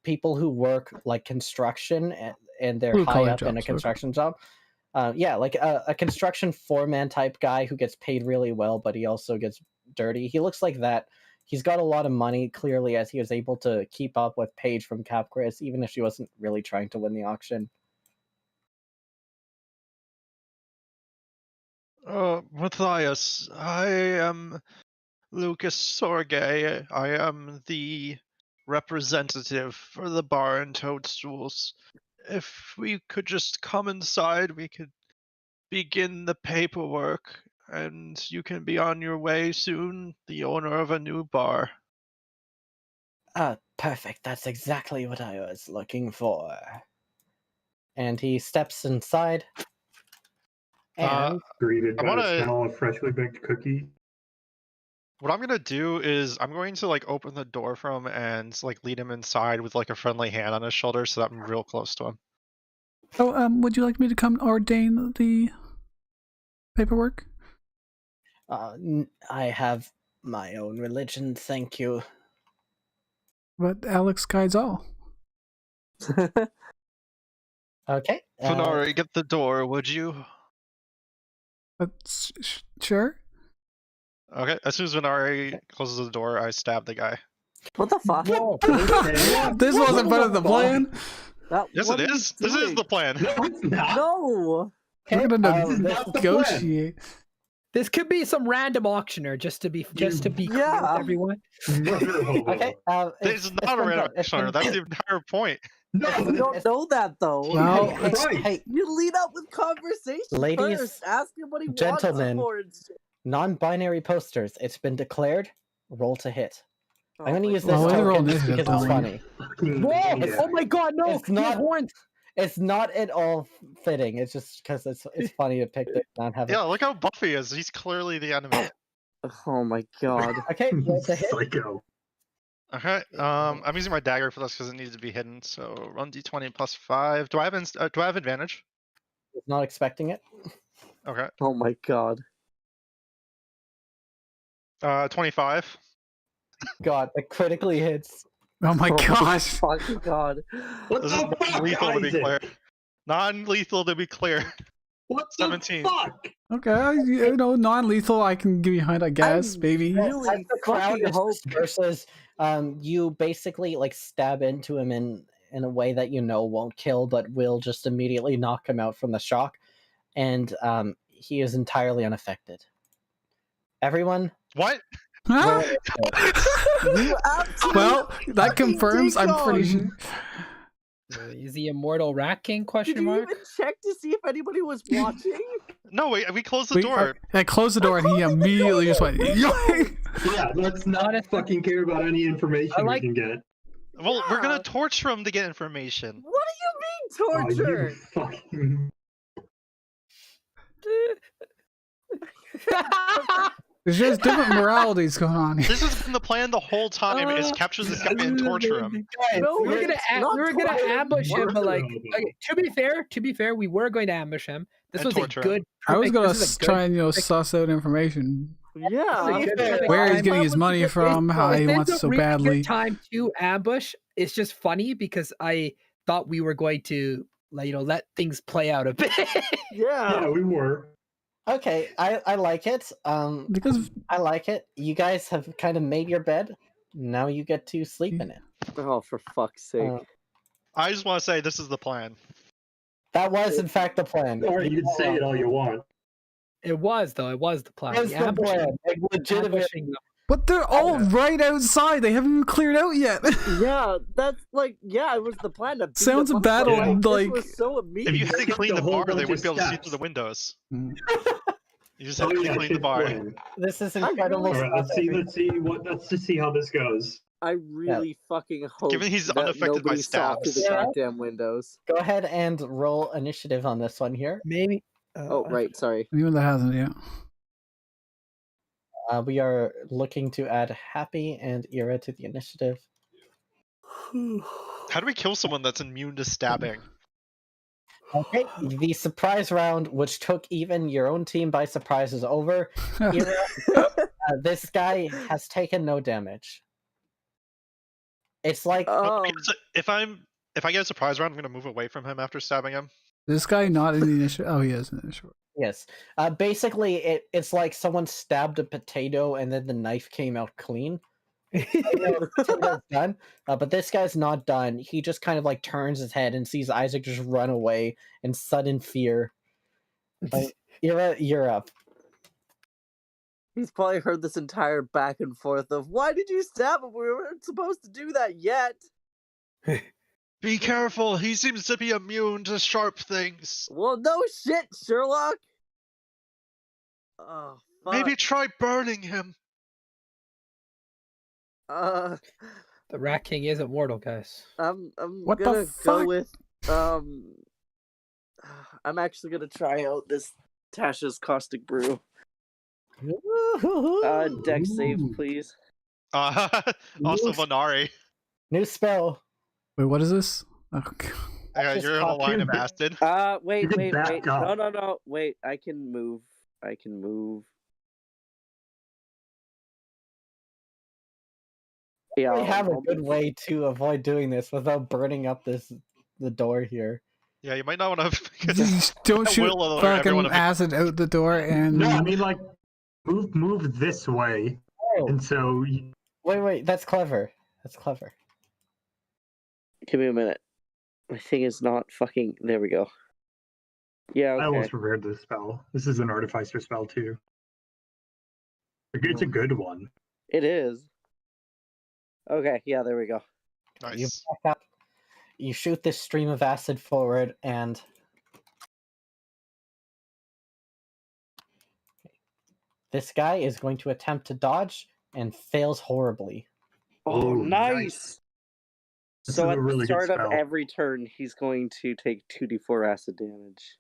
Speaker 2: people who work like construction and they're
Speaker 3: Blue
Speaker 2: high
Speaker 3: collar
Speaker 2: up in a
Speaker 3: jobs, okay.
Speaker 2: construction job. Yeah, like a construction foreman type guy who gets paid really well, but he also gets dirty. He looks like that. He's got a lot of money, clearly, as he was able to keep up with Paige from Capgris, even if she wasn't really trying to win the auction.
Speaker 7: Matthias, I am Lucas Sorge. I am the representative for the bar and toadstools. If we could just come inside, we could begin the paperwork, and you can be on your way soon, the owner of a new bar.
Speaker 2: Perfect. That's exactly what I was looking for. And he steps inside. And
Speaker 4: Greeted
Speaker 7: I
Speaker 4: by the
Speaker 7: wanna-
Speaker 4: smell of freshly baked cookies.
Speaker 7: What I'm gonna do is I'm going to like open the door for him and like lead him inside with like a friendly hand on his shoulder so that I'm real close to him.
Speaker 3: Oh, would you like me to come ordain the paperwork?
Speaker 2: I have my own religion, thank you.
Speaker 3: But Alex guides all.
Speaker 2: Okay.
Speaker 7: Funari, get the door, would you?
Speaker 3: But sure.
Speaker 7: Okay, as soon as Funari closes the door, I stab the guy.
Speaker 9: What the fuck?
Speaker 2: Whoa.
Speaker 3: This wasn't part of the plan.
Speaker 7: Yes, it is. This is the plan.
Speaker 4: No, it's not.
Speaker 9: No.
Speaker 3: We're gonna
Speaker 4: this is not the
Speaker 3: negotiate.
Speaker 1: This could be some random auctioner, just to be clear
Speaker 9: Yeah.
Speaker 1: with everyone.
Speaker 2: Okay.
Speaker 7: This is not a random auctioner. That's the entire point.
Speaker 4: No,
Speaker 9: You don't know that though.
Speaker 3: No,
Speaker 2: Hey,
Speaker 3: it's
Speaker 4: right.
Speaker 2: hey,
Speaker 9: You lead up with conversation
Speaker 2: Ladies,
Speaker 9: first. Ask him what he
Speaker 2: gentlemen.
Speaker 9: wants for it.
Speaker 2: non-binary posters. It's been declared. Roll to hit.
Speaker 9: Oh
Speaker 2: I'm gonna
Speaker 9: my
Speaker 2: use this
Speaker 3: God. Well,
Speaker 2: token
Speaker 3: roll
Speaker 2: just
Speaker 3: initiative,
Speaker 2: because it's
Speaker 3: darling.
Speaker 2: funny.
Speaker 1: Whoa! Oh my god, no!
Speaker 2: It's not-
Speaker 1: horns.
Speaker 2: It's not at all fitting. It's just because it's funny to pick this not have.
Speaker 7: Yeah, look how buff he is. He's clearly the enemy.
Speaker 9: Oh my god.
Speaker 2: Okay, roll to hit.
Speaker 4: Psycho.
Speaker 7: Okay. I'm using my dagger for this because it needs to be hidden. So run d20 plus 5. Do I have advantage?
Speaker 2: Was not expecting it.
Speaker 7: Okay.
Speaker 9: Oh my god.
Speaker 7: 25.
Speaker 2: God, it critically hits.
Speaker 3: Oh my
Speaker 9: Oh
Speaker 3: gosh.
Speaker 9: Fucking god.
Speaker 4: What
Speaker 7: This
Speaker 4: the
Speaker 7: is
Speaker 4: fuck,
Speaker 7: non-lethal to be
Speaker 4: Isaac?
Speaker 7: clear. Non-lethal to be clear.
Speaker 4: What the
Speaker 7: 17.
Speaker 4: fuck?
Speaker 3: Okay, you know, non-lethal. I can give you a hint, I guess. Maybe.
Speaker 9: Really
Speaker 2: As the crowd
Speaker 9: fucking
Speaker 2: is
Speaker 9: hope.
Speaker 2: disperses, you basically like stab into him in a way that you know won't kill, but will just immediately knock him out from the shock, and he is entirely unaffected. Everyone,
Speaker 7: What?
Speaker 3: Huh?
Speaker 9: You absolute
Speaker 3: Well, that
Speaker 9: fucking
Speaker 3: confirms. I'm pretty
Speaker 9: dickon.
Speaker 3: sure.
Speaker 1: Is he immortal rat king?
Speaker 9: Did
Speaker 1: Question
Speaker 9: you
Speaker 1: mark.
Speaker 9: even check to see if anybody was watching?
Speaker 7: No, wait. We closed the door.
Speaker 3: I closed the door and he immediately just went. Yoink!
Speaker 4: Yeah, let's not
Speaker 1: Honestly-
Speaker 4: fucking care about any information
Speaker 1: I like-
Speaker 4: we can get.
Speaker 7: Well, we're
Speaker 9: Yeah.
Speaker 7: gonna torture him to get information.
Speaker 9: What do you mean
Speaker 4: Oh, you
Speaker 9: torture?
Speaker 4: fucking...
Speaker 3: There's just different moralities going on here.
Speaker 7: This has been the plan the whole time: is capture this guy and torture him.
Speaker 9: No,
Speaker 1: we were
Speaker 9: it's
Speaker 1: gonna
Speaker 9: not
Speaker 1: we were gonna
Speaker 9: torture.
Speaker 1: ambush him, but like,
Speaker 4: Murder,
Speaker 1: okay, to be fair, we were going to ambush him. This
Speaker 7: And
Speaker 1: was a
Speaker 7: torture him.
Speaker 1: good.
Speaker 3: I was
Speaker 1: perfect-
Speaker 3: gonna
Speaker 1: this is a good-
Speaker 3: try and suss out information.
Speaker 9: Yeah.
Speaker 3: Where he's
Speaker 1: time.
Speaker 3: getting his money from, how he
Speaker 1: It's
Speaker 3: wants
Speaker 1: a
Speaker 3: it so
Speaker 1: really
Speaker 3: badly.
Speaker 1: good time to ambush. It's just funny because I thought we were going to, like, let things play out a bit.
Speaker 4: Yeah, we were.
Speaker 2: Okay, I like it.
Speaker 3: Because
Speaker 2: I like it. You guys have kind of made your bed. Now you get to sleep in it.
Speaker 9: Oh, for fuck's sake.
Speaker 7: I just want to say this is the plan.
Speaker 2: That was, in fact, the plan.
Speaker 4: All right, you can say it all you want.
Speaker 1: It was though. It was the plan.
Speaker 2: That's
Speaker 1: The
Speaker 2: the
Speaker 1: ambushing-
Speaker 2: plan. Like, legitimate.
Speaker 1: ambushing them.
Speaker 3: but they're all right outside. They haven't even cleared out yet.
Speaker 9: Yeah, that's like, yeah, it was the plan to beat
Speaker 3: Sounds
Speaker 9: them
Speaker 3: a
Speaker 9: up,
Speaker 3: battle,
Speaker 9: but, this
Speaker 3: like-
Speaker 9: was so
Speaker 7: If
Speaker 9: immediate.
Speaker 7: you hadn't
Speaker 4: took
Speaker 7: cleaned
Speaker 4: the
Speaker 7: the
Speaker 4: whole
Speaker 7: bar, they
Speaker 4: bunch
Speaker 7: wouldn't be
Speaker 4: of
Speaker 7: able to see
Speaker 4: steps.
Speaker 7: through the windows.
Speaker 3: Mm.
Speaker 7: You just have to clean the
Speaker 4: good
Speaker 7: bar.
Speaker 4: plan.
Speaker 2: This is
Speaker 9: I
Speaker 2: incredible.
Speaker 4: All right, let's
Speaker 2: stuff.
Speaker 4: let's just see how this goes.
Speaker 9: I really fucking hope
Speaker 7: Given he's
Speaker 9: that
Speaker 7: unaffected by
Speaker 9: nobody saw through the
Speaker 7: stabs.
Speaker 2: Yeah.
Speaker 9: goddamn windows.
Speaker 2: Go ahead and roll initiative on this one here.
Speaker 1: Maybe.
Speaker 9: Oh, right, sorry.
Speaker 3: Anyone that hasn't yet.
Speaker 2: We are looking to add Happy and Ira to the initiative.
Speaker 7: How do we kill someone that's immune to stabbing?
Speaker 2: Okay, the surprise round, which took even your own team by surprise, is over. Ira, this guy has taken no damage. It's like
Speaker 7: If I get a surprise round, I'm gonna move away from him after stabbing him.
Speaker 3: This guy not in the initiative. Oh, he is in the initiative.
Speaker 2: yes, basically it's like someone stabbed a potato and then the knife came out clean. Potato's done, but this guy's not done. He just kind of like turns his head and sees Isaac just run away in sudden fear. Ira, you're up.
Speaker 9: He's probably heard this entire back and forth of, why did you stab him? We weren't supposed to do that yet.
Speaker 7: Be careful, he seems to be immune to sharp things.
Speaker 9: Well, no shit, Sherlock. Oh, fuck.
Speaker 7: Maybe try burning him.
Speaker 9: Uh,
Speaker 1: The Rat King isn't mortal, guys.
Speaker 9: I'm
Speaker 3: What the
Speaker 9: gonna go
Speaker 3: fuck?
Speaker 9: with I'm actually gonna try out this Tasha's Caustic Brew. Deck save, please.
Speaker 7: Also Vanari.
Speaker 2: New spell.
Speaker 3: Wait, what is this? Oh, God.
Speaker 2: Just
Speaker 7: You're in a
Speaker 2: copy
Speaker 7: line
Speaker 2: and
Speaker 7: of acid.
Speaker 9: Wait,
Speaker 4: You can
Speaker 9: wait.
Speaker 4: back up.
Speaker 9: No. Wait, I can move. Yeah,
Speaker 2: We have a
Speaker 9: I'll
Speaker 2: good
Speaker 9: move.
Speaker 2: way to avoid doing this without burning up the door here.
Speaker 7: Yeah, you might not want to.
Speaker 3: Don't
Speaker 7: That
Speaker 3: shoot
Speaker 7: will alert
Speaker 3: fucking
Speaker 7: everyone of it.
Speaker 3: acid out the door and
Speaker 4: No, I mean like move this way,
Speaker 2: Oh,
Speaker 4: and so
Speaker 2: wait, that's clever. That's clever.
Speaker 9: Give me a minute. My thing is not fucking. There we go. Yeah,
Speaker 4: I
Speaker 9: okay.
Speaker 4: almost prepared this spell. This is an artificer spell too. It's a good one.
Speaker 9: It is. Okay, yeah, there we go.
Speaker 2: You
Speaker 7: Nice.
Speaker 2: back up. You shoot this stream of acid forward, and this guy is going to attempt to dodge and fails horribly.
Speaker 9: Oh,
Speaker 4: Ooh,
Speaker 9: nice.
Speaker 4: This
Speaker 9: So
Speaker 4: is
Speaker 9: at
Speaker 4: a really
Speaker 9: the
Speaker 4: good
Speaker 9: start of
Speaker 4: spell.
Speaker 9: every turn, he's going to take 2d4 acid damage.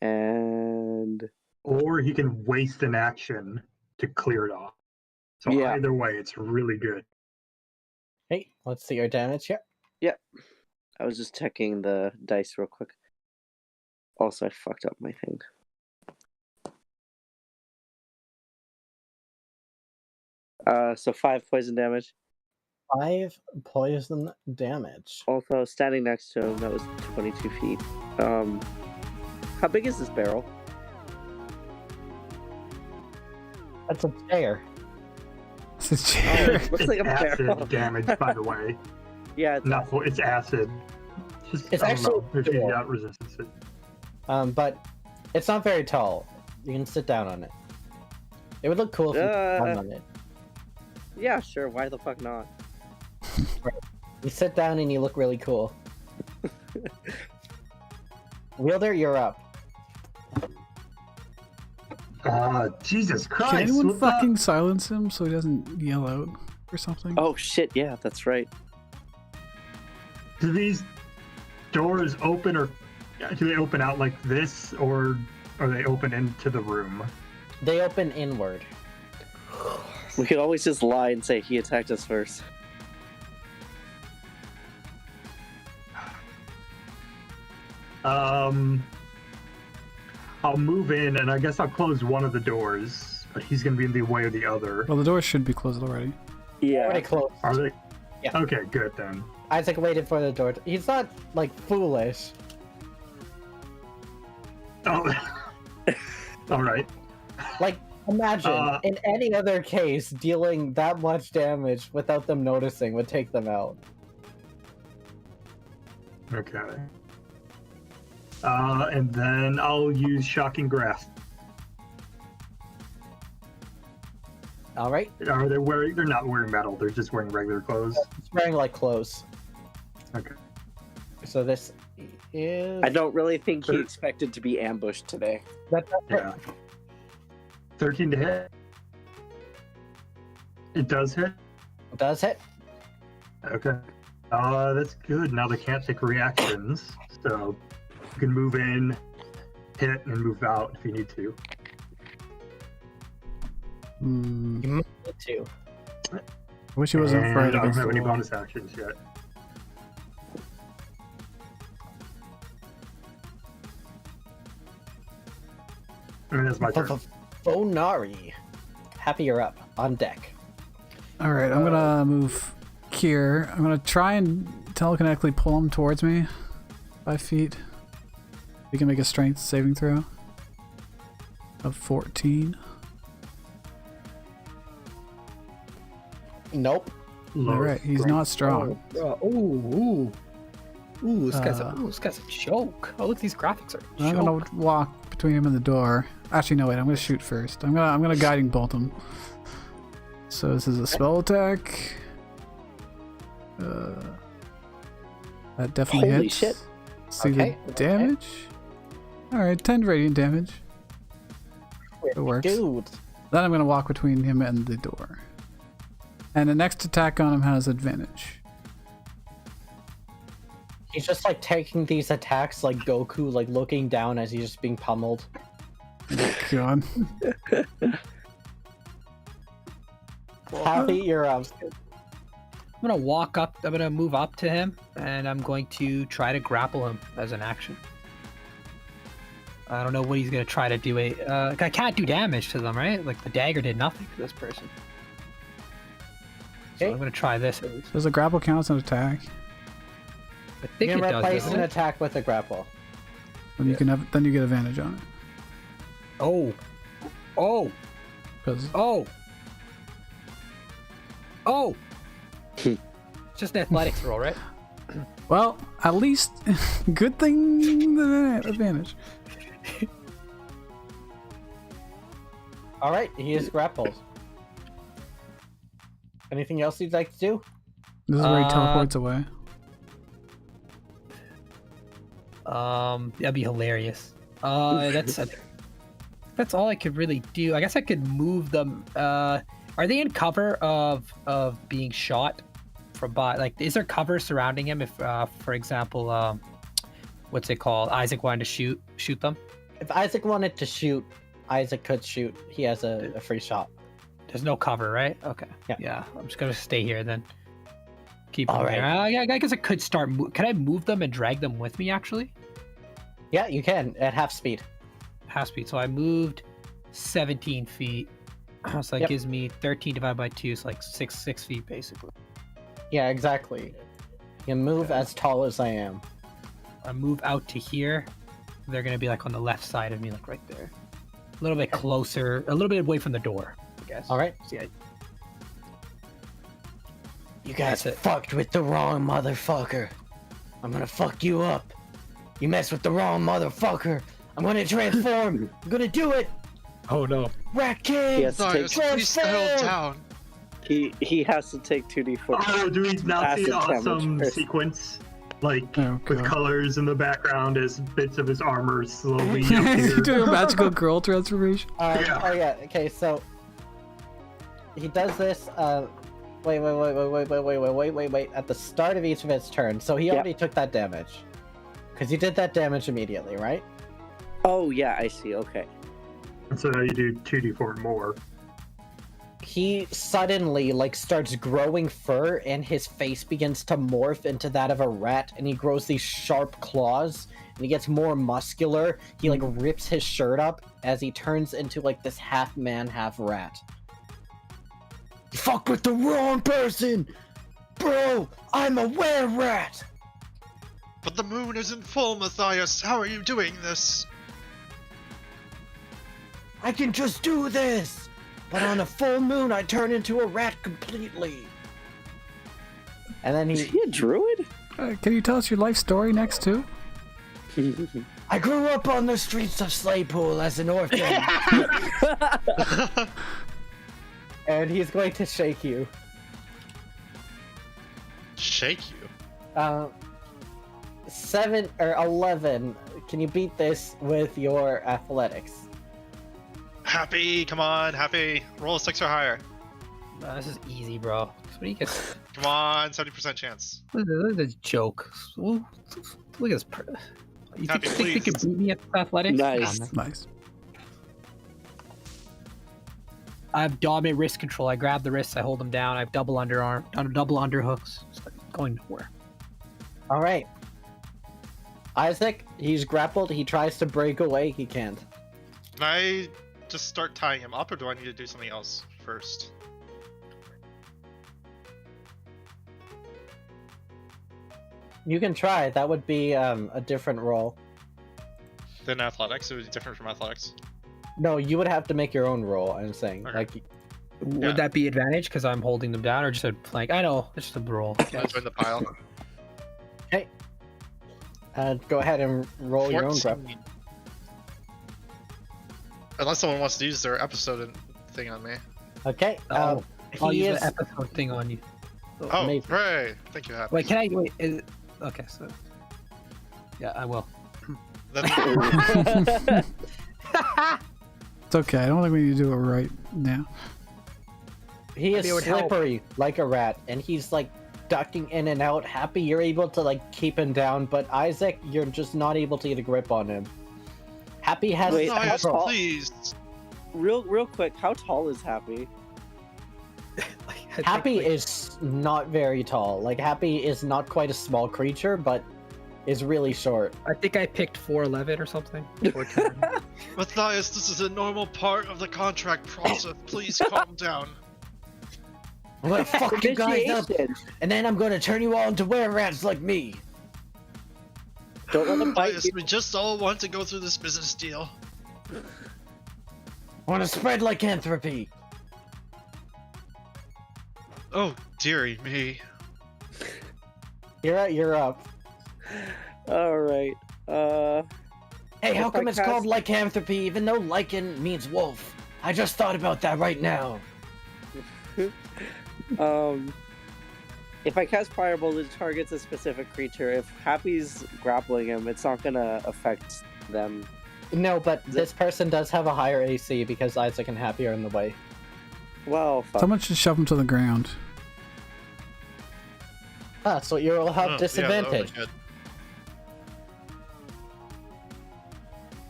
Speaker 9: And
Speaker 4: Or he can waste an action to clear it off. So
Speaker 9: Yeah.
Speaker 4: either way, it's really good.
Speaker 2: Hey, let's see your damage here.
Speaker 9: I was just checking the dice real quick. Also, I fucked up my thing. So 5 poison damage.
Speaker 2: 5 poison damage.
Speaker 9: Also, standing next to him, that was 22 feet. How big is this barrel?
Speaker 2: That's a chair.
Speaker 3: it's a chair.
Speaker 9: Looks like a
Speaker 4: acid
Speaker 9: barrel.
Speaker 4: damage, by the way.
Speaker 9: Yeah, it's
Speaker 4: No, it's acid. Just,
Speaker 2: It's
Speaker 4: I don't know,
Speaker 2: actually
Speaker 4: if you
Speaker 2: cool.
Speaker 4: got resistance.
Speaker 2: But it's not very tall. You can sit down on it. It would look cool if you sat down on it.
Speaker 9: yeah, sure. Why the fuck not?
Speaker 2: You sit down and you look really cool. Wielder, you're up.
Speaker 4: Jesus Christ!
Speaker 3: Can anyone
Speaker 4: what the-
Speaker 3: fucking silence him so he doesn't yell out or something?
Speaker 9: Oh shit! Yeah, that's right.
Speaker 4: Do these doors open, or do they open out like this, or are they open into the room?
Speaker 2: They open inward.
Speaker 9: We could always just lie and say he attacked us first.
Speaker 4: I'll move in, and I guess I'll close one of the doors, but he's gonna be in the way of the other.
Speaker 3: Well, the doors should be closed already.
Speaker 9: Yeah.
Speaker 2: Already closed.
Speaker 4: Are they?
Speaker 2: Yeah.
Speaker 4: Okay, good then.
Speaker 2: Isaac waited for the door. He's not like foolish.
Speaker 4: Oh. All right.
Speaker 2: Like, imagine in any other case, dealing that much damage without them noticing would take them out.
Speaker 4: Okay. And then I'll use Shocking Grasp.
Speaker 2: All right.
Speaker 4: Are they wearing? They're not wearing metal. They're just wearing regular clothes.
Speaker 2: It's wearing like clothes.
Speaker 4: Okay.
Speaker 2: So this is.
Speaker 9: I don't really think he expected to be ambushed today.
Speaker 2: That's
Speaker 4: Yeah. 13 to hit. It does hit.
Speaker 2: Does hit.
Speaker 4: Okay. That's good. Now they can't take reactions, so you can move in, hit, and move out if you need to.
Speaker 3: Hmm.
Speaker 2: You might need to.
Speaker 3: I wish he wasn't
Speaker 4: And
Speaker 3: afraid
Speaker 4: I don't
Speaker 3: against
Speaker 4: have
Speaker 3: the
Speaker 4: any
Speaker 3: wall.
Speaker 4: bonus actions yet. And that's my turn.
Speaker 2: Bonari. Happy you're up. On deck.
Speaker 3: All right, I'm gonna move here. I'm gonna try and telekinetically pull him towards me. 5 feet. We can make a strength saving throw of 14.
Speaker 2: Nope.
Speaker 3: All right, he's not strong.
Speaker 1: Ooh, this guy's a joke. Oh, look, these graphics are a
Speaker 3: I'm
Speaker 1: joke.
Speaker 3: gonna walk between him and the door. Actually, no, wait. I'm gonna shoot first. I'm gonna guiding bolt him. So this is a spell attack. That definitely
Speaker 9: Holy
Speaker 3: hits.
Speaker 9: shit.
Speaker 3: See
Speaker 2: Okay,
Speaker 3: the damage. All right, 10 radiant damage. It works.
Speaker 2: Dude.
Speaker 3: Then I'm gonna walk between him and the door. And the next attack on him has advantage.
Speaker 2: He's just like taking these attacks like Goku, like looking down as he's just being pummeled.
Speaker 3: God.
Speaker 2: Happy you're up.
Speaker 1: I'm gonna walk up. I'm gonna move up to him, and I'm going to try to grapple him as an action. I don't know what he's gonna try to do. I can't do damage to them, right? Like the dagger did nothing to this person. So
Speaker 2: Okay.
Speaker 1: I'm gonna try this at least.
Speaker 3: Does a grapple count as an attack?
Speaker 1: I think
Speaker 2: You
Speaker 1: it
Speaker 2: can
Speaker 1: does.
Speaker 2: replace
Speaker 1: doesn't
Speaker 2: an
Speaker 1: it?
Speaker 2: attack with a grapple.
Speaker 3: Then you can have. Then you get advantage on it.
Speaker 1: Oh, oh,
Speaker 3: Because
Speaker 1: oh, oh. It's just an athletics roll, right?
Speaker 3: well, at least good thing the advantage.
Speaker 2: All right, he is grappled. Anything else you'd like to do?
Speaker 3: This is where he teleports away.
Speaker 1: That'd be hilarious. That's all I could really do. I guess I could move them. Are they in cover of being shot from by? Like, is there cover surrounding him? If, for example, what's it called? Isaac wanted to shoot them.
Speaker 2: If Isaac wanted to shoot, Isaac could shoot. He has a free shot.
Speaker 1: There's no cover, right? Okay.
Speaker 2: Yeah.
Speaker 1: Yeah. I'm just gonna stay here then. Keep
Speaker 2: All
Speaker 1: them
Speaker 2: right.
Speaker 1: there. I guess I could start. Can I move them and drag them with me? Actually,
Speaker 2: Yeah, you can at half speed.
Speaker 1: half speed. So I moved 17 feet. So that
Speaker 2: Yep.
Speaker 1: gives me 13 divided by 2. So like 6 feet basically.
Speaker 2: Yeah, exactly. You can move as tall as I am.
Speaker 1: I move out to here. They're gonna be like on the left side of me, like right there. A little bit closer, a little bit away from the door, I guess.
Speaker 2: All right.
Speaker 1: See,
Speaker 2: You guys
Speaker 1: That's it.
Speaker 2: fucked with the wrong motherfucker. I'm gonna fuck you up. You mess with the wrong motherfucker. I'm gonna transform. I'm gonna do it.
Speaker 1: oh no.
Speaker 2: Rat
Speaker 9: He
Speaker 2: King.
Speaker 9: has to
Speaker 7: Darius,
Speaker 9: take.
Speaker 7: please settle down.
Speaker 9: He has to take 2d4.
Speaker 4: Oh, do we now see
Speaker 9: Acid
Speaker 4: an
Speaker 9: damage
Speaker 4: awesome
Speaker 9: first.
Speaker 4: sequence? Like,
Speaker 3: Oh,
Speaker 4: with
Speaker 3: God.
Speaker 4: colors in the background as bits of his armor slowly
Speaker 3: You
Speaker 4: appear.
Speaker 3: do a magical girl transformation.
Speaker 4: Yeah.
Speaker 2: Oh yeah. Okay, so he does this. Wait. At the start of each of his turns, so he
Speaker 9: Yep.
Speaker 2: already took that damage. Because he did that damage immediately, right?
Speaker 9: Oh yeah, I see. Okay.
Speaker 4: And so now you do 2d4 more.
Speaker 2: He suddenly starts growing fur, and his face begins to morph into that of a rat, and he grows these sharp claws, and he gets more muscular. He rips his shirt up as he turns into this half man, half rat. You fuck with the wrong person, bro. I'm a were-rat.
Speaker 7: But the moon isn't full, Matthias. How are you doing this?
Speaker 2: I can just do this, but on a full moon, I turn into a rat completely. And then
Speaker 5: Is he a druid?
Speaker 3: Can you tell us your life story next too?
Speaker 2: I grew up on the streets of Slaypool as an orphan. And he's going to shake you.
Speaker 7: Shake you?
Speaker 2: 7 or 11. Can you beat this with your athletics?
Speaker 7: Happy, come on, Happy. Roll a 6 or higher.
Speaker 1: This is easy, bro. What do you get?
Speaker 7: Come on, 70% chance.
Speaker 1: Look at this joke. Look at this. You
Speaker 7: Happy,
Speaker 1: think you
Speaker 7: please.
Speaker 1: can beat me at athletics?
Speaker 5: Nice.
Speaker 1: Come on, man.
Speaker 3: Nice.
Speaker 1: I have dominant wrist control. I grab the wrists, I hold them down. I have double underhooks. It's going nowhere.
Speaker 2: All right. Isaac, he's grappled. He tries to break away. He can't.
Speaker 7: Can I just start tying him up, or do I need to do something else first?
Speaker 2: You can try. That would be a different roll.
Speaker 7: Then athletics, it would be different from athletics.
Speaker 2: No, you would have to make your own roll. I'm saying,
Speaker 7: Okay.
Speaker 1: Would
Speaker 7: Yeah.
Speaker 1: that be advantage because I'm holding them down, or just a flank? I know, it's just a roll.
Speaker 7: That's in the pile.
Speaker 2: Go ahead and roll your own
Speaker 7: 14.
Speaker 2: grapple.
Speaker 7: Unless someone wants to use their episode thing on me.
Speaker 2: Okay.
Speaker 1: I'll
Speaker 2: He
Speaker 1: use
Speaker 2: is.
Speaker 1: the episode thing on you.
Speaker 7: Oh,
Speaker 2: Amazing.
Speaker 7: hooray! Thank you, Happy.
Speaker 1: Wait, can I wait? Okay, so yeah, I will.
Speaker 7: Then,
Speaker 3: It's okay. I don't think we need to do it right now.
Speaker 2: He is
Speaker 1: Maybe it would help.
Speaker 2: slippery like a rat, and he's ducking in and out. Happy, you're able to keep him down, but Isaac, you're just not able to get a grip on him. Happy has
Speaker 5: Wait,
Speaker 7: Matthias,
Speaker 5: how tall-
Speaker 7: please.
Speaker 5: Real quick, how tall is Happy?
Speaker 2: Happy is not very tall. Happy is not quite a small creature, but is really short.
Speaker 1: I think I picked 4'11" or something. 4'10".
Speaker 7: Matthias, this is a normal part of the contract process. Please calm down.
Speaker 2: I'm gonna fuck you guys up,
Speaker 5: Initiation.
Speaker 2: and then I'm gonna turn you all into were-rats like me.
Speaker 5: Don't let him bite
Speaker 7: Matthias,
Speaker 5: you.
Speaker 7: we just all want to go through this business deal.
Speaker 2: Want to spread lycanthropy.
Speaker 7: Oh, dearie me.
Speaker 2: You're up.
Speaker 5: All right.
Speaker 2: Hey, how
Speaker 5: If
Speaker 2: come
Speaker 5: I
Speaker 2: it's called
Speaker 5: cast-
Speaker 2: lycanthropy even though lycan means wolf? I just thought about that right now.
Speaker 5: If I cast Firebolt, it targets a specific creature. If Happy's grappling him, it's not gonna affect them.
Speaker 2: No, but this person does have a higher AC because Isaac and Happy are in the way.
Speaker 5: Well, fuck.
Speaker 3: Someone should shove him to the ground.
Speaker 2: Ah, so you'll have
Speaker 7: Oh,
Speaker 2: disadvantage.
Speaker 7: Yeah,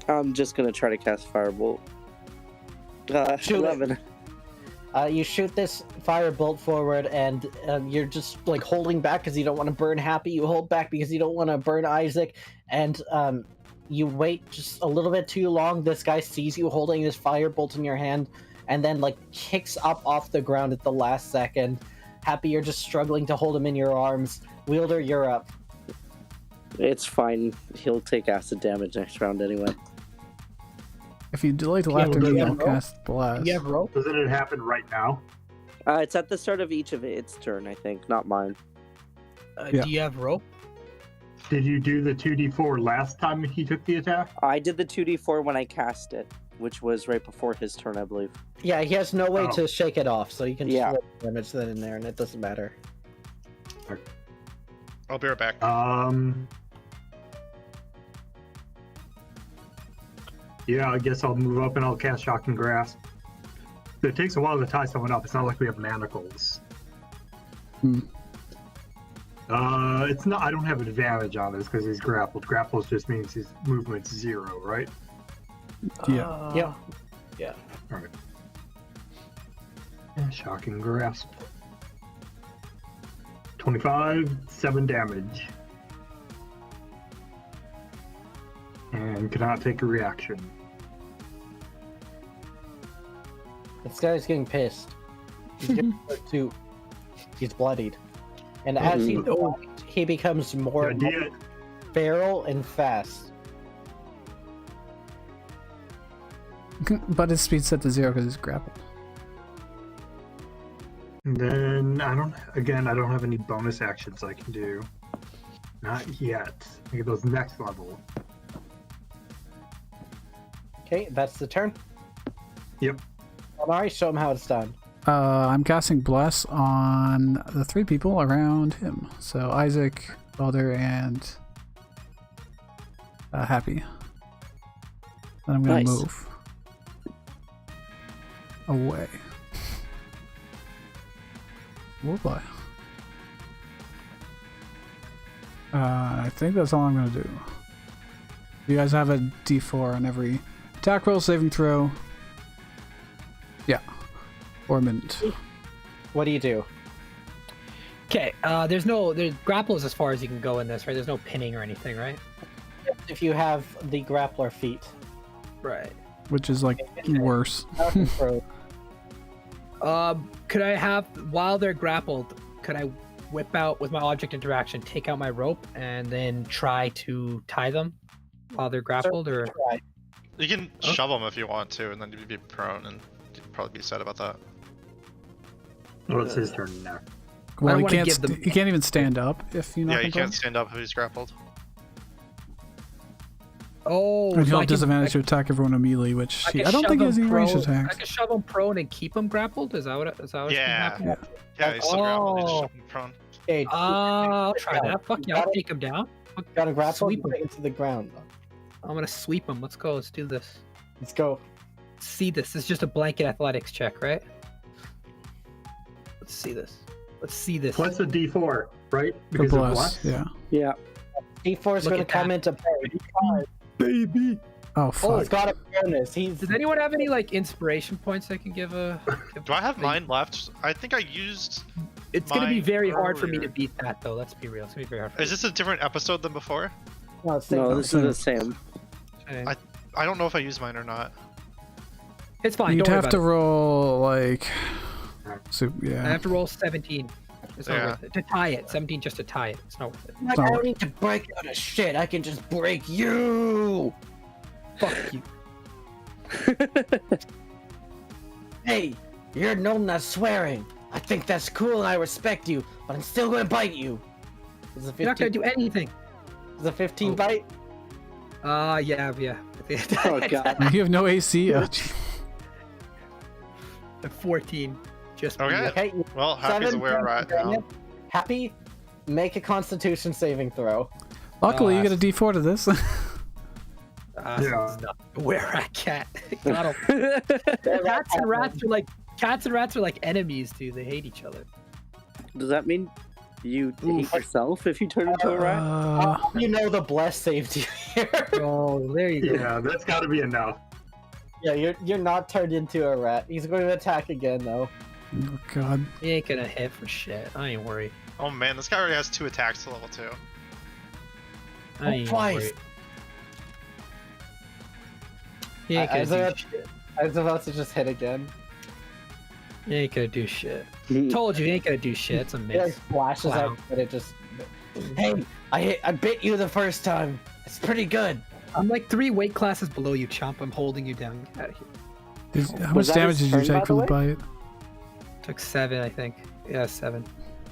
Speaker 5: I'm just gonna try to cast Firebolt.
Speaker 2: Shoot it.
Speaker 5: 11.
Speaker 2: You shoot this firebolt forward, and you're just holding back because you don't want to burn Happy. You hold back because you don't want to burn Isaac, and you wait just a little bit too long. This guy sees you holding this firebolt in your hand, and then kicks up off the ground at the last second. Happy, you're just struggling to hold him in your arms. Wielder, you're up.
Speaker 5: It's fine. He'll take acid damage next round anyway.
Speaker 3: If you delay till
Speaker 1: Yeah,
Speaker 3: after
Speaker 1: well,
Speaker 3: me,
Speaker 1: yeah,
Speaker 3: I'll
Speaker 1: no.
Speaker 3: cast Blast.
Speaker 1: You have rope?
Speaker 4: Doesn't it happen right now?
Speaker 5: It's at the start of each of its turn, I think, not mine.
Speaker 3: Yeah.
Speaker 1: Do you have rope?
Speaker 4: Did you do the 2d4 last time he took the attack?
Speaker 5: I did the 2d4 when I cast it, which was right before his turn, I believe.
Speaker 2: Yeah, he has no way
Speaker 4: Oh.
Speaker 2: to shake it off, so you can just
Speaker 5: Yeah.
Speaker 2: roll damage then in there, and it doesn't matter.
Speaker 7: I'll be right back.
Speaker 4: Yeah, I guess I'll move up and I'll cast Shock and Grasp. It takes a while to tie someone up. It's not like we have manacles.
Speaker 3: Hmm.
Speaker 4: It's not. I don't have an advantage on this because he's grappled. Grapples just means his movement's 0, right?
Speaker 3: Yeah.
Speaker 2: Yeah. Yeah.
Speaker 4: All right. And shocking grasp. 25, 7 damage. And cannot take a reaction.
Speaker 2: This guy's getting pissed. He's getting too. He's bloodied, and as he goes, he becomes more feral and fast.
Speaker 3: But his speed's set to 0 because he's grappled.
Speaker 4: And then I don't have any bonus actions I can do. Not yet. I get those next level.
Speaker 2: Okay, that's the turn.
Speaker 4: Yep.
Speaker 2: Amari, show him how it's done.
Speaker 3: I'm casting Bless on the 3 people around him. So Isaac, Balder, and Happy. Then I'm going to move away. Oh boy. I think that's all I'm going to do. You guys have a D4 on every attack roll, saving throw. Yeah. Or mint.
Speaker 2: What do you do?
Speaker 1: Okay, there's grapple is as far as you can go in this, right? There's no pinning or anything, right?
Speaker 2: If you have the grappler feat.
Speaker 1: Right.
Speaker 3: Which is like worse.
Speaker 1: Could I have, while they're grappled, could I whip out with my object interaction, take out my rope, and then try to tie them while they're grappled, or?
Speaker 7: You can shove them if you want to, and then you'd be prone, and you'd probably be sad about that.
Speaker 4: Well, it's his turn now.
Speaker 3: Well, he can't even stand up if you knock him
Speaker 7: Yeah, you can't
Speaker 3: prone.
Speaker 7: stand up if he's grappled.
Speaker 1: Oh,
Speaker 3: And
Speaker 1: so
Speaker 3: he'll
Speaker 1: I
Speaker 3: have disadvantage to attack everyone immediately, which
Speaker 1: I
Speaker 3: I don't think he has any ranged
Speaker 1: I
Speaker 3: attacks.
Speaker 1: can shove him prone and keep him grappled. Is that what?
Speaker 7: Yeah.
Speaker 3: Yeah.
Speaker 7: Yeah, he's still grappled. You just shove him prone.
Speaker 2: Okay,
Speaker 1: I'll try that. Fuck yeah, I'll take him down.
Speaker 2: gotta grapple
Speaker 1: Sweep him.
Speaker 2: into the ground.
Speaker 1: I'm gonna sweep him. Let's go. Let's do this.
Speaker 2: Let's go.
Speaker 1: See this. This is just a blanket athletics check, right? Let's see this. Let's see this.
Speaker 4: Plus a D4, right?
Speaker 3: The
Speaker 4: Because of
Speaker 3: bless, yeah.
Speaker 5: Yeah.
Speaker 2: D4 is
Speaker 1: Look
Speaker 2: going to
Speaker 1: at
Speaker 2: come
Speaker 1: that.
Speaker 2: into play.
Speaker 1: Baby.
Speaker 3: Oh
Speaker 2: Oh,
Speaker 3: fuck.
Speaker 2: it's got a bonus.
Speaker 1: Does anyone have any like inspiration points I can give a?
Speaker 7: Do I have mine left? I think I used.
Speaker 1: It's gonna be
Speaker 7: mine
Speaker 1: very hard for me to
Speaker 7: earlier.
Speaker 1: beat that, though. Let's be real. It's gonna be very hard. For
Speaker 7: Is this a different episode than before?
Speaker 2: No, it's
Speaker 5: No, this is the same.
Speaker 1: me.
Speaker 7: I don't know if I used mine or not.
Speaker 1: It's fine.
Speaker 3: You'd
Speaker 1: Don't worry
Speaker 3: have
Speaker 1: about
Speaker 3: to
Speaker 1: it.
Speaker 3: roll like. So
Speaker 1: I
Speaker 3: yeah.
Speaker 1: have to roll 17. It's not
Speaker 7: Yeah.
Speaker 1: worth it. To tie it. 17 just to tie it. It's not worth it.
Speaker 2: Like, I don't need to break out of shit. I can just break you.
Speaker 1: Fuck you.
Speaker 2: Hey, you're known as swearing. I think that's cool and I respect you, but I'm still going to bite you. Is a 15,
Speaker 1: You're not gonna do anything.
Speaker 2: is a 15 bite?
Speaker 1: Yeah.
Speaker 5: Oh god.
Speaker 3: You have no AC. Oh, gee.
Speaker 1: 14. Just
Speaker 7: Okay.
Speaker 2: Okay,
Speaker 7: Well, Happy's
Speaker 2: 7
Speaker 7: aware right
Speaker 2: points of
Speaker 7: now.
Speaker 2: damage. Happy, make a Constitution saving throw.
Speaker 3: Luckily, you get a D4 to this.
Speaker 1: This is not where I can't. Cats and rats are like enemies, dude. They hate each other.
Speaker 5: Does that mean you hate yourself if you turn into a rat?
Speaker 2: You know the bless saved you here.
Speaker 1: Oh, there you go.
Speaker 4: Yeah, that's got to be enough.
Speaker 2: Yeah, you're not turned into a rat. He's going to attack again though.
Speaker 3: Oh god.
Speaker 1: He ain't gonna hit for shit. I ain't worried.
Speaker 7: Oh man, this guy already has 2 attacks to level 2.
Speaker 1: I ain't
Speaker 2: twice.
Speaker 1: worried. He ain't gonna
Speaker 2: Is
Speaker 1: do
Speaker 2: there-
Speaker 1: shit.
Speaker 2: I was about to just hit again.
Speaker 1: He ain't gonna do shit. Told you he ain't gonna do shit. It's a
Speaker 2: It like
Speaker 1: miss.
Speaker 2: flashes
Speaker 1: Wow.
Speaker 2: out, but it just. Hey, I bit you the first time. It's pretty good.
Speaker 1: I'm like 3 weight classes below you, Chomp. I'm holding you down. Get out of here.
Speaker 3: How
Speaker 5: Was
Speaker 3: much
Speaker 5: that
Speaker 3: damage
Speaker 5: his
Speaker 3: did you
Speaker 5: turn, by
Speaker 3: take from the
Speaker 5: the way?
Speaker 3: bite?
Speaker 1: Took 7, I think. Yeah, 7.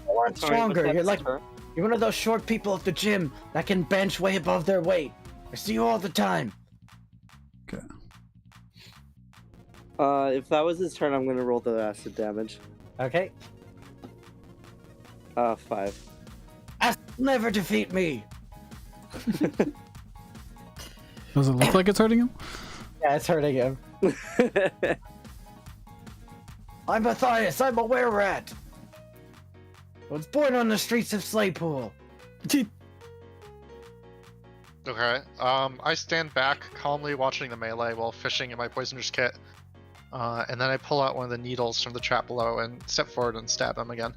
Speaker 2: You aren't stronger. You're like you're one of those short people at the gym that can bench way above their weight. I see you all the time.
Speaker 3: Okay.
Speaker 5: If that was his turn, I'm gonna roll the acid damage.
Speaker 2: Okay.
Speaker 5: 5.
Speaker 2: Never defeat me.
Speaker 3: Does it look like it's hurting him?
Speaker 2: Yeah, it's hurting him. I'm Matthias. I'm a were-rat. I was born on the streets of Slaypool.
Speaker 7: Okay. I stand back, calmly watching the melee while fishing in my poisoner's kit. And then I pull out one of the needles from the trap below and step forward and stab him again.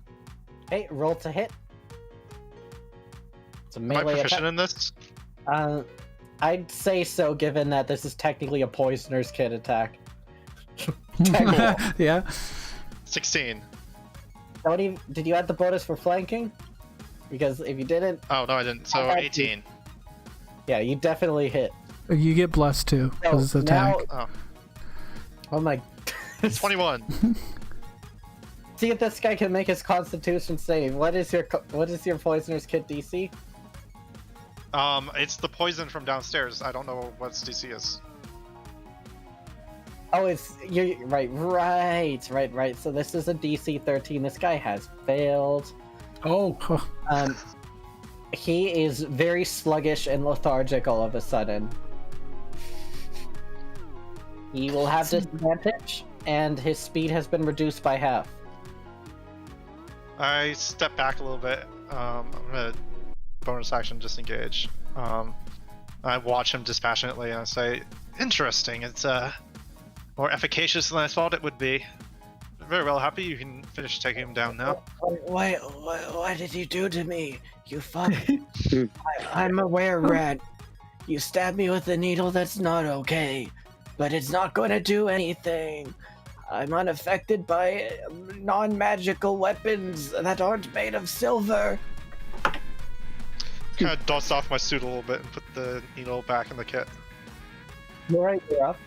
Speaker 2: Hey, roll to hit. It's a
Speaker 7: Am I
Speaker 2: melee
Speaker 7: proficient
Speaker 2: attack.
Speaker 7: in this?
Speaker 2: I'd say so, given that this is technically a poisoner's kit attack.
Speaker 3: Yeah.
Speaker 7: 16.
Speaker 2: Did you add the bonus for flanking? Because if you didn't,
Speaker 7: Oh, no, I didn't. So
Speaker 2: I had
Speaker 7: 18.
Speaker 2: yeah, you definitely hit.
Speaker 3: You get blessed too, because it's
Speaker 2: So
Speaker 3: attack.
Speaker 2: now,
Speaker 7: Oh,
Speaker 2: oh my.
Speaker 7: 21.
Speaker 2: See if this guy can make his Constitution save. What is your poisoner's kit DC?
Speaker 7: It's the poison from downstairs. I don't know what its DC is.
Speaker 2: Oh, you're right. So this is a DC 13. This guy has failed.
Speaker 1: Oh,
Speaker 2: He is very sluggish and lethargic all of a sudden. He will have disadvantage, and his speed has been reduced by half.
Speaker 7: I step back a little bit. I'm gonna bonus action disengage. I watch him dispassionately and I say, "Interesting. It's more efficacious than I thought it would be. Very well, Happy. You can finish taking him down now."
Speaker 2: What did you do to me? You fuck. I'm a were-rat. You stabbed me with a needle, that's not okay. But it's not going to do anything. I'm unaffected by non-magical weapons that aren't made of silver.
Speaker 7: Kind of dust off my suit a little bit and put the needle back in the kit.
Speaker 2: You're up.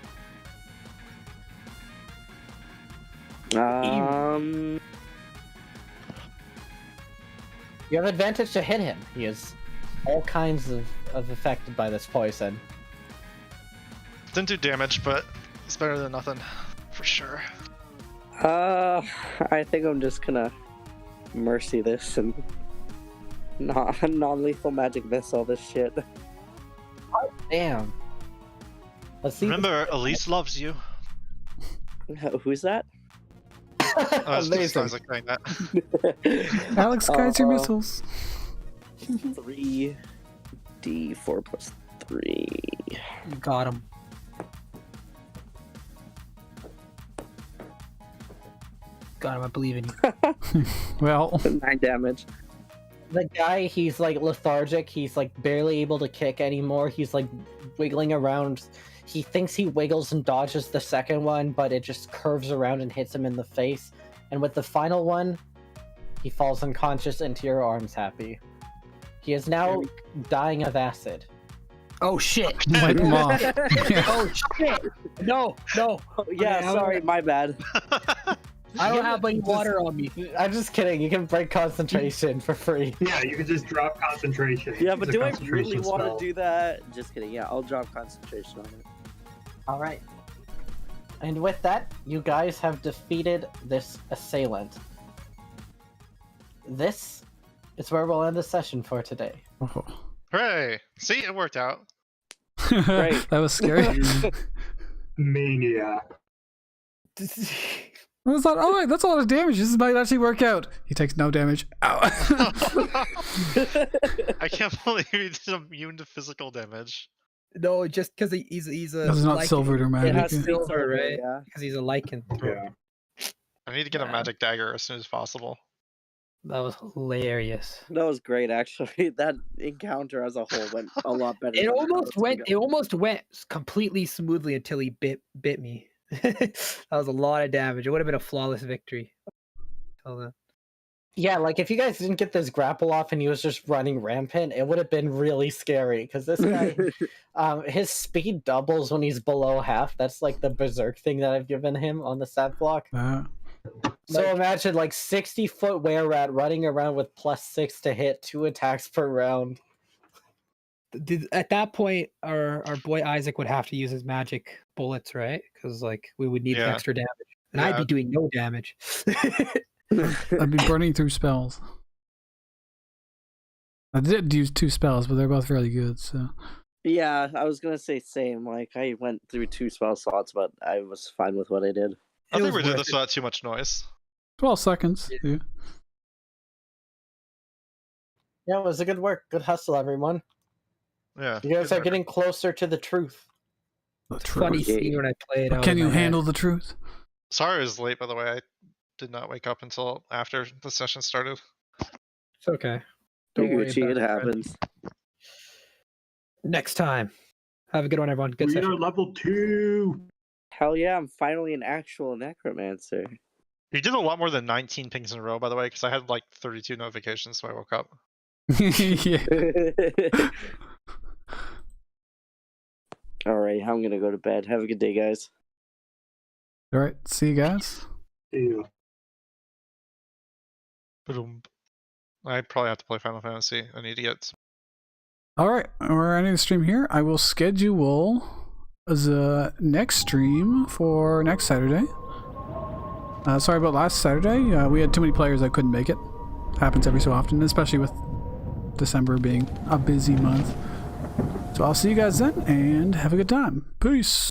Speaker 2: You have advantage to hit him. He is all kinds of affected by this poison.
Speaker 7: Didn't do damage, but it's better than nothing, for sure.
Speaker 9: I think I'm just gonna mercy this and non-lethal magic missile this shit.
Speaker 2: Damn. Let's see.
Speaker 7: Remember, Elise loves you.
Speaker 9: Who's that?
Speaker 2: Amazing.
Speaker 7: Sounds like saying that.
Speaker 3: Alex guides your missiles.
Speaker 9: 3d4 plus 3.
Speaker 1: you got him. Got him. I believe in you.
Speaker 3: Well,
Speaker 9: 9 damage.
Speaker 2: The guy, he's like lethargic. He's like barely able to kick anymore. He's like wiggling around. He thinks he wiggles and dodges the second one, but it just curves around and hits him in the face. And with the final one, he falls unconscious into your arms, Happy. He is now dying of acid.
Speaker 1: Oh shit!
Speaker 3: wipe them off. Yeah.
Speaker 1: Oh shit! No.
Speaker 9: Oh, yeah,
Speaker 1: Okay,
Speaker 9: sorry, my bad.
Speaker 1: I don't have any water on me.
Speaker 2: I'm just kidding. You can break concentration for free.
Speaker 4: Yeah, you can just drop concentration.
Speaker 9: Yeah,
Speaker 4: It's
Speaker 9: but
Speaker 4: a
Speaker 9: do I
Speaker 4: concentration
Speaker 9: really want
Speaker 4: spell.
Speaker 9: to do that? Just kidding. Yeah, I'll drop concentration on it.
Speaker 2: All right. And with that, you guys have defeated this assailant. This is where we'll end the session for today.
Speaker 3: Oh.
Speaker 7: Hooray! See, it worked out.
Speaker 9: Great.
Speaker 3: That was scary.
Speaker 4: Mania.
Speaker 3: I was like, oh wait, that's a lot of damage. This might actually work out. He takes no damage. Ow.
Speaker 7: I can't believe he's immune to physical damage.
Speaker 1: No, just because he's a.
Speaker 3: This is not
Speaker 1: lycan-
Speaker 3: silvered or
Speaker 9: It
Speaker 3: magic.
Speaker 9: has
Speaker 3: Yeah.
Speaker 1: silver, right?
Speaker 9: Yeah.
Speaker 1: Because he's a lichen.
Speaker 4: Yeah.
Speaker 7: I need to get a magic dagger as soon as possible.
Speaker 1: That was hilarious.
Speaker 9: That was great, actually. That encounter as a whole went a lot better.
Speaker 1: It
Speaker 9: than I thought
Speaker 1: almost
Speaker 9: was
Speaker 1: went.
Speaker 9: gonna
Speaker 1: It almost went completely smoothly until he bit me. That was a lot of damage. It would have been a flawless victory. Tell them.
Speaker 2: Yeah, like if you guys didn't get this grapple off and he was just running rampant, it would have been really scary because this guy, his speed doubles when he's below half. That's like the berserk thing that I've given him on the stat block. So imagine like 60-foot were-rat running around with +6 to hit, 2 attacks per round.
Speaker 1: At that point, our boy Isaac would have to use his magic bullets, right? Because like we would need
Speaker 7: Yeah.
Speaker 1: extra damage, and I'd be doing no damage.
Speaker 3: I'd be burning through spells. I did use 2 spells, but they're both really good, so.
Speaker 9: Yeah, I was gonna say same. Like I went through 2 spell slots, but I was fine with what I did.
Speaker 7: I
Speaker 1: It
Speaker 7: think
Speaker 1: was
Speaker 7: we did
Speaker 1: worth
Speaker 7: this without too much noise.
Speaker 3: 12 seconds. Yeah.
Speaker 2: Yeah, it was a good work. Good hustle, everyone.
Speaker 7: Yeah.
Speaker 2: You guys
Speaker 7: good
Speaker 2: are
Speaker 7: work.
Speaker 2: getting closer to the truth.
Speaker 3: The
Speaker 1: It's funny
Speaker 3: truth.
Speaker 1: seeing when I play it.
Speaker 3: But
Speaker 1: out
Speaker 3: can
Speaker 1: in
Speaker 3: you
Speaker 1: my head.
Speaker 3: handle the truth?
Speaker 7: Sorry I was late, by the way. I did not wake up until after the session started.
Speaker 1: It's okay. Don't worry
Speaker 9: Gucci,
Speaker 1: about
Speaker 9: it
Speaker 1: it, friend.
Speaker 9: happens.
Speaker 1: Next time. Have a good one, everyone. Good
Speaker 4: We
Speaker 1: session.
Speaker 4: are level 2.
Speaker 9: Hell yeah, I'm finally an actual necromancer.
Speaker 7: You did a lot more than 19 pings in a row, by the way, because I had like 32 notifications when I woke up.
Speaker 3: Yeah.
Speaker 9: All right, I'm gonna go to bed. Have a good day, guys.
Speaker 3: All right. See you guys.
Speaker 4: Yeah.
Speaker 7: Ba-dum. I probably have to play Final Fantasy. I need to get some.
Speaker 3: All right. We're ending the stream here. I will schedule the next stream for next Saturday. Sorry about last Saturday. We had too many players. I couldn't make it. Happens every so often, especially with December being a busy month. So I'll see you guys then, and have a good time. Peace.